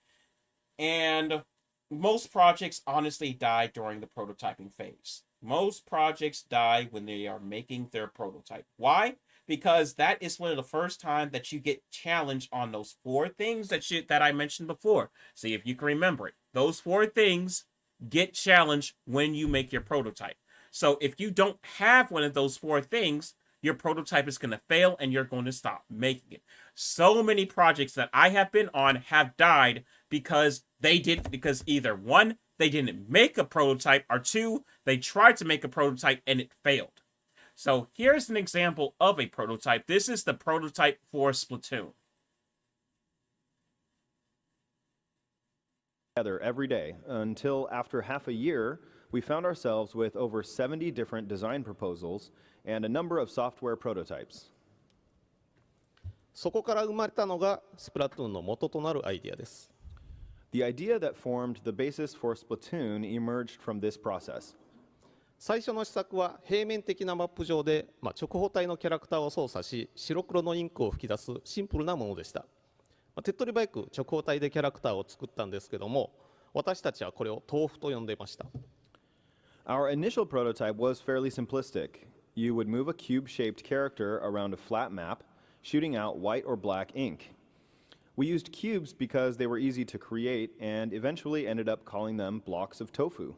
Speaker 1: And most projects honestly die during the prototyping phase. Most projects die when they are making their prototype. Why? Because that is one of the first time that you get challenged on those 4 things that I mentioned before. See if you can remember it. Those 4 things get challenged when you make your prototype. So if you don't have one of those 4 things, your prototype is going to fail and you're going to stop making it. So many projects that I have been on have died because either 1, they didn't make a prototype, or 2, they tried to make a prototype and it failed. So here's an example of a prototype. This is the prototype for Splatoon.
Speaker 10: Together every day until after half a year, we found ourselves with over 70 different design proposals and a number of software prototypes.
Speaker 11: そこから生まれたのがスプラトゥーンの元となるアイデアです。
Speaker 10: The idea that formed the basis for Splatoon emerged from this process.
Speaker 11: 最初の施策は平面的なマップ上で、直方体のキャラクターを操作し、白黒のインクを吹き出すシンプルなものでした。手っ取り早く直方体でキャラクターを作ったんですけども、私たちはこれを豆腐と呼んでいました。
Speaker 10: Our initial prototype was fairly simplistic. you would move a cube-shaped character around a flat map, shooting out white or black ink. We used cubes because they were easy to create and eventually ended up calling them blocks of tofu.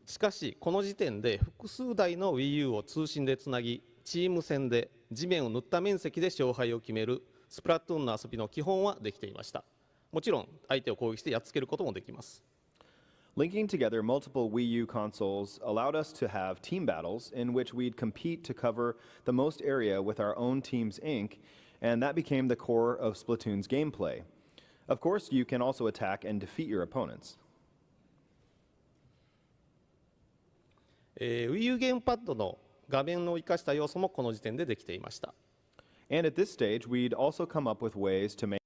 Speaker 11: しかしこの時点で複数台の Wii U を通信でつなぎチーム戦で地面を塗った面積で勝敗を決めるスプラトゥーンの遊びの基本はできていました。もちろん相手を攻撃してやっつけることもできます。
Speaker 10: Linking together multiple Wii U consoles allowed us to have team battles in which we'd compete to cover the most area with our own team's ink, and that became the core of Splatoon's gameplay. Of course, you can also attack and defeat your opponents.
Speaker 11: Wii U ゲームパッドの画面を生かした要素もこの時点でできていました。
Speaker 10: And at this stage, we'd also come up with ways to make.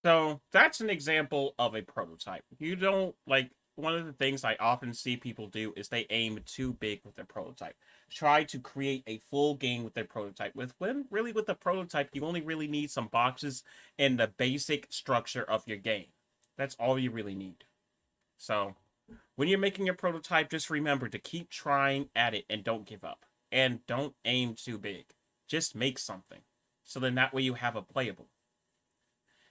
Speaker 1: So that's an example of a prototype. You don't like. One of the things I often see people do is they aim too big with their prototype. Try to create a full game with their prototype. With the prototype, you only really need some boxes and the basic structure of your game. That's all you really need. So, when you're making your prototype, just remember to keep trying at it and don't give up. And don't aim too big. Just make something. So then that way you have a playable.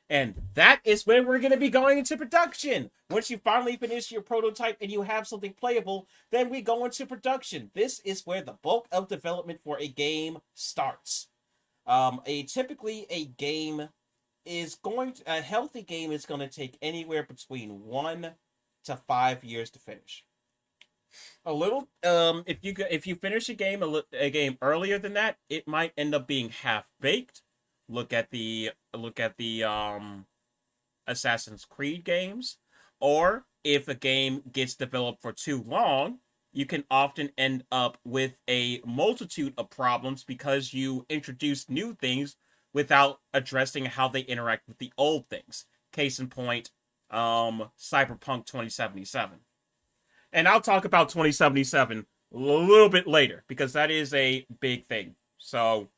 Speaker 1: And that is where we're going to be going into production. Once you finally finish your prototype and you have something playable, then we go into production. This is where the bulk of development for a game starts. Typically a healthy game is going to take anywhere between 1 to 5 years to finish. If you finish a game earlier than that, it might end up being half baked. Look at the Assassin's Creed games, or if a game gets developed for too long, you can often end up with a multitude of problems because you introduce new things without addressing how they interact with the old things. Case in point, Cyberpunk 2077. And I'll talk about 2077 a little bit later because that is a big thing. So,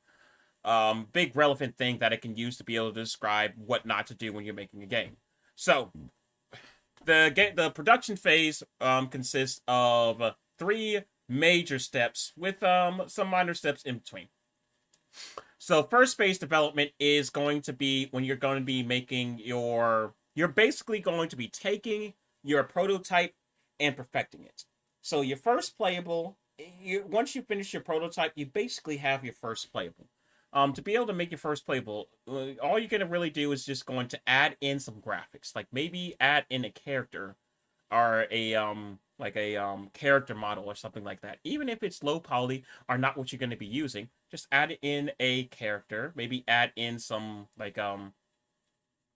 Speaker 1: big relevant thing that it can use to be able to describe what not to do when you're making a game. So, the production phase consists of 3 major steps with some minor steps in between. So, first phase development is going to be when you're going to be making you're basically going to be taking your prototype and perfecting it. So, your first playable, once you finish your prototype, you basically have your first playable. To be able to make your first playable, all you're going to really do is just going to add in some graphics. Like maybe add in a character or a character model or something like that. Even if it's low poly or not what you're going to be using, just add in a character. Maybe add in some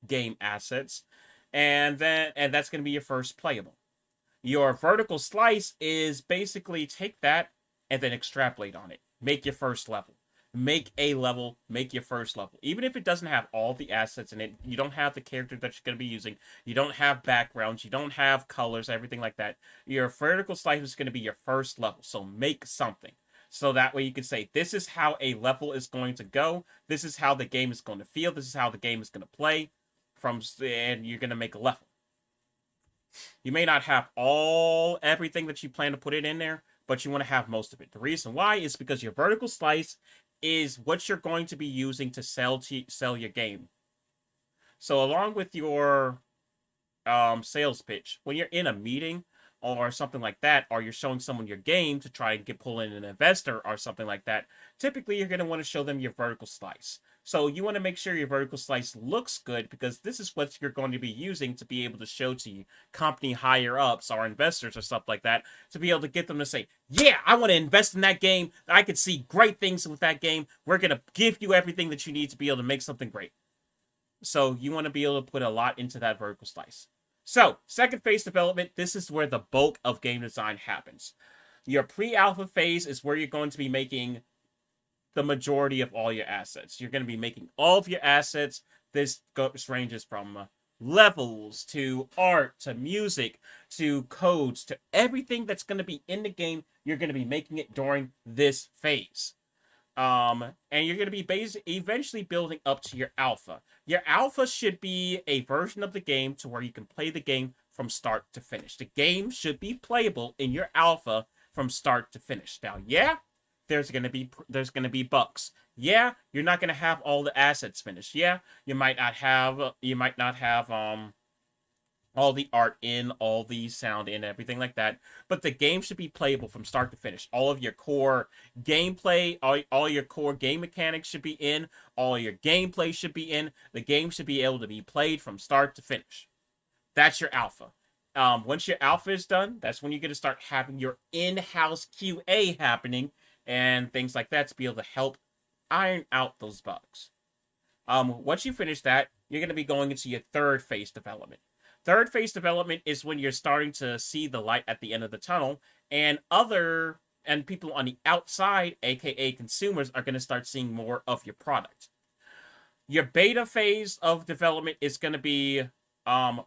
Speaker 1: game assets. And that's going to be your first playable. Your vertical slice is basically take that and then extrapolate on it. Make your first level. Make a level, make your first level. Even if it doesn't have all the assets in it, you don't have the character that you're going to be using, you don't have backgrounds, you don't have colors, everything like that. Your vertical slice is going to be your first level, so make something. So that way you can say, this is how a level is going to go, this is how the game is going to feel, this is how the game is going to play, and you're going to make a level. You may not have everything that you plan to put it in there, but you want to have most of it. The reason why is because your vertical slice is what you're going to be using to sell your game. So along with your sales pitch, when you're in a meeting or something like that, or you're showing someone your game to try and pull in an investor or something like that, typically you're going to want to show them your vertical slice. So you want to make sure your vertical slice looks good because this is what you're going to be using to be able to show to company higher-ups or investors or stuff like that to be able to get them to say, yeah, I want to invest in that game. I could see great things with that game. We're going to give you everything that you need to be able to make something great. So you want to be able to put a lot into that vertical slice. So, second phase development, this is where the bulk of game design happens. Your pre-alpha phase is where you're going to be making the majority of all your assets. You're going to be making all of your assets. This ranges from levels to art to music to codes to everything that's going to be in the game. You're going to be making it during this phase. And you're going to be eventually building up to your alpha. Your alpha should be a version of the game to where you can play the game from start to finish. The game should be playable in your alpha from start to finish. Now, yeah, there's gonna be bugs. Yeah, you're not gonna have all the assets finished. Yeah, you might not have all the art in, all the sound in, everything like that. But the game should be playable from start to finish. All of your core gameplay, all your core game mechanics should be in. All your gameplay should be in. The game should be able to be played from start to finish. That's your alpha. Once your alpha is done, that's when you're going to start having your in-house QA happening and things like that to be able to help iron out those bugs. Once you finish that, you're going to be going into your third phase development. Third phase development is when you're starting to see the light at the end of the tunnel, and people on the outside, aka consumers, are going to start seeing more of your product. Your beta phase of development is going to be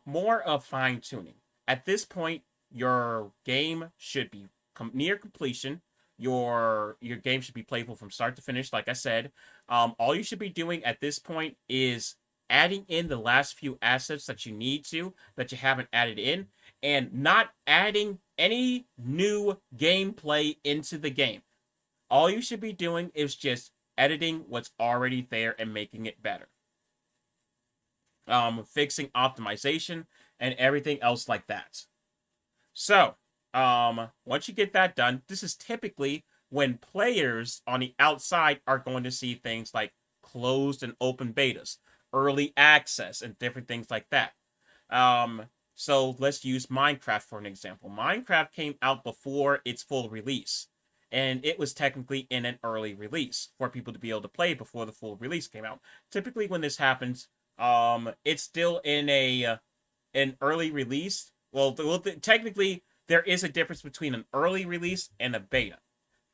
Speaker 1: more of fine-tuning. At this point, your game should be near completion. Your game should be playable from start to finish, like I said. All you should be doing at this point is adding in the last few assets that you need to, that you haven't added in, and not adding any new gameplay into the game. All you should be doing is just editing what's already there and making it better. Fixing optimization and everything else like that. So, once you get that done, this is typically when players on the outside are going to see things like closed and open betas, early access, and different things like that. So let's use Minecraft for an example. Minecraft came out before its full release, and it was technically in an early release for people to be able to play before the full release came out. Typically when this happens, it's still in an early release. Technically, there is a difference between an early release and a beta.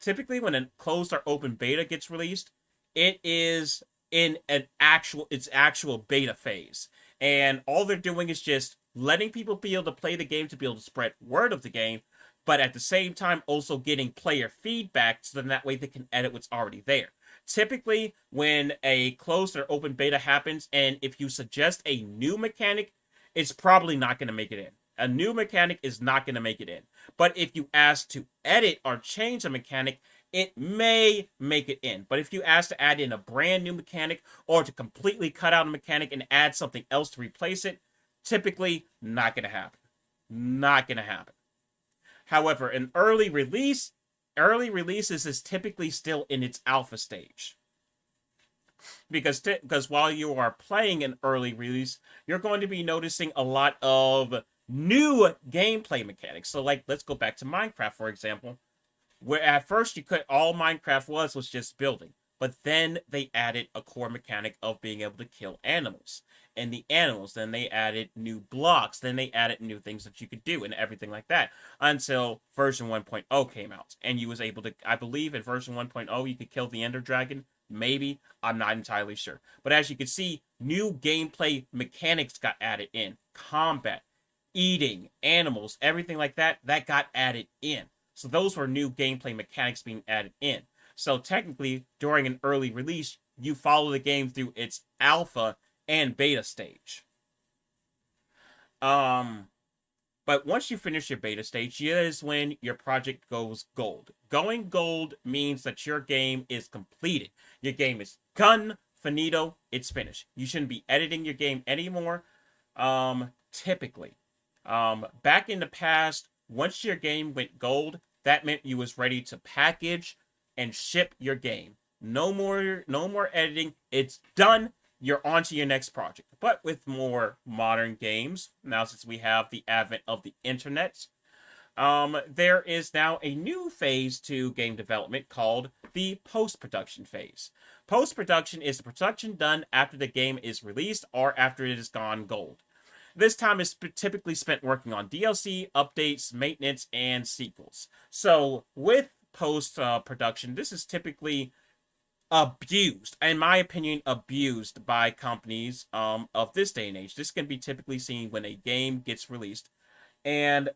Speaker 1: Typically, when a closed or open beta gets released, it is in its actual beta phase. And all they're doing is just letting people be able to play the game to be able to spread word of the game, but at the same time also getting player feedback so that way they can edit what's already there. Typically, when a closed or open beta happens, and if you suggest a new mechanic, it's probably not going to make it in. A new mechanic is not going to make it in. But if you ask to edit or change a mechanic, it may make it in. But if you ask to add in a brand new mechanic or to completely cut out a mechanic and add something else to replace it, typically not going to happen. Not going to happen. However, an early releases is typically still in its alpha stage. Because while you are playing an early release, you're going to be noticing a lot of new gameplay mechanics. So, like, let's go back to Minecraft, for example, where at first all Minecraft was just building, but then they added a core mechanic of being able to kill animals. And the animals, then they added new blocks, then they added new things that you could do and everything like that until version 1.0 came out. And you was able to, I believe in version 1.0, you could kill the Ender Dragon. Maybe, I'm not entirely sure. But as you can see, new gameplay mechanics got added in. Combat, eating, animals, everything like that got added in. So those were new gameplay mechanics being added in. So technically, during an early release, you follow the game through its alpha and beta stage. But once you finish your beta stage, that is when your project goes gold. Going gold means that your game is completed. Your game is done, finito, it's finished. You shouldn't be editing your game anymore, typically. Back in the past, once your game went gold, that meant you was ready to package and ship your game. No more editing. It's done. You're on to your next project. But with more modern games, now since we have the advent of the internet, there is now a new phase to game development called the post-production phase. Post-production is the production done after the game is released or after it has gone gold. This time is typically spent working on DLC, updates, maintenance, and sequels. So with post-production, this is typically abused, in my opinion, abused by companies of this day and age. This can be typically seen when a game gets released and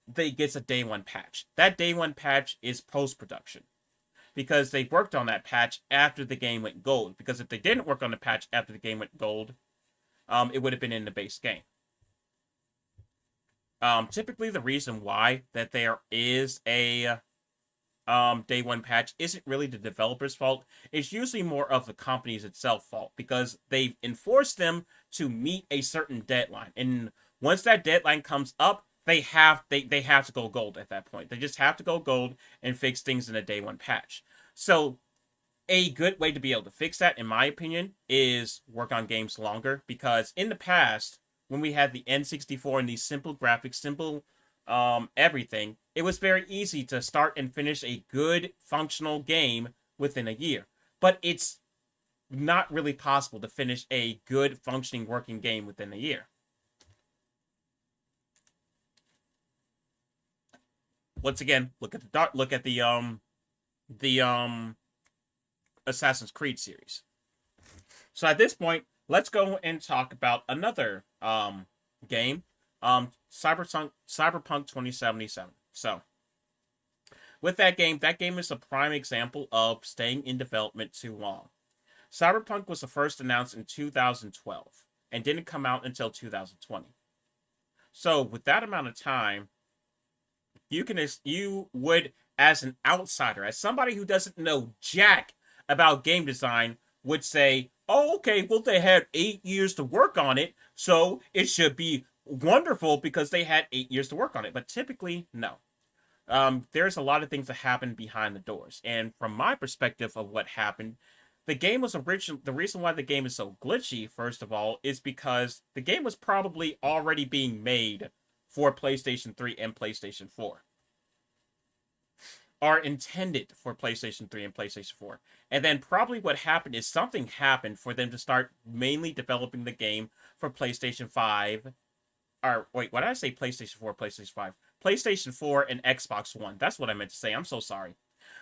Speaker 1: they gets a day one patch. That day one patch is post-production because they worked on that patch after the game went gold. Because if they didn't work on the patch after the game went gold, it would have been in the base game. Typically, the reason why that there is a day one patch isn't really the developer's fault. It's usually more of the company's itself fault because they've enforced them to meet a certain deadline. And once that deadline comes up, they have to go gold at that point. They just have to go gold and fix things in a day one patch. So a good way to be able to fix that, in my opinion, is work on games longer, because in the past, when we had the N64 and these simple graphics, simple everything, it was very easy to start and finish a good functional game within a year. But it's not really possible to finish a good functioning working game within a year. Once again, look at the Assassin's Creed series. So at this point, let's go and talk about another game, Cyberpunk 2077. So with that game is a prime example of staying in development too long. Cyberpunk was first announced in 2012 and didn't come out until 2020. So with that amount of time, you would, as an outsider, as somebody who doesn't know jack about game design, would say, oh, okay, well, they had 8 years to work on it, so it should be wonderful because they had 8 years to work on it. But typically, no. There's a lot of things that happen behind the doors. And from my perspective of what happened, the reason why the game is so glitchy, first of all, is because the game was probably already being made for PlayStation 3 and PlayStation 4. Are intended for PlayStation 3 and PlayStation 4. And then probably what happened is something happened for them to start mainly developing the game for PlayStation 5. Or, wait, what did I say? PlayStation 4, PlayStation 5. PlayStation 4 and Xbox One. That's what I meant to say. I'm so sorry.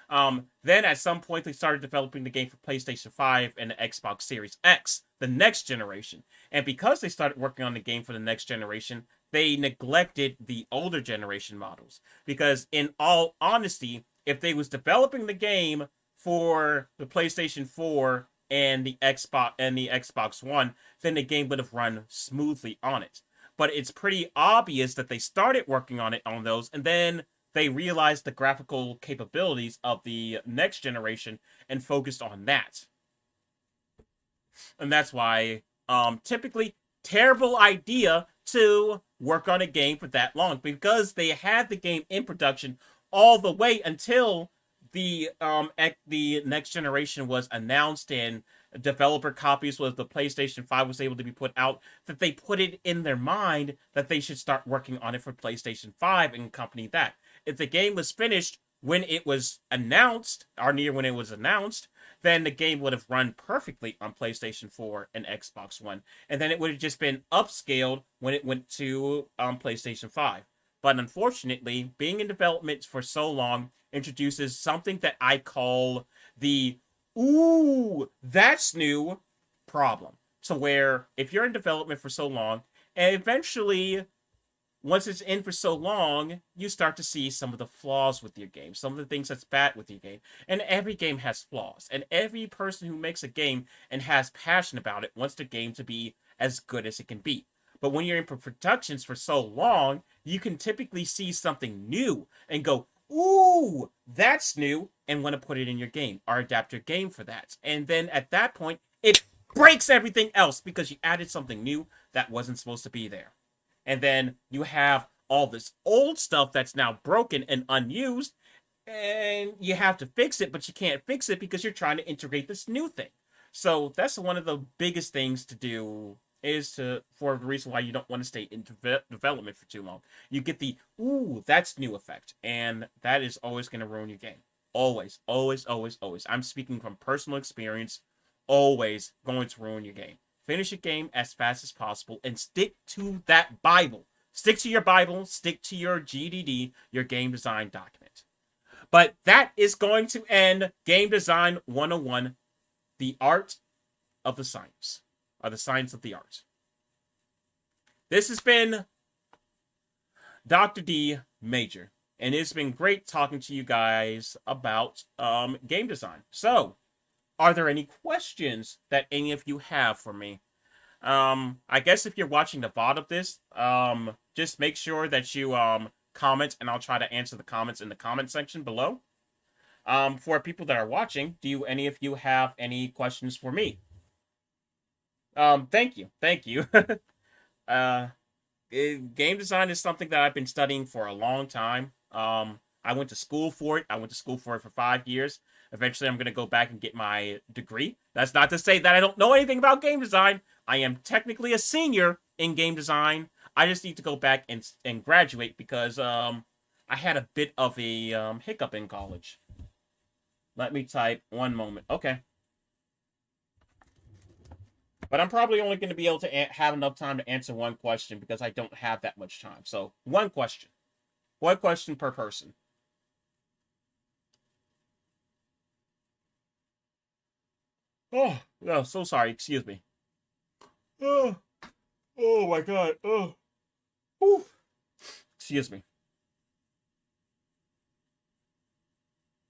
Speaker 1: Then at some point they started developing the game for PlayStation 5 and the Xbox Series X, the next generation. And because they started working on the game for the next generation, they neglected the older generation models. Because in all honesty, if they was developing the game for the PlayStation 4 and the Xbox One, then the game would have run smoothly on it. But it's pretty obvious that they started working on it on those, and then they realized the graphical capabilities of the next generation and focused on that. And that's why, typically, terrible idea to work on a game for that long, because they had the game in production all the way until the next generation was announced and developer copies with the PlayStation 5 was able to be put out, that they put it in their mind that they should start working on it for PlayStation 5 and accompany that. If the game was finished when it was announced, or near when it was announced, then the game would have run perfectly on PlayStation 4 and Xbox One. And then it would have just been upscaled when it went to PlayStation 5. But unfortunately, being in development for so long introduces something that I call the, ooh, that's new problem. So where, if you're in development for so long, and eventually, once it's in for so long, you start to see some of the flaws with your game, some of the things that's bad with your game. And every game has flaws. And every person who makes a game and has passion about it wants the game to be as good as it can be. But when you're in productions for so long, you can typically see something new and go, ooh, that's new, and want to put it in your game or adapt your game for that. And then at that point, it breaks everything else because you added something new that wasn't supposed to be there. And then you have all this old stuff that's now broken and unused, and you have to fix it, but you can't fix it because you're trying to integrate this new thing. So that's one of the biggest things to do, is for the reason why you don't want to stay in development for too long. You get the, ooh, that's new effect, and that is always going to ruin your game. Always, always, always, always. I'm speaking from personal experience. Always going to ruin your game. Finish a game as fast as possible and stick to that Bible. Stick to your Bible, stick to your GDD, your game design document. But that is going to end Game Design 101, the art of the science, or the science of the art. This has been Dr. D Major, and it's been great talking to you guys about game design. So, are there any questions that any of you have for me? I guess if you're watching the VOD of this, just make sure that you comment, and I'll try to answer the comments in the comment section below. For people that are watching, do any of you have any questions for me? Thank you. Game design is something that I've been studying for a long time. I went to school for it. I went to school for it for 5 years. Eventually, I'm going to go back and get my degree. That's not to say that I don't know anything about game design. I am technically a senior in game design. I just need to go back and graduate because I had a bit of a hiccup in college. Let me type one moment. Okay. But I'm probably only going to be able to have enough time to answer one question because I don't have that much time. So, one question. One question per person. Oh, no, so sorry. Excuse me. Oh my God. Oh. Whew. Excuse me.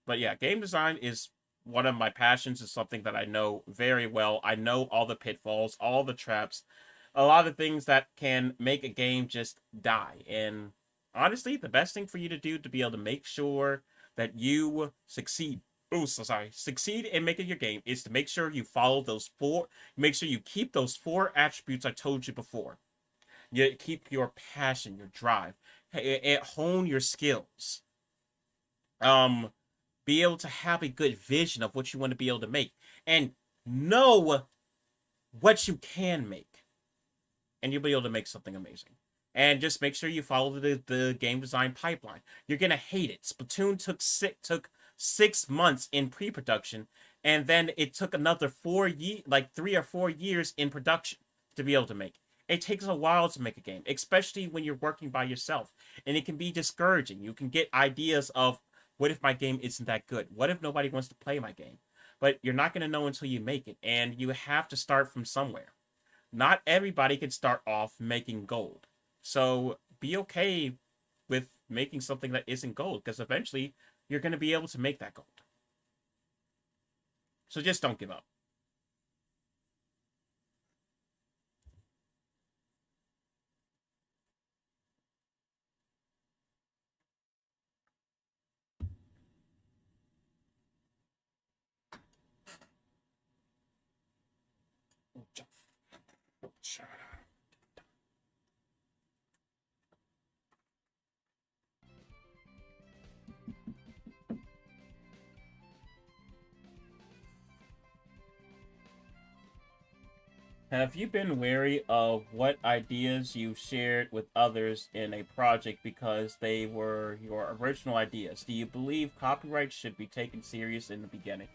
Speaker 1: But yeah, game design is one of my passions. Is something that I know very well. I know all the pitfalls, all the traps, a lot of things that can make a game just die. And honestly, the best thing for you to do to be able to make sure that you succeed in making your game is to make sure you follow make sure you keep those 4 attributes I told you before. You keep your passion, your drive, hone your skills. Be able to have a good vision of what you want to be able to make, and know what you can make, and you'll be able to make something amazing. And just make sure you follow the game design pipeline. You're gonna hate it. Splatoon took 6 months in pre-production, and then it took another 3 or 4 years in production to be able to make. It takes a while to make a game, especially when you're working by yourself, and it can be discouraging. You can get ideas of, what if my game isn't that good? What if nobody wants to play my game? But you're not going to know until you make it, and you have to start from somewhere. Not everybody can start off making gold. So be okay with making something that isn't gold, because eventually you're going to be able to make that gold. So just don't give up. Have you been wary of what ideas you shared with others in a project because they were your original ideas? Do you believe copyright should be taken serious in the beginning?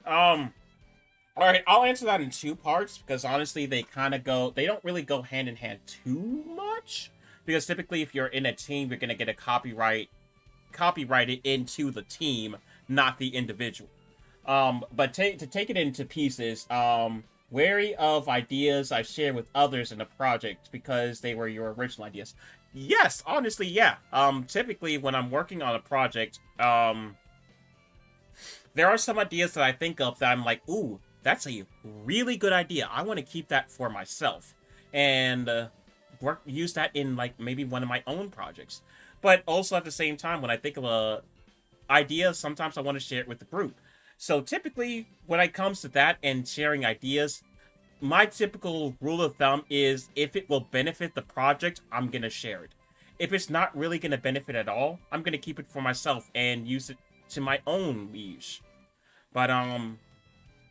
Speaker 1: All right, I'll answer that in 2 parts because honestly, they don't really go hand in hand too much. Because typically, if you're in a team, you're gonna get a copyrighted into the team, not the individual. But to take it into pieces, wary of ideas I share with others in a project because they were your original ideas. Yes, honestly, yeah. Typically, when I'm working on a project, there are some ideas that I think of that I'm like, ooh, that's a really good idea. I want to keep that for myself and use that in maybe one of my own projects. But also at the same time, when I think of a idea, sometimes I want to share it with the group. So typically, when it comes to that and sharing ideas, my typical rule of thumb is if it will benefit the project, I'm going to share it. If it's not really going to benefit at all, I'm going to keep it for myself and use it to my own use. But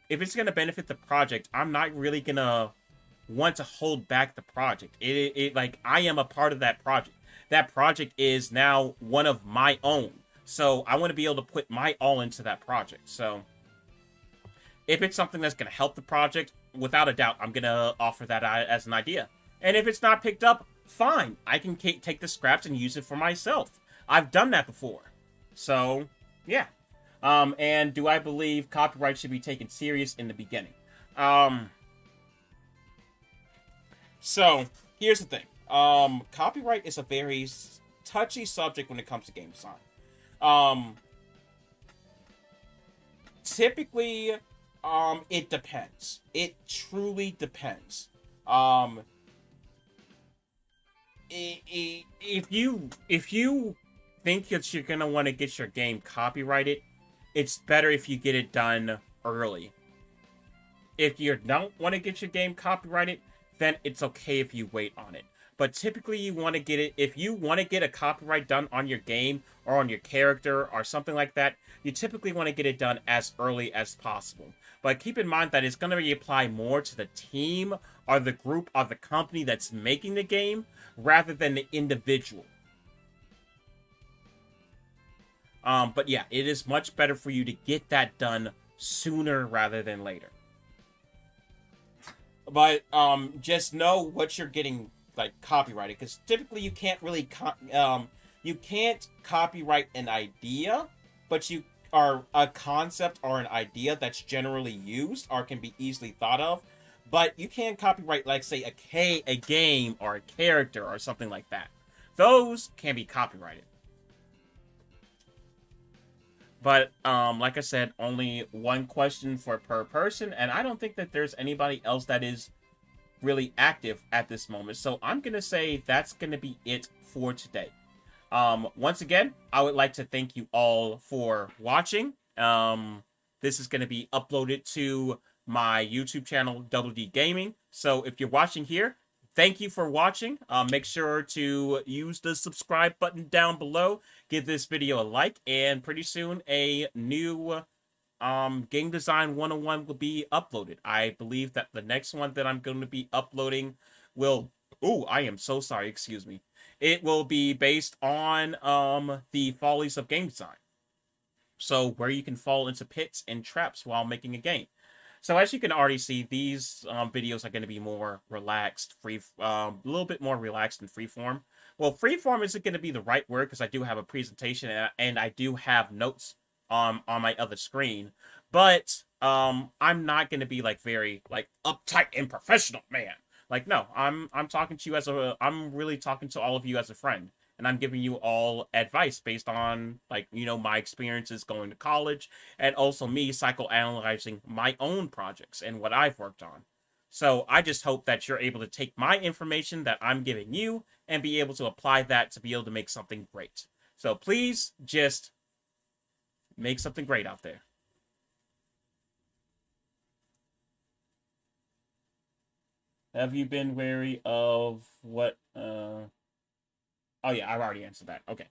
Speaker 1: if it's going to benefit the project, I'm not really going to want to hold back the project. I am a part of that project. That project is now one of my own. So I want to be able to put my all into that project. So if it's something that's going to help the project, without a doubt, I'm going to offer that as an idea. And if it's not picked up, fine. I can take the scraps and use it for myself. I've done that before. So, yeah. And do I believe copyright should be taken serious in the beginning? So, here's the thing. Copyright is a very touchy subject when it comes to game design. Typically, it depends. It truly depends. If you think that you're gonna want to get your game copyrighted, it's better if you get it done early. If you don't want to get your game copyrighted, then it's okay if you wait on it. But typically you want to get it, if you want to get a copyright done on your game or on your character or something like that, you typically want to get it done as early as possible. But keep in mind that it's going to be applied more to the team or the group or the company that's making the game rather than the individual. But yeah, it is much better for you to get that done sooner rather than later. But just know what you're getting like copyrighted, because typically you can't really you can't copyright an idea, but you are a concept or an idea that's generally used or can be easily thought of. But you can copyright, like say a game or a character or something like that. Those can be copyrighted. But like I said, only one question per person, and I don't think that there's anybody else that is really active at this moment. So I'm going to say that's going to be it for today. Once again, I would like to thank you all for watching. This is going to be uploaded to my YouTube channel, Double D Gaming. So if you're watching here, thank you for watching. Make sure to use the subscribe button down below. Give this video a like, and pretty soon a new Game Design 101 will be uploaded. I believe that the next one that I'm going to be uploading will... Oh, I am so sorry. Excuse me. It will be based on the follies of game design. So where you can fall into pits and traps while making a game. So as you can already see, these videos are going to be more relaxed, a little bit more relaxed and freeform. Well, freeform isn't going to be the right word because I do have a presentation and I do have notes on my other screen. But I'm not going to be like very like uptight and professional, man. Like, no, I'm talking to you I'm really talking to all of you as a friend. And I'm giving you all advice based on, like, you know, my experiences going to college and also me psychoanalyzing my own projects and what I've worked on. So I just hope that you're able to take my information that I'm giving you and be able to apply that to be able to make something great. So please just make something great out there. Have you been wary of what... Oh, yeah, I've already answered that. Okay.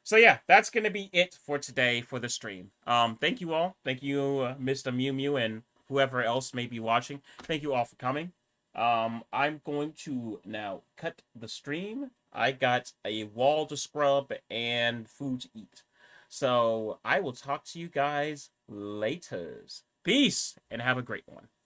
Speaker 1: So, yeah, that's going to be it for today for the stream. Thank you all. Thank you, Mr. Mew Mew, and whoever else may be watching. Thank you all for coming. I'm going to now cut the stream. I got a wall to scrub and food to eat. So, I will talk to you guys later. Peace, and have a great one.